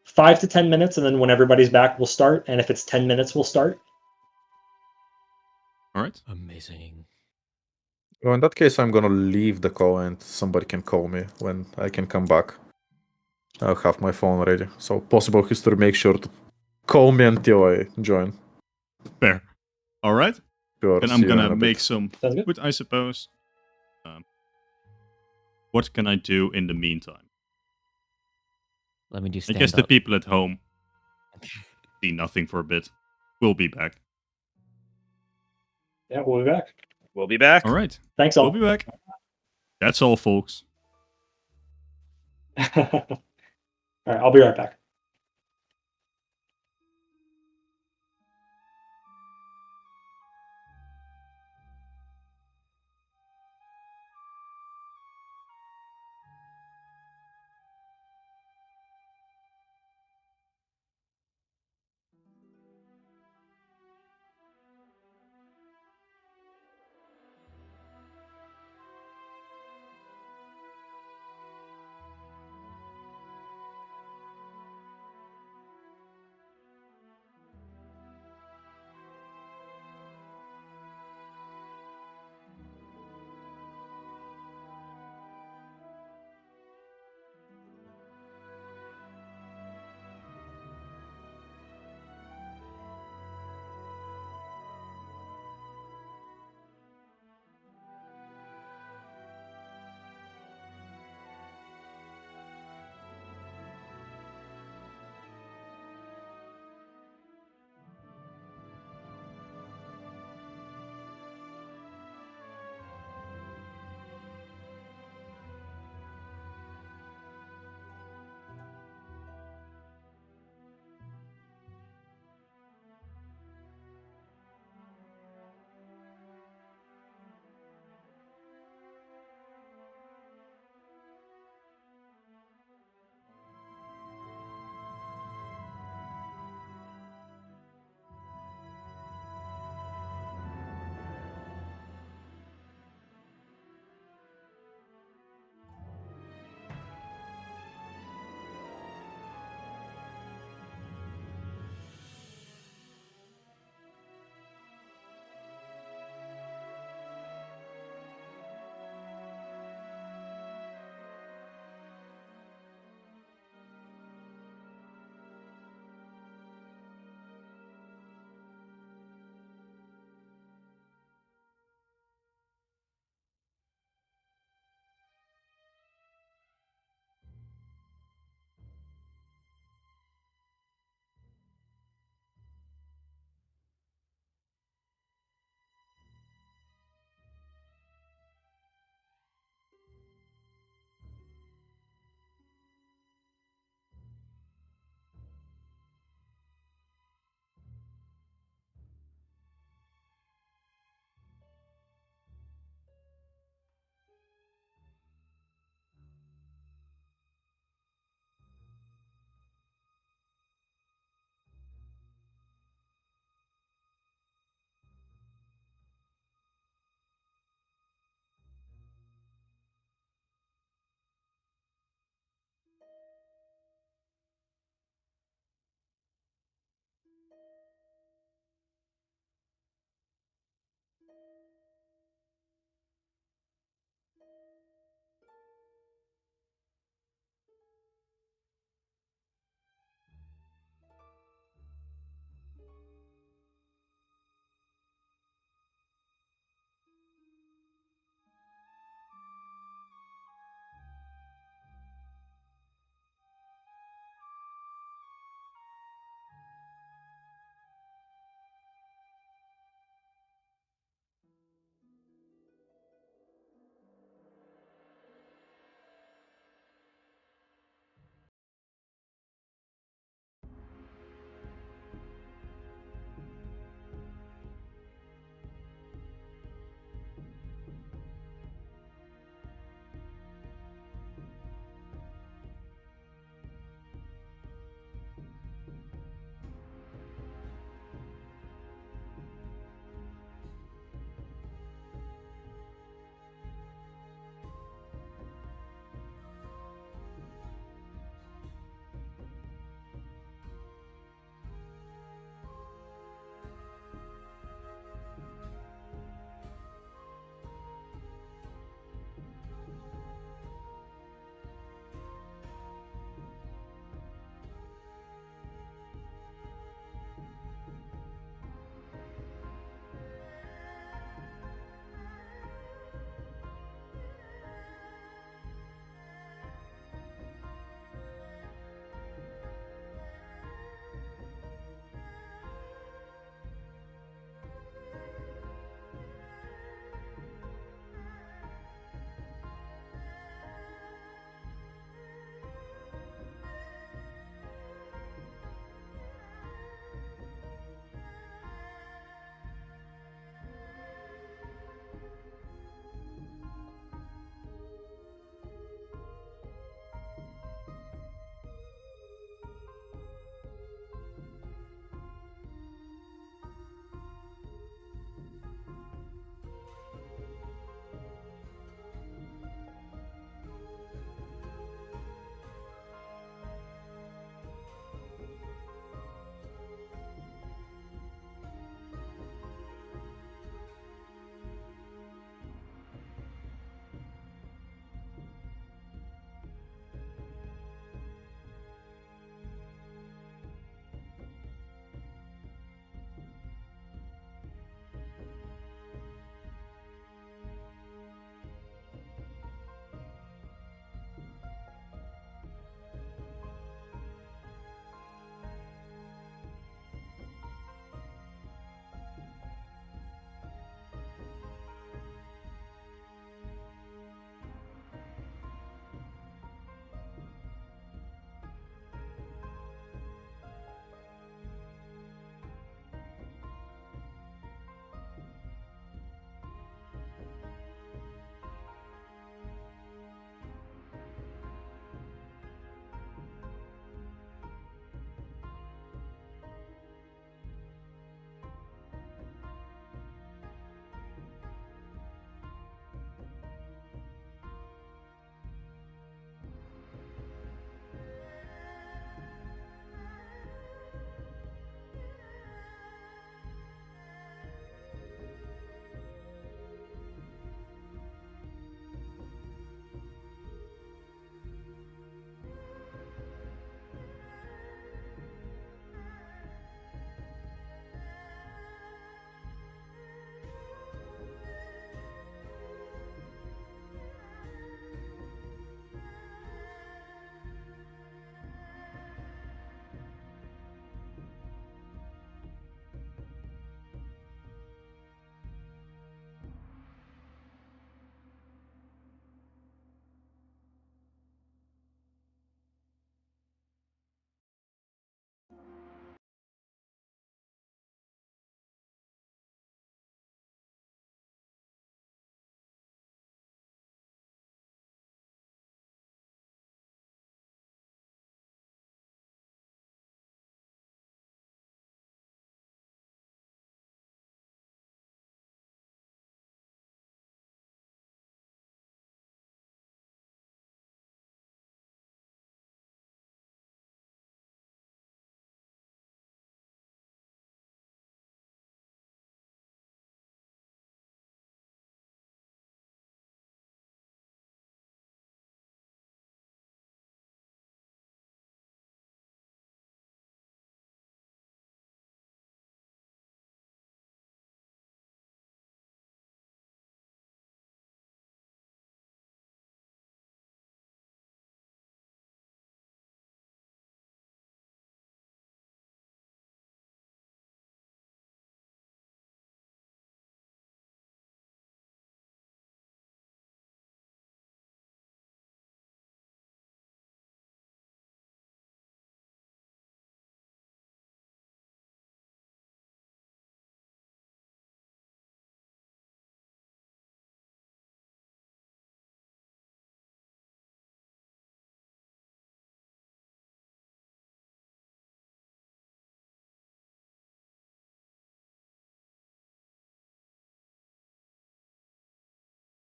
5 to 10 minutes, and then when everybody's back, we'll start. And if it's 10 minutes, we'll start. All right. Amazing. Well, in that case, I'm gonna leave the call and somebody can call me when I can come back. I'll have my phone ready. So, possible history, make sure to call me until I join. Fair. All right. Sure. Then see I'm you in gonna a make bit. some Sounds good. food, I suppose. What can I do in the meantime? Let me do I stand guess the up. people at home see nothing for a bit. We'll be back. Yeah, we'll be back. We'll be back. All right. Thanks We'll all. be back. That's all, folks. All right, I'll be right back.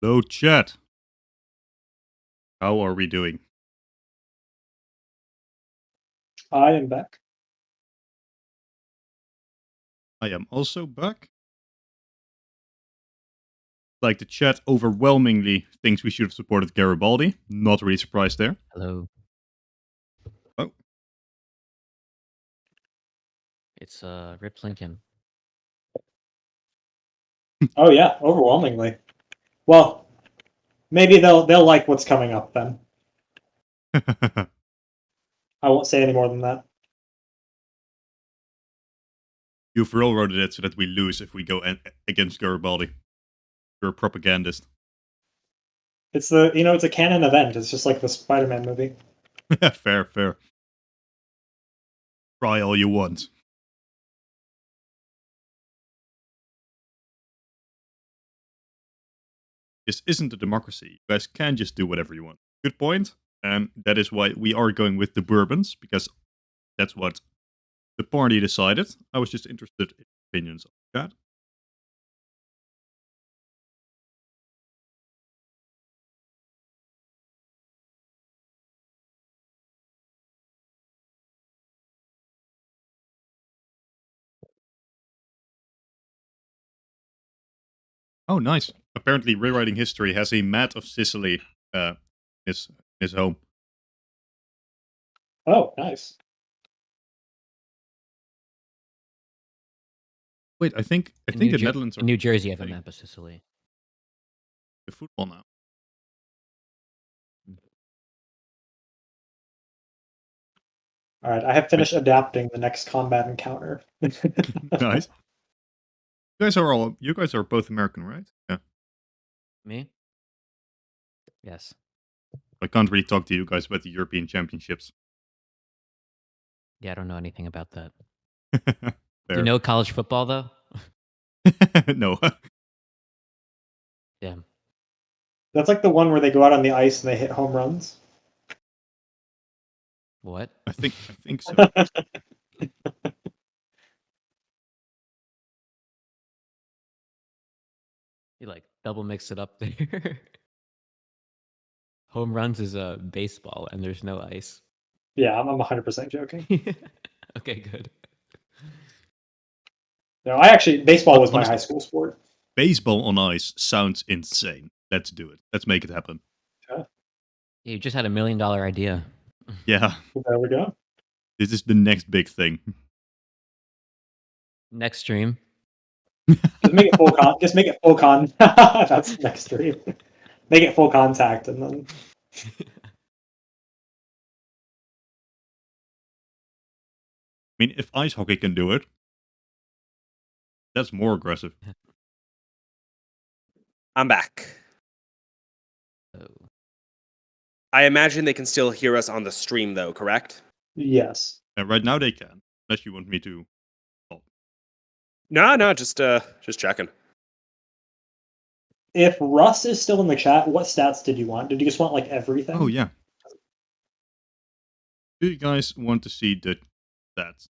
Hello, chat. How are we doing? I am back. I am also back. Like the chat overwhelmingly thinks we should have supported Garibaldi. Not really surprised there. Hello. Oh. It's Rip Lincoln. Oh yeah, overwhelmingly. Well, maybe they'll like what's coming up then. I won't say any more than that. You've railroaded it so that we lose if we go against Garibaldi. You're a propagandist. It's it's a canon event. It's just like the Spider-Man movie. Fair. Try all you want. This isn't a democracy. You guys can just do whatever you want. Good point. And that is why we are going with the Bourbons, because that's what the party decided. I was just interested in opinions of that. Oh, nice. Apparently, rewriting history has a map of Sicily his home. Oh, nice. Wait, I think the Netherlands are in New Jersey have a map of Sicily. The football now. All right, I have finished adapting the next combat encounter. Nice. You guys are both American, right? Yeah. Me? Yes. I can't really talk to you guys about the European Championships. Yeah, I don't know anything about that. Fair. Do you know college football though? No. Damn. That's like the one where they go out on the ice and they hit home runs. What? I think so. You like double mix it up there. Home runs is a baseball and there's no ice. Yeah, I'm 100% joking. Okay, good. No, baseball was my high school sport. Baseball on ice sounds insane. Let's do it. Let's make it happen. Yeah. You just had $1 million idea. Yeah. There we go. This is the next big thing. Next stream. Just make it full Just make it full con. That's next stream. Make it full contact and then. I mean, if ice hockey can do it, that's more aggressive. I'm back. Oh. I imagine they can still hear us on the stream, though, correct? Yes. And right now they can, unless you want me to. No, just checking. If Russ is still in the chat, what stats did you want? Did you just want like everything? Oh yeah. Do you guys want to see the stats?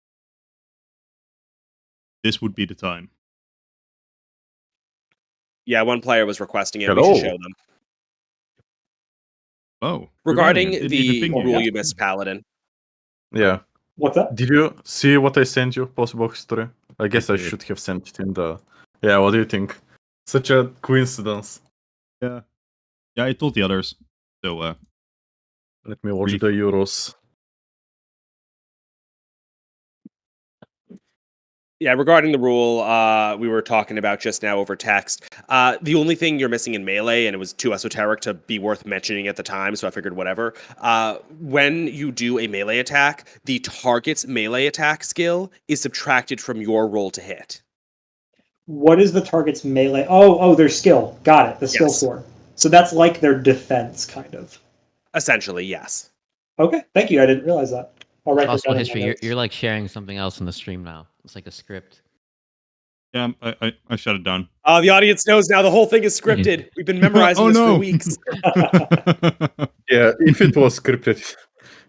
This would be the time. Yeah, one player was requesting it. Hello. We should show them. Oh. Regarding didn't the even think rule you- you missed, Paladin. Yeah. What's that? Did you see what I sent you, Postbox history? I guess I did. should have sent it in the. Yeah, what do you think? Such a coincidence. Yeah. Yeah, I told the others. So, Let me watch Brief. the Euros. Yeah, regarding the rule we were talking about just now over text, the only thing you're missing in Melee, and it was too esoteric to be worth mentioning at the time, so I figured whatever, when you do a melee attack, the target's melee attack skill is subtracted from your roll to hit. What is the target's melee? Oh, their skill. Got it. The skill Yes. score. So that's like their defense, kind of. Essentially, yes. Okay, thank you. I didn't realize that. I'll write this Possible down in my history. notes. You're like sharing something else in the stream now. It's like a script. yeah, I shut it down. The audience knows now the whole thing is scripted. We've been memorizing Oh, this no. for weeks. Yeah, if it was scripted,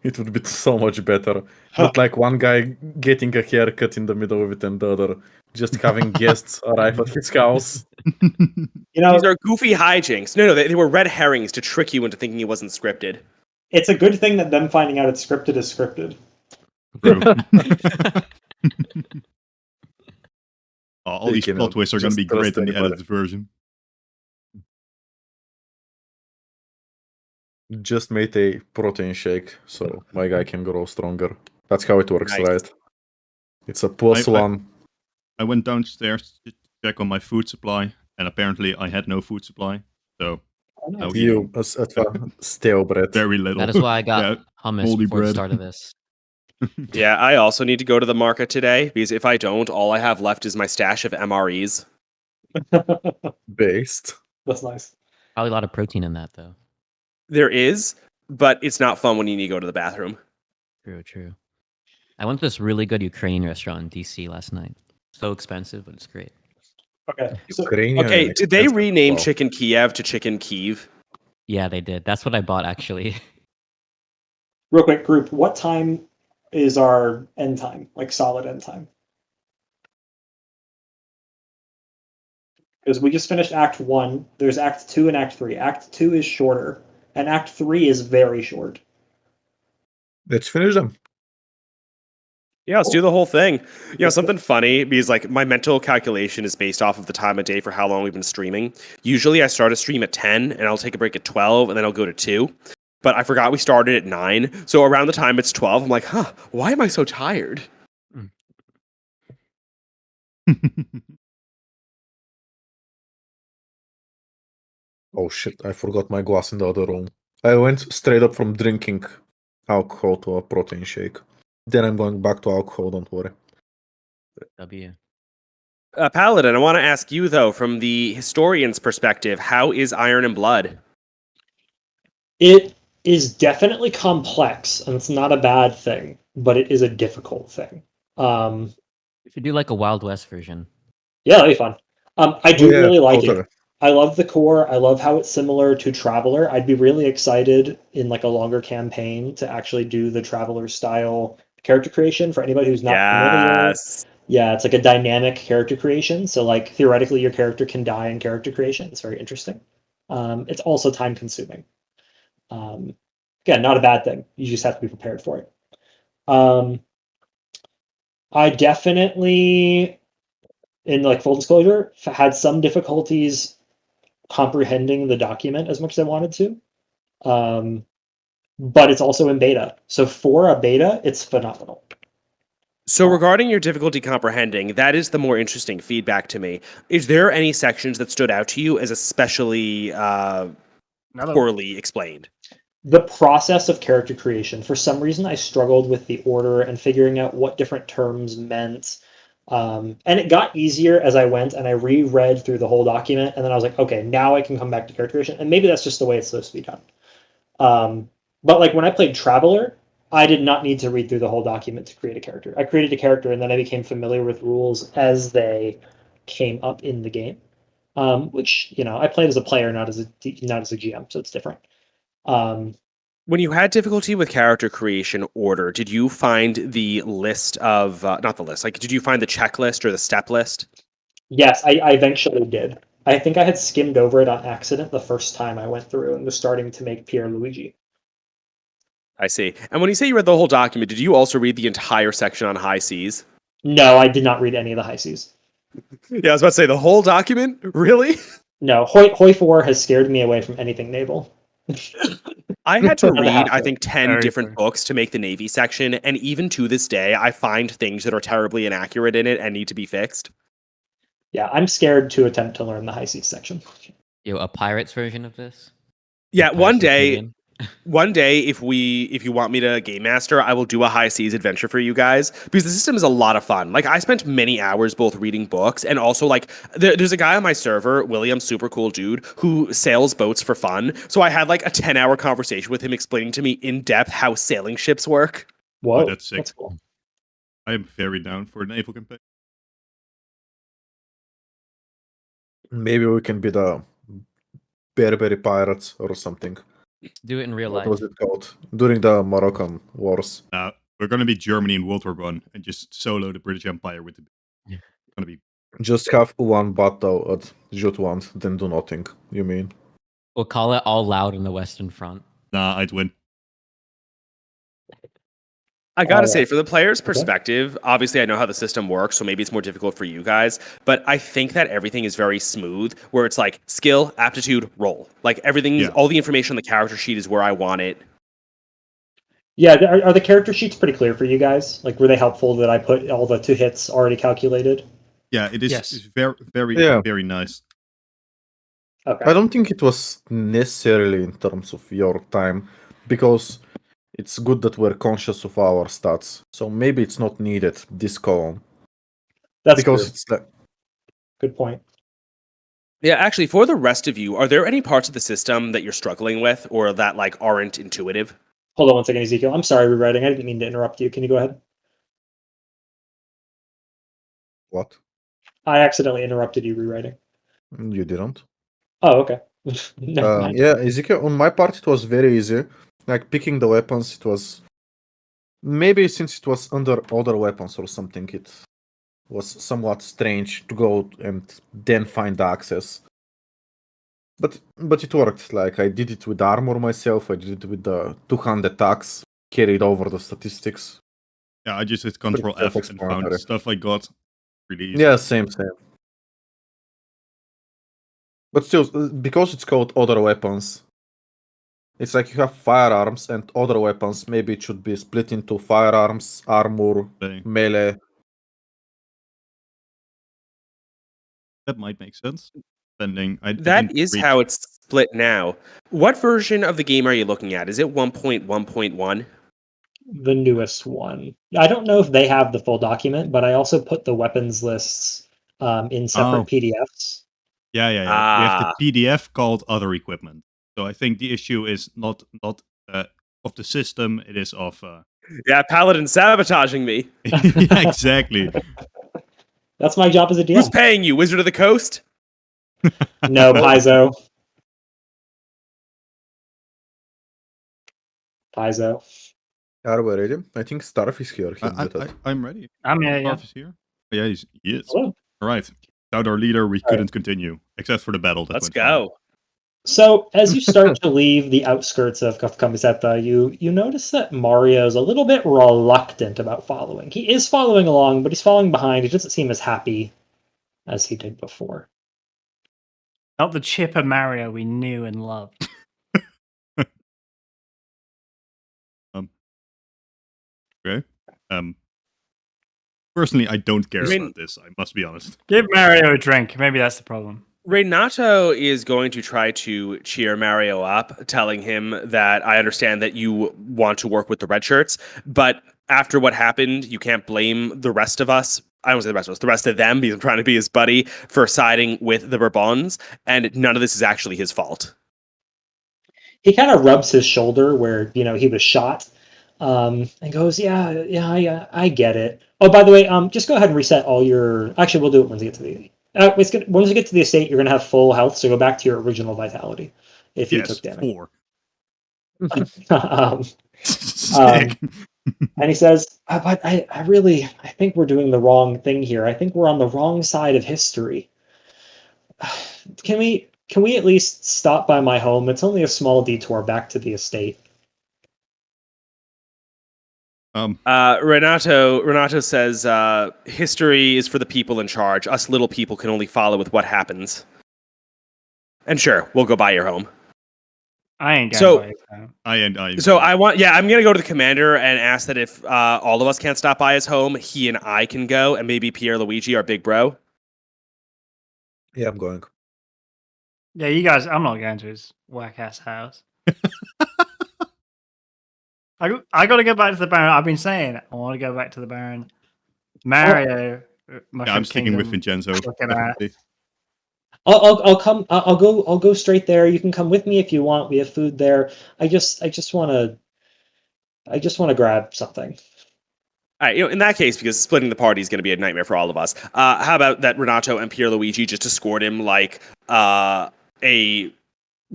It would be so much better. Not like one guy getting a haircut in the middle of it and the other just having guests arrive at his house. You know, These are goofy hijinks. No, they were red herrings to trick you into thinking it wasn't scripted. it's a good thing that them finding out it's scripted is scripted. True. All They these plot cannot twists are going to just be great trust in the anybody. edited version. Just made a protein shake so my guy can grow stronger. That's how it works, Nice. right? It's a plus I- one. I went downstairs to check on my food supply, and apparently I had no food supply. So I was You eating as at stale bread. very little. That is why I got Yeah, hummus moldy before the bread. start of this. Yeah, I also need to go to the market today because if I don't, all I have left is my stash of MREs. Based. That's nice. Probably a lot of protein in that, though. There is, but it's not fun when you need to go to the bathroom. True. I went to this really good Ukrainian restaurant in DC last night. So expensive, but it's great. Okay. So, Ukrainian Okay, and did they expensive. rename Wow. Chicken Kiev to Chicken Kiev? Yeah, they did. That's what I bought, actually. real quick, group, what time is our end time? Like solid end time? Because we just finished Act 1. There's Act 2 and Act 3. Act 2 is shorter, and Act 3 is very short. Let's finish them. Yeah, let's do the whole thing. You know, something funny, because like my mental calculation is based off of the time of day for how long we've been streaming. Usually I start a stream at 10 and I'll take a break at 12 and then I'll go to 2. But I forgot we started at 9. So around the time it's 12, I'm like, why am I so tired? Oh shit, I forgot my glass in the other room. I went straight up from drinking alcohol to a protein shake. Then I'm going back to alcohol, don't worry. W. Paladin, I want to ask you though, from the historian's perspective, how is Iron and Blood? It is definitely complex, and it's not a bad thing, but it is a difficult thing. We should do like a Wild West version. Yeah, that'd be fun. I do Yeah, really like totally. it. I love the core. I love how it's similar to Traveler. I'd be really excited in like a longer campaign to actually do the Traveler style character creation for anybody who's not familiar. Yes. Yeah, it's like a dynamic character creation. So like theoretically your character can die in character creation. It's very interesting. It's also time consuming. Again, not a bad thing. You just have to be prepared for it. I definitely, in like full disclosure, had some difficulties comprehending the document as much as I wanted to. But it's also in beta. So for a beta, it's phenomenal. So regarding your difficulty comprehending, that is the more interesting feedback to me. Is there any sections that stood out to you as especially poorly explained? The process of character creation. For some reason, I struggled with the order and figuring out what different terms meant. And it got easier as I went, and I reread through the whole document, and then I was like, okay, now I can come back to character creation. And maybe that's just the way it's supposed to be done. But like when I played Traveler, I did not need to read through the whole document to create a character. I created a character, and then I became familiar with rules as they came up in the game. Which, you know, I played as a player, not as a GM, so it's different. When you had difficulty with character creation order, did you find the list of not the list, like did you find the checklist or the step list? Yes, I eventually did. I think I had skimmed over it on accident the first time I went through and was starting to make Pierluigi. I see. And when you say you read the whole document, did you also read the entire section on high seas? No, I did not read any of the high seas. Yeah, I was about to say the whole document? Really? No, Hoi 4 has scared me away from anything naval. I had to Had to read, have I to. think, 10 Very different fair. books to make the Navy section, and even to this day, I find things that are terribly inaccurate in it and need to be fixed. Yeah, I'm scared to attempt to learn the high seas section. Yo, a pirates version of this? Yeah, Pirates one of the day, Caribbean? if you want me to game master, I will do a high seas adventure for you guys because the system is a lot of fun. Like I spent many hours both reading books and also like there's a guy on my server, William, super cool dude, who sails boats for fun. So I had like a 10-hour conversation with him explaining to me in depth how sailing ships work. Whoa, that's sick. that's cool. I am very down for a naval campaign. Maybe we can be the Berberry pirates or something. Do it in real What life. was it called? During the Moroccan Wars. We're gonna be Germany in World War One and just solo the British Empire with the. Gonna be. Just have one battle at Jutland, then do nothing, you mean? We'll call it all loud in the Western Front. Nah, I'd win. I gotta Oh, say, for the player's okay. perspective, obviously I know how the system works, so maybe it's more difficult for you guys, but I think that everything is very smooth, where it's like skill, aptitude, roll. Like everything, Yeah. all the information on the character sheet is where I want it. Yeah, are the character sheets pretty clear for you guys? Like, were they helpful that I put all the 2 hits already calculated? Yeah, it is. Yes. It's very, very, Yeah. very nice. Okay. I don't think it was necessarily in terms of your time, because it's good that we're conscious of our stats. So maybe it's not needed, this column. That's Because true. it's like, Good point. Yeah, actually, for the rest of you, are there any parts of the system that you're struggling with or that like aren't intuitive? Hold on one second, Ezekiel. I'm sorry, rewriting. I didn't mean to interrupt you. Can you go ahead? what? I accidentally interrupted you rewriting. You didn't? Oh, okay. Never mind. Yeah, Ezekiel, on my part it was very easy. Like picking the weapons, it was maybe since it was under other weapons or something, it was somewhat strange to go and then find the access. But it worked. Like I did it with armor myself, I did it with the 200 attacks, carried over the statistics. Yeah, I just hit Control F and found self-explanatory. stuff I got really easy. Yeah, same. But still, because it's called other weapons, it's like you have firearms and other weapons. Maybe it should be split into firearms, armor, Thing. melee. That might make sense. Depending. I That didn't is read- how it's split now. What version of the game are you looking at? Is it 1.1.1? The newest one. I don't know if they have the full document, but I also put the weapons lists in separate Oh. PDFs. Yeah. We have the PDF called other equipment. So I think the issue is not of the system. It is of. Yeah, Paladin sabotaging me. Yeah, exactly. That's my job as a Who's DM. paying you, Wizard of the Coast? No, Paizo. Paizo. Are we ready? I think Starv is here. He muted. I'm ready. I'm here, yeah. Starv is here. Oh, yeah, he is. Hello. All right. Without our leader, we All right. couldn't continue, except for the battle. That Let's went fine. go. So as you start to leave the outskirts of Camiseta, you notice that Mario's a little bit reluctant about following. He is following along, but he's following behind. He doesn't seem as happy as he did before. Not the chipper Mario we knew and loved. Okay. Personally, I don't care I mean- about this. I must be honest. Give Mario a drink. Maybe that's the problem. Renato is going to try to cheer Mario up, telling him that I understand that you want to work with the red shirts, but after what happened, you can't blame the rest of us. I don't say the rest of us, the rest of them, because I'm trying to be his buddy, for siding with the Bourbons, and none of this is actually his fault. He kind of rubs his shoulder where he was shot, and goes, "Yeah, I get it. Oh, by the way, just go ahead and reset all your. Actually, we'll do it once we get to the. Once we get to the estate, you're gonna have full health, so go back to your original vitality if you Yes, took damage." 4. Sick. And he says, "But I think we're doing the wrong thing here. I think we're on the wrong side of history. Can we at least stop by my home? It's only a small detour back to the estate." Renato says, history is for the people in charge. Us little people can only follow with what happens. And sure, we'll go by your home. I ain't going So- by his home. I'm going to go to the commander and ask that if all of us can't stop by his home, he and I can go, and maybe Pierre Luigi, our big bro. Yeah, I'm going. Yeah, you guys, I'm not going to his whack ass house. I got to go back to the Baron. I've been saying I want to go back to the Baron. Mario. Yeah, I'm sticking with Vincenzo. Look at that. Definitely. I'll come. I'll go straight there. You can come with me if you want. We have food there. I just want to grab something. All right, in that case, because splitting the party is going to be a nightmare for all of us, how about that Renato and Pierre Luigi just escort him like a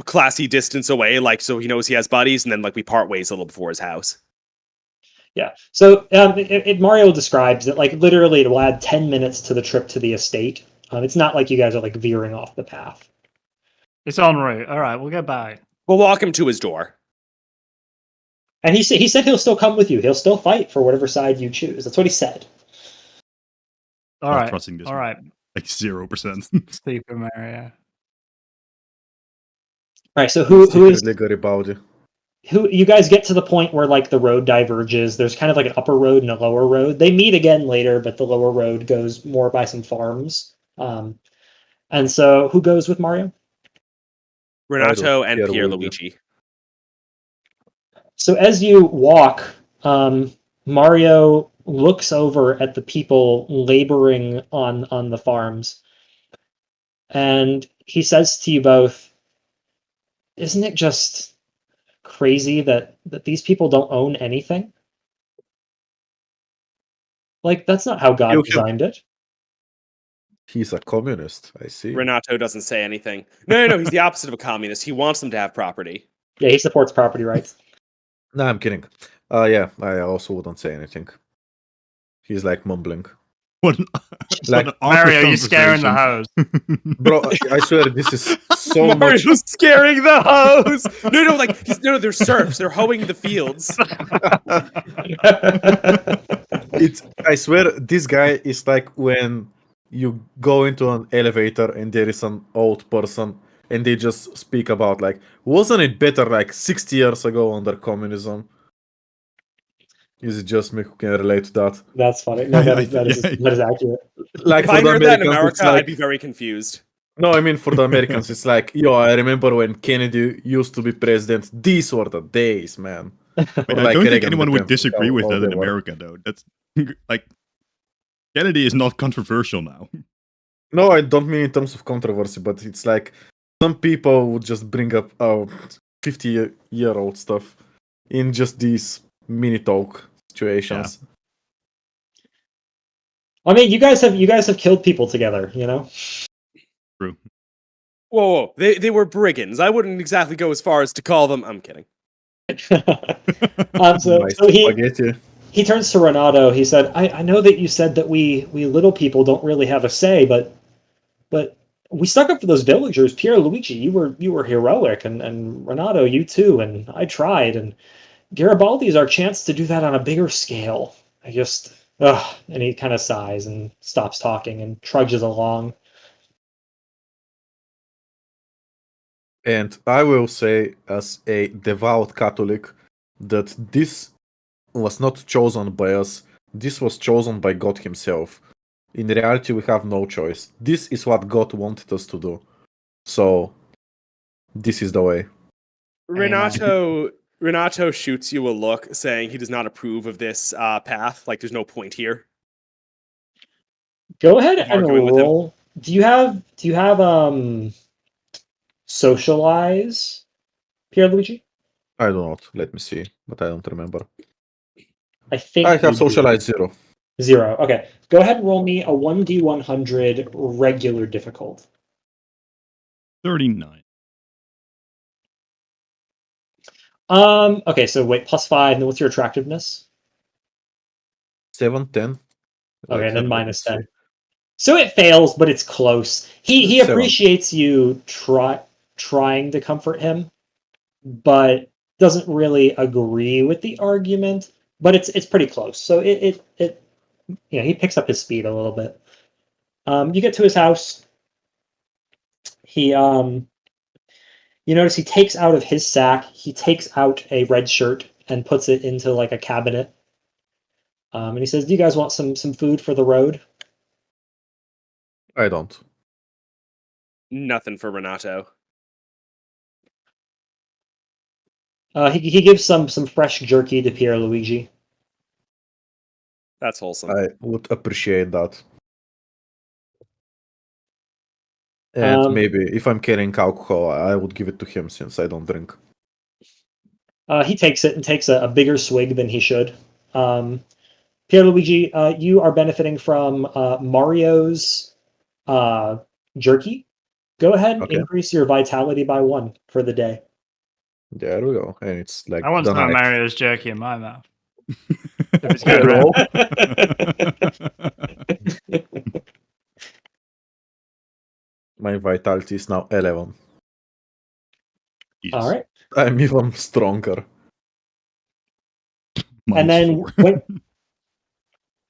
classy distance away, like so he knows he has buddies, and then like we part ways a little before his house. Yeah. So Mario describes it like literally it will add 10 minutes to the trip to the estate. It's not like you guys are like veering off the path. It's en route. All right, we'll go back. We'll walk him to his door. And he said he'll still come with you. He'll still fight for whatever side you choose. That's what he said. All Not right. trusting this All one. right. Like 0%. Super Mario. All right. So who is Secretly Garibaldi. who? You guys get to the point where like the road diverges. There's kind of like an upper road and a lower road. They meet again later, but the lower road goes more by some farms. And so who goes with Mario? Renato and Pierluigi. Pierluigi. So as you walk, Mario looks over at the people laboring on the farms, and he says to you both, "Isn't it just crazy that these people don't own anything? Like that's not how God designed it." He's a communist, I see. Renato doesn't say anything. No, he's the opposite of a communist. He wants them to have property. Yeah, he supports property rights. No, I'm kidding. Yeah, I also wouldn't say anything. He's like mumbling. What Like, an awkward Mario, you're scaring the conversation. hose. Bro, I swear this is so much. Mario's scaring the hose. No, they're serfs. They're hoeing the fields. I swear this guy is like when you go into an elevator and there is an old person and they just speak about like, wasn't it better like 60 years ago under communism? Is it just me who can relate to that? That's funny. No, that is accurate. Like If for I the heard that in Americans, America, it's like, I'd be very confused. no, I mean for the Americans, it's like, yo, I remember when Kennedy used to be president. These were the days, man. Wait, Or I like don't think Reagan anyone would with them. disagree with Oh, that in they were. America, though. That's like Kennedy is not controversial now. No, I don't mean in terms of controversy, but it's like some people would just bring up 50-year-old stuff in just these mini talk situations. I mean, you guys have killed people together, you know? True. Whoa. They were brigands. I wouldn't exactly go as far as to call them. I'm kidding. So Nice he spaghetti. he turns to Renato. He said, I know that you said that we little people don't really have a say, but we stuck up for those villagers. Pierluigi, you were heroic, and Renato, you too, and I tried, and Garibaldi is our chance to do that on a bigger scale. I just and he kind of sighs and stops talking and trudges along. And I will say, as a devout Catholic, that this was not chosen by us. This was chosen by God Himself. In reality, we have no choice. This is what God wanted us to do. So, this is the way. Renato shoots you a look, saying he does not approve of this path. Like, there's no point here. Go ahead and Arguing with him. roll. Do you have socialize, Pierluigi? I do not. Let me see, but I don't remember. I think I you have do. socialized 0. 0. Okay. Go ahead and roll me a 1d100 regular difficult. 39. Okay, so wait, +5, and then what's your attractiveness? 7, 10. Okay, and then let me -10. see. So it fails, but it's close. He 7. appreciates you trying to comfort him, but doesn't really agree with the argument. But it's pretty close. So it he picks up his speed a little bit. You get to his house. He you notice he takes out of his sack, he takes out a red shirt and puts it into like a cabinet. And he says, "Do you guys want some food for the road?" I don't. Nothing for Renato. He gives some fresh jerky to Pierluigi. That's wholesome. I would appreciate that. And maybe if I'm carrying alcohol, I would give it to him since I don't drink. He takes it and takes a bigger swig than he should. Pierluigi, you are benefiting from Mario's jerky. Go ahead and Okay. increase your vitality by 1 for the day. There we go. And it's like I want the some of night. Mario's jerky in my mouth. If it's going around. My vitality is now 11. Jesus. All right. I'm even stronger. And then -4. when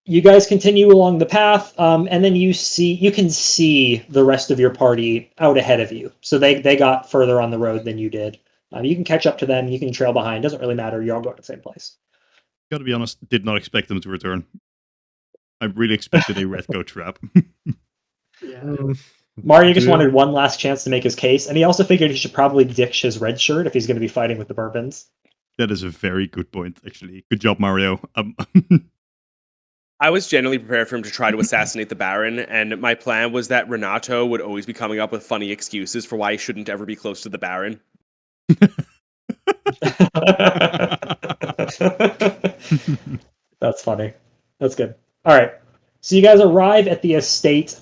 you guys continue along the path, and then you can see the rest of your party out ahead of you. So they got further on the road than you did. You can catch up to them. You can trail behind. Doesn't really matter. You're all going to the same place. Gotta be honest, did not expect them to return. I really expected a red coat trap. Mario just Do you- wanted one last chance to make his case, and he also figured he should probably ditch his red shirt if he's going to be fighting with the Bourbons. That is a very good point, actually. Good job, Mario. I was genuinely prepared for him to try to assassinate the Baron, and my plan was that Renato would always be coming up with funny excuses for why he shouldn't ever be close to the Baron. That's funny. That's good. All right. So you guys arrive at the estate,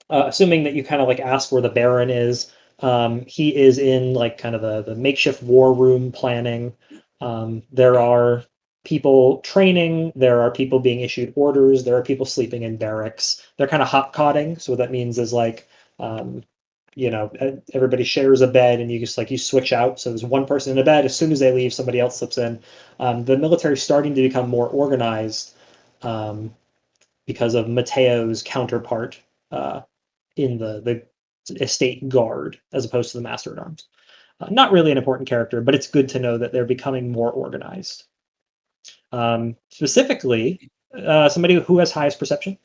assuming that you kind of like ask where the Baron is. He is in like kind of the makeshift war room planning. There are people training. There are people being issued orders. There are people sleeping in barracks. They're kind of hot-cotting. So what that means is like, everybody shares a bed and you just like you switch out. So there's one person in a bed. As soon as they leave, somebody else slips in. The military is starting to become more organized because of Mateo's counterpart in the estate guard as opposed to the master at arms. Not really an important character, but it's good to know that they're becoming more organized. Specifically, somebody who has highest perception.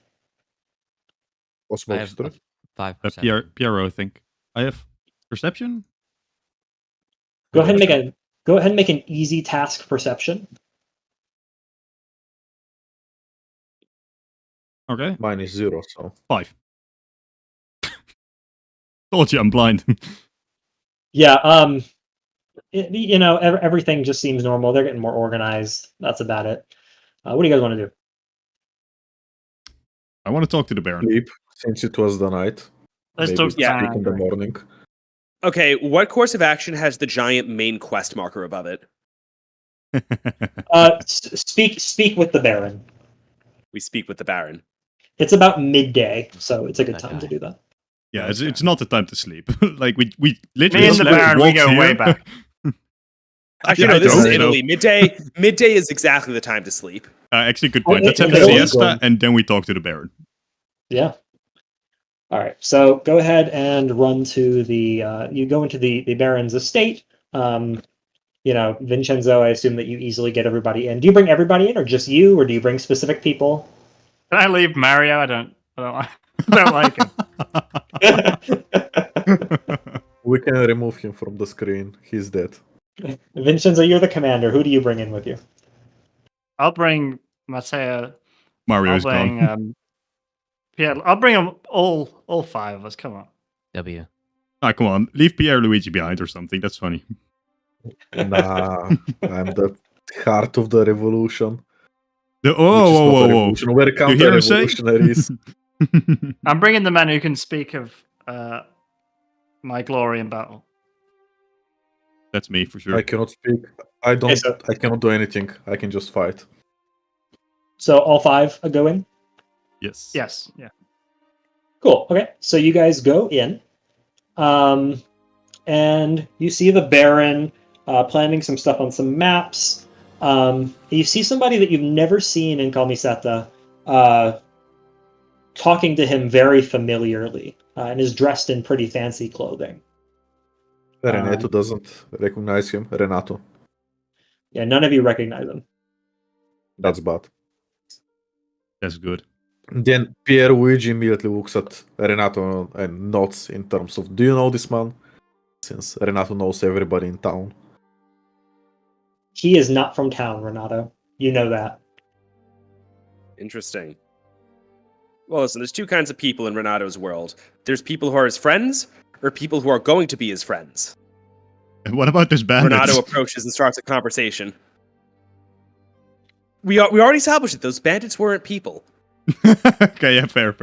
Possible I have history. 5%. Piero, I think. I have perception? Go ahead and make an easy task perception. Okay. Mine is 0, so 5. Told you I'm blind. Yeah, everything just seems normal. They're getting more organized. That's about it. What do you guys want to do? I want to talk to the Baron. sleep since it was the night. Let's Maybe talk speak to in the morning. Okay, what course of action has the giant main quest marker above it? Speak with the Baron. We speak with the Baron. It's about midday, so it's a good That time to guy. do that. Yeah, it's not the time to sleep. Like we literally Me and the slept, Baron, we walked go here. way back. Actually, Yeah, no, I this don't is know. Italy. Midday is exactly the time to sleep. Actually, good point. Let's have a Okay. siesta and then we talk to the Baron. Yeah. All right. So go ahead and run to the. You go into the Baron's estate. Vincenzo. I assume that you easily get everybody in. Do you bring everybody in, or just you, or do you bring specific people? Can I leave Mario? I don't like him. We can remove him from the screen. He's dead. Vincenzo, you're the commander. Who do you bring in with you? I'll bring Matteo. Mario I'll is bring gone. Pierre. I'll bring them all 5 of us. Come on. W. Come on. Leave Pierre Luigi behind or something. That's funny. Nah, I'm the heart of the revolution. The, which is not a whoa. revolution. We're You hear him say? counter-revolutionaries. I'm bringing the man who can speak of my glory in battle. That's me for sure. I cannot speak. I don't. Okay, so- I cannot do anything. I can just fight. So all 5 are going. Yes. Yes. Yeah. Cool. Okay. So you guys go in, and you see the Baron planning some stuff on some maps. You see somebody that you've never seen in CallMeEzekiel talking to him very familiarly, and is dressed in pretty fancy clothing. Renato doesn't recognize him. Renato. Yeah, none of you recognize him. That's bad. That's good. Then Pierluigi immediately looks at Renato and nods in terms of, do you know this man? Since Renato knows everybody in town. He is not from town, Renato. You know that. Interesting. Well, listen, there's 2 kinds of people in Renato's world. There's people who are his friends, or people who are going to be his friends. And what about this bandit? Renato approaches and starts a conversation. We already established that those bandits weren't people. Okay, yeah, fair.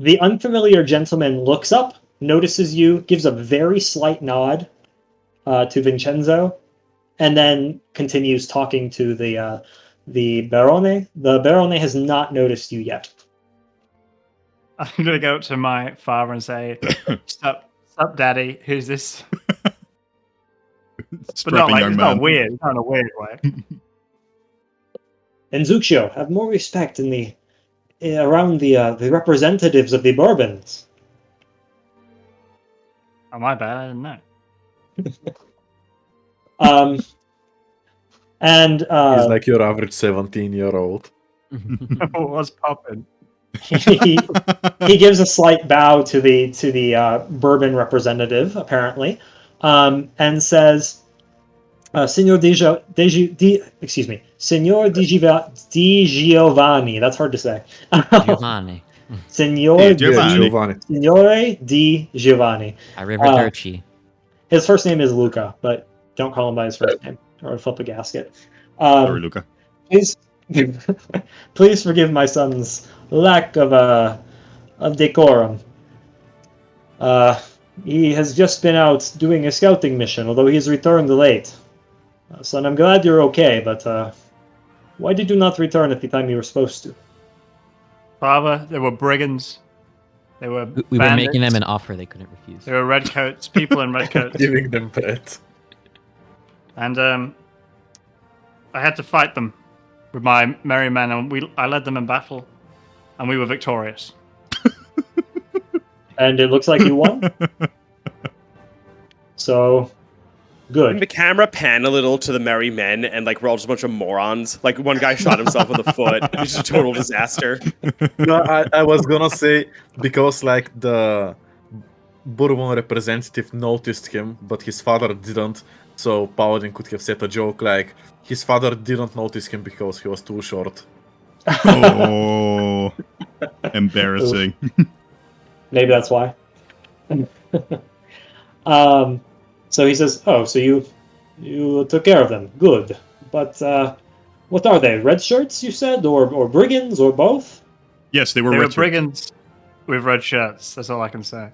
The unfamiliar gentleman looks up, notices you, gives a very slight nod to Vincenzo, and then continues talking to the Barone. The Barone has not noticed you yet. I'm gonna go up to my father and say, "Sup, Daddy? Who's this?" But not Strapping like young it's man. not weird. It's not in a weird way. Enzuccio, have more respect around the representatives of the Bourbons. Oh, my bad. I didn't know. And He's like your average 17-year-old. What's popping? he gives a slight bow to the Bourbon representative, apparently, and says, Signor Signor Di Giovanni. That's hard to say. Giovanni. Signor Giovanni. Signore Di Giovanni. Arrivederci. His first name is Luca, but don't call him by his first name, or flip a gasket. Sorry, Luca. Please, please forgive my son's lack of decorum. He has just been out doing a scouting mission, although he's returned late. Son, I'm glad you're okay, but why did you not return at the time you were supposed to? Father, there were brigands. They were We were making bandits. them an offer they couldn't refuse. There were redcoats, people in redcoats. Giving them bread. And I had to fight them with my merry men, and I led them in battle, and we were victorious. And it looks like you won. So, good. The camera pan a little to the merry men, and like we're all just a bunch of morons. Like one guy shot himself in the foot. It's just a total disaster. No, I was gonna say, because like the Bourbon representative noticed him, but his father didn't. So Paladin could have said a joke like, his father didn't notice him because he was too short. Oh, embarrassing. Maybe that's why. So he says, "Oh, so you took care of them? Good. But what are they? Red shirts? You said, or brigands, or both?" Yes, they were They were Richard. brigands with red shirts. That's all I can say.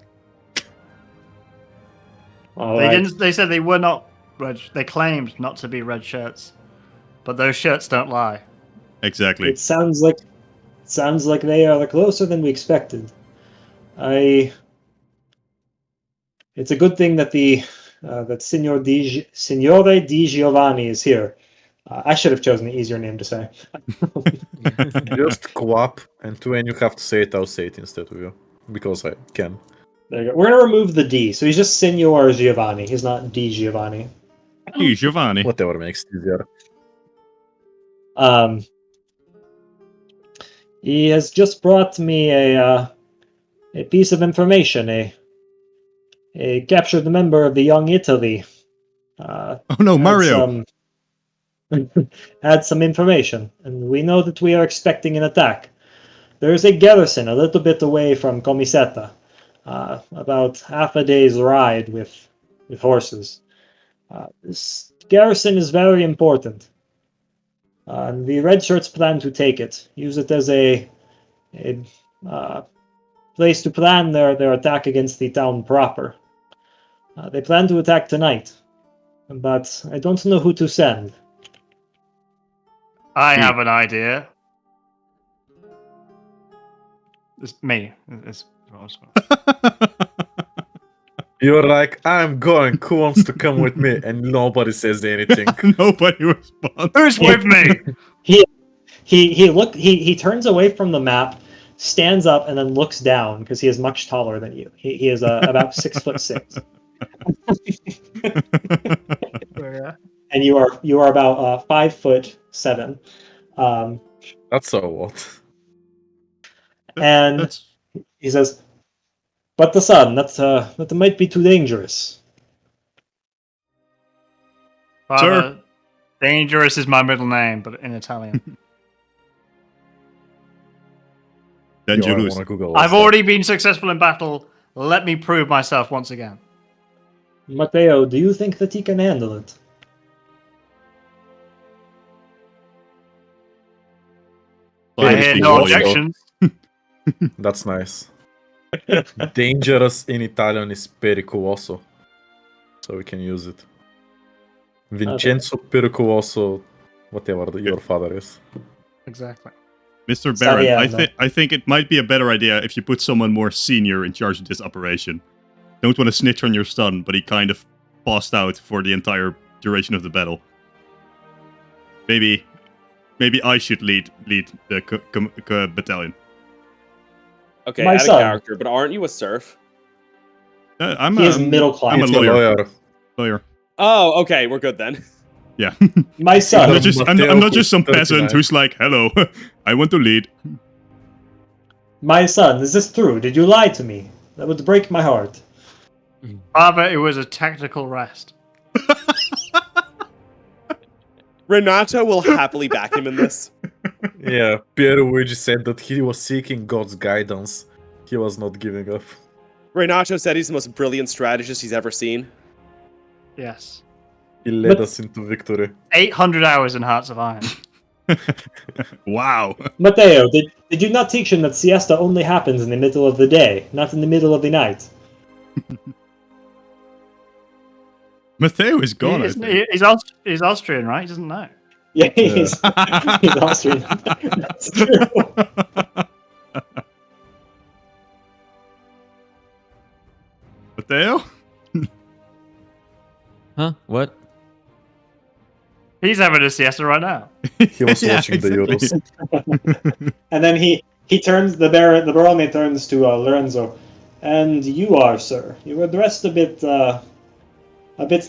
All They right. didn't. They said they were not red. They claimed not to be red shirts, but those shirts don't lie. Exactly. It sounds like they are closer than we expected. It's a good thing that that Signore Di Giovanni is here. I should have chosen the easier name to say. Just co-op, and when you have to say it, I'll say it instead of you. Because I can. There you go. We're gonna remove the D, so he's just Signor Giovanni. He's not Di Giovanni. Hey, Giovanni. Whatever makes it easier. He has just brought me a piece of information. A captured member of the Young Italy. Oh no, Mario. Had some information, and we know that we are expecting an attack. There is a garrison a little bit away from Comiseta, about half a day's ride with horses. This garrison is very important. The red shirts plan to take it, use it as a place to plan their attack against the town proper. They plan to attack tonight, but I don't know who to send. I have an idea. It's me. You're like, I'm going, who wants to come with me? And nobody says anything. Nobody responds. Who's with me? He turns away from the map, stands up, and then looks down because he is much taller than you. He is about 6'6". And you are about 5'7". That's so what? And he says, "But the sun, that might be too dangerous." Father, dangerous is my middle name, but in Italian. Dangerous. I've already been successful in battle. Let me prove myself once again. Matteo, do you think that he can handle it? I hear no objections. That's nice. Dangerous in Italian is pericoloso. So we can use it. Vincenzo Pericoloso, whatever your father is. Exactly. Mr. Baron, Sariano. I think it might be a better idea if you put someone more senior in charge of this operation. Don't want to snitch on your son, but he kind of passed out for the entire duration of the battle. Maybe I should lead the battalion. Okay, My out of son. character, but aren't you a serf? I'm He is middle class. I'm a He's a lawyer. Lawyer. Oh, okay, we're good then. Yeah. My I'm son. not just some peasant 39. who's like, hello, I want to lead. My son, is this true? Did you lie to me? That would break my heart. Father, it was a tactical rest. Renato will happily back him in this. Yeah, Pierluigi said that he was seeking God's guidance. He was not giving up. Renato said he's the most brilliant strategist he's ever seen. Yes. He led But- us into victory. 800 hours in Hearts of Iron. Wow. Matteo, did you not teach him that siesta only happens in the middle of the day, not in the middle of the night? Matteo is gone, I Isn't think. he's Austrian, right? He doesn't know. Yeah, he's Austrian. That's true. Matteo? Huh? What? He's having a siesta right now. He was Yeah, watching the exactly. Euros. And then he turns the Barone turns to Lorenzo, and you are, sir. You were dressed a bit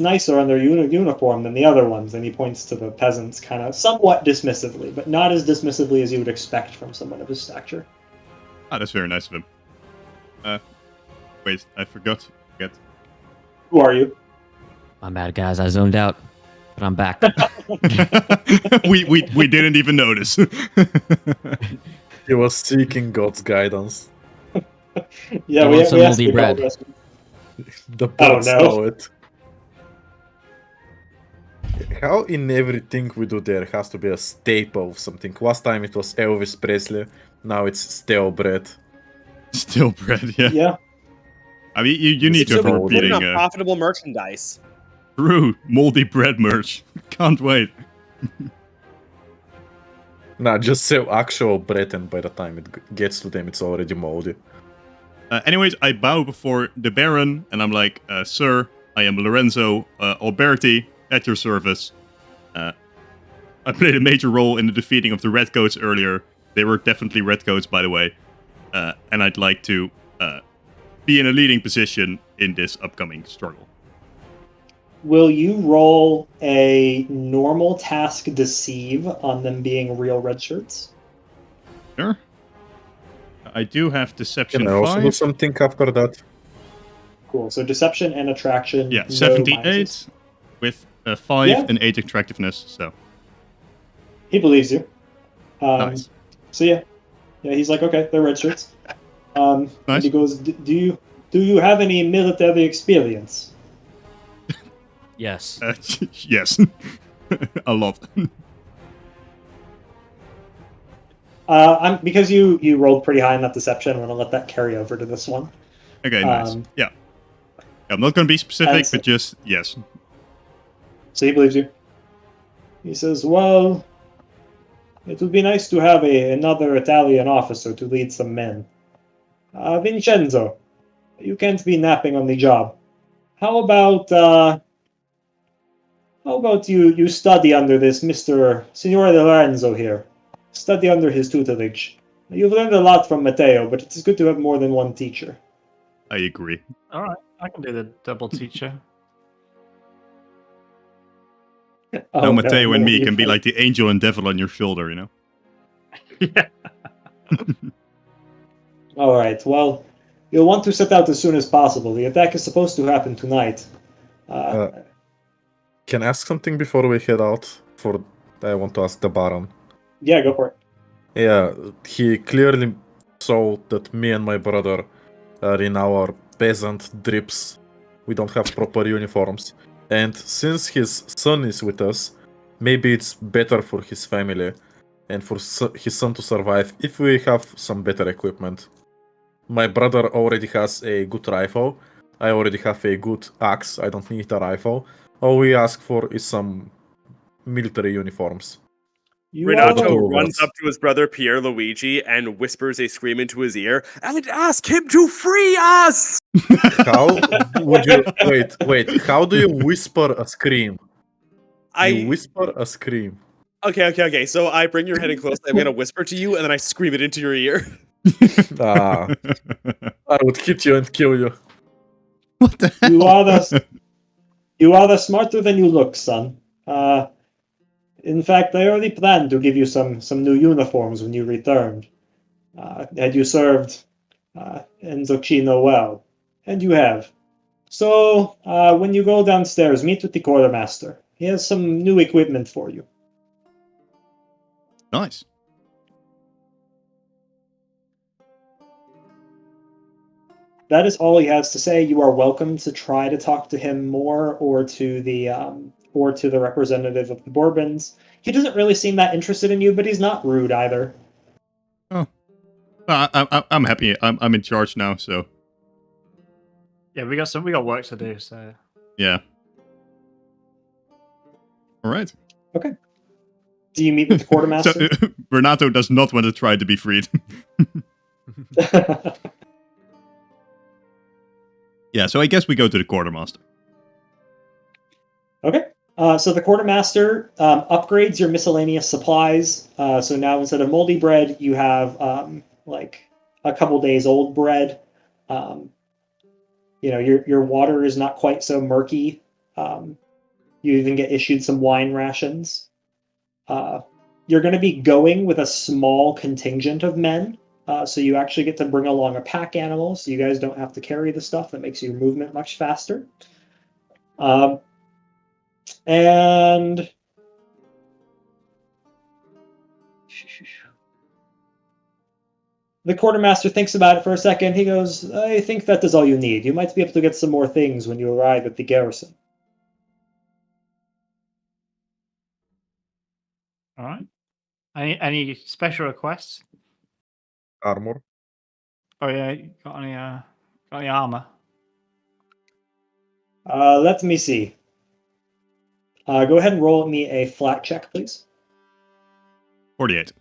nicer on their uniform than the other ones. And he points to the peasants, kind of somewhat dismissively, but not as dismissively as you would expect from someone of his stature. Ah, that's very nice of him. Wait, I forgot. Who are you? My bad, guys. I zoned out, but I'm back. we didn't even notice. He was seeking God's guidance. Yeah, You we want some asked moldy you about bread? this. The Oh, birds no. know it. How in everything we do there has to be a staple of something. Last time it was Elvis Presley, now it's stale bread. Still bread, yeah. Yeah. I mean, you need to It's have so Put in repeating a profitable merchandise. true moldy bread merch. Can't wait. Nah, just sell actual bread and by the time it gets to them it's already moldy. Anyways, I bow before the Baron, and I'm like, Sir, I am Lorenzo Alberti, at your service. I played a major role in the defeating of the Redcoats earlier. They were definitely Redcoats, by the way. And I'd like to be in a leading position in this upcoming struggle. Will you roll a normal task deceive on them being real red shirts? Sure. I do have Deception Can I also do 5. something after that? Cool. So deception and attraction. Yeah, no 78 minuses. with 5 Yeah. and 8 attractiveness. So He believes you. nice. So yeah, he's like, okay, they're red shirts. And Nice. he goes, do you have any military experience? Yes. Yes, a lot. Because you rolled pretty high in that deception, I'm gonna let that carry over to this one. Okay, nice. Um, Yeah. I'm not going to be specific, and so- but just yes. So he believes you. He says, well, it would be nice to have another Italian officer to lead some men. Vincenzo, you can't be napping on the job. How about you study under this Mr. Signore Lorenzo here? Study under his tutelage. You've learned a lot from Matteo, but it's good to have more than one teacher. I agree. All right, I can do the double teacher. Now Oh, Matteo no, and me you can be can't. like the angel and devil on your shoulder, you know? Yeah. All right. Well, you'll want to set out as soon as possible. The attack is supposed to happen tonight. Can I ask something before we head out? I want to ask the Baron. Yeah, go for it. Yeah, he clearly saw that me and my brother are in our peasant drips. We don't have proper uniforms. And since his son is with us, maybe it's better for his family and for his son to survive if we have some better equipment. My brother already has a good rifle. I already have a good axe. I don't need a rifle. All we ask for is some military uniforms. Renato the- runs up to his brother Pierluigi and whispers a scream into his ear and ask him to free us! How would you wait? How do you whisper a scream? You whisper a scream. Okay. So I bring your head in close. I'm gonna whisper to you, and then I scream it into your ear. I would hit you and kill you. What the hell? You are the smarter than you look, son. In fact, I already planned to give you some new uniforms when you returned. Had you served Enzocchino well, and you have. So, when you go downstairs, meet with the quartermaster. He has some new equipment for you. Nice. That is all he has to say. You are welcome to try to talk to him more, or to the representative of the Bourbons. He doesn't really seem that interested in you, but he's not rude either. Oh, I'm happy. I'm in charge now, so Yeah, we got work to do. So yeah. All right. Okay. Do you meet with the quartermaster? So, Renato does not want to try to be freed. Yeah, so I guess we go to the quartermaster. Okay. So the quartermaster upgrades your miscellaneous supplies. So now instead of moldy bread, you have like a couple days old bread. Your water is not quite so murky. You even get issued some wine rations. You're going to be going with a small contingent of men. So you actually get to bring along a pack animal, so you guys don't have to carry the stuff. That makes your movement much faster. And the quartermaster thinks about it for a second. He goes, I think that is all you need. You might be able to get some more things when you arrive at the garrison. all right. Any special requests? Armor. Oh yeah, got any armor? Let me see. Go ahead and roll me a flat check, please. 48.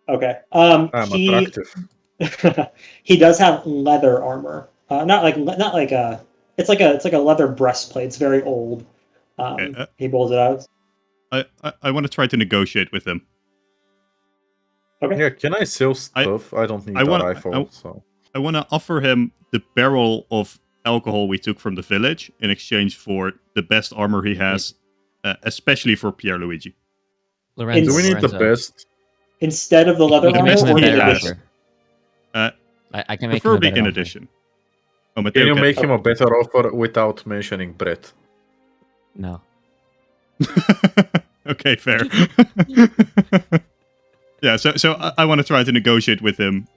Okay. I'm attractive. He does have leather armor. It's like a leather breastplate. It's very old. He pulls it out. I want to try to negotiate with him. Okay. Yeah, can I sell stuff? I don't need a rifle. So I want to offer him the barrel of alcohol we took from the village in exchange for the best armor he has, especially for Pierluigi. Lorenzo, do we need the best? Instead of the leather You can armor, make him a or in better addition? offer. I can make him a Preferably better in offer. addition. Oh, Can Matteo, you make him a better offer without mentioning bread? No. Okay, fair. Yeah, so I want to try to negotiate with him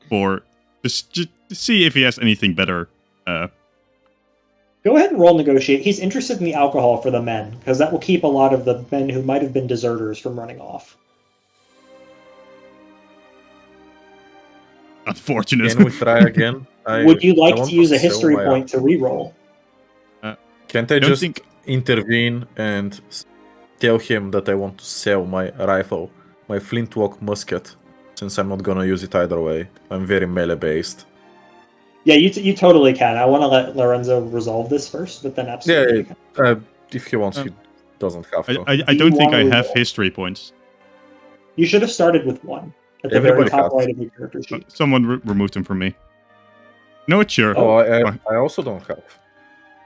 for just to see if he has anything better. Go ahead and roll negotiate. He's interested in the alcohol for the men, because that will keep a lot of the men who might have been deserters from running off. Unfortunate. Can we try again? Would you like want to use a sell history my- point to reroll? Can't I don't just think- intervene and tell him that I want to sell my rifle, my flintlock musket, since I'm not gonna use it either way? I'm very melee based. Yeah, you totally can. I want to let Lorenzo resolve this first, but then absolutely. you can. If he wants, he doesn't have to. I Do don't you think I wanna have reroll? history points. You should have started with one at the Everybody very top has. right of your character sheet. Someone removed him from me. No, sure. Oh, I also don't have.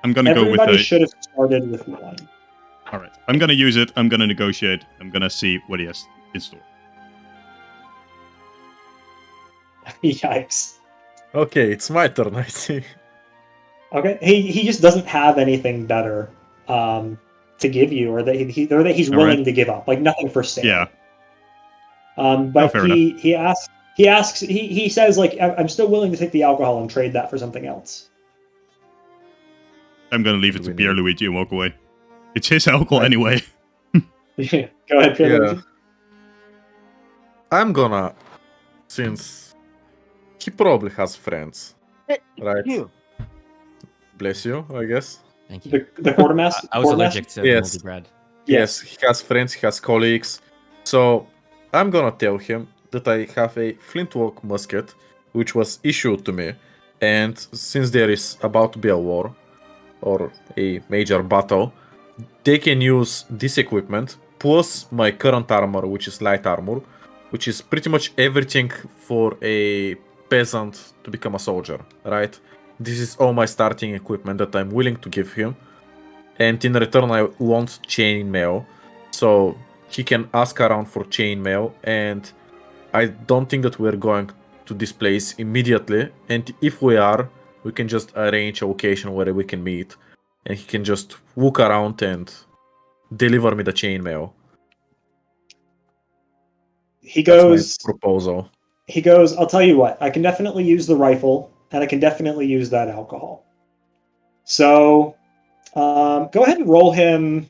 I'm gonna go with Everybody a. should have started with one. All right, I'm gonna use it. I'm gonna negotiate. I'm gonna see what he has in store. Yikes. Okay, it's my turn, I see. Okay, he just doesn't have anything better to give you, or that he's All willing right. to give up. Like nothing for sale. Yeah. But fair he says like I'm still willing to take the alcohol and trade that for something else. I'm gonna leave it to We need- Pierluigi and walk away. It's his alcohol anyway. Go ahead, Pierluigi. Yeah. I'm gonna since he probably has friends, right? You. Bless you, I guess. Thank you. The quartermaster. I was allergic to Yes. moldy bread. Yes, he has friends, he has colleagues. So I'm gonna tell him that I have a flintlock musket, which was issued to me, and since there is about to be a war or a major battle, they can use this equipment plus my current armor, which is light armor, which is pretty much everything for a peasant to become a soldier, right? This is all my starting equipment that I'm willing to give him. And in return, I want chainmail, so he can ask around for chainmail. And I don't think that we're going to this place immediately. And if we are, we can just arrange a location where we can meet, and he can just walk around and deliver me the chainmail. He That's goes. my proposal. He goes. I'll tell you what. I can definitely use the rifle, and I can definitely use that alcohol. So, go ahead and roll him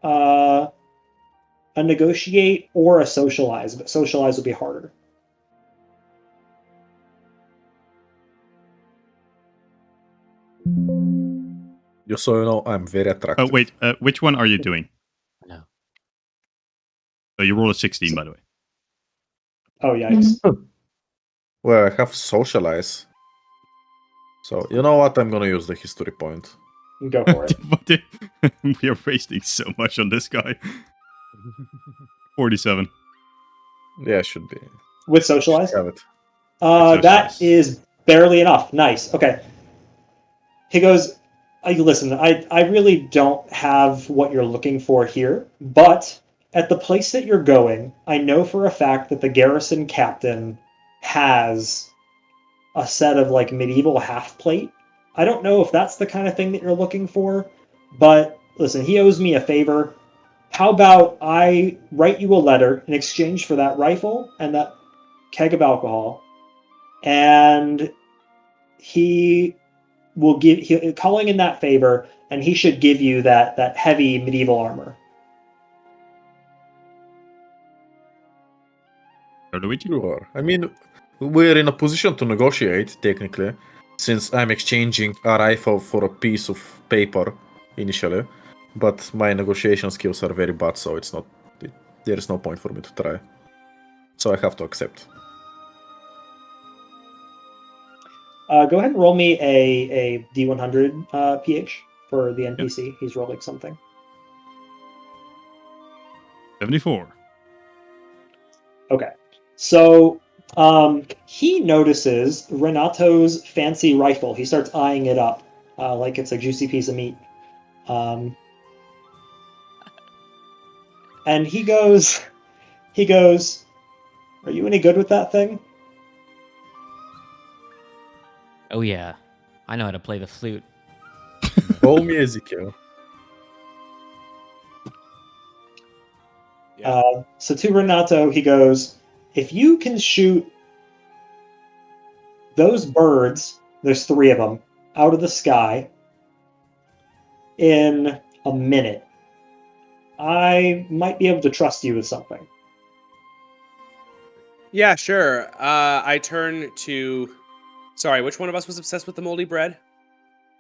a negotiate or a socialize, but socialize will be harder. Just so you know, I'm very attractive. Oh, wait. Which one are you doing? No. Oh, you roll a 16, by the way. Oh, yikes. Well, I have socialize. So, you know what? I'm gonna use the history point. Go for it. We are wasting so much on this guy. 47. Yeah, should be. With socialize? Have it. That is barely enough. Nice. Okay. He goes, listen, I really don't have what you're looking for here, but at the place that you're going, I know for a fact that the garrison captain has a set of like medieval half plate. I don't know if that's the kind of thing that you're looking for, but listen, he owes me a favor. How about I write you a letter in exchange for that rifle and that keg of alcohol, and he will calling in that favor, and he should give you that heavy medieval armor. Sure. I mean, we're in a position to negotiate, technically, since I'm exchanging a rifle for a piece of paper initially, but my negotiation skills are very bad, so there's no point for me to try. So I have to accept. Go ahead and roll me a D100 PH for the NPC. Yep. He's rolling something. 74. Okay. So he notices Renato's fancy rifle. He starts eyeing it up like it's a juicy piece of meat. And he goes, "Are you any good with that thing?" Oh yeah, I know how to play the flute. CallMeEzekiel. So to Renato, he goes, "If you can shoot those birds, there's 3 of them, out of the sky in a minute, I might be able to trust you with something." Yeah, sure. I turn to... Sorry, which one of us was obsessed with the moldy bread?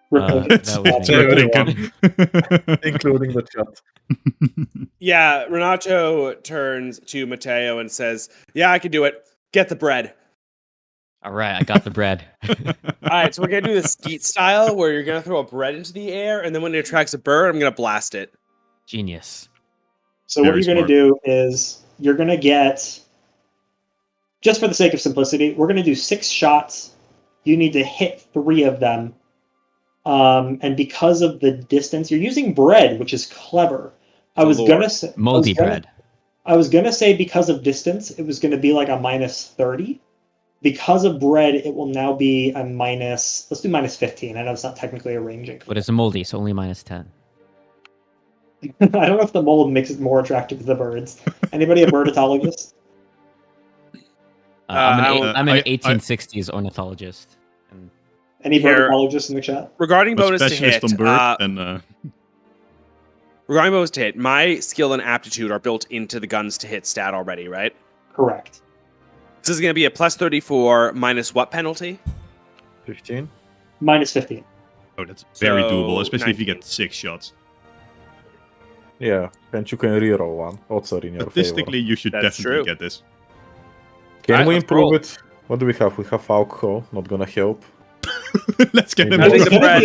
That was me. Including the chat. Yeah, Renato turns to Matteo and says, "Yeah, I can do it. Get the bread." All right, I got the bread. All right, so we're going to do the skeet style where you're going to throw a bread into the air, and then when it attracts a bird, I'm going to blast it. Genius. So Very what you're going to do is you're going to get, just for the sake of simplicity, we're going to do 6 shots. You need to hit 3 of them. And because of the distance, you're using bread, which is clever. I was going to say moldy bread. I was going to say because of distance, it was going to be like a minus 30. Because of bread, it will now be a minus, let's do minus 15. I know it's not technically a ranging. But it's a moldy, so only minus 10. I don't know if the mold makes it more attractive to the birds. Anybody a birdologist? I'm an 1860s ornithologist. Any birdologists in the chat? Regarding bonus to hit, regarding bonus to hit, my skill and aptitude are built into the guns to hit stat already, right? Correct. This is going to be a plus 34 minus what penalty? 15. Minus 15. Oh, that's very So, doable, especially if you 19. get 6 shots. Yeah, and you can reroll one. Also in your Statistically, favor. you should That's definitely true. get this. Can Alright, we let's improve roll. it? What do we have? We have alcohol. Not gonna help. Let's get him I I on think the the bread.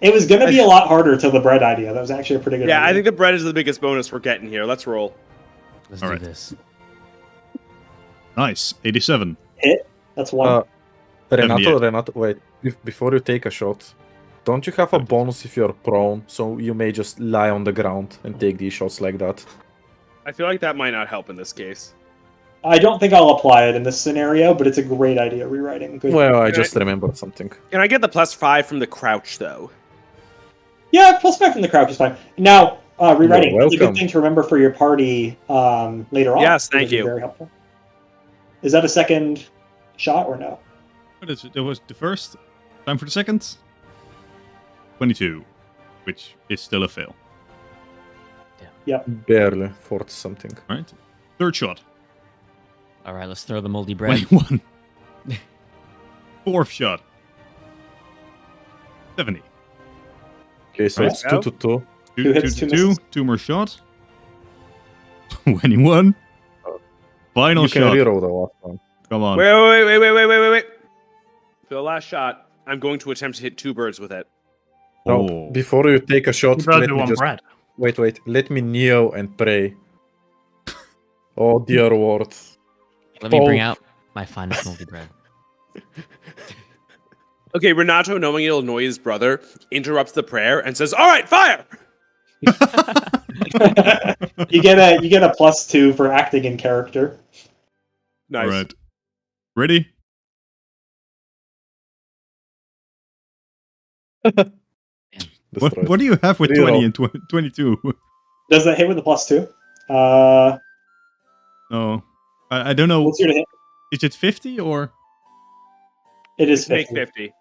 It was going to be a lot harder till the bread idea. That was actually a pretty good Yeah, idea. I think the bread is the biggest bonus we're getting here. Let's roll. Let's All do right. this. Nice. 87. That's one. Renato, 78. wait. Before you take a shot, don't you have a bonus if you're prone? So you may just lie on the ground and take these shots like that. I feel like that might not help in this case. I don't think I'll apply it in this scenario, but it's a great idea rewriting. Good. Well, I Okay. just remembered something. Can I get the +5 from the crouch, though? Yeah, +5 from the crouch is fine. Now, rewriting You're is a good welcome. thing to remember for your party later on. Yes, thank It'll be you. Very helpful. Is that a second shot or no? What is it? That was the first. Time for the second. 22, which is still a fail. Barely 40 something. Right. Third shot. All right, let's throw the moldy bread. 21. Fourth shot. 70. Okay, so Right. it's 2 to 2. Two hits, two misses. 2 more shots. 21. Final You can shot. reroll the last one. Come on. Wait. For the last shot, I'm going to attempt to hit 2 birds with it. No, Oh. before you take a shot, You better let do me one just bread. wait. Let me kneel and pray. Oh dear Lord. Let me bring Oh. out my finest moldy bread. Okay, Renato, knowing it'll annoy his brother, interrupts the prayer and says, "All right, fire!" you get a +2 for acting in character. Nice. All right. Ready? Destroyed. What do you have with Reroll. 20 and 22? Does that hit with the +2? No. I don't know. What's your to hit? Is it 50 or? It is Make 50. 50.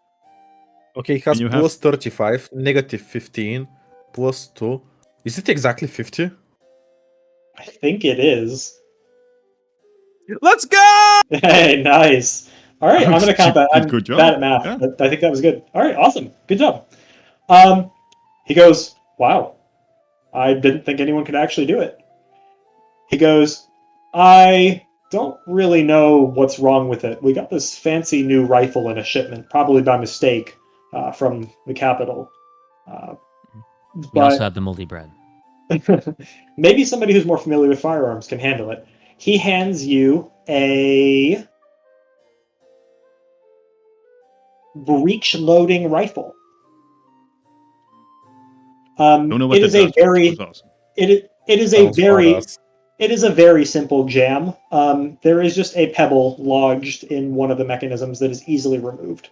Okay, it has And you have- plus 35, negative 15, plus 2. Is it exactly 50? I think it is. Let's go! Hey, nice. All right, I'm gonna count that. I'm Good job. bad at math, Yeah. but I think that was good. All right, awesome. Good job. He goes, "Wow, I didn't think anyone could actually do it." He goes, "I don't really know what's wrong with it. We got this fancy new rifle in a shipment, probably by mistake, from the capital. We also have the moldy bread. Maybe somebody who's more familiar with firearms can handle it." He hands you a breech-loading rifle. Don't know what It that is a does. very That's awesome. it is a Sounds very badass. it is a very simple jam. There is just a pebble lodged in one of the mechanisms that is easily removed.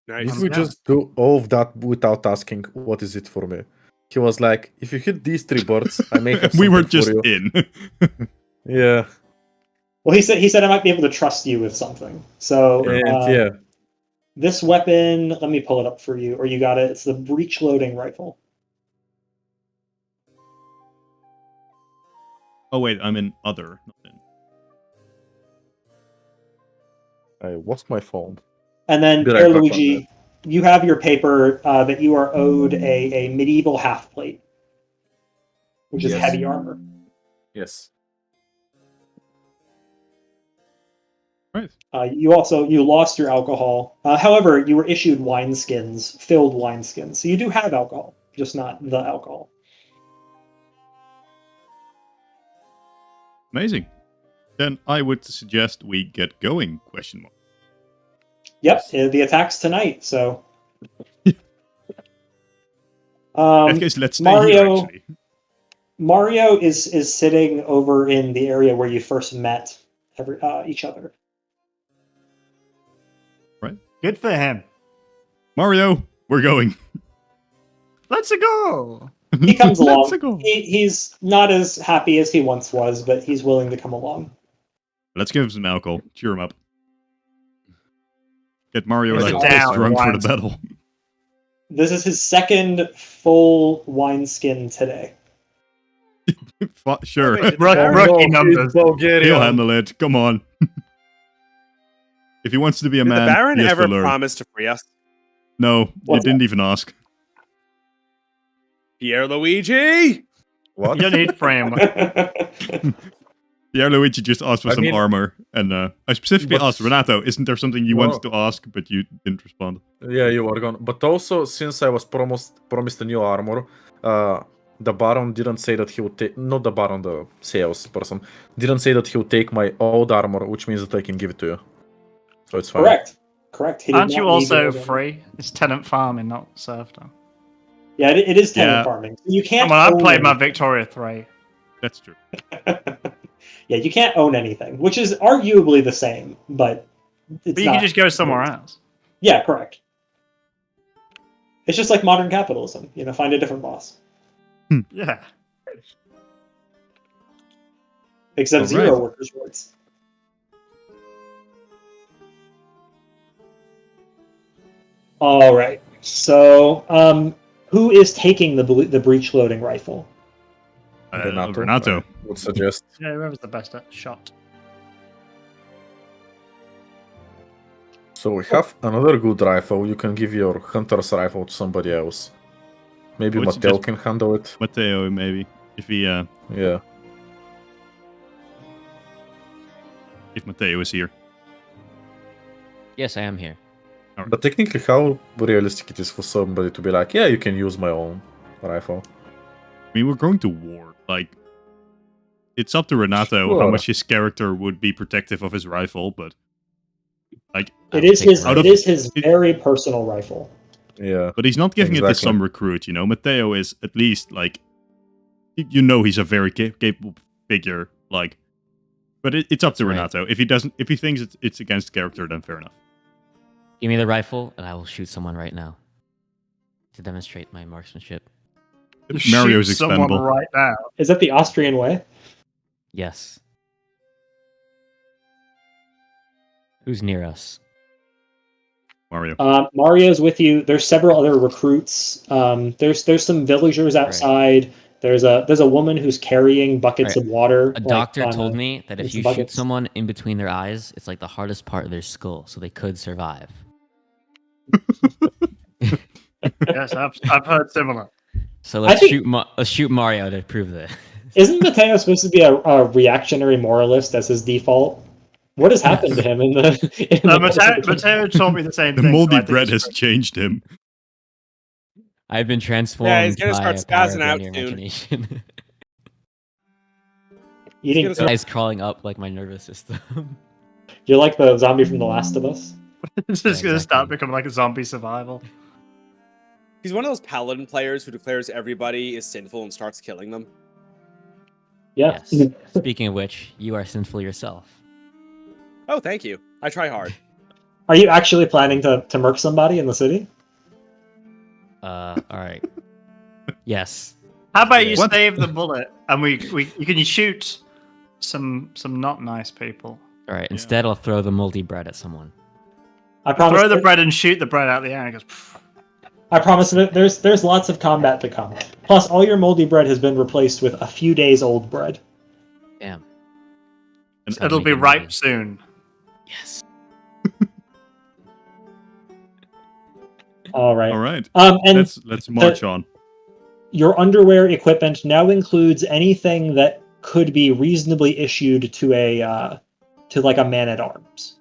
Nice. Did we just do all of that without asking, what is it for me? He was like, if you hit these 3 birds, I may have We were something just for you. in. Yeah, Well, he said I might be able to trust you with something. So and yeah. this weapon, let me pull it up for you, or you got it. It's the breech-loading rifle. Oh wait, I'm in other. Not in. I lost my phone. And then, Good, I Pierre got Luigi, you have your paper that you are owed a medieval half plate, which is Yes. heavy armor. Yes. Right. You lost your alcohol. However, you were issued wineskins, filled wineskins. So you do have alcohol, just not the alcohol. Amazing. Then I would suggest we get going? Question mark. Yep, the attack's tonight. So. In that case, let's stay here. Mario- Actually. Mario is sitting over in the area where you first met each other. Good for him. Mario, we're going. Let's go. He comes Let's along. go. He's not as happy as he once was, but he's willing to come along. Let's give him some alcohol. Cheer him up. Get Mario Sit like down, drunk for wine. the battle. This is his second full wineskin today. Sure. Wait, Rookie numbers. He'll handle it. Come on. If he wants to be a Did man, the Baron he has ever to learn. promise to free us? No, you What's didn't even ask. Pierre Luigi? What? You don't need frame. Luigi just asked for I some mean- armor, and I specifically But- asked Renato, isn't there something you wanted to ask, but you didn't respond? Yeah, you were gone. But also, since I was promised a new armor, the Baron didn't say that he would take. Not the Baron, the sales person didn't say that he would take my old armor, which means that I can give it to you. So it's fine. Correct. He did Aren't not you need also the- free? It's tenant farming, not serfdom. Yeah, it is tenant Yeah. farming. You can't. Come on, I own played my anything. Victoria 3. That's true. Yeah, you can't own anything, which is arguably the same, but it's But you not. can just go somewhere else. Yeah, correct. It's just like modern capitalism. Find a different boss. Yeah. Except All zero right. workers' rights. All right. So, who is taking the breech loading rifle? Renato. I would suggest. Yeah, whoever's the best at shot. So we have another good rifle. You can give your hunter's rifle to somebody else. Maybe I would Mattel suggest- can handle it. Matteo, maybe. If Yeah. Matteo is here. Yes, I am here. But technically, how realistic it is for somebody to be like, yeah, you can use my own rifle. I mean, we're going to war. Like, it's up to Renato how Sure. much his character would be protective of his rifle, but like, It is his. Out It of- is his very personal rifle. Yeah. but he's not giving it to Exactly. some recruit. Matteo is at least like, he's a very capable figure. Like, but it's up to Right. Renato. If he thinks it's against character, then fair enough. Give me the rifle, and I will shoot someone right now to demonstrate my marksmanship. Mario's Shoot someone expendable. right now. Is that the Austrian way? Yes. Who's near us? Mario. Mario's with you. There's several other recruits. There's some villagers outside. There's a woman who's carrying buckets Right. of water. A doctor on told me that if some you buckets. shoot someone in between their eyes, it's like the hardest part of their skull, so they could survive. Yes, I've heard similar. So let's think- shoot Mario to prove that. Isn't Matteo supposed to be a reactionary moralist as his default? What has happened to him in the? In the course of the Mateo told me the same The thing. moldy so I think bread it's has changed him. I've been transformed. Yeah, he's gonna by start a power of spazzing out linear soon. imagination. eating. He's gonna Eyes crawling up like my nervous system. You're like the zombie from The Last of Us. It's just Yeah, going to start exactly. becoming like a zombie survival. He's one of those paladin players who declares everybody is sinful and starts killing them. Yeah. Yes. Speaking of which, you are sinful yourself. Oh, thank you. I try hard. Are you actually planning to murk somebody in the city? All right. Yes. How about you What? save the bullet and you can shoot some not nice people. All right. Instead, I'll throw the moldy bread at someone. I promise. Throw the bread and shoot the bread out the air and it goes. "Pff." I promise. There's lots of combat to come. Plus, all your moldy bread has been replaced with a few days old bread. Damn. And I'll It'll make be it ripe moldy. soon. Yes. All right. All right. And Let's march on. your underwear equipment now includes anything that could be reasonably issued to a like a man at arms.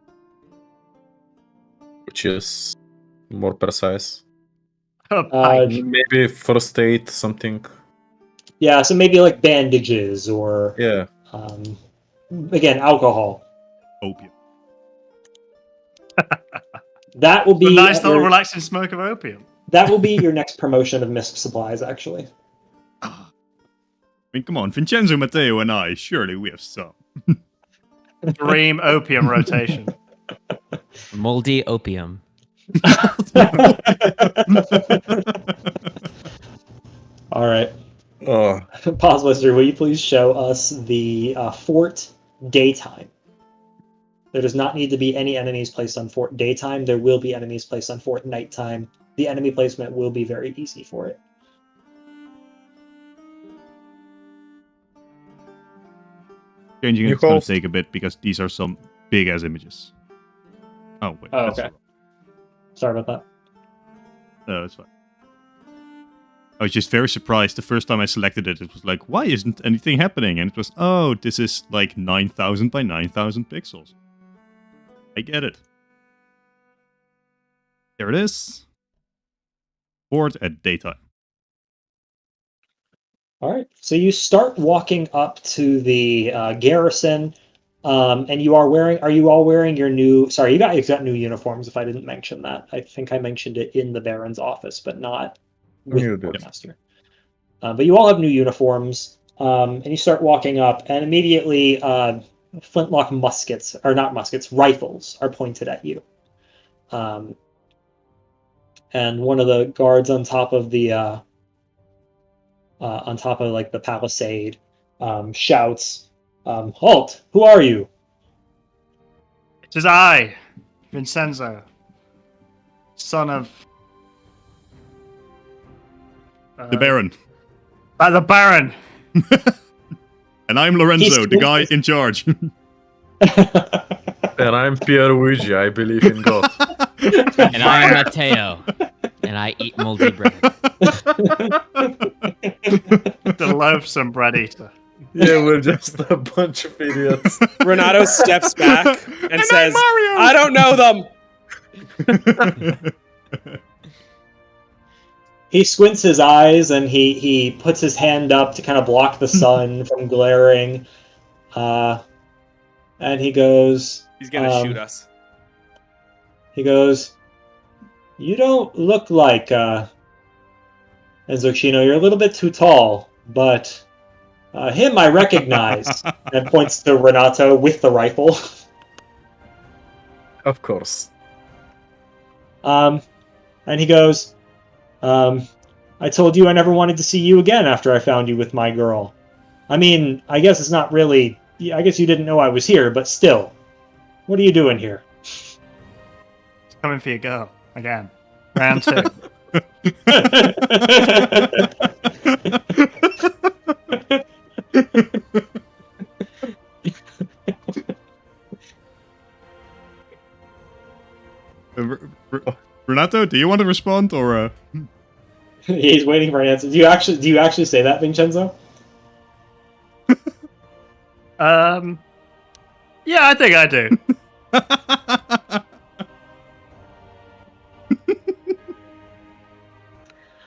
Which is more precise. A pike. Maybe first aid, something. Yeah, so maybe like bandages or Yeah. again alcohol. Opium. That will a be nice little your- relaxing smoke of opium. that will be your next promotion of MISC supplies. Actually, I mean, come on, Vincenzo, Matteo, and I. Surely we have some. Dream opium rotation. Moldy opium. all right. Oh, Pause, Lister. Will you please show us the fort daytime? There does not need to be any enemies placed on fort daytime. There will be enemies placed on fort nighttime. The enemy placement will be very easy for it. Changing You it's going host. to take a bit because these are some big ass images. Oh wait. Oh, that's okay. Sorry about that. No, that's fine. I was just very surprised the first time I selected it. It was like, why isn't anything happening? And it was, oh, this is like 9,000 by 9,000 pixels. I get it. There it is. Board at daytime. All right. So you start walking up to the garrison, and you are wearing. Are you all wearing your new? Sorry, you got new uniforms. If I didn't mention that, I think I mentioned it in the Baron's office, but not with You the did. Quartermaster. But you all have new uniforms, and you start walking up, and immediately flintlock muskets, or not muskets, rifles are pointed at you. And one of the guards on top of the like the palisade shouts, "Halt! Who are you?" It is I, Vincenzo, son of The Baron. by the Baron. And I'm Lorenzo, the guy in charge. And I'm Pierluigi, I believe in God. And I am Matteo, and I eat moldy bread. The loathsome bread eater. Yeah, we're just a bunch of idiots. Renato steps back and says, Mario! I don't know them. He squints his eyes and he puts his hand up to kind of block the sun from glaring. And he goes... He's going to shoot us. He goes, "You don't look like Enzochino. You're a little bit too tall, but him I recognize." And points to Renato with the rifle. Of course. And he goes, "I told you I never wanted to see you again after I found you with my girl. I mean, I guess it's not really... I guess you didn't know I was here, but still. What are you doing here?" Coming for your girl again. Round 2. Renato, do you want to respond or? He's waiting for an answer. Do you actually say that, Vincenzo? Yeah, I think I do.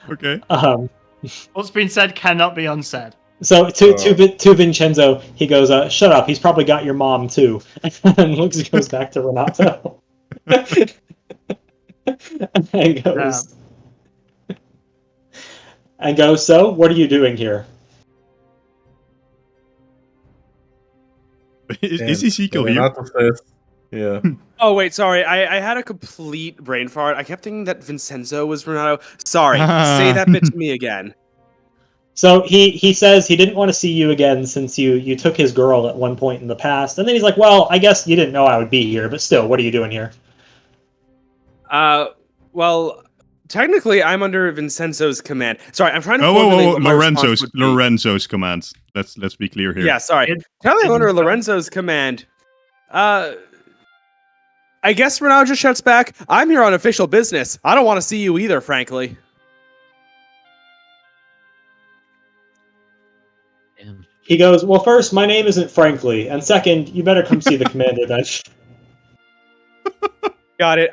Okay. What's been said cannot be unsaid. So to Vincenzo, he goes, "Shut up. He's probably got your mom too." And goes back to Renato. and goes, "So, what are you doing here?" Is Ezekiel here? Renato says, yeah. Oh, wait, sorry. I had a complete brain fart. I kept thinking that Vincenzo was Renato. Sorry. Say that bit to me again. So he says he didn't want to see you again since you took his girl at one point in the past. And then he's like, "Well, I guess you didn't know I would be here, but still, what are you doing here?" Well, technically, I'm under Vincenzo's command. Sorry, I'm trying to Oh, formulate what my Lorenzo's response would be. Lorenzo's commands. Let's be clear here. Yeah, sorry. Technically, I'm under Lorenzo's command. I guess Renato just shouts back, "I'm here on official business. I don't want to see you either, frankly." Damn. He goes, "Well, first, my name isn't Frankly, and second, you better come see the commander bench." Got it.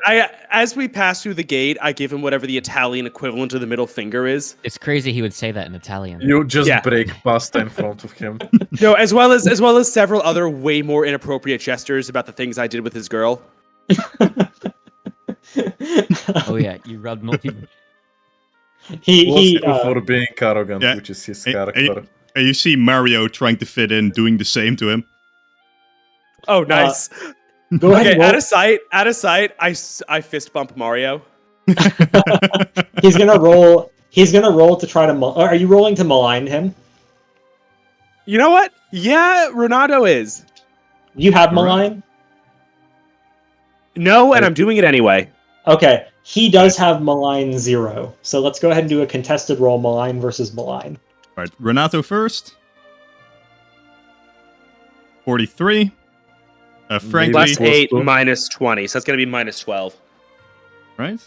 As we pass through the gate, I give him whatever the Italian equivalent of the middle finger is. It's crazy he would say that in Italian. You just Yeah. break pasta in front of him. No, as well as several other way more inappropriate gestures about the things I did with his girl. Oh yeah, you rubbed multi. he for being arrogant, Yeah. which is his Hey, character. And you see Mario trying to fit in, doing the same to him. Oh, nice. Go ahead. Okay, and roll. out of sight. I fist bump Mario. He's gonna roll. He's gonna roll to try to. Are you rolling to malign him? You know what? Yeah, Renato is. You have All right. malign. No, and I'm doing it anyway. Okay, he does have malign 0. So let's go ahead and do a contested roll, malign versus malign. All right, Renato first. 43. Frankly, Plus 8 Plus minus 20, so that's going to be minus 12. right?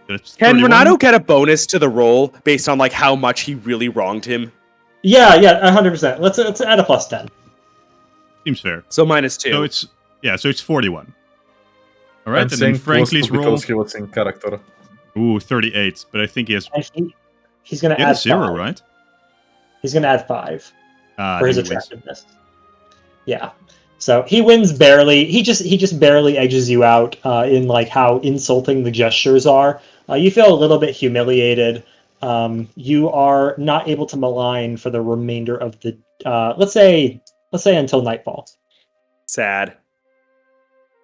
That's Can 31. Renato get a bonus to the roll based on like how much he really wronged him? Yeah, 100%. Let's add a plus 10. Seems fair. So minus 2. So it's 41. All right, I'm and then saying Frankly's roll. because he was in character. Ooh, 38. But I think he has. And he's going to He had add a 0, 5. right? He's going to add 5 for his then he wins. attractiveness. Yeah. So he wins barely. He just barely edges you out in like how insulting the gestures are. You feel a little bit humiliated. You are not able to malign for the remainder of the let's say until nightfall. Sad.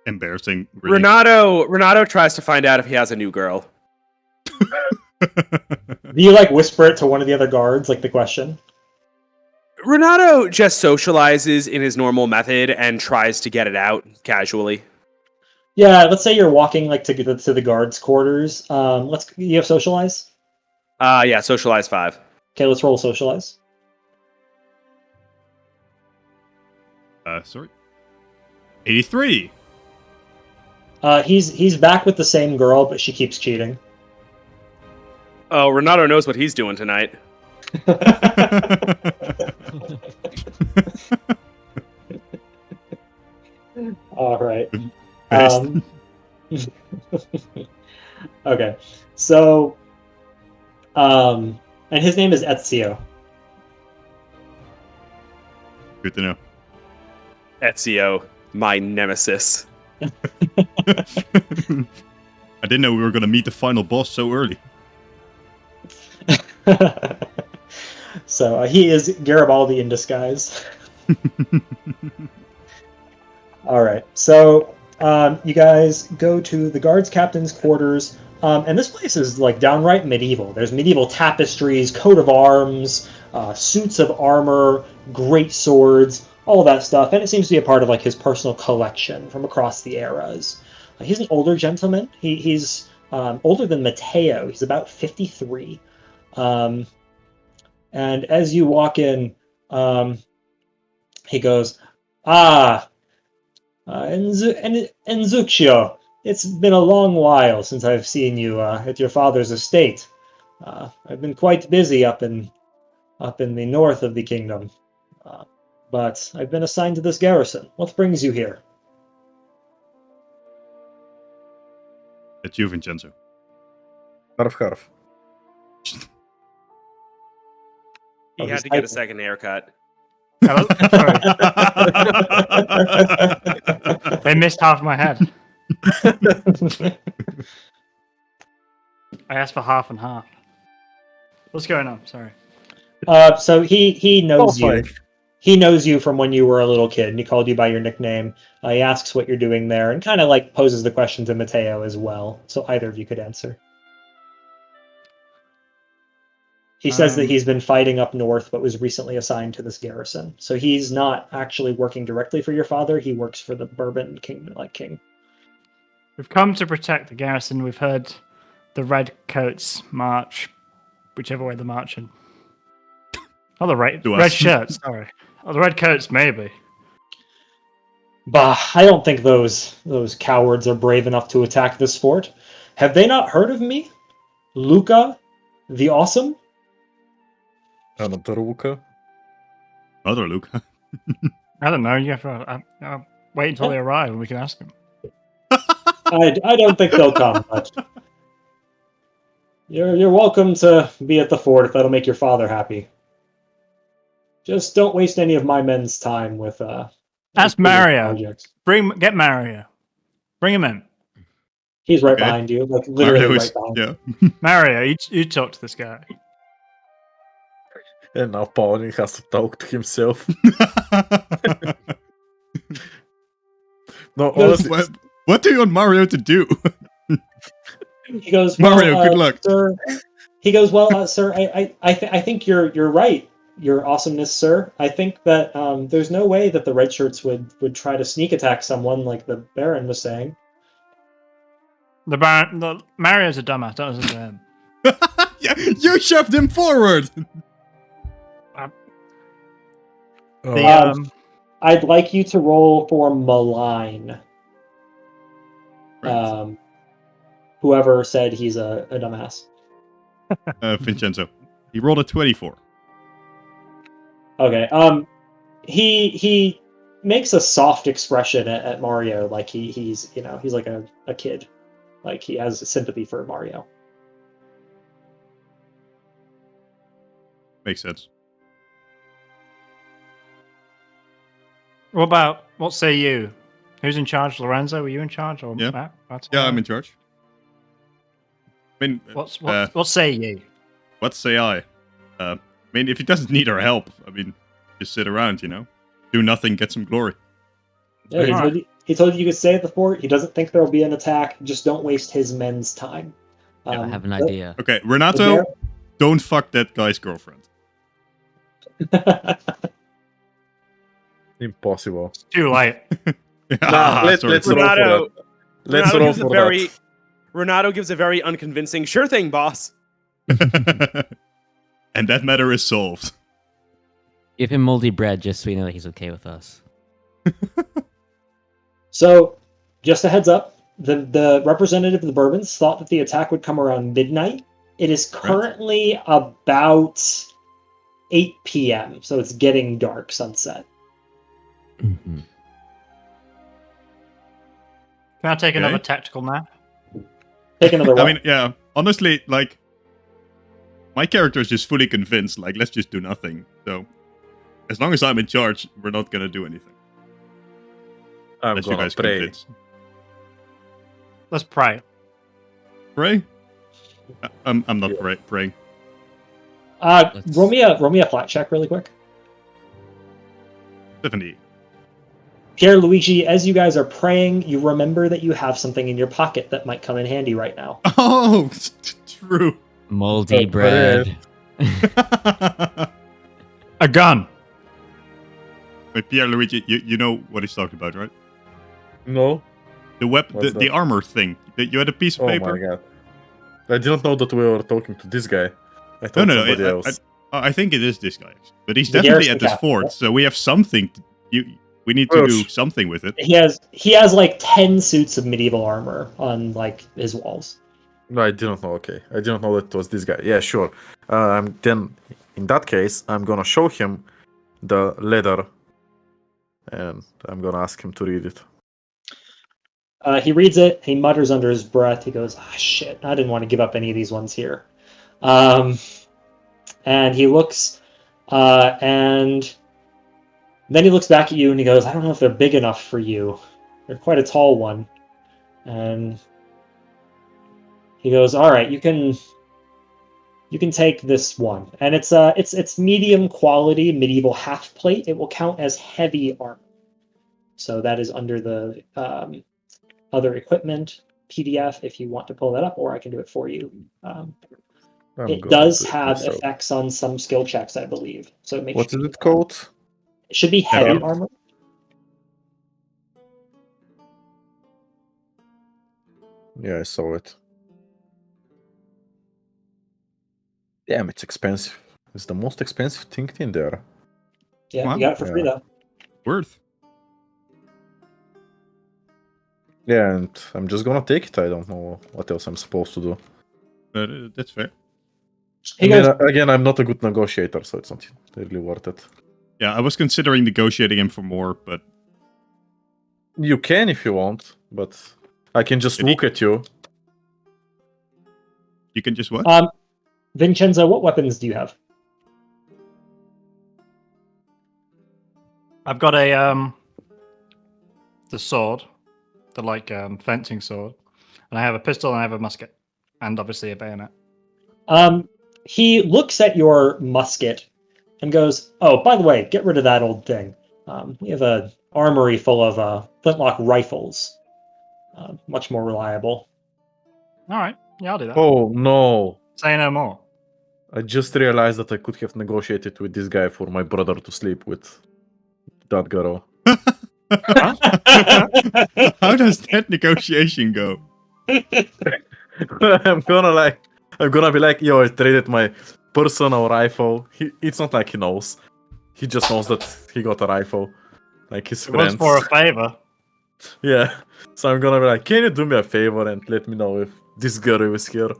Embarrassing. Really. Renato tries to find out if he has a new girl. Do you like whisper it to one of the other guards, like the question? Renato just socializes in his normal method and tries to get it out casually. Yeah, let's say you're walking like to the guards' quarters. You have socialize? Yeah, socialize 5. Okay, let's roll socialize. Sorry. 83. He's back with the same girl, but she keeps cheating. Oh, Renato knows what he's doing tonight. All right. Based. Okay. So, and his name is Ezio. Good to know. Ezio, my nemesis. I didn't know we were going to meet the final boss so early. So he is Garibaldi in disguise. All right. So you guys go to the guards captain's quarters, and this place is like downright medieval. There's medieval tapestries, coat of arms, suits of armor, great swords, all that stuff, and it seems to be a part of like his personal collection from across the eras. He's an older gentleman. He's older than Matteo. He's about 53. And as you walk in, he goes, Enzuccio, it's been a long while since I've seen you at your father's estate. I've been quite busy up in the north of the kingdom, but I've been assigned to this garrison. What brings you here? It's you, Vincenzo. StarvHarv. He had to get a second haircut. Hello? Sorry. They missed half of my head. I asked for half and half. What's going on? Sorry. So he knows you. fine. He knows you from when you were a little kid, and he called you by your nickname. He asks what you're doing there, and kind of like poses the question to Matteo as well. So either of you could answer. He says that he's been fighting up north, but was recently assigned to this garrison. So he's not actually working directly for your father. He works for the Bourbon King. We've come to protect the garrison. We've heard the red coats march, whichever way they're marching. Oh, the red shirts, sorry. Oh, the red coats, maybe. Bah, I don't think those cowards are brave enough to attack this fort. Have they not heard of me? Luca the Awesome? Another Luca. Other Luke. I don't know. You have to wait until they arrive and we can ask them. I don't think they'll come, but you're welcome to be at the fort if that'll make your father happy. Just don't waste any of my men's time with Ask Mario. projects. Get Mario. Bring him in. He's right Okay. behind you, like literally Mario right is- behind you. yeah. Mario, you talk to this guy. And now Pauli has to talk to himself. No, honestly, what do you want Mario to do? He goes, well, Mario, good luck. sir. He goes, well, sir. I think you're right. Your awesomeness, sir. I think that there's no way that the red shirts would try to sneak attack someone like the Baron was saying. Mario's a dumbass. Don't listen to him. Yeah, you shoved him forward. oh, I'd like you to roll for malign. Right. Whoever said he's a dumbass. Vincenzo. He rolled a 24. Okay. He makes a soft expression at Mario, like he's like a kid, like he has sympathy for Mario. Makes sense. What say you? Who's in charge? Lorenzo, were you in charge? Or Yeah. Matt? Yeah, I'm in charge. I mean, What say you? what say I? I mean, if he doesn't need our help, I mean, just sit around, do nothing, get some glory. Yeah, he told you could stay at the fort. He doesn't think there'll be an attack. Just don't waste his men's time. I have an idea. Okay, Renato, don't fuck that guy's girlfriend. Impossible. Too late. Let's roll for that. Let's roll for that. Renato gives a very unconvincing, sure thing, boss. And that matter is solved. Give him moldy bread just so we know that he's okay with us. So, just a heads up, the representative of the Bourbons thought that the attack would come around midnight. It is currently about 8 p.m., so it's getting dark, sunset. Mm-hmm. Can I take another tactical nap? Take another one. I mean, yeah, honestly, like, my character is just fully convinced, like, let's just do nothing. So, as long as I'm in charge, we're not gonna do anything. I'm Unless you gonna guys pray. convince. Let's pray. Pray? I'm not praying. Roll me a flat check really quick. 70. Pierluigi, as you guys are praying, you remember that you have something in your pocket that might come in handy right now. Oh, true. Moldy bread. A gun. Wait, Pierluigi, you know what he's talking about, right? No. The that? armor thing. You had a piece of paper? Oh my god. I didn't know that we were talking to this guy. I thought No. somebody else. I think it is this guy, actually. But he's The definitely garrison at this captain, fort, right? so we have something. We need to do something with it. He has like 10 suits of medieval armor on like his walls. No, I didn't know. Okay, I didn't know that it was this guy. Yeah, sure. Then, in that case, I'm gonna show him the letter, and I'm gonna ask him to read it. He reads it. He mutters under his breath. He goes, "Ah, shit! I didn't want to give up any of these ones here." And he looks, and then he looks back at you and he goes, "I don't know if they're big enough for you. They're quite a tall one." And he goes, "All right, you can take this one." And it's medium quality medieval half plate. It will count as heavy armor. So that is under the other equipment PDF if you want to pull that up, or I can do it for you. It does have effects on some skill checks, I believe. So it makes What is it called? It should be heavy Heavy. armor. Yeah, I saw it. Damn, it's expensive. It's the most expensive thing in there. Yeah, Wow. you got it for free though. Worth. Yeah, and I'm just gonna take it. I don't know what else I'm supposed to do. But that's fair. He I mean, goes, again, I'm not a good negotiator, so it's not really worth it. Yeah, I was considering negotiating him for more, but You can if you want, but I can just look at you. you can just what? Vincenzo, what weapons do you have? I've got the sword, the fencing sword, and I have a pistol and I have a musket, and obviously a bayonet. He looks at your musket and goes, "Oh, by the way, get rid of that old thing. We have a armory full of flintlock rifles, much more reliable." All right, yeah, I'll do that. Oh no! Say no more. I just realized that I could have negotiated with this guy for my brother to sleep with that girl. How does that negotiation go? I'm gonna be like, yo, I traded my personal rifle. It's not like he knows. He just knows that he got a rifle. like his It was friends. for a favor. Yeah. So I'm gonna be like, can you do me a favor and let me know if this girl is here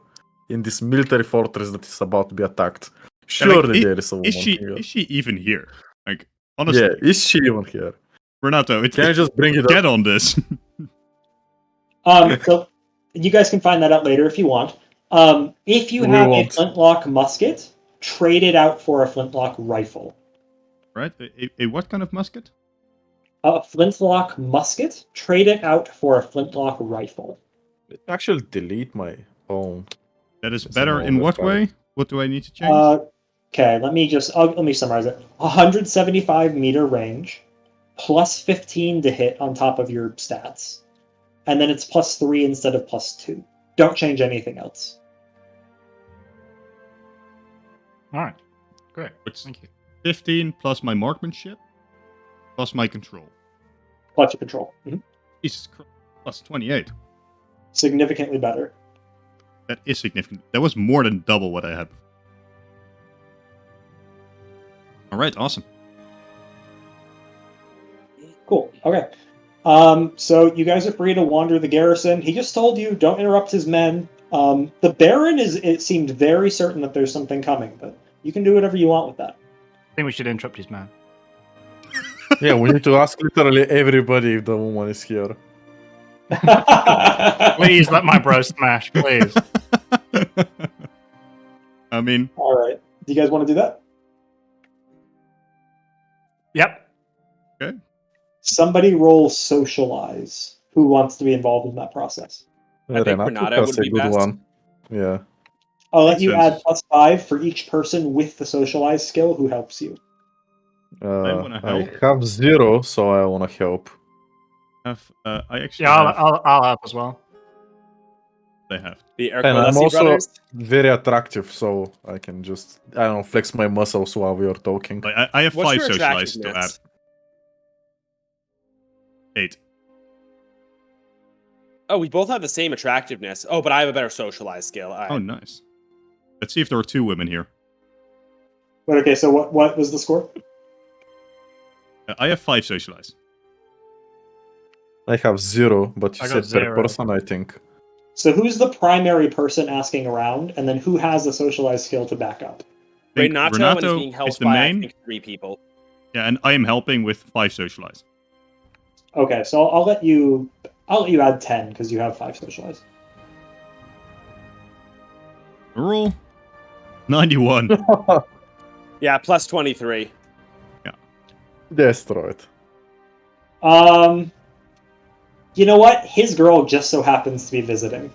in this military fortress that is about to be attacked? Surely there is a woman Is here. she even here? Like, honestly, Yeah, is she even here? Renato, Can I just bring it get up? on this. So you guys can find that out later if you want. If you We have a won't. flintlock musket, trade it out for a flintlock rifle. Right? A what kind of musket? A flintlock musket, trade it out for a flintlock rifle. Actually, delete my own. That is It's better an in what overpower. way? What do I need to change? Okay, let me summarize it. 175-meter range, plus 15 to hit on top of your stats, and then it's plus 3 instead of plus 2. Don't change anything else. All right. Great. It's Thank you. 15 plus my marksmanship, plus my control. Plus your control. Mhm. Jesus Christ. Plus 28. Significantly better. That is significant. That was more than double what I had. Alright, awesome. Cool. Okay. So you guys are free to wander the garrison. He just told you don't interrupt his men. The Baron it seemed very certain that there's something coming, but you can do whatever you want with that. I think we should interrupt his man. Yeah, we need to ask literally everybody if the woman is here. Please let my bro smash, please. I mean, All right. Do you guys want to do that? Yep. okay. Somebody roll socialize. Who wants to be involved in that process? I think Renato that's would a be good best. one. Yeah. I'll let Makes you sense. add plus 5 for each person with the socialize skill who helps you. wanna I help. have 0, so I wanna help. I actually Yeah, have, I'll help as well. they have. The And I'm Ercolesi also brothers. very attractive, so I can just, I don't know, flex my muscles while we are talking. Like, I have What's 5 your socialized to add. attractiveness? 8. Oh, we both have the same attractiveness. Oh, but I have a better socialized skill. All right. Oh, nice. Let's see if there are 2 women here. But okay, so what was the score? I have 5 socialized. I have 0, but you I got said per 0. person, I think. So who's the primary person asking around, and then who has the socialized skill to back up? I think Renato, and is being helped the by main. I think 3 people. Yeah, and I am helping with 5 socialized. Okay, so I'll let you add 10 because you have 5 socialized. Roll 91. Yeah, plus 23. Destroyed. You know what? His girl just so happens to be visiting.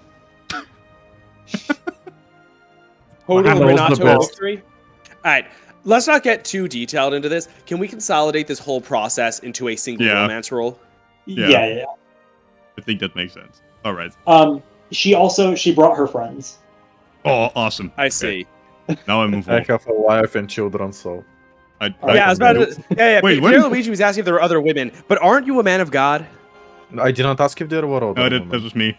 Total That was the Renato best. victory. All right, let's not get too detailed into this. Can we consolidate this whole process into a single Yeah. romance roll? Yeah. Yeah. I think that makes sense. Alright. She brought her friends. Oh, awesome. I Okay, see. Now I move I on. have a wife and children, so. Yeah, I was about to. Yeah. Wait, Pierre what? Luigi was asking if there were other women, but aren't you a man of God? I did not ask if there were other No, that women. was me.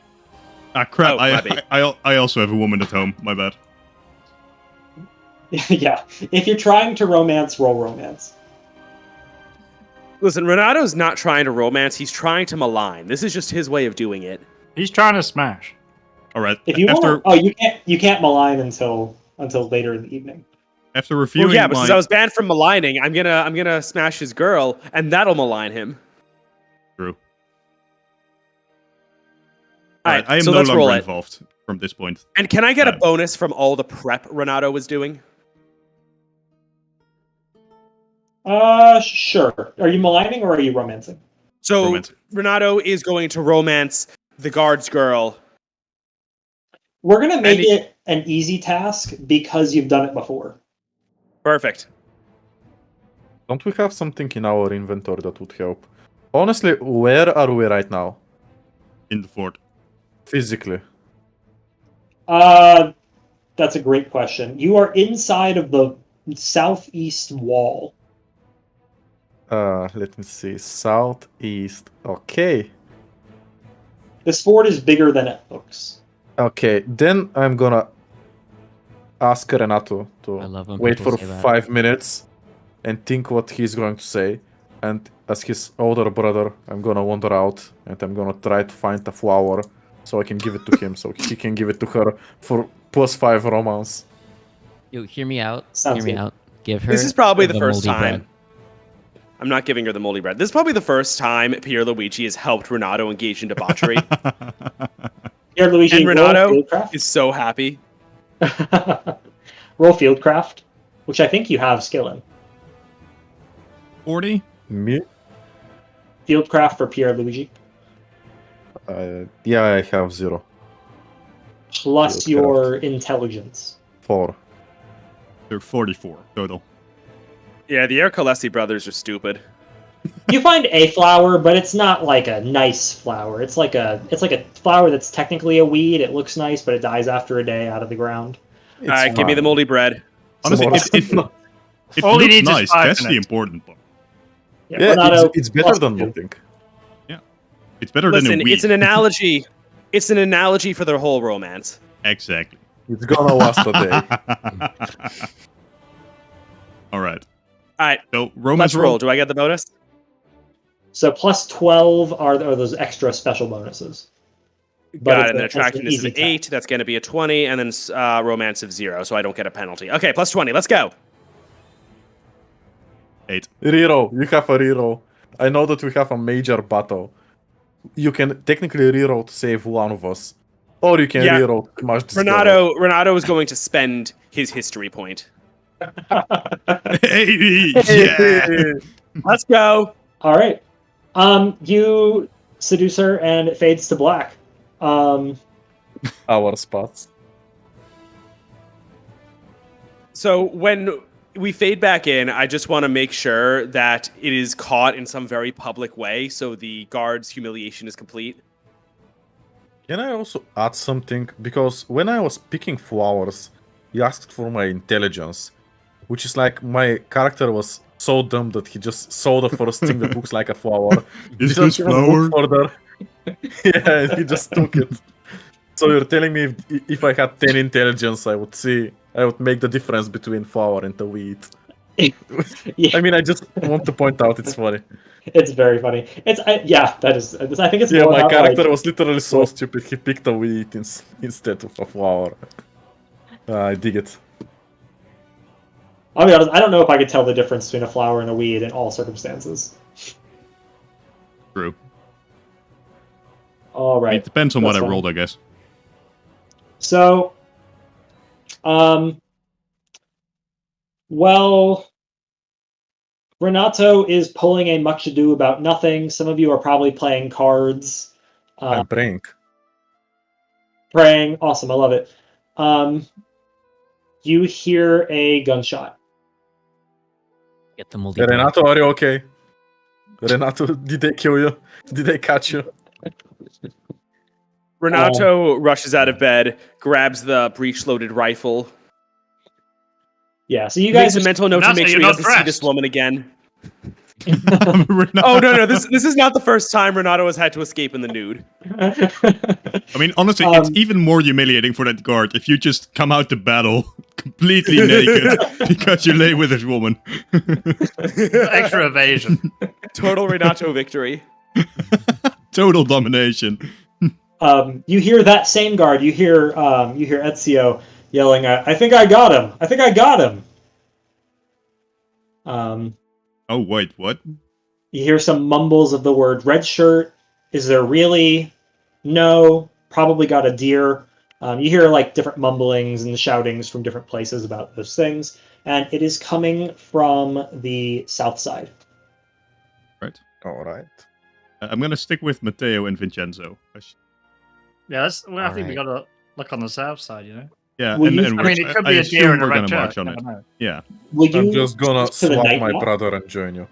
Ah, crap. Oh, my bad. I also have a woman at home. My bad. Yeah. If you're trying to romance, roll romance. Listen, Renato's not trying to romance. He's trying to malign. This is just his way of doing it. He's trying to smash. Alright. If you After want, you can't malign until later in the evening. after reviewing Well, yeah, but since my I was banned from maligning, I'm gonna smash his girl, and that'll malign him. True. All Alright, right, I am so no let's roll longer it. involved from this point. And can I get a Alright. bonus from all the prep Renato was doing? Sure. Are you maligning or are you romancing? So Romantic. Renato is going to romance the guard's girl. We're gonna make And it an easy task because you've done it before. Perfect. Don't we have something in our inventory that would help? Honestly, where are we right now? In the fort. Physically. That's a great question. You are inside of the southeast wall. Let me see. Southeast. Okay. This fort is bigger than it looks. Okay, then I'm gonna ask Renato I to love when wait people for say that. 5 minutes and think what he's going to say. and as his older brother, I'm gonna wander out and I'm gonna try to find a flower so I can give it to him, so he can give it to her for +5 romance. Yo, hear me out. Sounds hear me good. out. Give her. This is probably the first moldy bread. time. I'm not giving her the moldy bread. This is probably the first time Pierluigi has helped Renato engage in debauchery. Pierluigi, And roll Renato Fieldcraft. is so happy. Roll Fieldcraft, which I think you have skill in. 40? Me? Fieldcraft for Pierluigi. Yeah, I have 0. Plus Fieldcraft. your intelligence. 4. They're 44 total. Yeah, the Ercolesi brothers are stupid. You find a flower, but it's not like a nice flower. It's like a flower that's technically a weed. It looks nice, but it dies after a day out of the ground. All right, give me the moldy bread. Honestly, more- it All he looks needs is nice. 5 That's the minutes. important part. Yeah, Yeah, Renato, it's better plus than 2. nothing. It's better Listen, than a weed. it's an analogy. It's an analogy for their whole romance. Exactly. It's gonna last a day. All right. All right, So romance let's roll. Do I get the bonus? So plus 12 are those extra special bonuses. But Got it's it. And then it's an attractiveness easy of 8. That's going to be a 20. And then romance of 0, so I don't get a penalty. Okay, plus 20. Let's go. 8. Reroll. You have a reroll. I know that we have a major battle. You can technically reroll to save one of us. Or you can Yeah. reroll to smash this girl. Renato is going to spend his history point. 80! Yeah! Let's go. All right. You seduce her and it fades to black. Our spots. So when we fade back in, I just want to make sure that it is caught in some very public way, so the guard's humiliation is complete. Can I also add something? Because when I was picking flowers, he asked for my intelligence, which is like my character was so dumb that he just saw the first thing that looks like a flower. Is He this didn't even look flower? further. Yeah, he just took it. So you're telling me if I had 10 intelligence, I would make the difference between flower and the weed. Yeah, I mean, I just want to point out it's funny. it's very funny. That is. I think it's Yeah, more my about, character like, was literally so stupid. He picked a weed instead of a flower. I dig it. I'll be honest. I don't know if I could tell the difference between a flower and a weed in all circumstances. True. All right. It depends on what That's I fine. rolled, I guess. So, well, Renato is pulling a much ado about nothing. Some of you are probably playing cards, I'm praying. praying. Awesome, I love it. You hear a gunshot. Get the moldy bread. Renato, are you okay? Renato, did they kill you? Did they catch you? Renato rushes out of bed, grabs the breech-loaded rifle, Yeah, so you makes guys a mental note to Renato, make sure you're he not doesn't see this dressed. woman again. We're not- Oh no, this is not the first time Renato has had to escape in the nude. I mean, honestly, it's even more humiliating for that guard if you just come out to battle completely naked because you lay with this woman. Extra evasion. Total Renato victory. Total domination. You hear that same guard. You hear Ezio yelling, "I think I got him! I think I got him!" Oh, wait, what? You hear some mumbles of the word "red shirt." Is there really? No. Probably got a deer. You hear like different mumblings and shoutings from different places about those things, and it is coming from the south side. Right. All right. I'm gonna stick with Matteo and Vincenzo. Yeah, I think we Alright. gotta look on the south side, you know? Yeah, Will and, you- and I mean, it could I be a assume deer and a we're red gonna shirt. march on you it. never know. Yeah. Will you I'm just gonna switch to the swap night my map? brother and join you.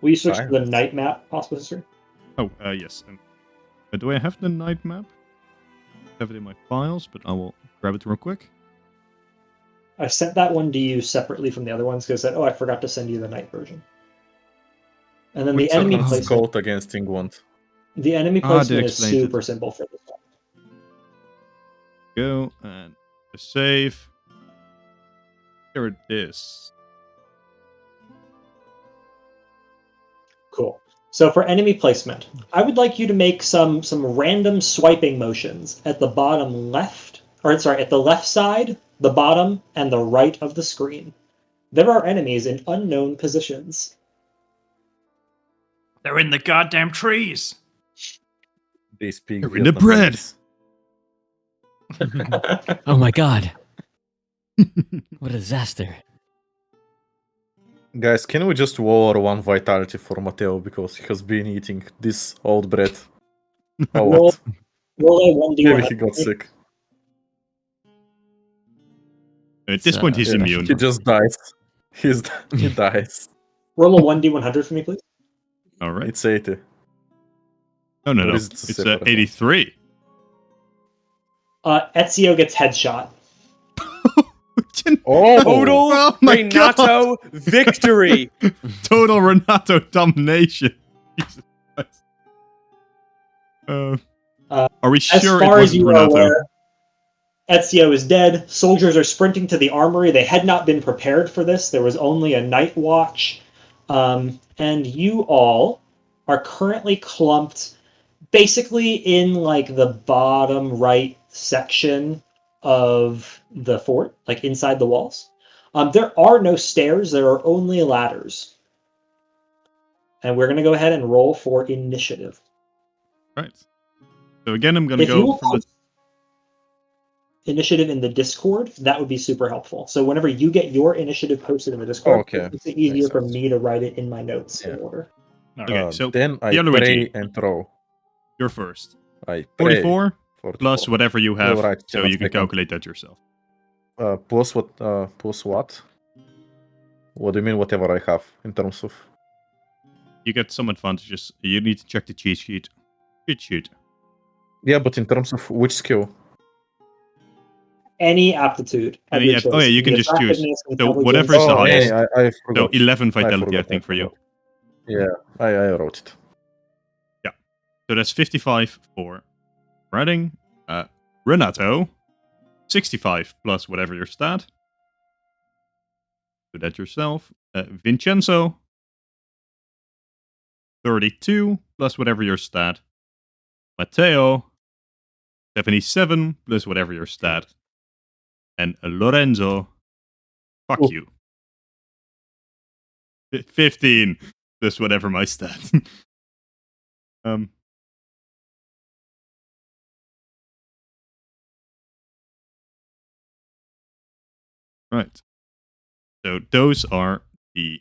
Will you switch to the Silence. night map, possible history? Oh, yes. Do I have the night map? I have it in my files, but I will grab it real quick. I sent that one to you separately from the other ones because I said, "Oh, I forgot to send you the night version." And then Which the enemy someone's placement. called against England. The enemy Ah, they placement is explained it. super simple for this one. Go and save. There it is. Cool. So for enemy placement, I would like you to make some random swiping motions at the bottom left, or sorry, at the left side, the bottom, and the right of the screen. There are enemies in unknown positions. They're in the goddamn trees. They speak They're in the bread. Vietnamese. Oh my god. What a disaster. Guys, can we just lower 1 vitality for Matteo because he has been eating this old bread a Roll, lot. roll a 1d100. Maybe he got sick. At this point, he's Yeah, immune. He just dies. He dies. Roll a 1d100 for me, please. All right. It's 80. No. Or is it It's separate? 83. Ezio gets headshot. Oh! Total Oh my Renato victory. Total Renato domination. Jesus Christ. Are we As sure far it as was you are Renato? aware, Ezio is dead. Soldiers are sprinting to the armory. They had not been prepared for this. There was only a night watch. And you all are currently clumped basically in like the bottom right section of the fort, like inside the walls. There are no stairs. There are only ladders. And we're going to go ahead and roll for initiative. Right. So again, I'm going to If you go will from the... post initiative in the Discord, that would be super helpful. So whenever you get your initiative posted in the Discord, Okay. it makes it easier Makes for sense. me to write it in my notes in Yeah. order. Okay, so then I Pierluigi. pray and throw. you're first. I pray. 44 44. plus whatever you have, Alright, so just you can second. calculate that yourself. Plus what? Plus what? What do you mean? Whatever I have in terms of. You get some advantages. You need to check the cheat sheet. Cheat sheet. Yeah, but in terms of which skill? Any aptitude. of Any your app- choice. oh, yeah, you can The just choose. attractiveness, So intelligence, whatever is the Oh, highest. yeah, I So forgot. 11 vitality, I forgot, think, for you. Yeah, I wrote it. So that's 55 for Redding. Renato, 65 plus whatever your stat. Do that yourself. Vincenzo, 32 plus whatever your stat. Matteo, 77 plus whatever your stat. And Lorenzo, fuck Oh. you. 15 plus whatever my stat. Right. So those are the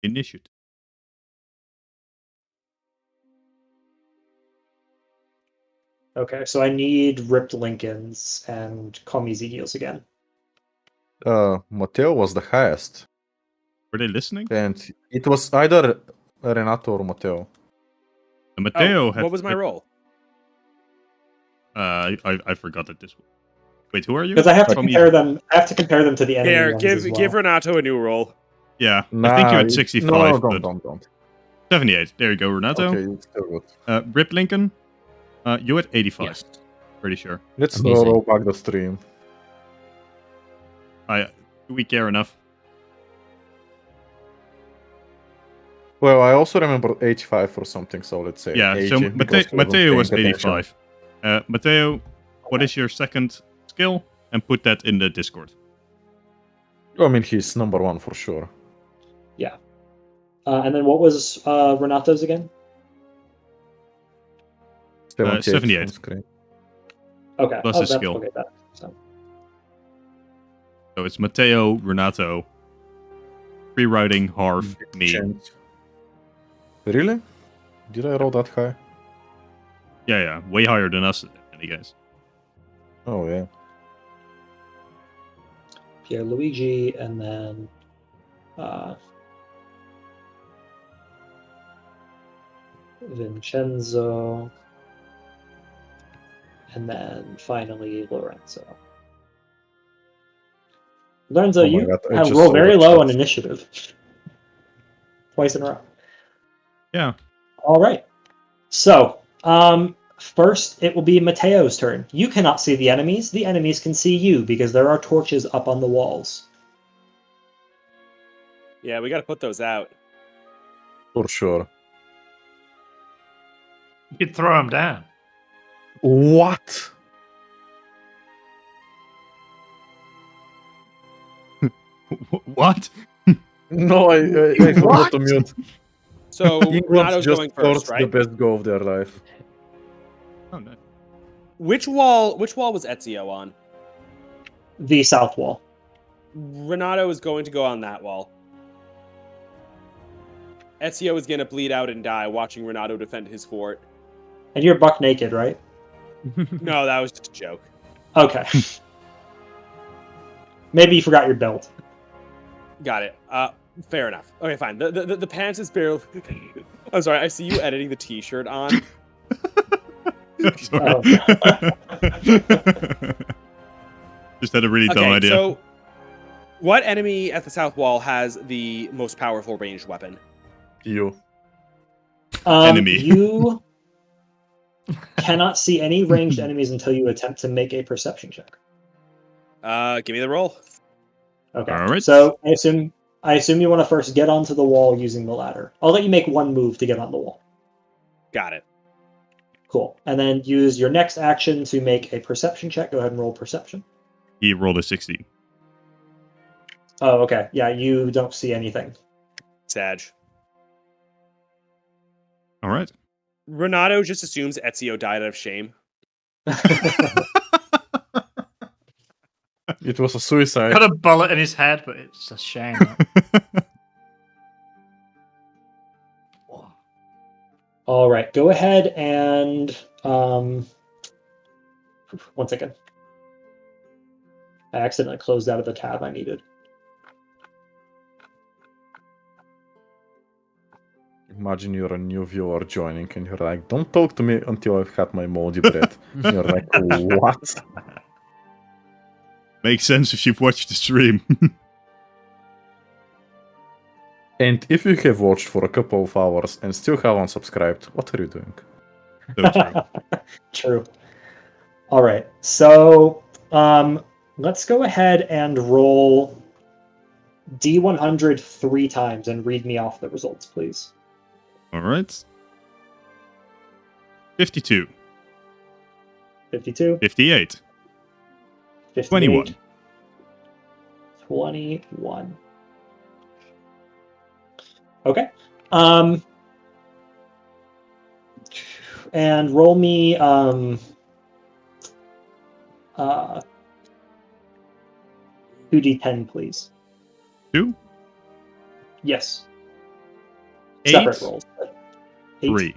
initiative. Okay, so I need ripped Lincolns and CallMeEzekiels again. Matteo was the highest, Were they listening? and it was either Renato or Matteo. Matteo had. What was my role? I forgot that this. Wait, who are you? Because I have to From compare Easy. them. I have to compare them to the enemy Here, ones give as well. give Renato a new role. Yeah, I think you had 65, No, but don't. 78. There you go, Renato. Okay, it's still good. Rip Lincoln. You had 85. Yes. Pretty sure. Let's Amazing. roll back the stream. Do we care enough? Well, I also remember 85 or something, so let's say Yeah. 80. So because we Matteo wasn't was paying attention. 85. Matteo, what is your second skill? And put that in the Discord. I mean, he's number one for sure. And then what was Renato's again? 78. on screen. Okay. Plus oh, his that's skill. okay. So So it's Matteo, Renato, rewriting, Harv, me. Change. Really? Did I roll that high? Yeah. Way higher than us, any guys. Oh, yeah. Pierluigi, and then Vincenzo, and then finally Lorenzo. Lorenzo, Oh my you God, I have just rolled saw very that low shit. on initiative. Twice in a row. Yeah. All right. So, first it will be Matteo's turn. You cannot see the enemies. The enemies can see you because there are torches up on the walls. Yeah, we got to put those out. For sure. You'd throw him down. What? What? No, I forgot to mute. So England Renato's just going scored first, right? the best goal of their life. Oh, no. Which wall was Ezio on? The south wall. Renato is going to go on that wall. Ezio is going to bleed out and die watching Renato defend his fort. And you're buck naked, right? No, that was just a joke. Okay. Maybe you forgot your belt. Got it. Fair enough. Okay, fine. The pants is barely... I'm sorry, I see you editing the t-shirt on. Sorry. Just had a really dumb idea. So, what enemy at the south wall has the most powerful ranged weapon? You. Enemy. You cannot see any ranged enemies until you attempt to make a perception check. Give me the roll. Okay. All right. So I assume you want to first get onto the wall using the ladder. I'll let you make one move to get on the wall. Got it. Cool. And then use your next action to make a perception check. Go ahead and roll perception. He rolled a 16. Oh, okay. Yeah, you don't see anything. Sag. All right. Renato just assumes Ezio died out of shame. It was a suicide. Got a bullet in his head, but it's a shame. All right. Go ahead and... one second. I accidentally closed out of the tab I needed. Imagine you're a new viewer joining and you're like, don't talk to me until I've had my moldy bread. And you're like, what? Makes sense if you've watched the stream. And if you have watched for a couple of hours and still haven't subscribed, what are you doing? So true. True. All right. So let's go ahead and roll D100 3 times and read me off the results, please. All right. 52. 52. 58. 58, 21. 21. Okay. And roll me 2d10, please. 2. Yes. 8. Separate rolls. 8, 3.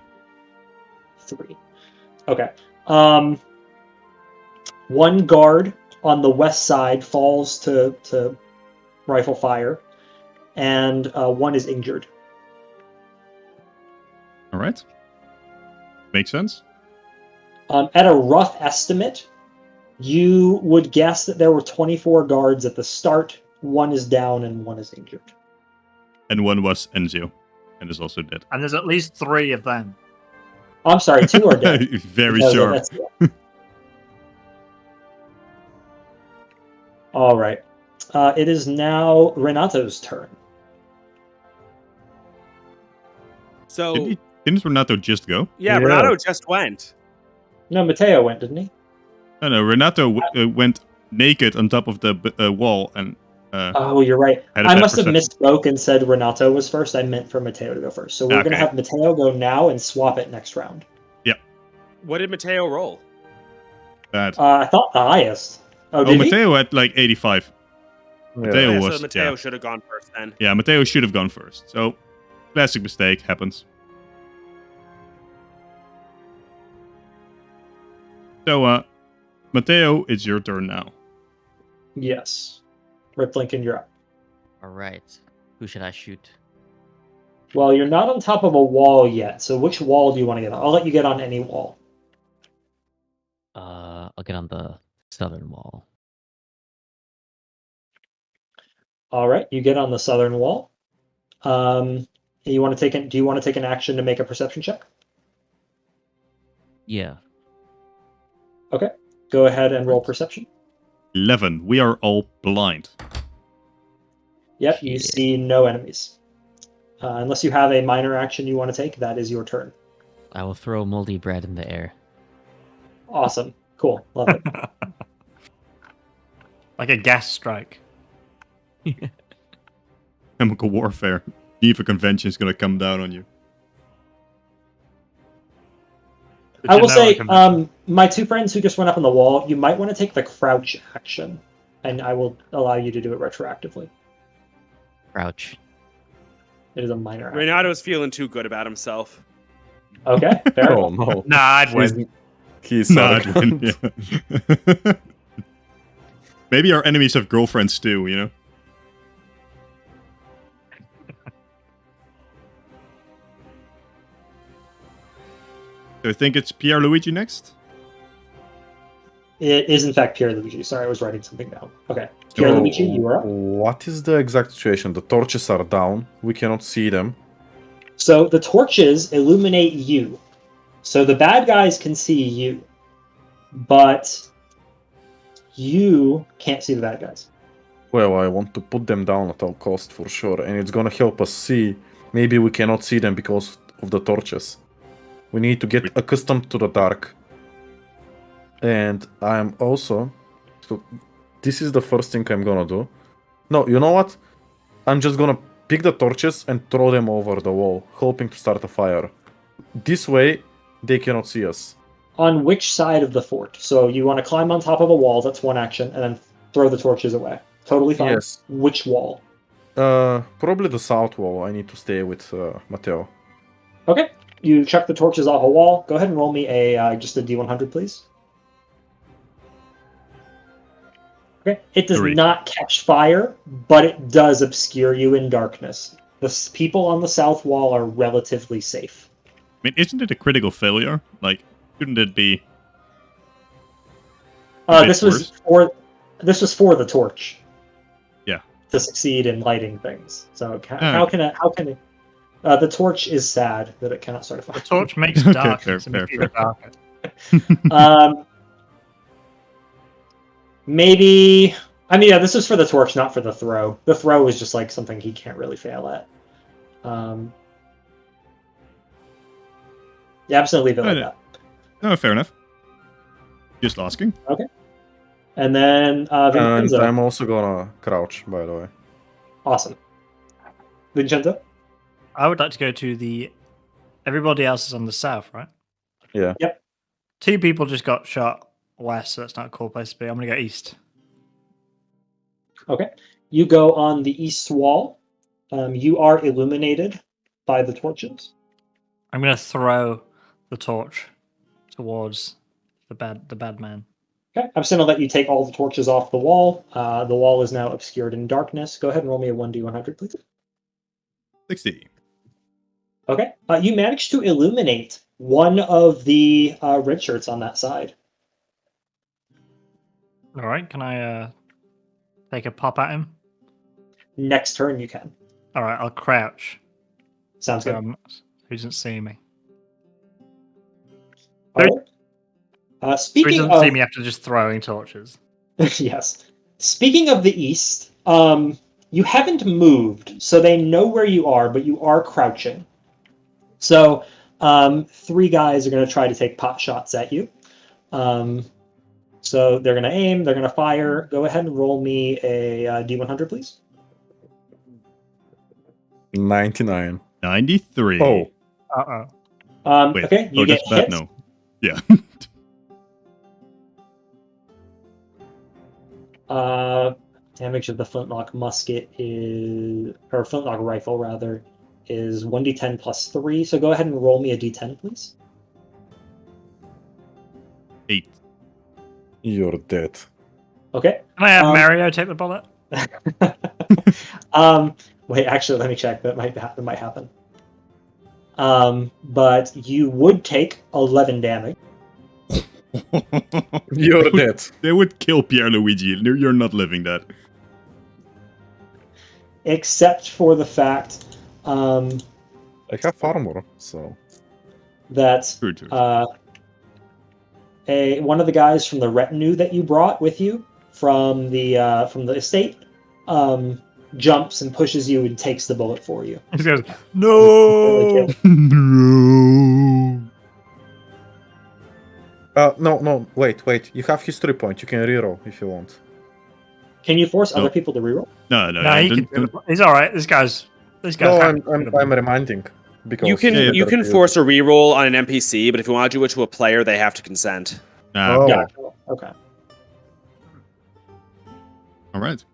3. Okay. One guard on the west side falls to rifle fire, and one is injured. All right. Makes sense. At a rough estimate, you would guess that there were 24 guards at the start. One is down and one is injured. And one was Enzio, and is also dead. And there's at least 3 of them. I'm sorry, 2 are dead. Very because of sure. Ezio. All right. It is now Renato's turn. So, Didn't Renato just go? yeah, Yeah. Renato just went. No, Matteo went, didn't he? No, Renato went naked on top of the wall and Oh, you're right. had a I bad must have perception. misspoke and said Renato was first. I meant for Matteo to go first. So we're going to Okay. have Matteo go now and swap it next round. What did Matteo roll? Bad. I thought the highest. Oh, Oh, did he? Matteo had like 85. Matteo Yeah, was, so Matteo yeah. should have gone first then. Yeah, Matteo should have gone first. So, classic mistake happens. So, Matteo, it's your turn now. Yes. Rip Lincoln, you're up. All right. Who should I shoot? Well, you're not on top of a wall yet, so which wall do you want to get on? I'll let you get on any wall. I'll get on the southern wall. All right, you get on the southern wall. You want to do you want to take an action to make a perception check? Yeah. Okay. Go ahead and roll perception. 11. We are all blind. Yep, you see no enemies. Unless you have a minor action you want to take, that is your turn. I will throw moldy bread in the air. Awesome. Cool. Love it. Like a gas strike. Chemical warfare. Geneva Convention is going to come down on you. I will say, my two friends who just went up on the wall, you might want to take the crouch action, and I will allow you to do it retroactively. Crouch. It is a minor action. Renato's feeling too good about himself. Okay, fair Oh enough. no. Nah, I'd win. He's Nah, sad. I'd win, yeah. Maybe our enemies have girlfriends too, you know? So I think it's Pierluigi next? It is in fact Pierluigi. Sorry, I was writing something down. Okay, Pierluigi, you are up. What is the exact situation? The torches are down. We cannot see them. So the torches illuminate you. So the bad guys can see you, but you can't see the bad guys. Well, I want to put them down at all cost for sure, and it's gonna help us see. Maybe we cannot see them because of the torches. We need to get accustomed to the dark. And I'm also... So this is the first thing I'm gonna do. No, you know what? I'm just gonna pick the torches and throw them over the wall, hoping to start a fire. This way, they cannot see us. On which side of the fort? So you want to climb on top of a wall, that's one action, and then throw the torches away. Totally fine. Yes. Which wall? Probably the south wall. I need to stay with Matteo. Okay. You chuck the torches off a wall. Go ahead and roll me a just a D100, please. Okay. It does 3. not catch fire, but it does obscure you in darkness. The people on the south wall are relatively safe. I mean, isn't it a critical failure? Like, shouldn't it be... This was for the torch. Yeah. To succeed in lighting things. So how can it? The torch is sad that it cannot start a fire. The torch makes it dark. fair, to make fair. it darker. Maybe. I mean, yeah, this is for the torch, not for the throw. The throw is just like something he can't really fail at. Yeah, I'm just gonna leave it like that. No, fair enough. Just asking. Okay. And then And Vincenzo. I'm also gonna crouch, by the way. Awesome. Vincenzo? I would like to go to the... Everybody else is on the south, right? Yeah. Yep. 2 people just got shot west, so that's not a cool place to be. I'm going to go east. Okay. You go on the east wall. You are illuminated by the torches. I'm going to throw the torch towards the bad man. Okay. I'm just going to let you take all the torches off the wall. The wall is now obscured in darkness. Go ahead and roll me a 1d100, please. 60. Okay. You managed to illuminate one of the red shirts on that side. All right, can I take a pop at him? Next turn, you can. All right, I'll crouch. Sounds good. Who doesn't see me? All right. Who Speaking doesn't of see me after just throwing torches? yes. Speaking of the east, you haven't moved, so they know where you are, but you are crouching. So 3 guys are going to try to take pot shots at you. So they're going to aim, they're going to fire. Go ahead and roll me a D100, please. 99. 93. Oh. Uh-oh. Wait. Okay, you get that's bad? hit. No. Yeah. Damage of the flintlock musket is, or flintlock rifle rather, is 1d10 plus 3. So go ahead and roll me a d10, please. 8. You're dead. Okay. Can I have Mario take the bullet? Wait, actually, let me check. That might happen. But you would take 11 damage. You're dead. They would kill Pierluigi. You're not living that. Except for the fact I have armor, so... that True, true. one of the guys from the retinue that you brought with you from the estate jumps and pushes you and takes the bullet for you. He goes, no! No. No, wait. You have history point. You can reroll if you want. Can you force No. other people to reroll? No, No, he can do it. He's all right. This guy's. No, happy. I'm reminding. Because You can Yeah, you can force a reroll on an NPC, but if you want to do it to a player, they have to consent. Nah, Oh. Gotcha. Okay. all right.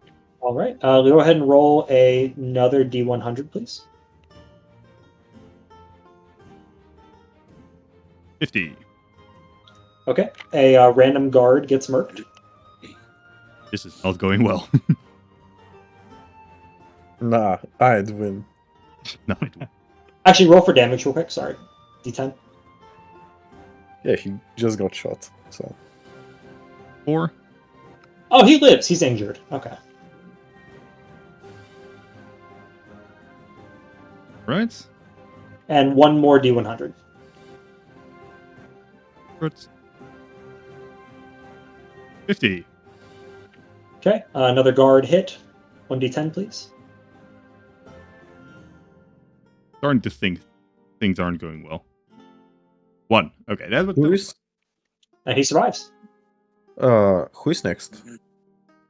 All right. Go ahead and roll another D100, please. 50. Okay. A random guard gets murked. This is not going well. Nah, I'd win. No, I don't. Actually, roll for damage real quick. Sorry. D10. Yeah, he just got shot. So 4. Oh, he lives. He's injured. Okay. Right. And one more D100. Good. 50. Okay. Another guard hit. 1D10, please. Starting to think things aren't going well. 1. Okay, that was. And he survives. who is next?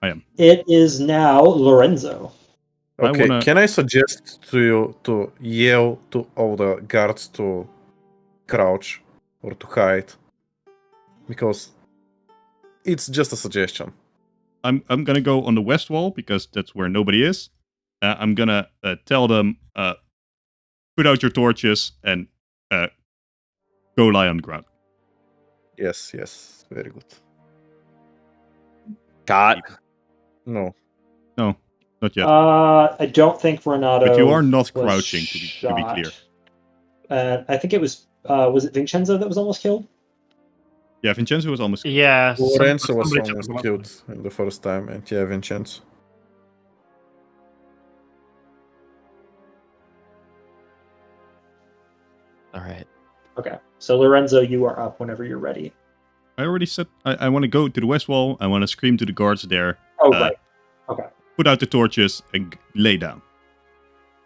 I am. It is now Lorenzo. I Okay, wanna- can I suggest to you to yell to all the guards to crouch or to hide? Because it's just a suggestion. I'm gonna go on the west wall because that's where nobody is. I'm gonna tell them put out your torches and go lie on the ground. Yes, very good. Got. No, No, not yet. I don't think Renato. But you are not was crouching, to be clear. shot. I think it was it Vincenzo that was almost killed? Yeah, Vincenzo was almost. Yeah. Lorenzo was somebody took almost him. killed in the first time, and yeah, Vincenzo. All right. Okay. So Lorenzo, you are up whenever you're ready. I already said I want to go to the west wall. I want to scream to the guards there. Oh, Uh, right. Okay. Put out the torches and lay down.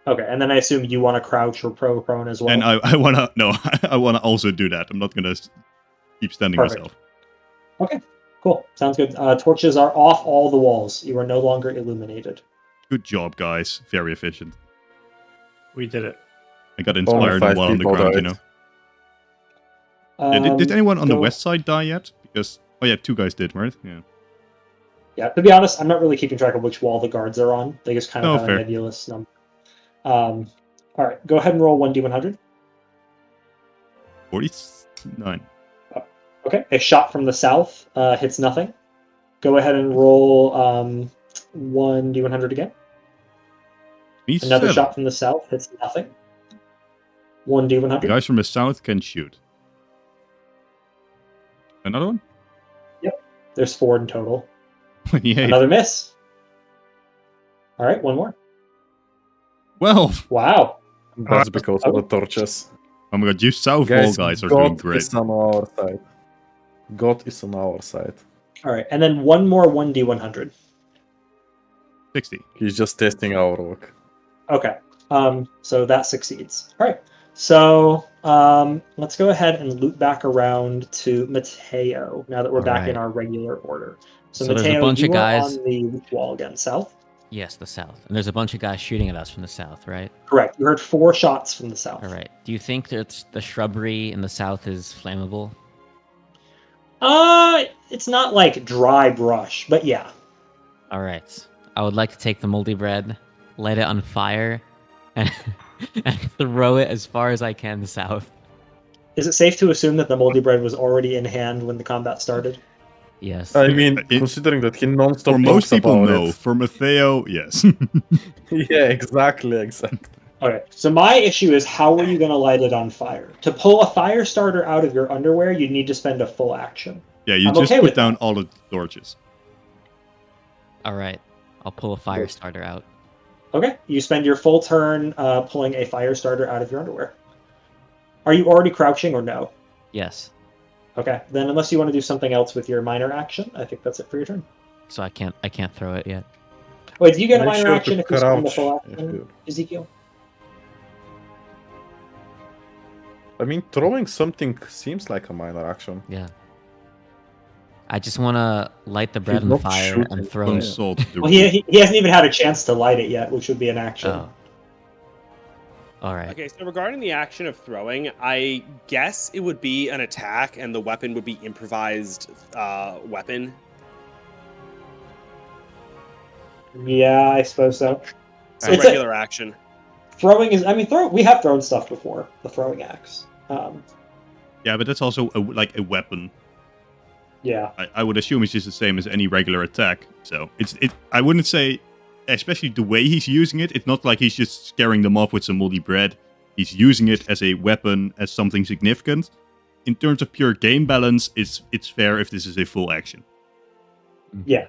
Okay. And then I assume you want to crouch or prone as well. And I want to no, I want to also do that. I'm not gonna keep standing Perfect. myself. Okay. Cool. Sounds good. Torches are off all the walls. You are no longer illuminated. Good job, guys. Very efficient. We did it. I got Only inspired 5 while on the people ground, you died. know. Yeah, did anyone on the go- west side die yet? Because oh yeah, 2 guys did, right? Yeah. Yeah, to be honest, I'm not really keeping track of which wall the guards are on. They just kind of Oh, have fair. a nebulous number. All right, go ahead and roll 1d100. 49. Okay, a shot from the south hits nothing. Go ahead and roll 1d100 again. Another 27. shot from the south hits nothing. 1d100. The guys from the south can shoot. Another one? There's 4 in total. Yay. Another miss. All right, one more. 12. Wow. That's because of the torches. Oh my god, you south wall guys are doing great. is on our side. God is on our side. All right, and then one more 1d100. 60. He's just testing our work. Okay. So that succeeds. All right. So let's go ahead and loop back around to Mateo now that we're back in Alright. our regular order. So, So there's a Mateo, bunch of you are guys- on the wall again, south. Yes, the south. And there's a bunch of guys shooting at us from the south, right? Correct. You heard 4 shots from the south. All right. Do you think that the shrubbery in the south is flammable? It's not like dry brush, but yeah. All right. I would like to take the moldy bread, light it on fire, and, and throw it as far as I can south. Is it safe to assume that the moldy bread was already in hand when the combat started? Yes. I mean, It- considering that he non-stop For most talks people, about no. it. For Matteo, yes. Yeah, exactly. Okay, so my issue is how are you going to light it on fire? To pull a fire starter out of your underwear, you need to spend a full action. Yeah, you I'm just okay put with down that. all the torches. All right. I'll pull a fire starter out. Okay, you spend your full turn pulling a fire starter out of your underwear. Are you already crouching or no? Yes. Okay, then unless you want to do something else with your minor action, I think that's it for your turn. So I can't throw it yet. Wait, do you get a Make minor sure action to if you spend the crouch full if action, you- Ezekiel? I mean, throwing something seems like a minor action. Yeah. I just want to light the bread He's on not fire shooting. and throw it. Consult the Well, rule. he hasn't even had a chance to light it yet, which would be an action. Oh. All right. Okay, so regarding the action of throwing, I guess it would be an attack, and the weapon would be improvised weapon. Yeah, I suppose so. So It's regular action. Throwing is. I mean, we have thrown stuff before. The throwing axe. Yeah, but that's also like a weapon. Yeah. I would assume it's just the same as any regular attack. So I wouldn't say, especially the way he's using it, it's not like he's just scaring them off with some moldy bread. He's using it as a weapon, as something significant. In terms of pure game balance, it's fair if this is a full action. Yeah.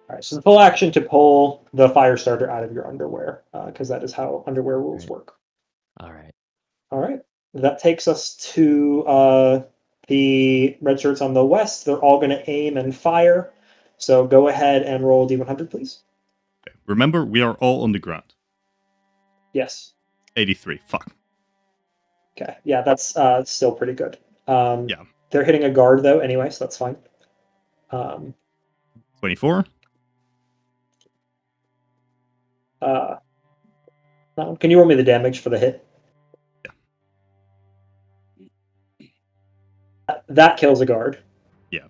All right. So the full action to pull the fire starter out of your underwear, because that is how underwear rules work. All right. All right. That takes us to the red shirts on the west. They're all going to aim and fire. So go ahead and roll D100, please. Okay. Remember, we are all on the ground. Yes. 83. Fuck. Okay. Yeah, that's still pretty good. Yeah. They're hitting a guard, though, anyway, so that's fine. 24. Now, can you roll me the damage for the hit? That kills a guard. Yeah.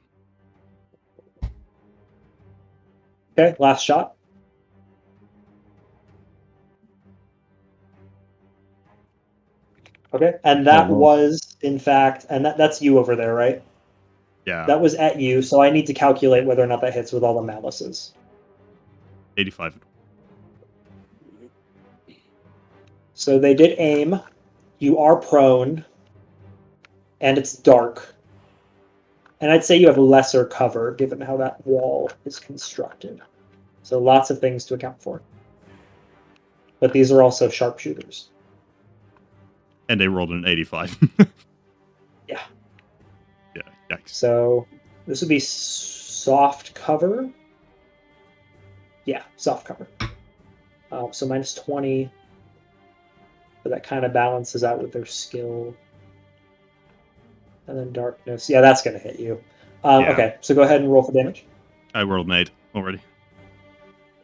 Okay, last shot. Okay, and that was, in fact, and that's you over there, right? Yeah. That was at you, so I need to calculate whether or not that hits with all the malices. 85. So they did aim. You are prone. And it's dark. And I'd say you have lesser cover, given how that wall is constructed. So lots of things to account for. But these are also sharpshooters. And they rolled an 85. Yeah. Yeah, yikes. So this would be soft cover. Yeah, soft cover. So minus 20. But that kind of balances out with their skill. And then darkness. Yeah, that's going to hit you. Yeah. Okay, so go ahead and roll for damage. I rolled an 8 already.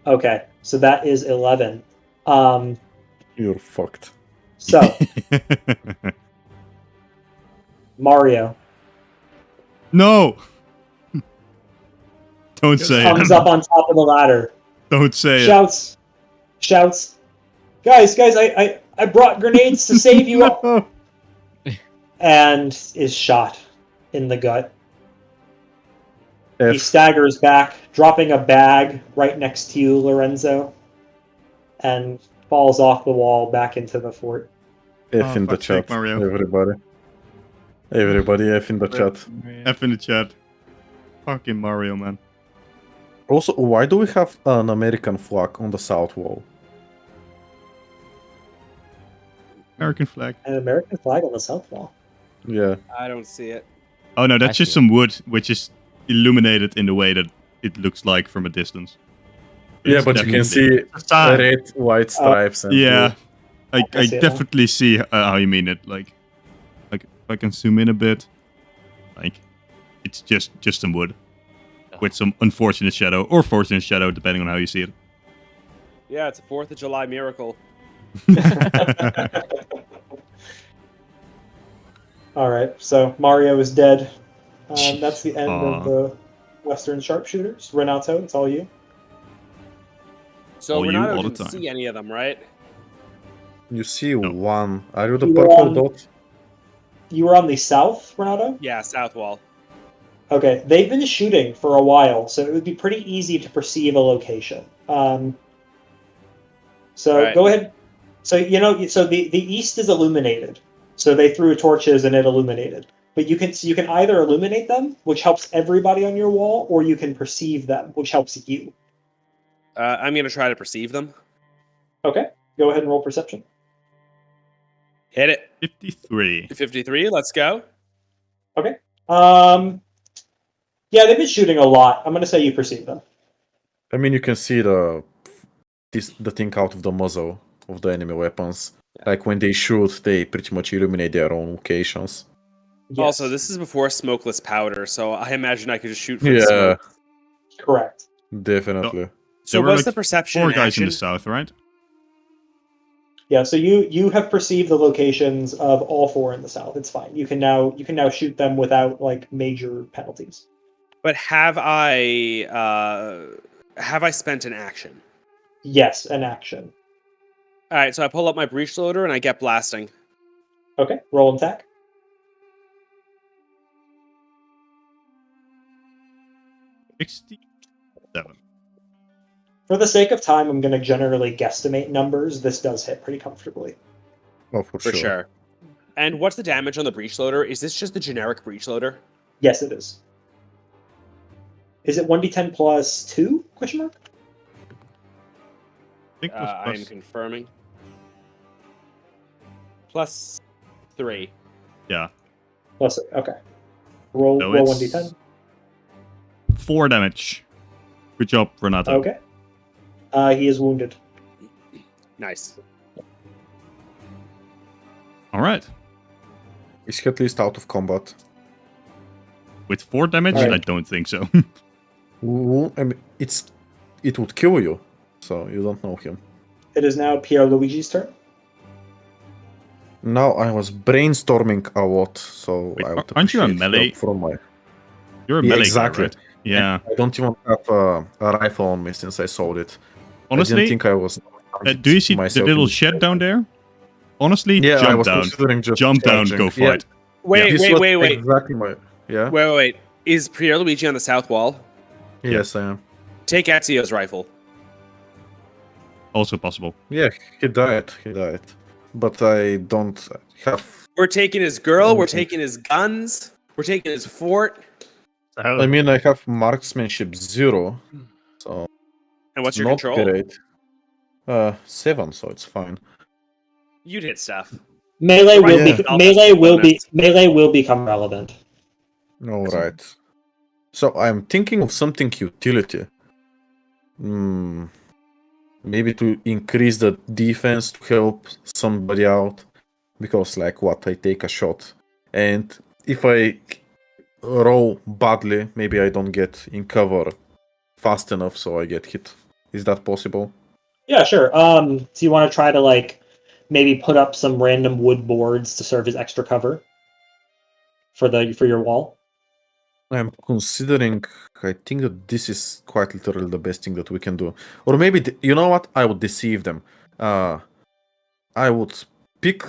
Okay, so that is 11. You're fucked. So, Mario No! Don't say comes it. up on top of the ladder, Don't say shouts, guys, I brought grenades to save you all, No. and is shot in the gut. He F. staggers back, dropping a bag right next to you, Lorenzo, and falls off the wall back into the fort. F in the fuck's sake, chat, Mario. everybody. Everybody, F in the chat. F in the chat. Fucking Mario, man. Also, why do we have an American flag on the south wall? American flag. An American flag on the south wall. Yeah. I don't see it. Oh no, that's I just see some wood, which is illuminated in the way that it looks like from a distance. Yeah, It's but you can definitely- see It's a sign. red, white stripes. And Yeah, I I see it now. definitely see how you mean it. Like if I can zoom in a bit, like it's just some wood with some unfortunate shadow or fortunate shadow, depending on how you see it. Yeah, it's a 4th of July miracle. All right, so Mario is dead. That's the end Aw. of the Western sharpshooters. Renato, it's all you. So All you, Renato all the didn't time. see any of them, right? You see No. one. Are you the You were purple on- dot? You were on the south, Renato? Yeah, south wall. Okay, they've been shooting for a while, so it would be pretty easy to perceive a location. So Right. go ahead. So so the east is illuminated. So they threw torches and it illuminated. But you can either illuminate them, which helps everybody on your wall, or you can perceive them, which helps you. I'm gonna try to perceive them. Okay, go ahead and roll perception. Hit it. 53. 53. Let's go. Yeah, they've been shooting a lot. I'm gonna say you perceive them. I mean, you can see the thing out of the muzzle of the enemy weapons. Like when they shoot, they pretty much illuminate their own locations. Yes. Also, this is before smokeless powder, so I imagine I could just shoot from Yeah, smoke. Correct. definitely. So There were what's like the perception 4 in guys in action? the south, right? Yeah, so you have perceived the locations of all 4 in the south. It's fine. You can now shoot them without like major penalties. But have I spent an action? Yes, an action. All right, so I pull up my breech loader and I get blasting. Okay, roll and attack. 67. For the sake of time, I'm going to generally guesstimate numbers. This does hit pretty comfortably. Oh, for For sure. sure. And what's the damage on the breech loader? Is this just the generic breech loader? Yes, it is. Is it 1d10 plus 2? Question mark? I think it was I'm plus- confirming. Plus 3. Yeah. Plus, okay. Roll So roll it's 1d10. 4 damage. Good job, Renato. Okay. He is wounded. Nice. All right. Is he at least out of combat? With 4 damage, All right. I don't think so. I mean, it would kill you, so you don't know him. It is now Pierluigi's turn. Now I was brainstorming a lot, so Wait, I would aren't you a appreciate melee? help from my. You're a Yeah, melee exactly. guy, right? Yeah. I don't even have a rifle on me since I sold it. I Honestly, didn't think I was. do you see the myself little in- shed down there? Honestly, Yeah, I jump was down. considering just Jump down, charging. go fight. Wait, This wait, was wait, wait. Exactly my. Yeah. Wait. Is Pierluigi on the south wall? Yes, I am. Take Ezio's rifle. Also possible. Yeah, he died. But I don't have. We're taking his girl, we're taking his guns, we're taking his fort. So, I mean, I have marksmanship 0, so And what's your not control? great. 7, so it's fine. You'd hit stuff. Melee Right, will yeah. be I'll melee will become relevant. All right. So I'm thinking of something utility. Maybe to increase the defense to help somebody out. Because, like, what? I take a shot. And if I roll badly, maybe I don't get in cover fast enough, so I get hit. Is that possible? Yeah, sure. So you want to try to like maybe put up some random wood boards to serve as extra cover for your wall? I'm considering. I think that this is quite literally the best thing that we can do. Or maybe, you know what? I would deceive them. I would pick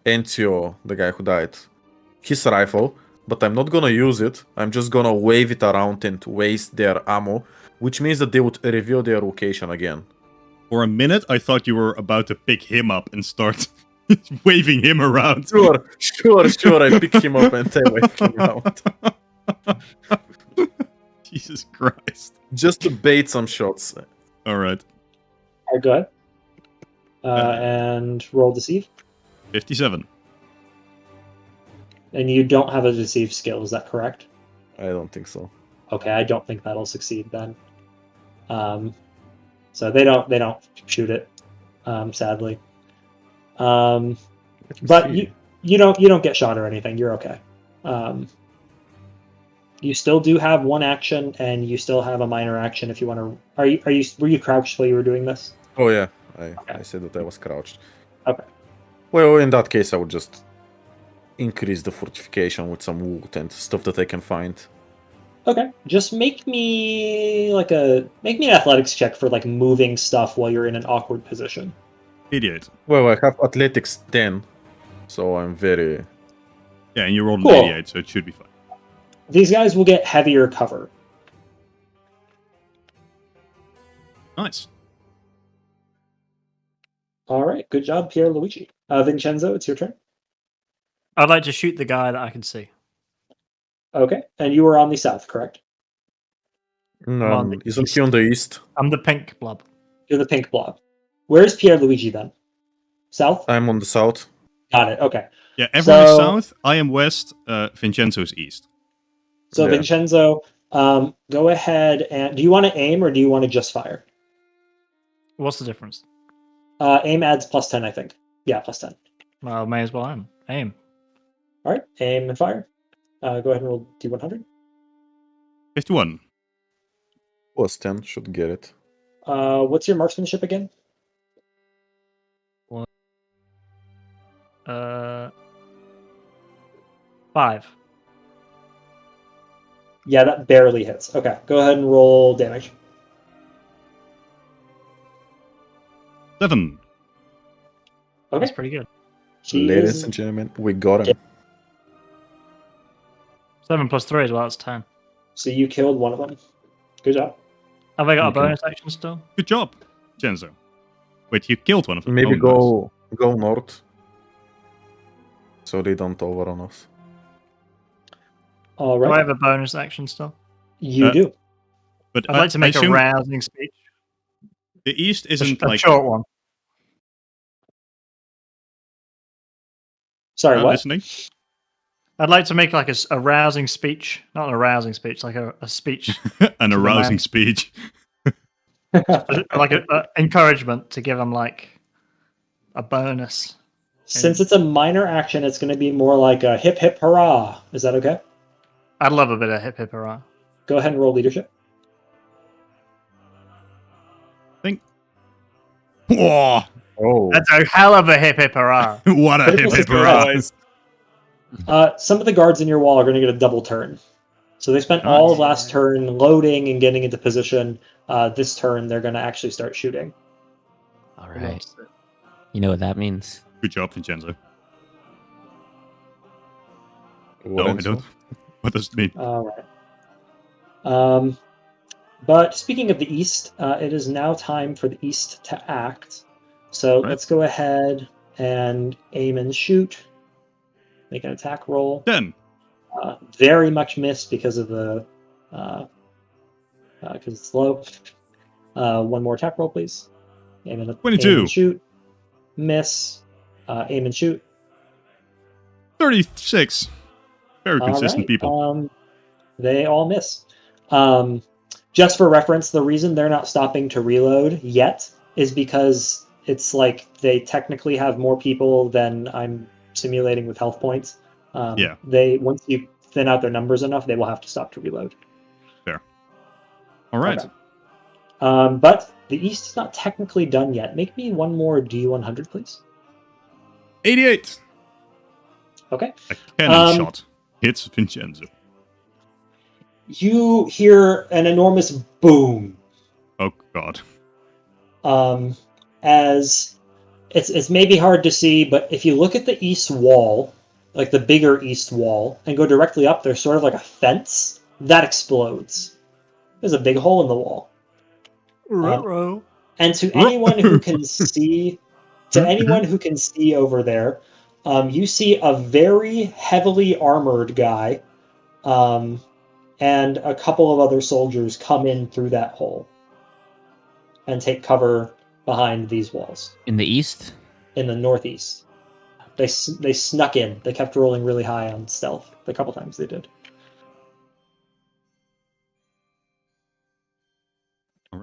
Enzio, the guy who died, his rifle, but I'm not gonna use it. I'm just gonna wave it around and waste their ammo, which means that they would reveal their location again. For a minute, I thought you were about to pick him up and start waving him around. Sure. I pick him up and I wave him out. Jesus Christ. Just to bait some shots. All right. All right, go ahead. And roll deceive. 57. And you don't have a deceive skill, is that correct? I don't think so. Okay, I don't think that'll succeed then. So they don't shoot it, sadly. Let me But see. you don't get shot or anything. You're okay. You still do have one action, and you still have a minor action if you want to. Were you crouched while you were doing this? Oh yeah, I said that I was crouched. Okay. Well, in that case, I would just increase the fortification with some wood and stuff that I can find. Okay. Just make me an athletics check for like moving stuff while you're in an awkward position. Idiot. Well, I have athletics 10, so I'm very. Yeah, and you rolled Cool. an 88, so it should be fine. These guys will get heavier cover. Nice. All right. Good job, Pierluigi. Vincenzo, it's your turn. I'd like to shoot the guy that I can see. Okay. And you were on the south, correct? on the Isn't east. he on the east? I'm the pink blob. You're the pink blob. Where's Pierluigi then? South? I'm on the south. Got it. Okay. Yeah, everyone is So- south. I am west. Vincenzo's east. So Yeah. Vincenzo, Go ahead and... Do you want to aim or do you want to just fire? What's the difference? Aim adds +10, I think. Yeah, +10. Well, may as well aim. All right, aim and fire. Go ahead and roll D100. 51. +10 should get it. What's your marksmanship again? 5. Yeah, that barely hits. Okay, go ahead and roll damage. 7. Okay. That's pretty good. Ladies and gentlemen, we got him. 7 + 3 as well, that's 10. So you killed one of them. Good job. Have I got Okay. a bonus action still? Good job, Genzo. Wait, you killed one of them. Maybe Oh, nice. go north, so they don't overrun us. All Do I right. have a bonus action still? You do. But I'd like to make a assume rousing speech. the East A isn't a like... short one. Sorry, what? listening? I'd like to make like a rousing speech. Not an arousing speech, like a speech. An the arousing man. speech. Like a encouragement to give them like a bonus. Since it's a minor action, it's going to be more like a hip hip hurrah. Is that okay? I'd love a bit of hip hip hurrah. Go ahead and roll leadership. Whoa! Oh, That's a hell of a hip hip hurrah. What a Critical hip hip success. hurrah! Some of the guards in your wall are going to get a double turn. So they spent all of last turn loading and getting into position. This turn, they're going to actually start shooting. All right. You know what that means? Good job, Vincenzo. what No, I else? don't. What does it mean? All right. But speaking of the East, it is now time for the East to act. So Right. let's go ahead and aim and shoot. Make an attack roll. 10. Very much missed because of the because it's low. One more attack roll, please. Aim and, 22. Aim and shoot. Miss. Aim and shoot. 36. Very All consistent right, people. They all miss. Just for reference, the reason they're not stopping to reload yet is because it's like they technically have more people than I'm simulating with health points. Yeah. They once you thin out their numbers enough, they will have to stop to reload. Fair. All right. Okay. But the East is not technically done yet. Make me one more D100, please. 88. Okay. A cannon shot hits Vincenzo. You hear an enormous boom. Oh, God. As it's maybe hard to see, but if you look at the east wall, like the bigger east wall, and go directly up, there's sort of like a fence that explodes. There's a big hole in the wall. And to anyone who can see, over there, you see a very heavily armored guy, and a couple of other soldiers come in through that hole and take cover behind these walls. In the east? In the northeast. They snuck in. They kept rolling really high on stealth. The couple times they did.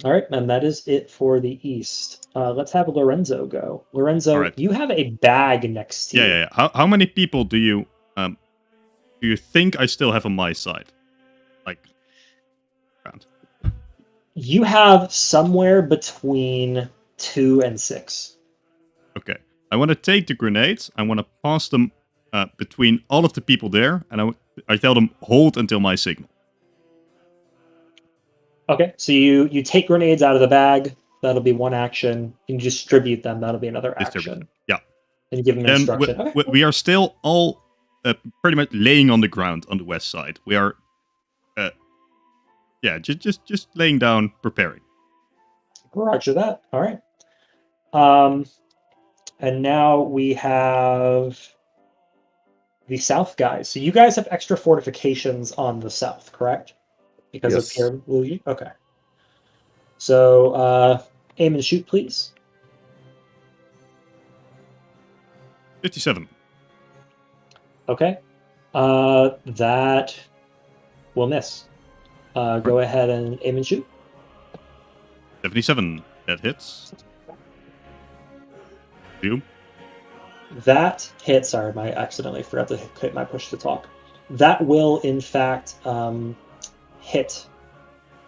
All right, and that is it for the east. Let's have Lorenzo go. Lorenzo, right. You have a bag next to you. Yeah. How many people do you think I still have on my side? Like, around. You have somewhere between 2 and 6. Okay. I want to take the grenades. I want to pass them between all of the people there, and I tell them hold until my signal. Okay, so you take grenades out of the bag. That'll be one action. You distribute them. That'll be another action. Yeah. And you give them an instruction. Okay. We are still all pretty much laying on the ground on the west side. We are, just laying down, preparing. Roger that. All right. And now we have the south guys. So you guys have extra fortifications on the south, correct? Because of Pierre Luigi? Okay. So aim and shoot, please. 57. Okay. That will miss. Go ahead and aim and shoot. 77. That hits. You. That hit. Sorry, I accidentally forgot to hit my push to talk. That will, in fact, hit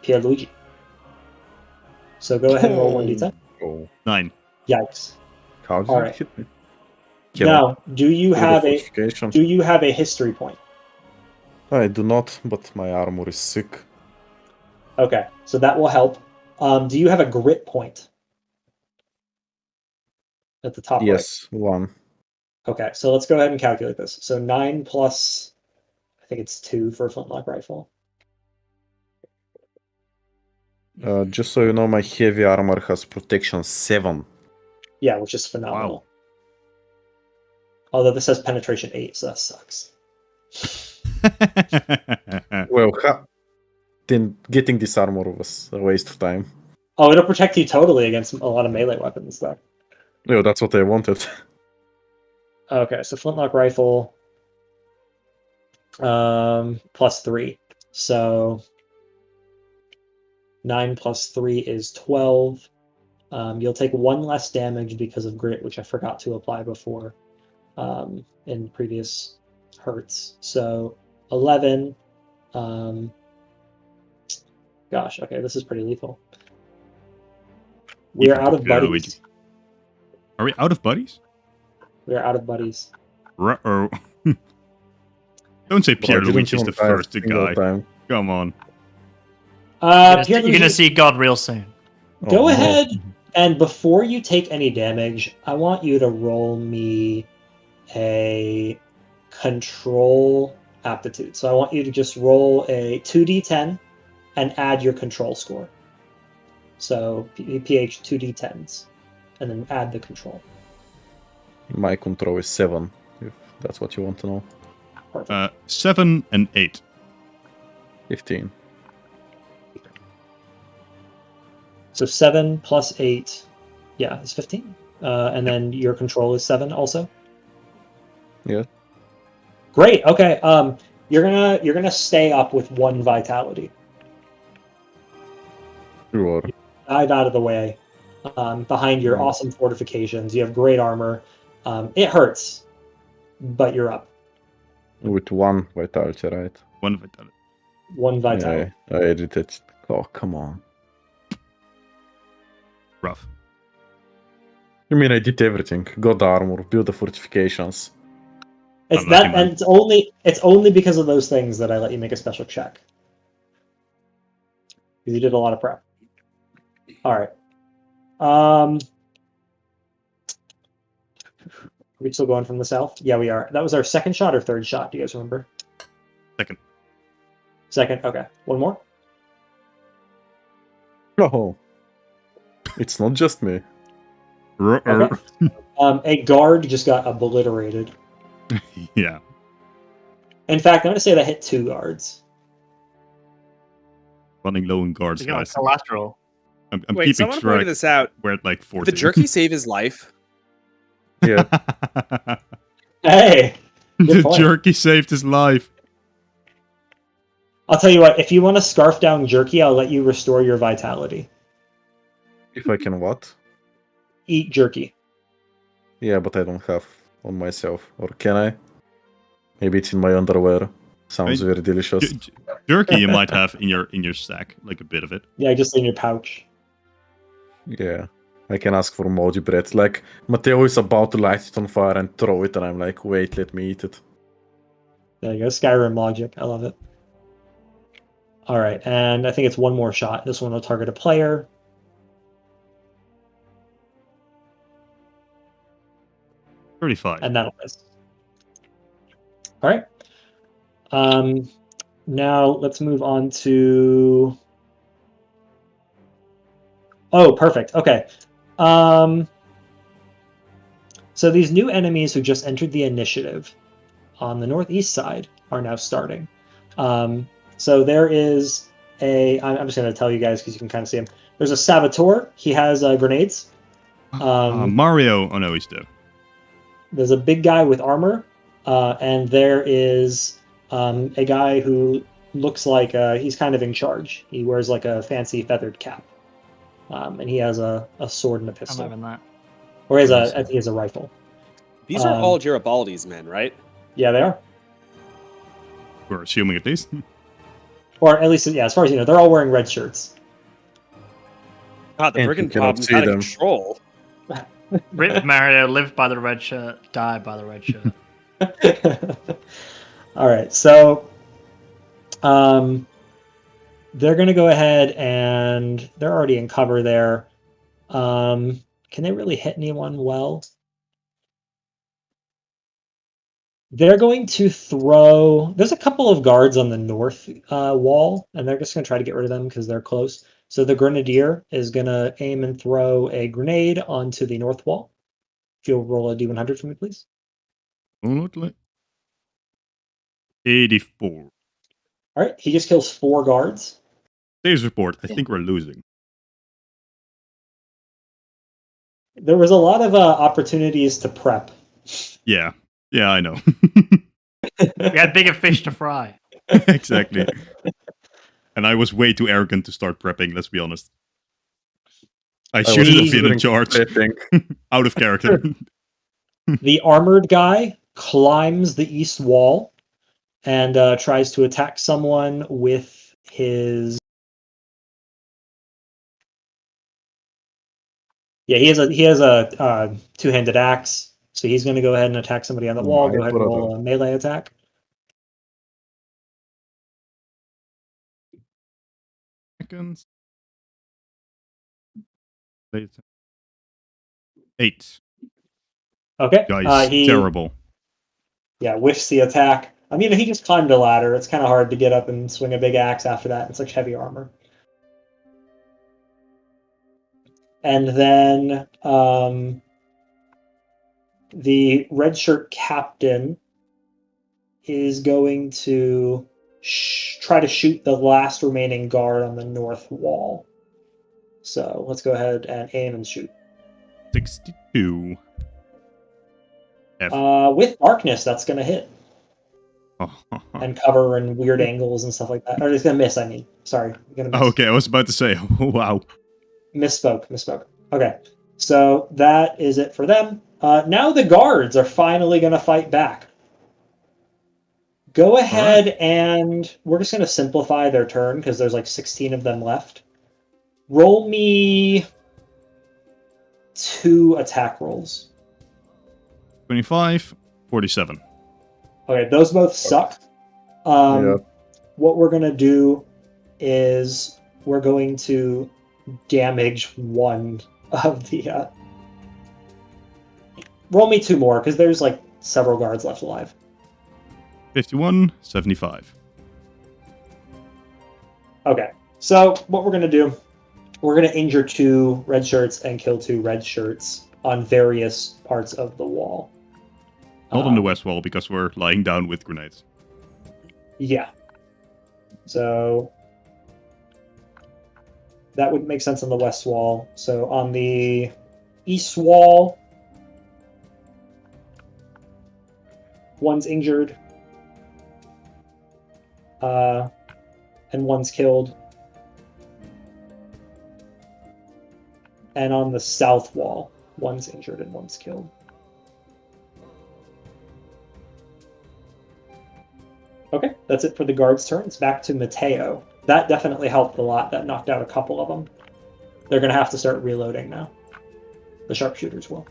Pierluigi. So go ahead and roll 1d10. Oh, 9. Yikes. how did All it right. hit me? Now, do you have a fortification. history point? I do not, but my armor is sick. Okay, so that will help. Do you have a grit point? At the top Yes, 1. right. Okay, so let's go ahead and calculate this. So 9 plus, I think it's 2 for a flintlock rifle. Just so you know, my heavy armor has protection 7. Yeah, which is phenomenal. Although this has penetration 8, so that sucks. Well, then getting this armor was a waste of time. Oh, it'll protect you totally against a lot of melee weapons, though. No, that's what I wanted. Okay, so flintlock rifle, plus 3. So 9 plus 3 is 12. You'll take 1 less damage because of grit, which I forgot to apply before in previous hurts. So 11. Gosh, okay, this is pretty lethal. We are out of buddies. Are we out of buddies? We are out of buddies. Ruh-oh. Don't say Bro, I didn't Pierluigi's even the die a first single guy. time. Come on. You're gonna see God real soon. Go Oh, no. ahead, and before you take any damage, I want you to roll me a control aptitude. So I want you to just roll a 2d10 and add your control score. So PH 2d10s, and then add the control. My control is 7, if that's what you want to know. Perfect. 7 and 8. 15. So 7 plus 8, yeah, is 15. And then your control is 7 also. Yeah. Great. Okay. You're gonna stay up with 1 vitality. Sure. Dive out of the way. Behind your Mm. awesome fortifications, you have great armor. It hurts, but you're up. With 1 vitality, right? 1 vitality. 1 vitality. Yeah, I edited. Oh, come on. Rough. You mean I did everything? Got the armor, built the fortifications. It's Unlucky, that, man. and it's only because of those things that I let you make a special check. Because you did a lot of prep. All right. Are we still going from the south? Yeah, we are. That was our second shot or third shot? Do you guys remember? Second. Second. Okay. One more. No. It's not just me. Ruh-oh. A guard just got obliterated. Yeah. In fact, I'm going to say that hit 2 guards. Running low in guards, You got guys. collateral. I'm Wait, keeping someone track. pointed this out. We're at like 40. The jerky saved his life. Yeah. Hey! The Good point. jerky saved his life. I'll tell you what, if you want to scarf down jerky, I'll let you restore your vitality. If I can what? Eat jerky. Yeah, but I don't have on myself. Or can I? Maybe it's in my underwear. Sounds very delicious. Jerky you might have in your sack, like a bit of it. Yeah, just in your pouch. Yeah. I can ask for moji bread. Like, Matteo is about to light it on fire and throw it, and I'm like, wait, let me eat it. There you go, Skyrim logic. I love it. All right, and I think it's 1 more shot. This one will target a player. $35. And that'll miss. All right. Now let's move on to. Oh, perfect. Okay. So these new enemies who just entered the initiative on the northeast side are now starting. So there is a. I'm just going to tell you guys because you can kind of see him. There's a Saboteur. He has grenades. Mario. Oh no, he's dead. There's a big guy with armor, and there is a guy who looks like he's kind of in charge. He wears like a fancy feathered cap, and he has a sword and a I'm pistol, having that. or I think he has a rifle. These are all Garibaldi's men, right? Yeah, they are. We're assuming at least. Or at least, yeah, as far as you know, they're all wearing red shirts. God, the And brigand you cannot problem's see out of them. control. Rip Mario, live by the red shirt, die by the red shirt. All right, so they're going to go ahead and they're already in cover there. Can they really hit anyone well? They're going to throw... There's a couple of guards on the north wall, and they're just going to try to get rid of them because they're close. So the grenadier is going to aim and throw a grenade onto the north wall. If you'll roll a d100 for me, please. 84. All right, he just kills 4 guards. Status report. I think we're losing. There was a lot of opportunities to prep. Yeah. Yeah, I know. We had bigger fish to fry. Exactly. And I was way too arrogant to start prepping, let's be honest. I shouldn't have been in charge. Out of character. The armored guy climbs the east wall and tries to attack someone with his... Yeah, he has a two-handed axe, so he's going to go ahead and attack somebody on the wall. Go ahead and roll a melee attack. Seconds. 8. Okay. Guys, terrible. Yeah, whiffs the attack. I mean, he just climbed a ladder. It's kind of hard to get up and swing a big axe after that. It's like heavy armor. And then the red shirt captain is going to try to shoot the last remaining guard on the north wall. So let's go ahead and aim and shoot. 62. With darkness, that's going to hit. And cover and weird angles and stuff like that. Or it's going to miss, I mean. Sorry. Gonna miss. Okay, I was about to say, wow. Misspoke. Okay. So that is it for them. Now the guards are finally going to fight back. Go ahead and we're just going to simplify their turn because there's like 16 of them left. Roll me 2 attack rolls. 25, 47. Okay, those both suck. What we're going to do is we're going to damage one of the... Roll me 2 more, because there's like several guards left alive. 51, 75. Okay, so what we're going to do, we're going to injure 2 red shirts and kill 2 red shirts on various parts of the wall. Not on the west wall, because we're lying down with grenades. Yeah. So that would make sense on the west wall. So on the east wall, one's injured. And one's killed. And on the south wall, one's injured and one's killed. Okay, that's it for the guards' turns. Back to Matteo. That definitely helped a lot. That knocked out a couple of them. They're going to have to start reloading now. The sharpshooters will.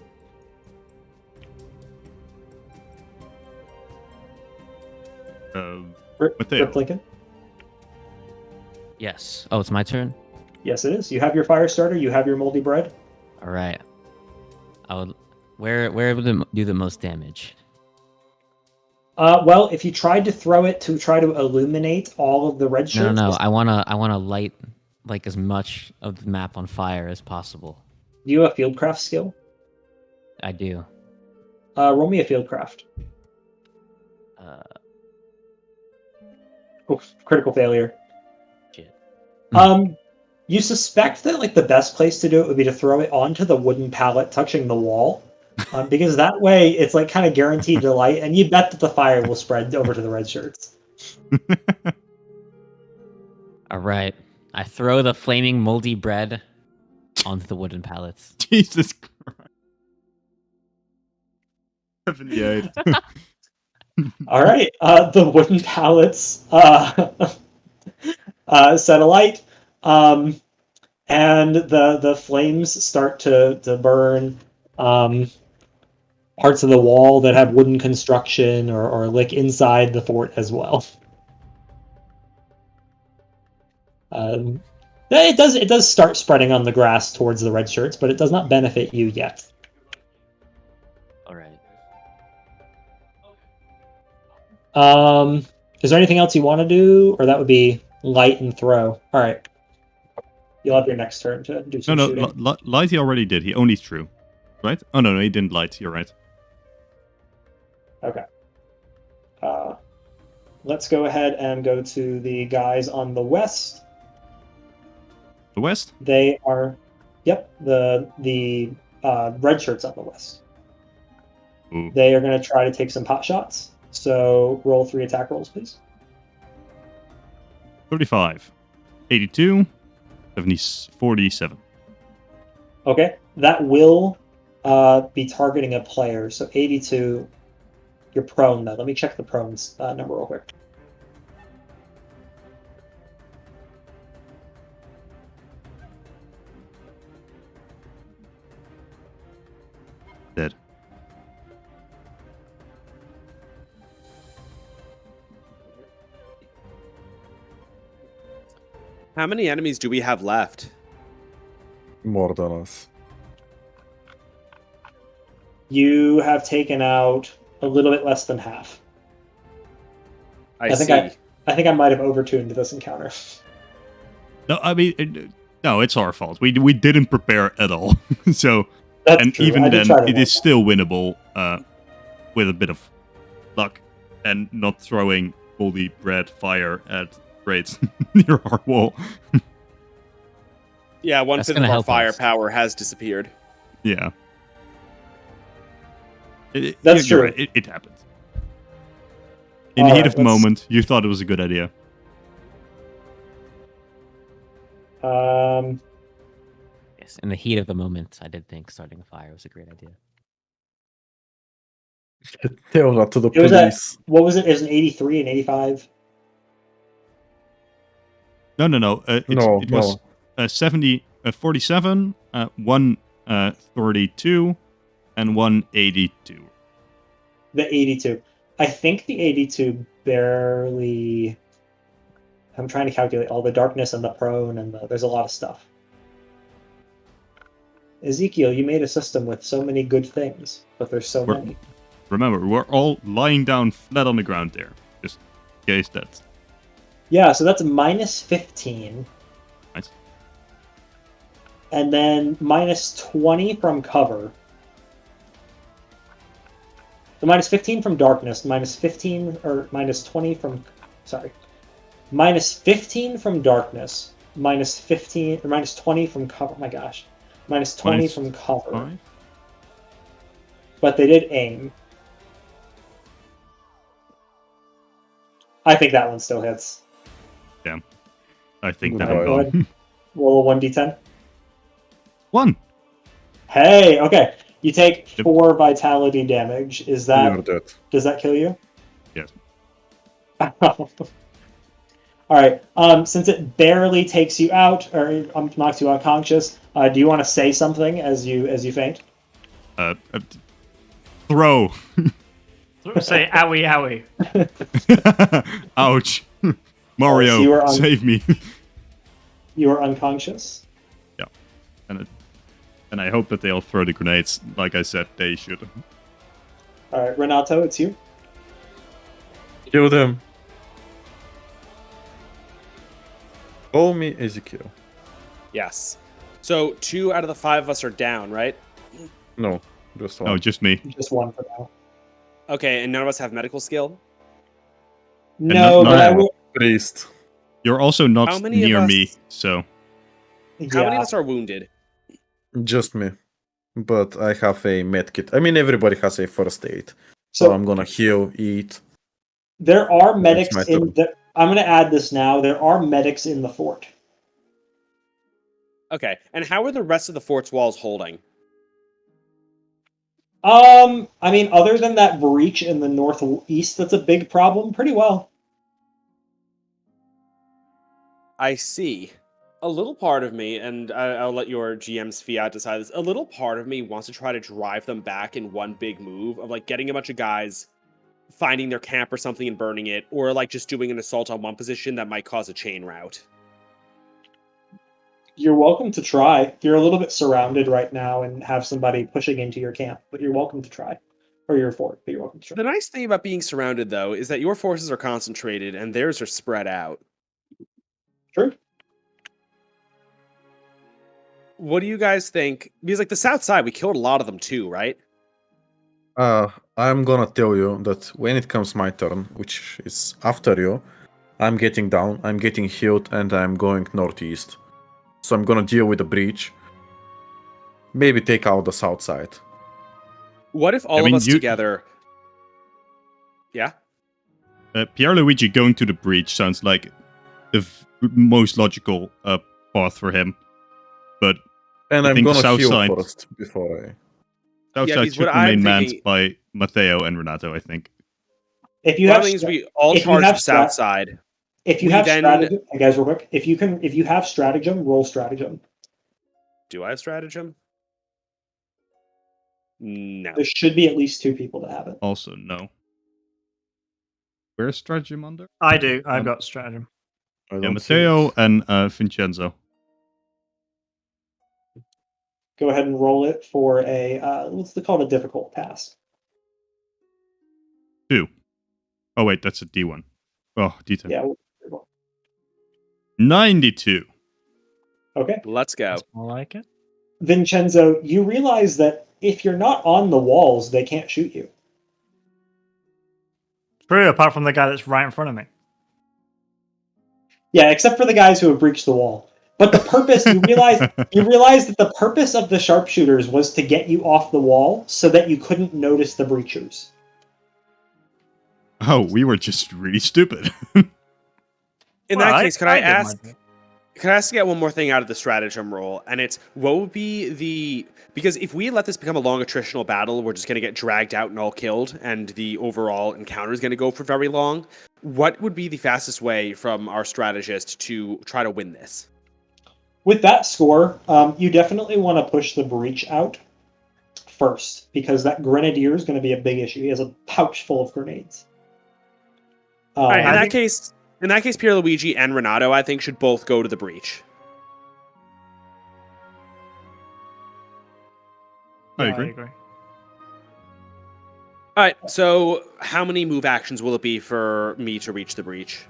Matteo. Rip Lincoln? Yes. Oh, it's my turn? Yes, it is. You have your fire starter. You have your moldy bread. All right. Where would it do the most damage? Well, if you tried to throw it to try to illuminate all of the red shirts... No. I wanna light like as much of the map on fire as possible. Do you have a fieldcraft skill? I do. Roll me a fieldcraft. Critical failure. Shit. You suspect that like the best place to do it would be to throw it onto the wooden pallet touching the wall. Because that way it's like kind of guaranteed to light, and you bet that the fire will spread over to the red shirts. All right. I throw the flaming moldy bread onto the wooden pallets. Jesus Christ. 78. All right. The wooden pallets set alight, and the flames start to burn parts of the wall that have wooden construction or like inside the fort as well. It does start spreading on the grass towards the red shirts, but it does not benefit you yet. All right. Is there anything else you want to do, or that would be light and throw? All right, you'll have your next turn to do some shooting. Light he already did. He only threw, right? Oh no, he didn't light. You're right. Okay. Let's go ahead and go to the guys on the west. The west? They are, yep, the red shirts on the west. Ooh. They are going to try to take some pot shots. So roll 3 attack rolls, please. 35, 82, 47. Okay, that will be targeting a player. So 82, you're prone though. Let me check the prones number real quick. Dead. How many enemies do we have left? More than us. You have taken out a little bit less than half. I think I might have overtuned this encounter. No, I mean, no, it's our fault. We didn't prepare at all. So, That's and true. even I did then, try to it warn is still winnable with a bit of luck and not throwing moldy bread fire at raids near our wall. Yeah, That's 1/5 gonna of our help us. firepower has disappeared. Yeah. That's you're true. right. It happens. In the All heat right, of the let's- moment, you thought it was a good idea. Yes, in the heat of the moment, I did think starting a fire was a great idea. Tell that to the It was at, police. what was it? It was an 83 and 85. No. No, it was 47, 132, and 182. The 82. I think the 82 barely. I'm trying to calculate all the darkness and the prone and there's a lot of stuff. Ezekiel, you made a system with so many good things, but there's so many. Remember, we're all lying down flat on the ground there. Just in case that. Yeah, so that's minus 15. Nice. And then minus 20 from cover. So minus 15 from darkness, minus 15, or minus 20 from, sorry. Minus 15 from darkness, minus 15, or minus 20 from cover, oh my gosh. Minus 20 Minus from cover. 5? But they did aim. I think that one still hits. I think that Goodbye. I'm gone. Roll a 1d10. 1. Hey, okay. You take Yep. 4 vitality damage. Is You're that, dead. does that kill you? Yes. Alright, since it barely takes you out, or knocks you unconscious, do you want to say something as you faint? Throw. Say owie owie. Ouch. Mario, So you were on- save me. You are unconscious? And I hope that they'll throw the grenades. Like I said, they should. Alright, Renato, it's you. Kill them. Call me Ezekiel. Yes. So 2 out of the 5 of us are down, right? No, just one. Oh, just me. Just one for now. Okay, and none of us have medical skill? No, not- but I not- will. Priest. You're also not How many of near us- me, so. How many Yeah. of us are wounded? Just me. But I have a medkit. I mean, everybody has a first aid. So So I'm gonna heal, eat. there are It's medics my in turn. I'm going to add this now. There are medics in the fort. Okay, and how are the rest of the fort's walls holding? I mean, other than that breach in the northeast, that's a big problem. Pretty well. I see. A little part of me, and I'll let your GM's fiat decide this, a little part of me wants to try to drive them back in one big move of, like, getting a bunch of guys, finding their camp or something and burning it, or, like, just doing an assault on one position that might cause a chain rout. You're welcome to try. You're a little bit surrounded right now and have somebody pushing into your camp, but you're welcome to try. Or your fort, but you're welcome to try. The nice thing about being surrounded, though, is that your forces are concentrated and theirs are spread out. True. What do you guys think? Because, like, the south side, we killed a lot of them too, right? I'm gonna tell you that when it comes my turn, which is after you, I'm getting down, I'm getting healed, and I'm going northeast. So I'm gonna deal with the breach. Maybe take out the south side. What if all of us together... Yeah? Pierluigi going to the breach sounds like the most logical path for him. But and I I'm think gonna the south heal side, first before I... South side should remain manned by Matteo and Renato, I think. If you have... we all charge the south side. If you have stratagem, hey guys, real quick. If you have stratagem, roll stratagem. Do I have stratagem? No. There should be at least 2 people that have it. Also, no. Where's stratagem under? I do. I've got stratagem. Yeah, Matteo and Vincenzo. Go ahead and roll it for a let's call it a difficult pass. 2. Oh wait, that's a D1. Oh, D10. Yeah. 92. Okay. Let's go. That's more like it. Vincenzo, you realize that if you're not on the walls, they can't shoot you. True, apart from the guy that's right in front of me. Yeah, except for the guys who have breached the wall. But the purpose, you realize that the purpose of the sharpshooters was to get you off the wall so that you couldn't notice the breachers. Oh, we were just really stupid. In that case, can I ask to get one more thing out of the stratagem roll? And it's, what would be the... Because if we let this become a long attritional battle, we're just going to get dragged out and all killed, and the overall encounter is going to go for very long. What would be the fastest way from our strategist to try to win this? With that score, you definitely want to push the breach out first, because that grenadier is going to be a big issue. He has a pouch full of grenades. All right, in that case, Pierluigi and Renato, I think, should both go to the breach. I agree. All right, so how many move actions will it be for me to reach the breach?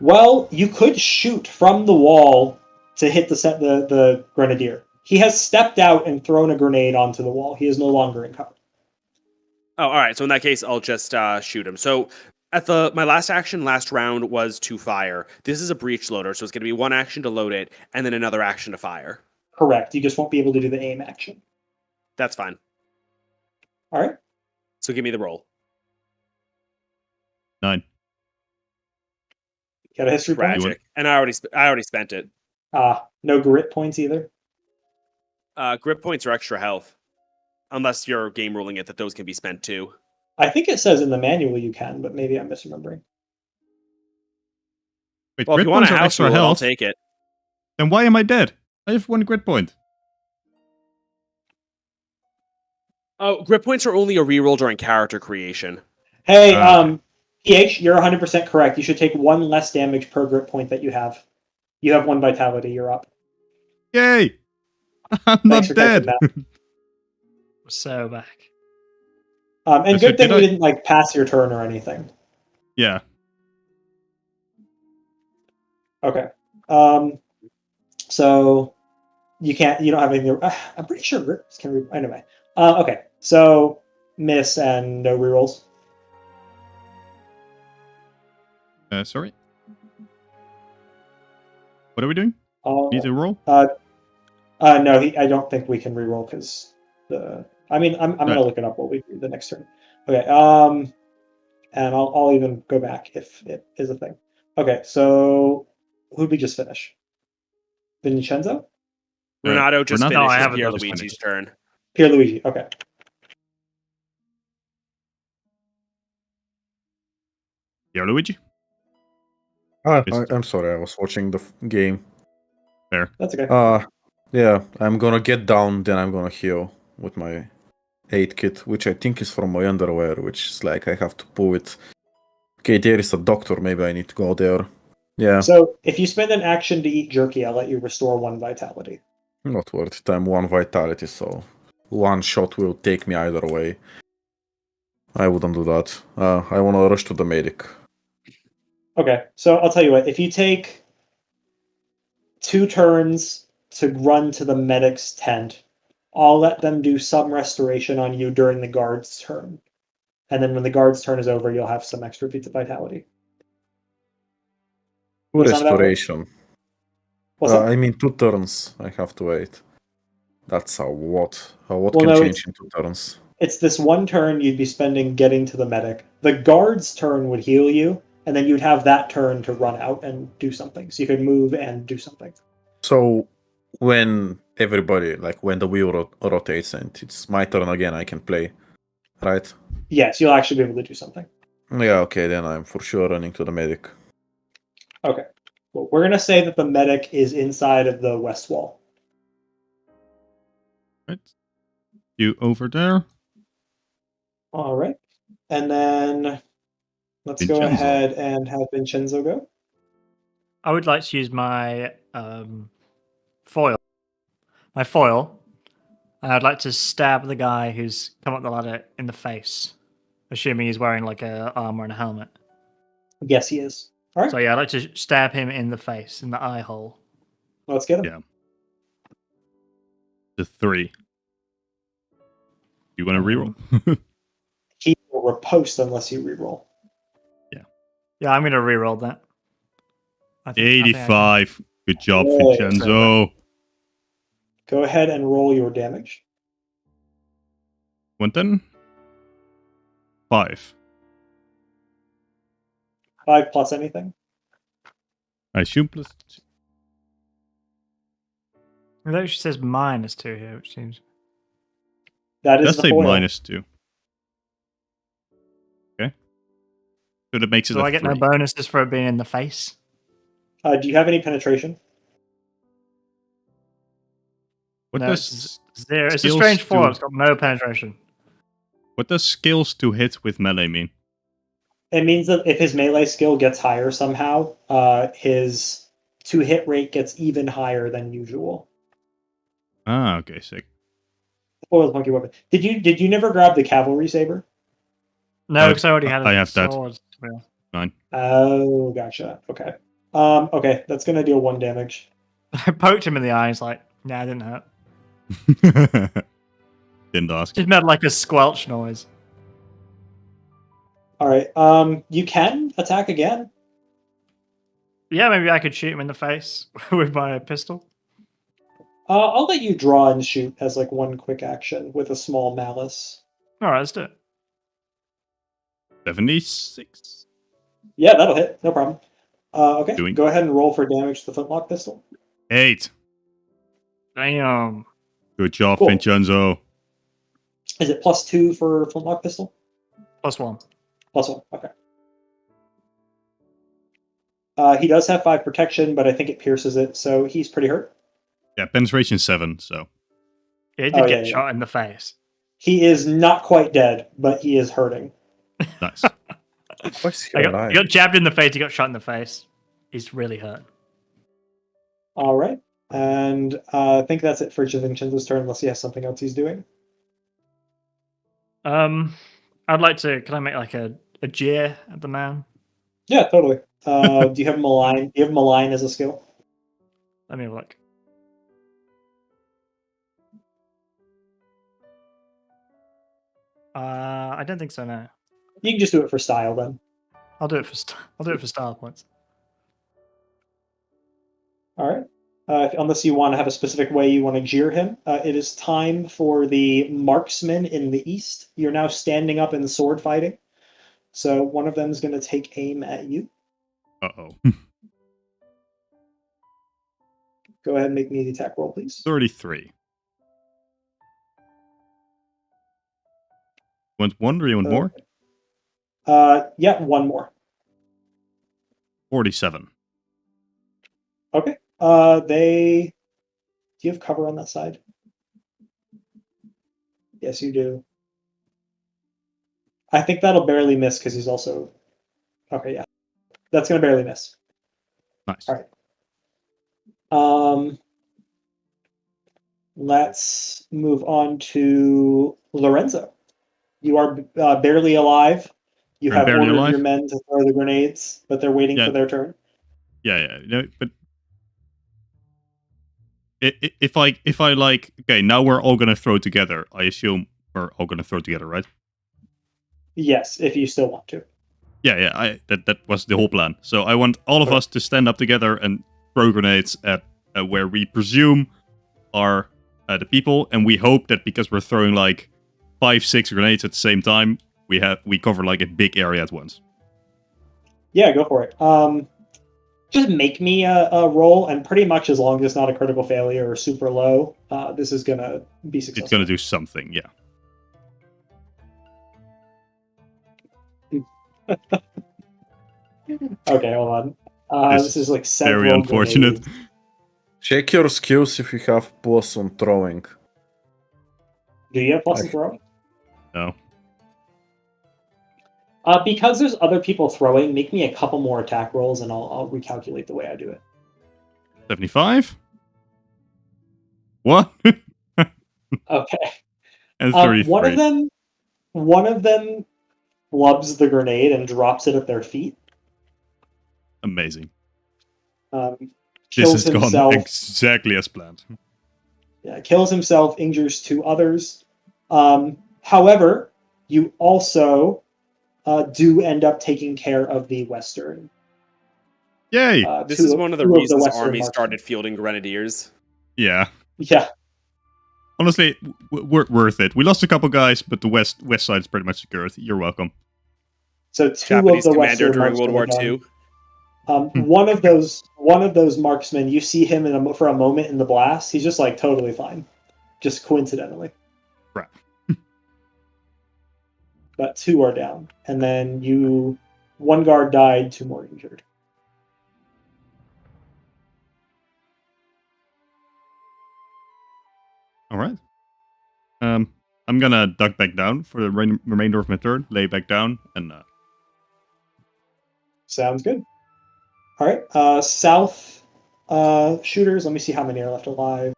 Well, you could shoot from the wall to hit the grenadier. He has stepped out and thrown a grenade onto the wall. He is no longer in cover. Oh, all right. So in that case, I'll just shoot him. So at my last action last round was to fire. This is a breach loader, so it's going to be one action to load it and then another action to fire. Correct. You just won't be able to do the aim action. That's fine. All right. So give me the roll. 9. Got a history point? Tragic. And I already spent it. No grit points either? Grip points are extra health. Unless you're game ruling it that those can be spent too. I think it says in the manual you can, but maybe I'm misremembering. Wait, well, if grit you want points a are house extra rule, health? I'll take it. Then why am I dead? I have 1 grit point. Oh, grip points are only a reroll during character creation. Hey, PH, you're 100% correct. You should take 1 less damage per grit point that you have. You have 1 vitality. You're up. Yay! I'm not dead. We're so back. And good thing we didn't pass your turn or anything. Yeah. Okay. So you don't have anything. I'm pretty sure grips can. Anyway. Okay. So miss and no rerolls. Sorry. What are we doing? Need to roll? No, I don't think we can reroll because I'm gonna look it up while we do the next turn. Okay. And I'll even go back if it is a thing. Okay, so who'd we just finish? Vincenzo? Renato just Renato, finished. I It's haven't Pierluigi's finished. turn. Pierluigi, okay. Luigi? I'm sorry, I was watching the game. Fair. That's okay. Yeah, I'm gonna get down, then I'm gonna heal with my 8 kit, which I think is from my underwear, which is like I have to pull it. Okay, there is a doctor, maybe I need to go there. Yeah, So if you spend an action to eat jerky, I'll let you restore 1 vitality. not worth it. I'm 1 vitality, so 1 shot will take me either way. I wouldn't do that. I wanna rush to the medic. Okay, so I'll tell you what. If you take 2 turns to run to the medic's tent, I'll let them do some restoration on you during the guard's turn. And then when the guard's turn is over, you'll have some extra feats of vitality. Does that sound about right? Restoration. What's that? I mean 2 turns. I have to wait. That's a what? What Well, can no, change in 2 turns? It's this 1 turn you'd be spending getting to the medic. The guard's turn would heal you, and then you'd have that turn to run out and do something. So you could move and do something. So when everybody, like when the wheel rotates and it's my turn again, I can play, right? Yes, you'll actually be able to do something. Yeah, okay, then I'm for sure running to the medic. Okay. Well, we're going to say that the medic is inside of the west wall. Right. You over there? All right. And then let's go Vincenzo. ahead and have Vincenzo go. I would like to use my foil. My foil. And I'd like to stab the guy who's come up the ladder in the face, assuming he's wearing like a armor and a helmet. Yes, he is. All right. So yeah, I'd like to stab him in the face, in the eye hole. Let's get him. Yeah. The 3. You want to reroll? He will riposte unless you reroll. Yeah, I'm going to reroll that. I think I can. 85. Good job, Yay. Vincenzo. Go ahead and roll your damage. 110. 5. 5 plus anything. I assume plus. It actually says -2 here, which seems... That is Let's the say foil. -2. Okay. So that makes it Do a I get 3. no bonuses for it being in the face? Do you have any penetration? What No, does it's zero. It's a skills strange foil. to- It's got no penetration. What does skills to hit with melee mean? It means that if his melee skill gets higher somehow, his to-hit rate gets even higher than usual. Ah, okay, sick. Foil the monkey weapon. Did you never grab the cavalry saber? No, because I already had I have that. sword. Oh, gotcha. Okay. Okay, that's gonna deal 1 damage. I poked him in the eye. He's like, "Nah, it didn't hurt." Didn't ask. It made like a squelch noise. All right. You can attack again. Yeah, maybe I could shoot him in the face with my pistol. I'll let you draw and shoot as like 1 quick action with a small malice. All right, let's do it. 76. Yeah, that'll hit. No problem. Okay. Doing- Go ahead and roll for damage to the flintlock pistol. 8. Damn. Good job, Cool. Vincenzo. Is it +2 for flintlock pistol? +1. +1. Okay. He does have 5 protection, but I think it pierces it, so he's pretty hurt. Yeah, penetration 7, so. Yeah, he did Oh, get yeah. shot in the face. He is not quite dead, but he is hurting. Nice. Why is he He alive? got jabbed in the face. He got shot in the face. He's really hurt. All right. And I think that's it for Vincenzo's turn, unless he has something else he's doing. I'd like to. Can I make like a jeer at the man? Yeah, totally. Do you have malign? Do you have malign as a skill? Let me have a look. I don't think so. No, You can just do it for style then. I'll do it for I'll do it for style points. All right. Unless you want to have a specific way you want to jeer him, it is time for the marksman in the east. You're now standing up in sword fighting. So one of them is going to take aim at you. Uh-oh. Go ahead and make me the attack roll, please. 33. Want one or you want more? Yeah, one more. 47. Okay. Do you have cover on that side? Yes, you do. I think that'll barely miss because he's also... Okay, yeah. That's going to barely miss. Nice. All right. Let's move on to Lorenzo. You are barely alive. You have ordered your men to throw the grenades, but they're waiting for their turn. Yeah. No, but if I like, okay, now we're all gonna throw together. I assume we're all gonna throw together, right? Yes, if you still want to. Yeah. That was the whole plan. So I want all of us to stand up together and throw grenades at where we presume are the people, and we hope that because we're throwing like 5-6 grenades at the same time, we cover like a big area at once. Yeah, go for it. Just make me a roll, and pretty much as long as it's not a critical failure or super low, this is gonna be successful. It's gonna do something, yeah. Okay, hold on. This is like several very unfortunate. Grenades. Check your skills if you have plus on throwing. Do you have plus on throwing? No. Because there's other people throwing, make me a couple more attack rolls, and I'll recalculate the way I do it. 75? What? Okay. And 33. One of them flubs the grenade and drops it at their feet. Amazing. Kills this has himself. gone exactly as planned. Yeah, kills himself, injures 2 others. However, you also do end up taking care of the Western. Yay! This is one of the reasons armies started fielding grenadiers. Yeah. Yeah. Honestly, worth it. We lost a couple guys, but the west side is pretty much secured. You're welcome. So 2 Japanese of the commander Western during World War II. One of those marksmen, you see him for a moment in the blast. He's just like totally fine, just coincidentally. Right. But 2 are down, and then 1 guard died, 2 more injured. All right. I'm gonna duck back down for the remainder of my turn. Lay back down and. Sounds good. All right. South shooters. Let me see how many are left alive.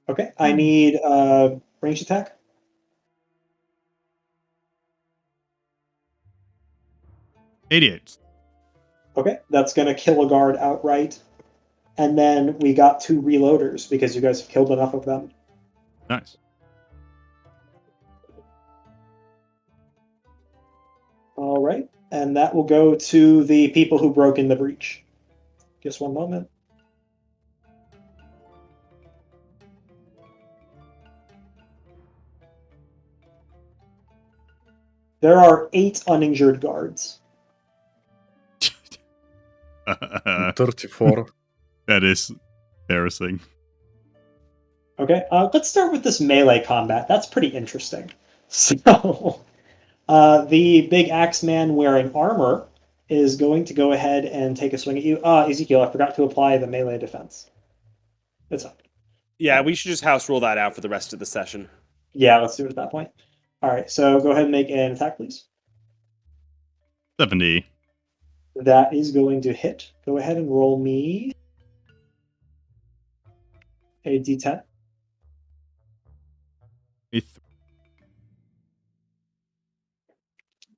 Okay. I need ranged attack. $88. Okay, that's going to kill a guard outright. And then we got 2 reloaders because you guys have killed enough of them. Nice. All right, and that will go to the people who broke in the breach. Just one moment. There are 8 uninjured guards. 34. That is embarrassing. Okay, let's start with this melee combat. That's pretty interesting. So, the big axe man wearing armor is going to go ahead and take a swing at you. Ezekiel, I forgot to apply the melee defense. It's up. Yeah, we should just house rule that out for the rest of the session. Yeah, let's do it at that point. All right, so go ahead and make an attack, please. 70. That is going to hit. Go ahead and roll me a d10.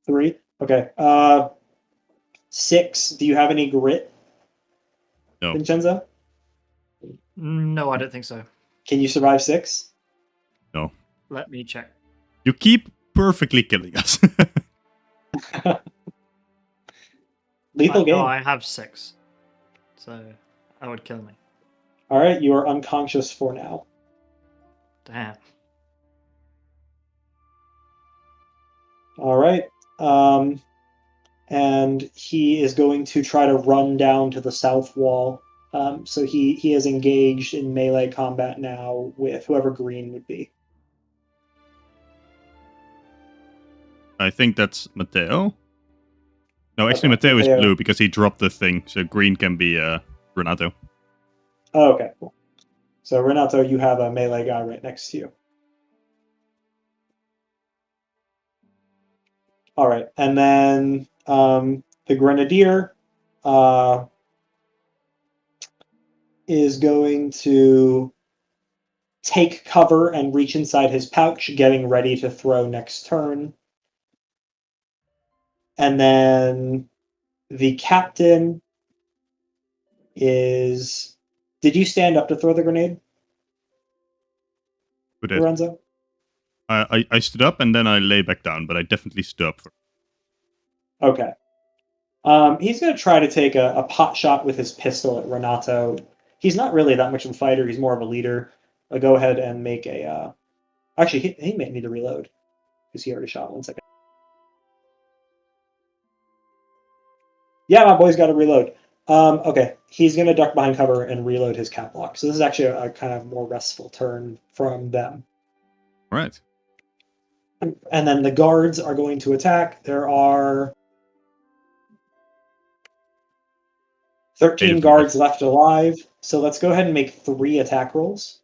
3. Okay. 6. Do you have any grit? No. Vincenzo? No, I don't think so. Can you survive 6? No. Let me check. You keep perfectly killing us. Lethal game. No, I have 6. So that would kill me. All right, you are unconscious for now. Damn. All right. And he is going to try to run down to the south wall. So he is engaged in melee combat now with whoever green would be. I think that's Matteo. No, actually, Okay, Matteo is Matteo. blue because he dropped the thing, so green can be Renato. Oh, okay, cool. So Renato, you have a melee guy right next to you. All right, and then the grenadier is going to take cover and reach inside his pouch, getting ready to throw next turn. And then the captain is... Did you stand up to throw the grenade, Who did? Lorenzo? I stood up and then I lay back down, but I definitely stood up. Okay. He's going to try to take a pot shot with his pistol at Renato. He's not really that much of a fighter. He's more of a leader. Go ahead and make a... Actually, he may need to reload because he already shot. 1 second. Yeah, my boy's got to reload. Okay, he's going to duck behind cover and reload his cap lock. So this is actually a kind of more restful turn from them. Right. And then the guards are going to attack. There are 13 guards left alive. So let's go ahead and make 3 attack rolls.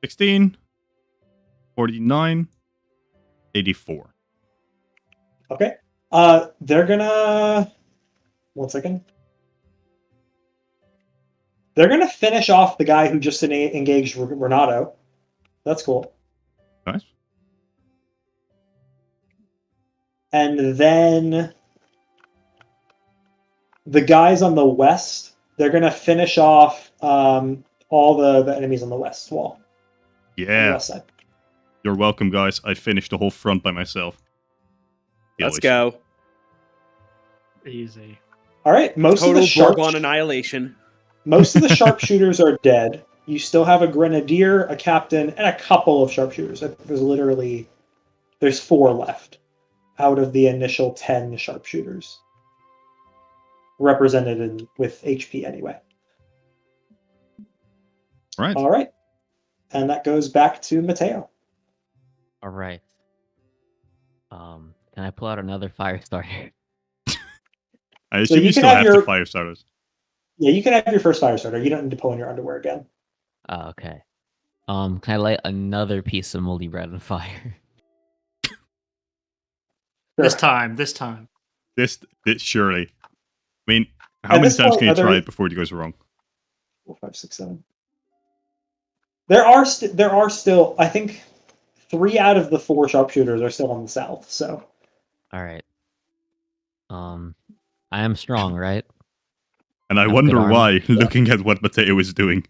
16, 49, 84. Okay. They're gonna... 1 second. They're gonna finish off the guy who just engaged Renato. That's cool. Nice. And then the guys on the west, they're gonna finish off all the enemies on the west wall. On the Yeah. west side. You're welcome, guys. I finished the whole front by myself. Let's go. Easy. All right. Most of Total the Bourbon annihilation. Most of the sharpshooters are dead. You still have a grenadier, a captain, and a couple of sharpshooters. There's 4 left out of the initial 10 sharpshooters. Represented with HP anyway. Right. All right. And that goes back to Matteo. All right. Can I pull out another fire starter? I assume you you can still have have your- the fire starters. Yeah, you can have your first fire starter. You don't need to pull in your underwear again. Oh, okay. Can I light another piece of moldy bread on fire? This Sure. time. This surely. I mean, how At many this times point, can you are there- try it before it goes wrong? 4, 5, 6, 7. There are still, I think, 3 out of the 4 sharpshooters are still on the south. So All right. I am strong, right? And I Have wonder good armor. why, looking at what Matteo is doing.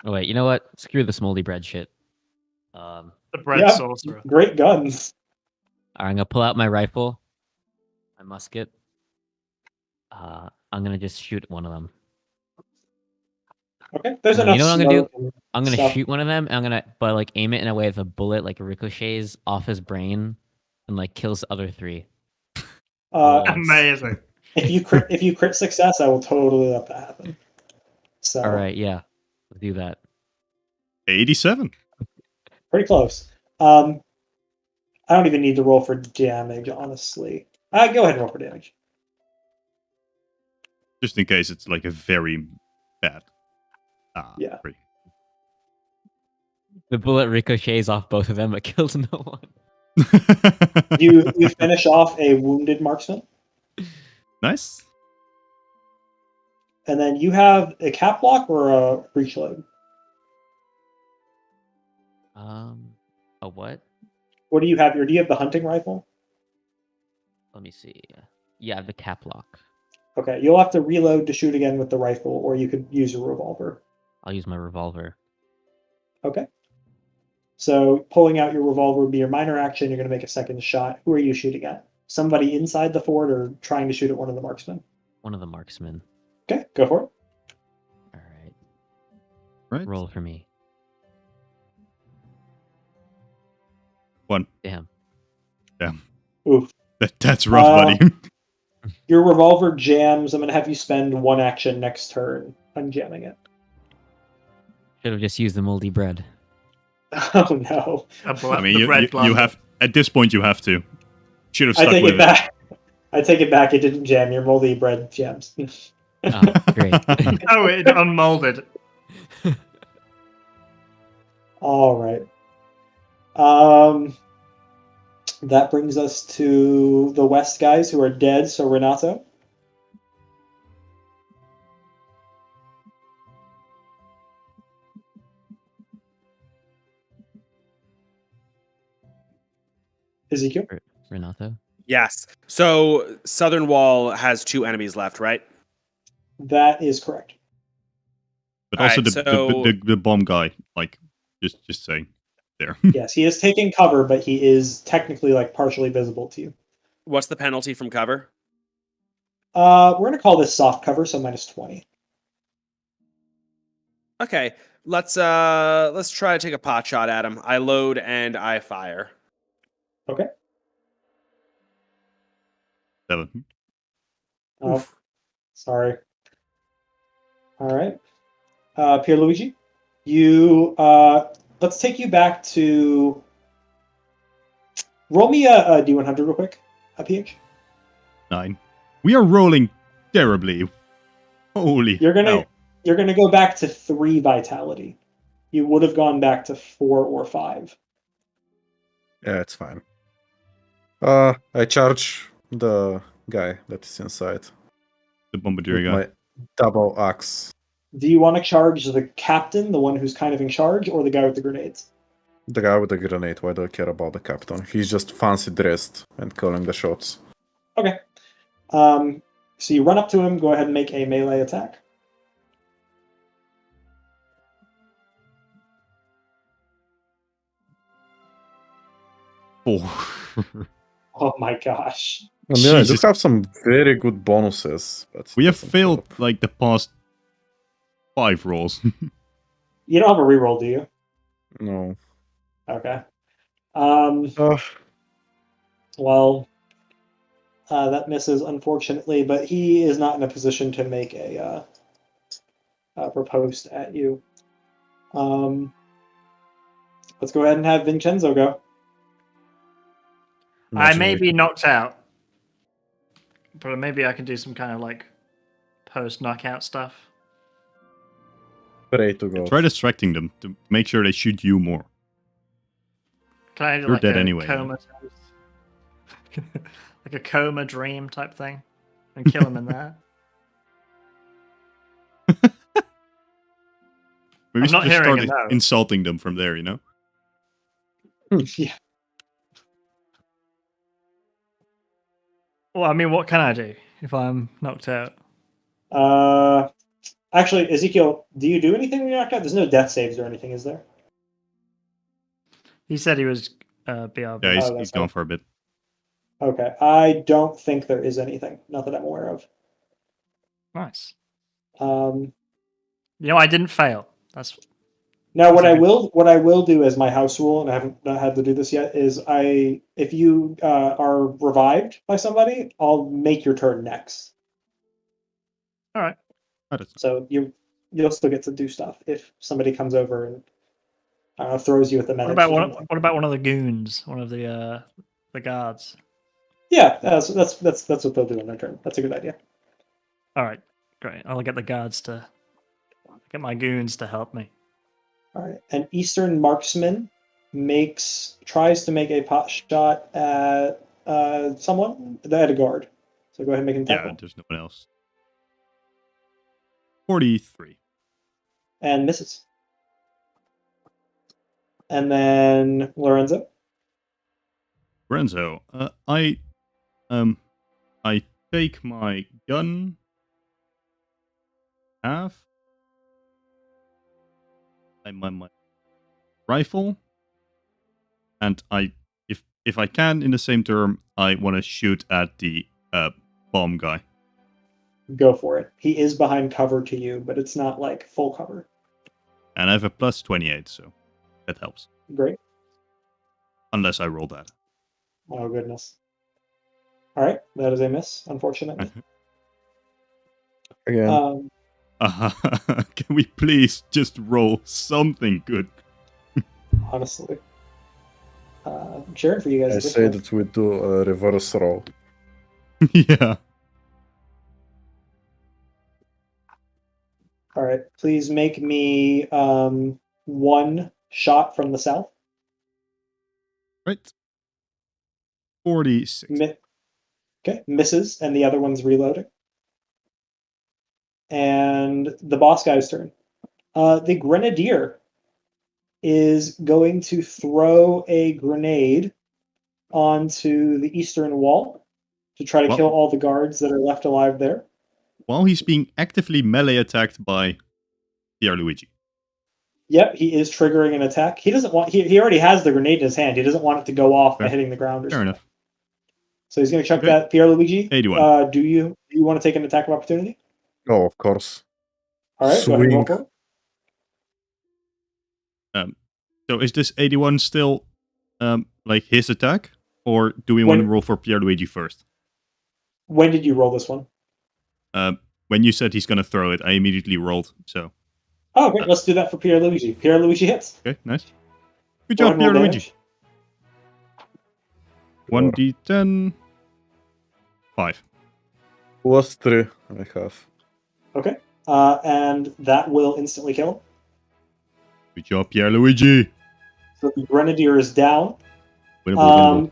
Oh wait, you know what? Screw this moldy bread shit. The bread Yeah. sorcerer. great guns. Alright, I'm gonna pull out my rifle, my musket. I'm gonna just shoot one of them. Okay, there's You enough. know what I'm gonna do? smoke and I'm gonna stuff. shoot one of them, and I'm gonna like aim it in a way that the bullet like ricochets off his brain and like kills the other 3. Amazing. If you crit success, I will totally let that happen. So Alright, yeah. Let's do that. 87. pretty close. I don't even need to roll for damage, honestly. Go ahead and roll for damage. Just in case it's like a very bad. Yeah. Three. The bullet ricochets off both of them, but kills no one. You finish off a wounded marksman, Nice. and then you have a cap lock or a breech load. A what? What do you have here? Do you have the hunting rifle? Let me see. Yeah, I have the cap lock. Okay, you'll have to reload to shoot again with the rifle, or you could use a revolver. I'll use my revolver. Okay. So pulling out your revolver would be your minor action. You're going to make a second shot. Who are you shooting at? somebody inside the fort or trying to shoot at one of the marksmen? One of the marksmen. Okay, go for it. All right. Right. Roll for me. 1. Damn. Oof. That's rough, buddy. Your revolver jams. I'm going to have you spend 1 action next turn unjamming it. Should have just used the moldy bread. Oh, no. I mean, you have at this point you have to. Should have I stuck take with it back. I take it back. It didn't jam. Your moldy bread jams. Oh, great. Oh, it unmolded. All right. That brings us to the west guys who are dead. So Renato. Ezekiel. Renato. Yes. So southern wall has 2 enemies left, right? That is correct. But also Alright, the bomb guy, like just saying there. Yes, he is taking cover, but he is technically like partially visible to you. What's the penalty from cover? We're gonna call this soft cover, so -20. Okay, let's try to take a pot shot at him. I load and I fire. Okay. 7. Oh, sorry. All right. Pierluigi, you let's take you back to. Roll me a D100 real quick. A PH. 9. We are rolling terribly. Holy. You're gonna hell. go back to 3 vitality. You would have gone back to 4 or 5. Yeah, it's fine. I charge the guy that is inside. The bombardier With guy. my double axe. Do you want to charge the captain, the one who's kind of in charge, or the guy with the grenades? The guy with the grenade. Why do I care about the captain? He's just fancy dressed and calling the shots. Okay. So you run up to him. Go ahead and make a melee attack. Oh my gosh. I mean, I do Jesus. have some very good bonuses. But We it have doesn't failed help. like the past 5 rolls. You don't have a reroll, do you? No. Okay. Ugh. Well, that misses, unfortunately, but he is not in a position to make a riposte at you. Let's go ahead and have Vincenzo go. I may Naturally. be knocked out, but maybe I can do some kind of like post-knockout stuff. Pray to God. Try distracting them to make sure they shoot you more. Can I do You're like dead a anyway, coma, like a coma dream type thing, and kill him in there? Maybe we I'm should not just hearing start a no. insulting them from there, you know? Yeah. Well, I mean, what can I do if I'm knocked out? Actually, Ezekiel, do you do anything when you're knocked out? There's no death saves or anything, is there? He said he was BRB. Yeah, that's he's gone fine. for a bit. Okay. I don't think there is anything. Not that I'm aware of. Nice. Um, You know, I didn't fail. That's Now, That's what I will do as my house rule, and I haven't had to do this yet, is if you are revived by somebody, I'll make your turn next. all right. So you'll still get to do stuff if somebody comes over and throws you at the What medics. about or one? something. What about one of the goons? One of the guards. Yeah, that's what they'll do on their turn. That's a good idea. All right, great. I'll get the guards to get my goons to help me. All right. An Eastern marksman tries to make a pot shot at someone at a guard. So go ahead and make an attack Yeah, roll. there's no one else. 43. And misses. And then Lorenzo. Renzo, I take my gun half. My rifle, and if if I can, in the same turn, I want to shoot at the bomb guy. Go for it. He is behind cover to you, but it's not like full cover. And I have a plus 28, so that helps. Great. Unless I roll that. Oh, goodness. All right. That is a miss, unfortunately. Again. Can we please just roll something good? Honestly. Sharon, for you guys. I say that we do a reverse roll. Yeah. All right. Please make me one shot from the south. Right. 46. Okay. Misses, and the other one's reloading. And the boss guy's turn. The grenadier is going to throw a grenade onto the eastern wall to try to kill all the guards that are left alive there. While he's being actively melee attacked by Pierluigi. Yep, he is triggering an attack. He doesn't want. He already has the grenade in his hand. He doesn't want it to go off by hitting the ground or Fair something. enough. So he's going to chuck that. Pierluigi, 81. do you want to take an attack of opportunity? Oh, of course. All right, go ahead and roll for it. So is this 81 still like his attack? Or do we want to roll for Pierluigi first? When did you roll this one? When you said he's going to throw it, I immediately rolled. So. Oh, okay, let's do that for Pierluigi. Pierluigi hits. Okay, nice. Good job, Pierluigi. 1d10. 5. Plus 3 I have. Okay, and that will instantly kill him. Good job, Pierluigi. So the Grenadier is down. Winnable.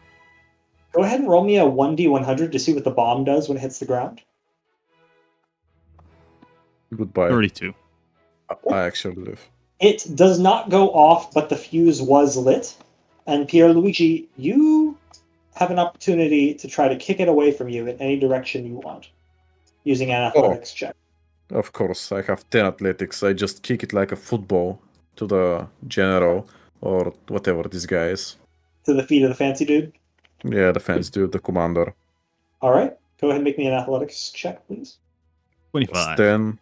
Go ahead and roll me a 1d100 to see what the bomb does when it hits the ground. Goodbye. 32. I actually live. It does not go off, but the fuse was lit. And Pierluigi, you have an opportunity to try to kick it away from you in any direction you want, using an athletics check. Of course, I have 10 athletics. I just kick it like a football to the general or whatever this guy is. To the feet of the fancy dude? Yeah, the fancy dude, the commander. All right. Go ahead and make me an athletics check, please. 25. It's 10.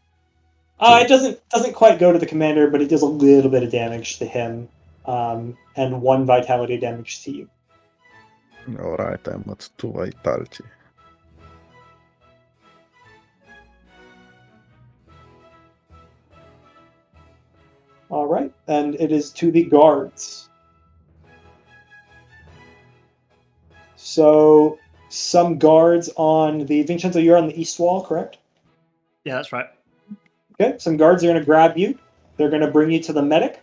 It doesn't quite go to the commander, but it does a little bit of damage to him, and 1 vitality damage to you. Alright, I'm at 2 vitality. All right, and it is to the guards. So some guards on the Vincenzo, you're on the east wall, correct? Yeah, that's right. Okay, some guards are going to grab you. They're going to bring you to the medic.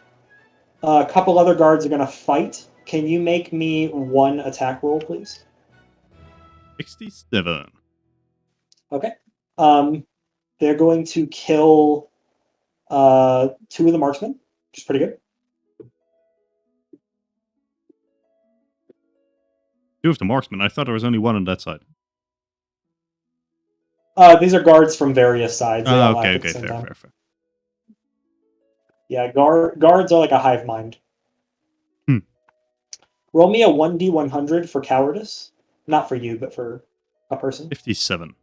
A couple other guards are going to fight. Can you make me 1 attack roll, please? 67. Okay. They're going to kill 2 of the marksmen, which is pretty good. 2 of the marksmen. I thought there was only 1 on that side. These are guards from various sides. They all Okay, act at the same time. fair. Yeah, guards are like a hive mind. Roll me a 1d100 for cowardice. Not for you, but for a person. 57.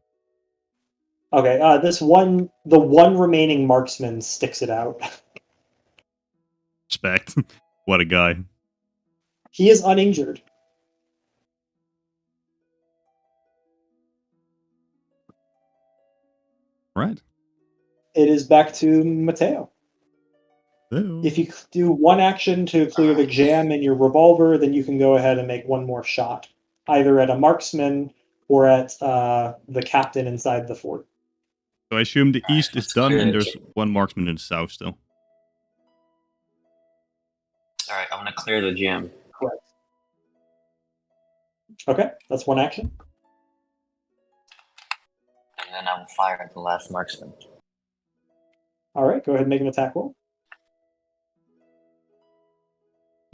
Okay, the one remaining marksman sticks it out. Respect. What a guy. He is uninjured. Right. It is back to Matteo. Hello. If you do 1 action to clear the jam in your revolver, then you can go ahead and make 1 more shot, either at a marksman or at the captain inside the fort. So I assume the east is done and there's 1 marksman in the south still. Alright, I want to clear the gym. Correct. Okay, that's 1 action. And then I will fire at the last marksman. All right, go ahead and make an attack roll.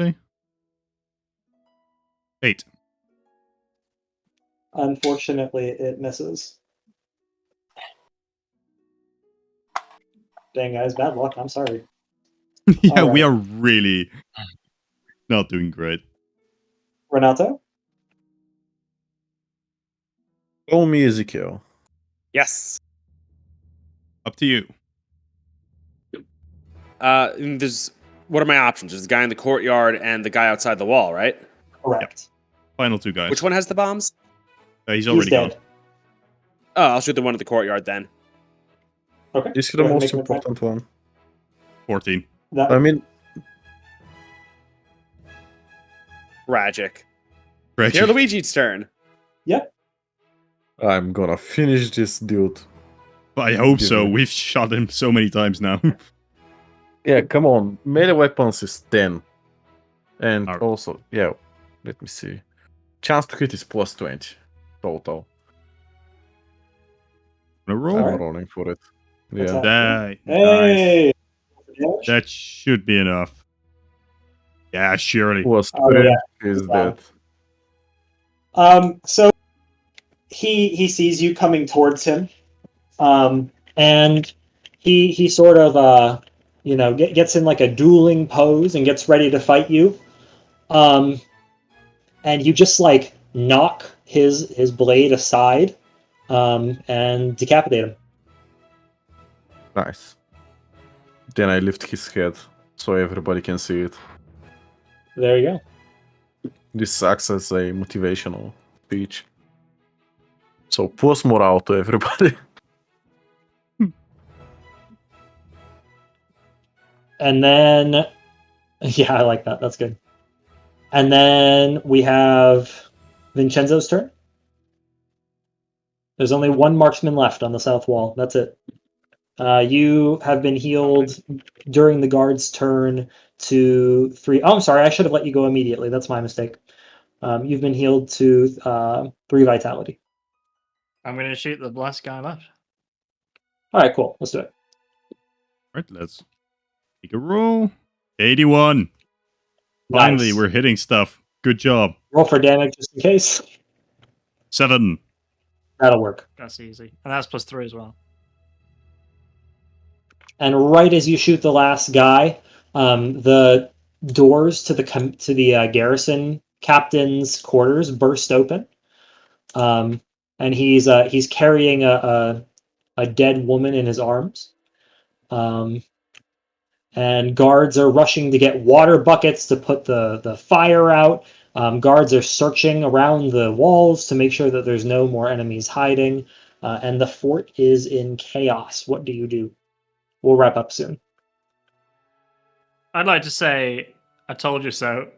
Okay. 8. Unfortunately, it misses. Dang, guys, bad luck. I'm sorry. Yeah, All we right. are really not doing great. Renato? Call me Ezekiel. Yes. Up to you. What are my options? There's the guy in the courtyard and the guy outside the wall, right? Correct. Final two guys. Which one has the bombs? He's He's already gone. dead. Oh, I'll shoot the one at the courtyard then. Okay. This is Go the ahead and most make an attack. important one. 14. That, I mean, Tragic. Tragic. Here, Luigi's turn. I'm gonna finish this dude. I hope Give so. me- We've shot him so many times now. Yeah, come on. Melee weapons is 10. And Alright. also, yeah, let me see. Chance to hit is plus 20 total. On a roll. I'm Alright. rolling for it. What's Yeah. that? Nice. Hey! Damage? That should be enough. Yeah, surely. Plus Oh, 10 yeah. is Wow. dead. So he sees you coming towards him, and he sort of gets in like a dueling pose and gets ready to fight you, and you just like knock his blade aside, and decapitate him. Nice. Then I lift his head so everybody can see it. There you go. This acts as a motivational speech. So plus morale to everybody. And then, yeah, I like that. That's good. And then we have Vincenzo's turn. There's only one marksman left on the south wall. That's it. You have been healed during the guard's turn to 3. Oh, I'm sorry. I should have let you go immediately. That's my mistake. You've been healed to 3 vitality. I'm going to shoot the last guy left. All right, cool. Let's do it. Right, let's take a roll. 81. Finally, Nice. we're hitting stuff. Good job. Roll for damage just in case. 7. That'll work. That's easy. And that's +3 as well. And right as you shoot the last guy, the doors to the garrison captain's quarters burst open, and he's carrying a dead woman in his arms. And guards are rushing to get water buckets to put the fire out. Guards are searching around the walls to make sure that there's no more enemies hiding. And the fort is in chaos. What do you do? We'll wrap up soon. I'd like to say, I told you so.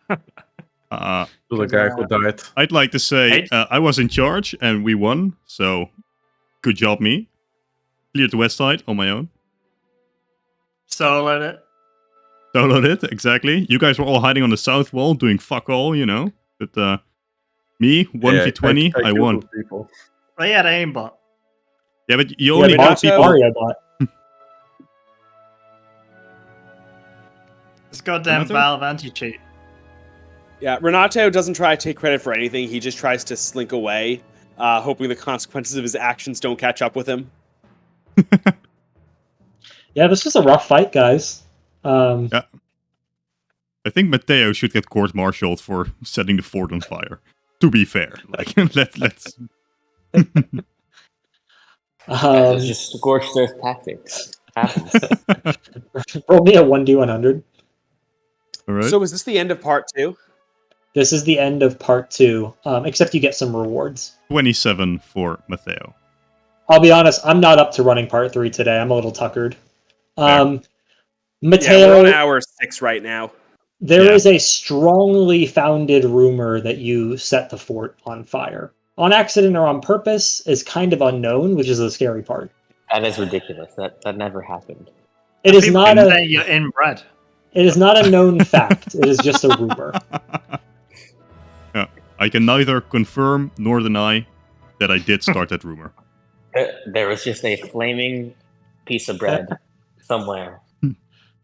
To the guy who died. I'd like to say Eight. I was in charge and we won, so good job me. Cleared the west side on my own. Soloed it. Soloed it, exactly. You guys were all hiding on the south wall doing fuck all, you know. But me, 1v20, I killed won. those people. They had aimbot. Yeah, but you only but got also- people... Mario bot. This goddamn Another? Valve anti-cheat. Yeah, Renato doesn't try to take credit for anything. He just tries to slink away, hoping the consequences of his actions don't catch up with him. Yeah, this was a rough fight, guys. I think Matteo should get court-martialed for setting the fort on fire. To be fair, like let's. It's just scorched earth tactics. Happens. Roll me a 1d100. All right. So is this the end of part 2? This is the end of part 2, except you get some rewards. 27 for Matteo. I'll be honest, I'm not up to running part 3 today. I'm a little tuckered. Yeah, Matteo, we're on hour 6 right now. there Yeah. is a strongly founded rumor that you set the fort on fire. On accident or on purpose is kind of unknown, which is the scary part. That is ridiculous. That never happened. It is People not can a say you're inbred. it is not a known fact. It is just a rumor. Yeah, I can neither confirm nor deny that I did start that rumor. There was just a flaming piece of bread somewhere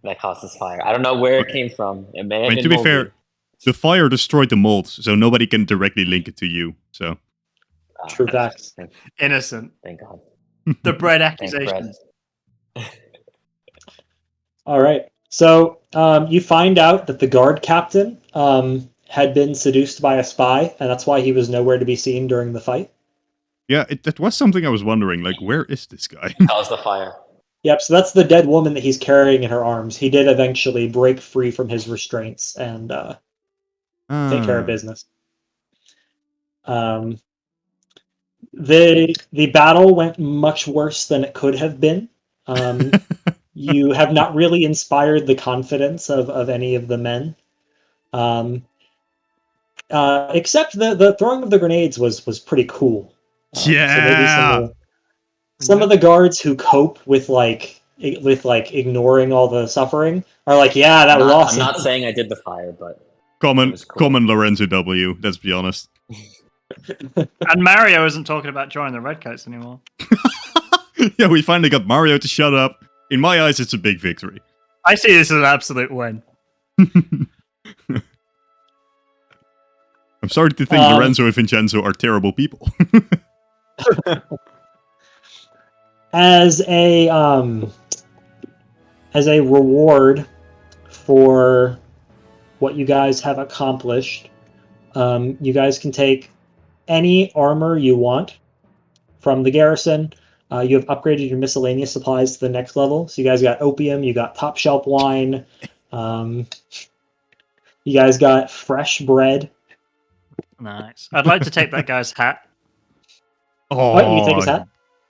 that causes fire. I don't know where it came from. It may have I mean, been to be moldy. fair, the fire destroyed the molds, so nobody can directly link it to you. So True facts. Innocent. Thank God. The bread Thank accusations. bread. All right. So you find out that the guard captain had been seduced by a spy, and that's why he was nowhere to be seen during the fight. Yeah, that was something I was wondering. Like, where is this guy? Cause the fire. Yep, so that's the dead woman that he's carrying in her arms. He did eventually break free from his restraints and take care of business. The battle went much worse than it could have been. You have not really inspired the confidence of any of the men. Except the throwing of the grenades was pretty cool. Yeah. So maybe some of the guards who cope with ignoring all the suffering are like, yeah, that was awesome. I'm not saying I did the fire, but Common, cool. common Lorenzo W. Let's be honest. And Mario isn't talking about joining the Redcoats anymore. Yeah, we finally got Mario to shut up. In my eyes, it's a big victory. I see this as an absolute win. I'm sorry to think Lorenzo and Vincenzo are terrible people. As a reward for what you guys have accomplished, you guys can take any armor you want from the garrison. You have upgraded your miscellaneous supplies to the next level. So you guys got opium, you got top shelf wine, you guys got fresh bread. Nice. I'd like to take that guy's hat. Oh, What, you can take his hat?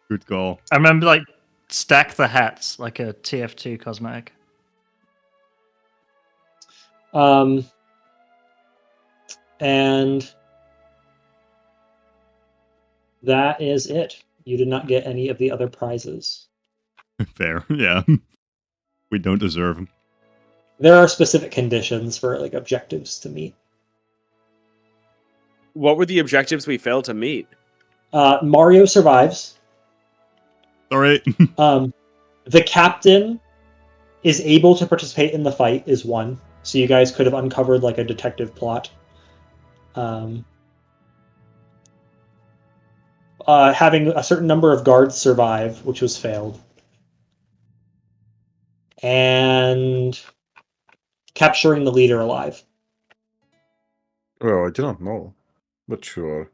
Good call. I remember, like, stack the hats like a TF2 cosmetic. And that is it. You did not get any of the other prizes. Fair, yeah. We don't deserve them. There are specific conditions for like objectives to meet. What were the objectives we failed to meet? Mario survives. Sorry. The captain is able to participate in the fight is one. So you guys could have uncovered like a detective plot. Having a certain number of guards survive, which was failed. And capturing the leader alive. Well, I don't know, but sure.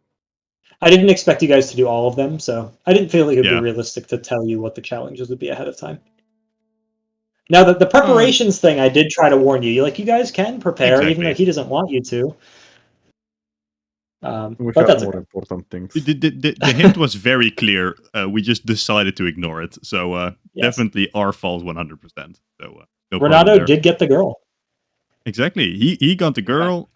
I didn't expect you guys to do all of them, so I didn't feel like it would Yeah. be realistic to tell you what the challenges would be ahead of time. Now, the preparations thing, I did try to warn you. You guys can prepare, even Exactly. though he doesn't want you to. We But have that's more okay. important things. The hint was very clear. We just decided to ignore it. So Yes. definitely our fault 100%. So no problem Renato there. did get the girl. Exactly. He got the girl.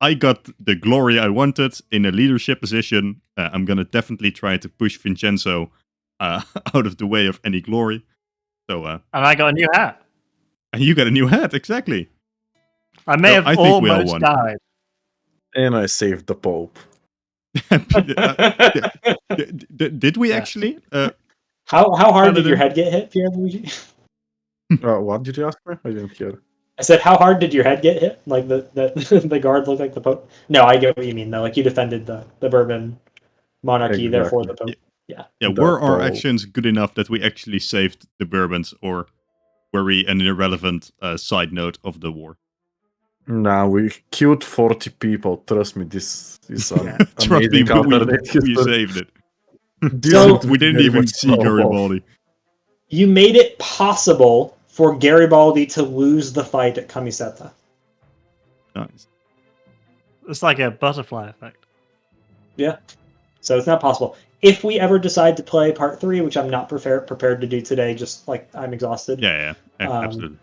I got the glory I wanted in a leadership position. I'm going to definitely try to push Vincenzo out of the way of any glory. So And I got a new hat. and you got a new hat. Exactly. I may So have I think we all almost won. died. And I saved the Pope. Did we Yeah. actually? How hard did Paladin. your head get hit, Pierluigi? What did you ask me? I didn't hear. I said, how hard did your head get hit? Like the guard looked like the Pope? No, I get what you mean, though. Like you defended the Bourbon monarchy, therefore the Pope. Yeah, The were our Pope. actions good enough that we actually saved the Bourbons, or were we an irrelevant side note of the war? Nah, we killed 40 people. Trust me, this is an Trust me, amazing alternate we history. saved it. This So- is We didn't very even much see so. Garibaldi. You made it possible for Garibaldi to lose the fight at Camiseta. Nice. It's like a butterfly effect. Yeah. So it's not possible. If we ever decide to play part 3, which I'm not prepared to do today, just like I'm exhausted, Yeah, Um, absolutely.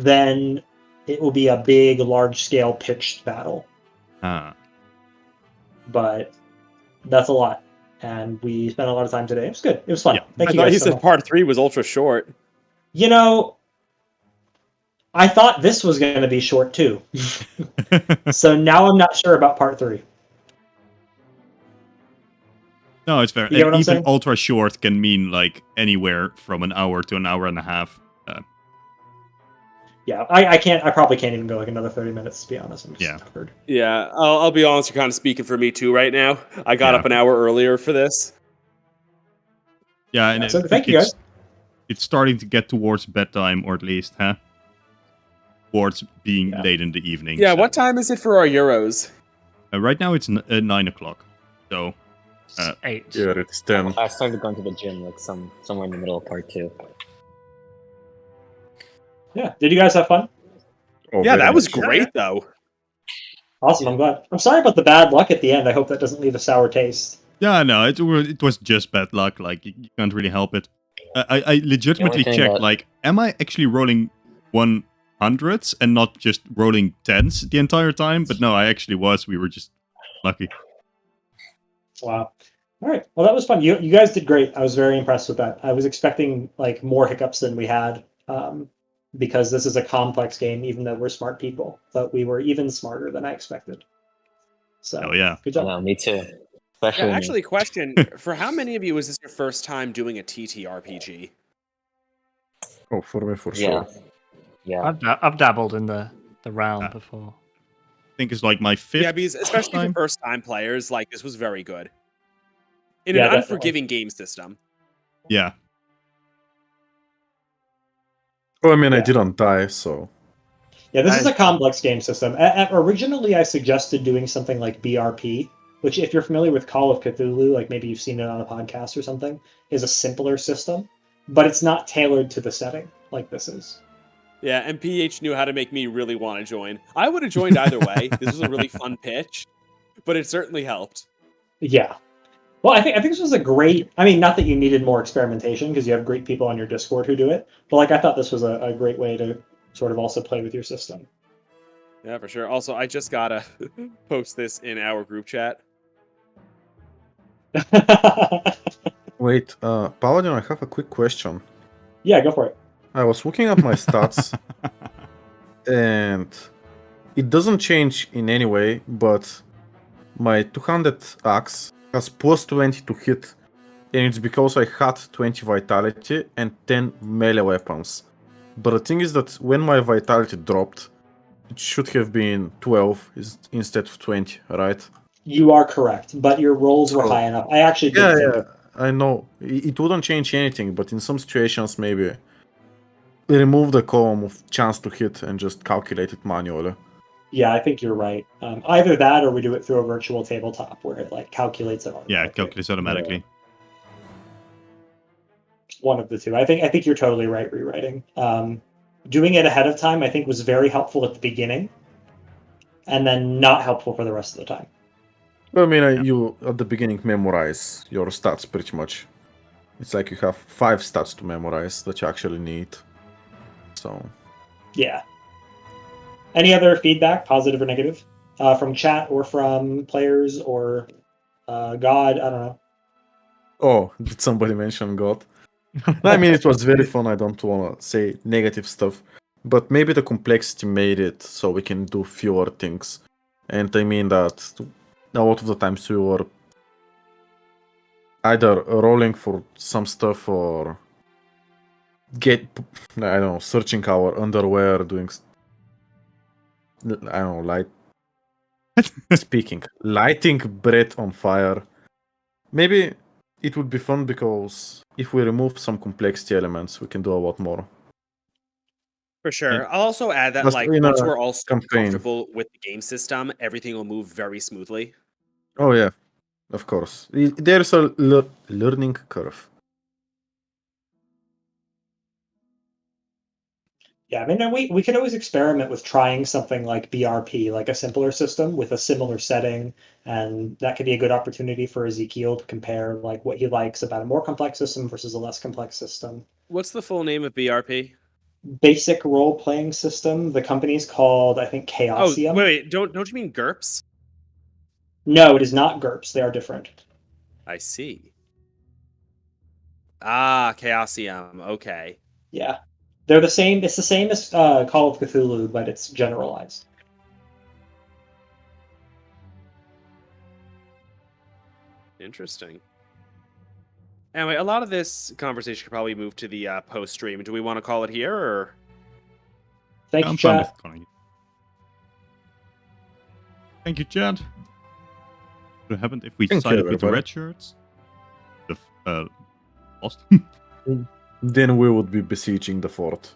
then it will be a big, large-scale pitched battle. Ah, But that's a lot. And we spent a lot of time today. It was good. It was fun. Yeah. Thank I you thought guys he so said much. part 3 was ultra short. You know, I thought this was going to be short too. So now I'm not sure about part 3. no, it's fair. You get what I'm Even saying? ultra short can mean like anywhere from an hour to an hour and a half. Yeah, I can't. I probably can't even go like another 30 minutes to be honest. I'm just Yeah. tired. Yeah, I'll be honest, you're kind of speaking for me too right now. I got Yeah. up an hour earlier for this. Yeah, and Yeah, so thank you, guys. It's starting to get towards bedtime, or at least, towards being Yeah. late in the evening. Yeah, so- what time is it for our Euros? Right now it's 9 o'clock. So Uh, 8. Yeah, it's 10. I started going to the gym like somewhere in the middle of part 2. Yeah. Did you guys have fun? Oh, Yeah, very that was much. great though. Awesome. I'm glad. I'm sorry about the bad luck at the end. I hope that doesn't leave a sour taste. Yeah, no, it was just bad luck. Like, you can't really help it. I legitimately thing checked, that- like, am I actually rolling 100s and not just rolling 10s the entire time? But no, I actually was. We were just lucky. Wow. All right. Well, that was fun. You guys did great. I was very impressed with that. I was expecting like more hiccups than we had, because this is a complex game. Even though we're smart people, but we were even smarter than I expected. So, Oh, yeah. good I job. know, me too. Yeah, Especially me. actually, question for how many of you is this your first time doing a TTRPG? Oh, for me, for Yeah. sure. I've dabbled in the realm before. I think it's like my 5th Yeah, because especially time. for first-time players, like this was very good. In Yeah, an definitely. unforgiving game system. Yeah. Well, I mean, I Yeah. didn't die, so. Yeah, this is a complex game system. Originally, I suggested doing something like BRP, which, if you're familiar with Call of Cthulhu, like maybe you've seen it on a podcast or something, is a simpler system, but it's not tailored to the setting like this is. Yeah, and PH knew how to make me really want to join. I would have joined either way. This was a really fun pitch, but it certainly helped. Yeah. Well, I think this was a great. I mean, not that you needed more experimentation because you have great people on your Discord who do it, but like I thought this was a great way to sort of also play with your system. Yeah, for sure. Also, I just gotta post this in our group chat. Wait, Paladin, I have a quick question. Yeah, go for it. I was looking at my stats, and it doesn't change in any way, but my 200 axe has plus 20 to hit, and it's because I had 20 vitality and 10 melee weapons. But the thing is that when my vitality dropped, it should have been 12 instead of 20, right? You are correct, but your rolls were So- high enough. I actually did Yeah, think yeah, I know. It wouldn't change anything, but in some situations, maybe remove the column of chance to hit and just calculate it manually. Yeah, I think you're right. Either that, or we do it through a virtual tabletop where it like calculates it. Yeah, automatically. it calculates automatically. One of the two. I think you're totally right. Rewriting, doing it ahead of time, I think was very helpful at the beginning, and then not helpful for the rest of the time. Well, I mean, you at the beginning memorize your stats pretty much. It's like you have 5 stats to memorize that you actually need. So, Yeah. Any other feedback, positive or negative, from chat or from players or God? I don't know. oh, did somebody mention God? I mean, it was very fun. I don't want to say negative stuff, but maybe the complexity made it so we can do fewer things. And I mean that a lot of the times we were either rolling for some stuff or I don't know, searching our underwear, doing I don't know, lighting bread on fire. Maybe it would be fun because if we remove some complexity elements, we can do a lot more. For sure. I'll also add that, Just like, in once a we're all campaign. comfortable with the game system, everything will move very smoothly. Oh yeah, of course. There's a learning curve. Yeah, I mean, we could always experiment with trying something like BRP, like a simpler system with a similar setting, and that could be a good opportunity for Ezekiel to compare like what he likes about a more complex system versus a less complex system. What's the full name of BRP? Basic role-playing system. The company's called, I think, Oh, Chaosium. wait. Don't you mean GURPS? No, it is not GURPS. They are different. I see. Ah, Chaosium. Okay. Yeah. They're the same. It's the same as Call of Cthulhu, but it's generalized. Interesting. Anyway, a lot of this conversation could probably move to the post stream. Do we want to call it here, or? Thank you, I'm fine chat. with calling it. Thank you, Chad. What happened if we Thank side you, up with the everybody. red shirts? The lost. Then we would be besieging the fort.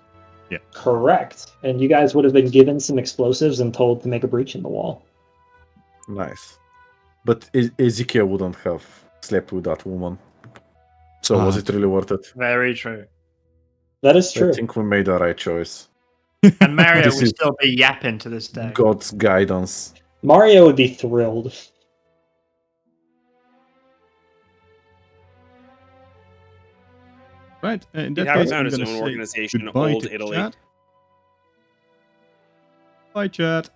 Correct. And you guys would have been given some explosives and told to make a breach in the wall. Nice. But Ezekiel wouldn't have slept with that woman. So was it really worth it? Very true. That is true. I think we made the right choice. And Mario This will is still be yapping to this day. God's guidance. Mario would be thrilled. Right. In He'd that have case, found I'm his gonna own say organization, goodbye Old to Italy. chat. Bye, chat.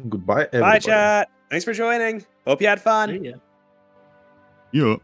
Goodbye, everybody. Bye, chat. Thanks for joining. Hope you had fun. See ya. Yeah.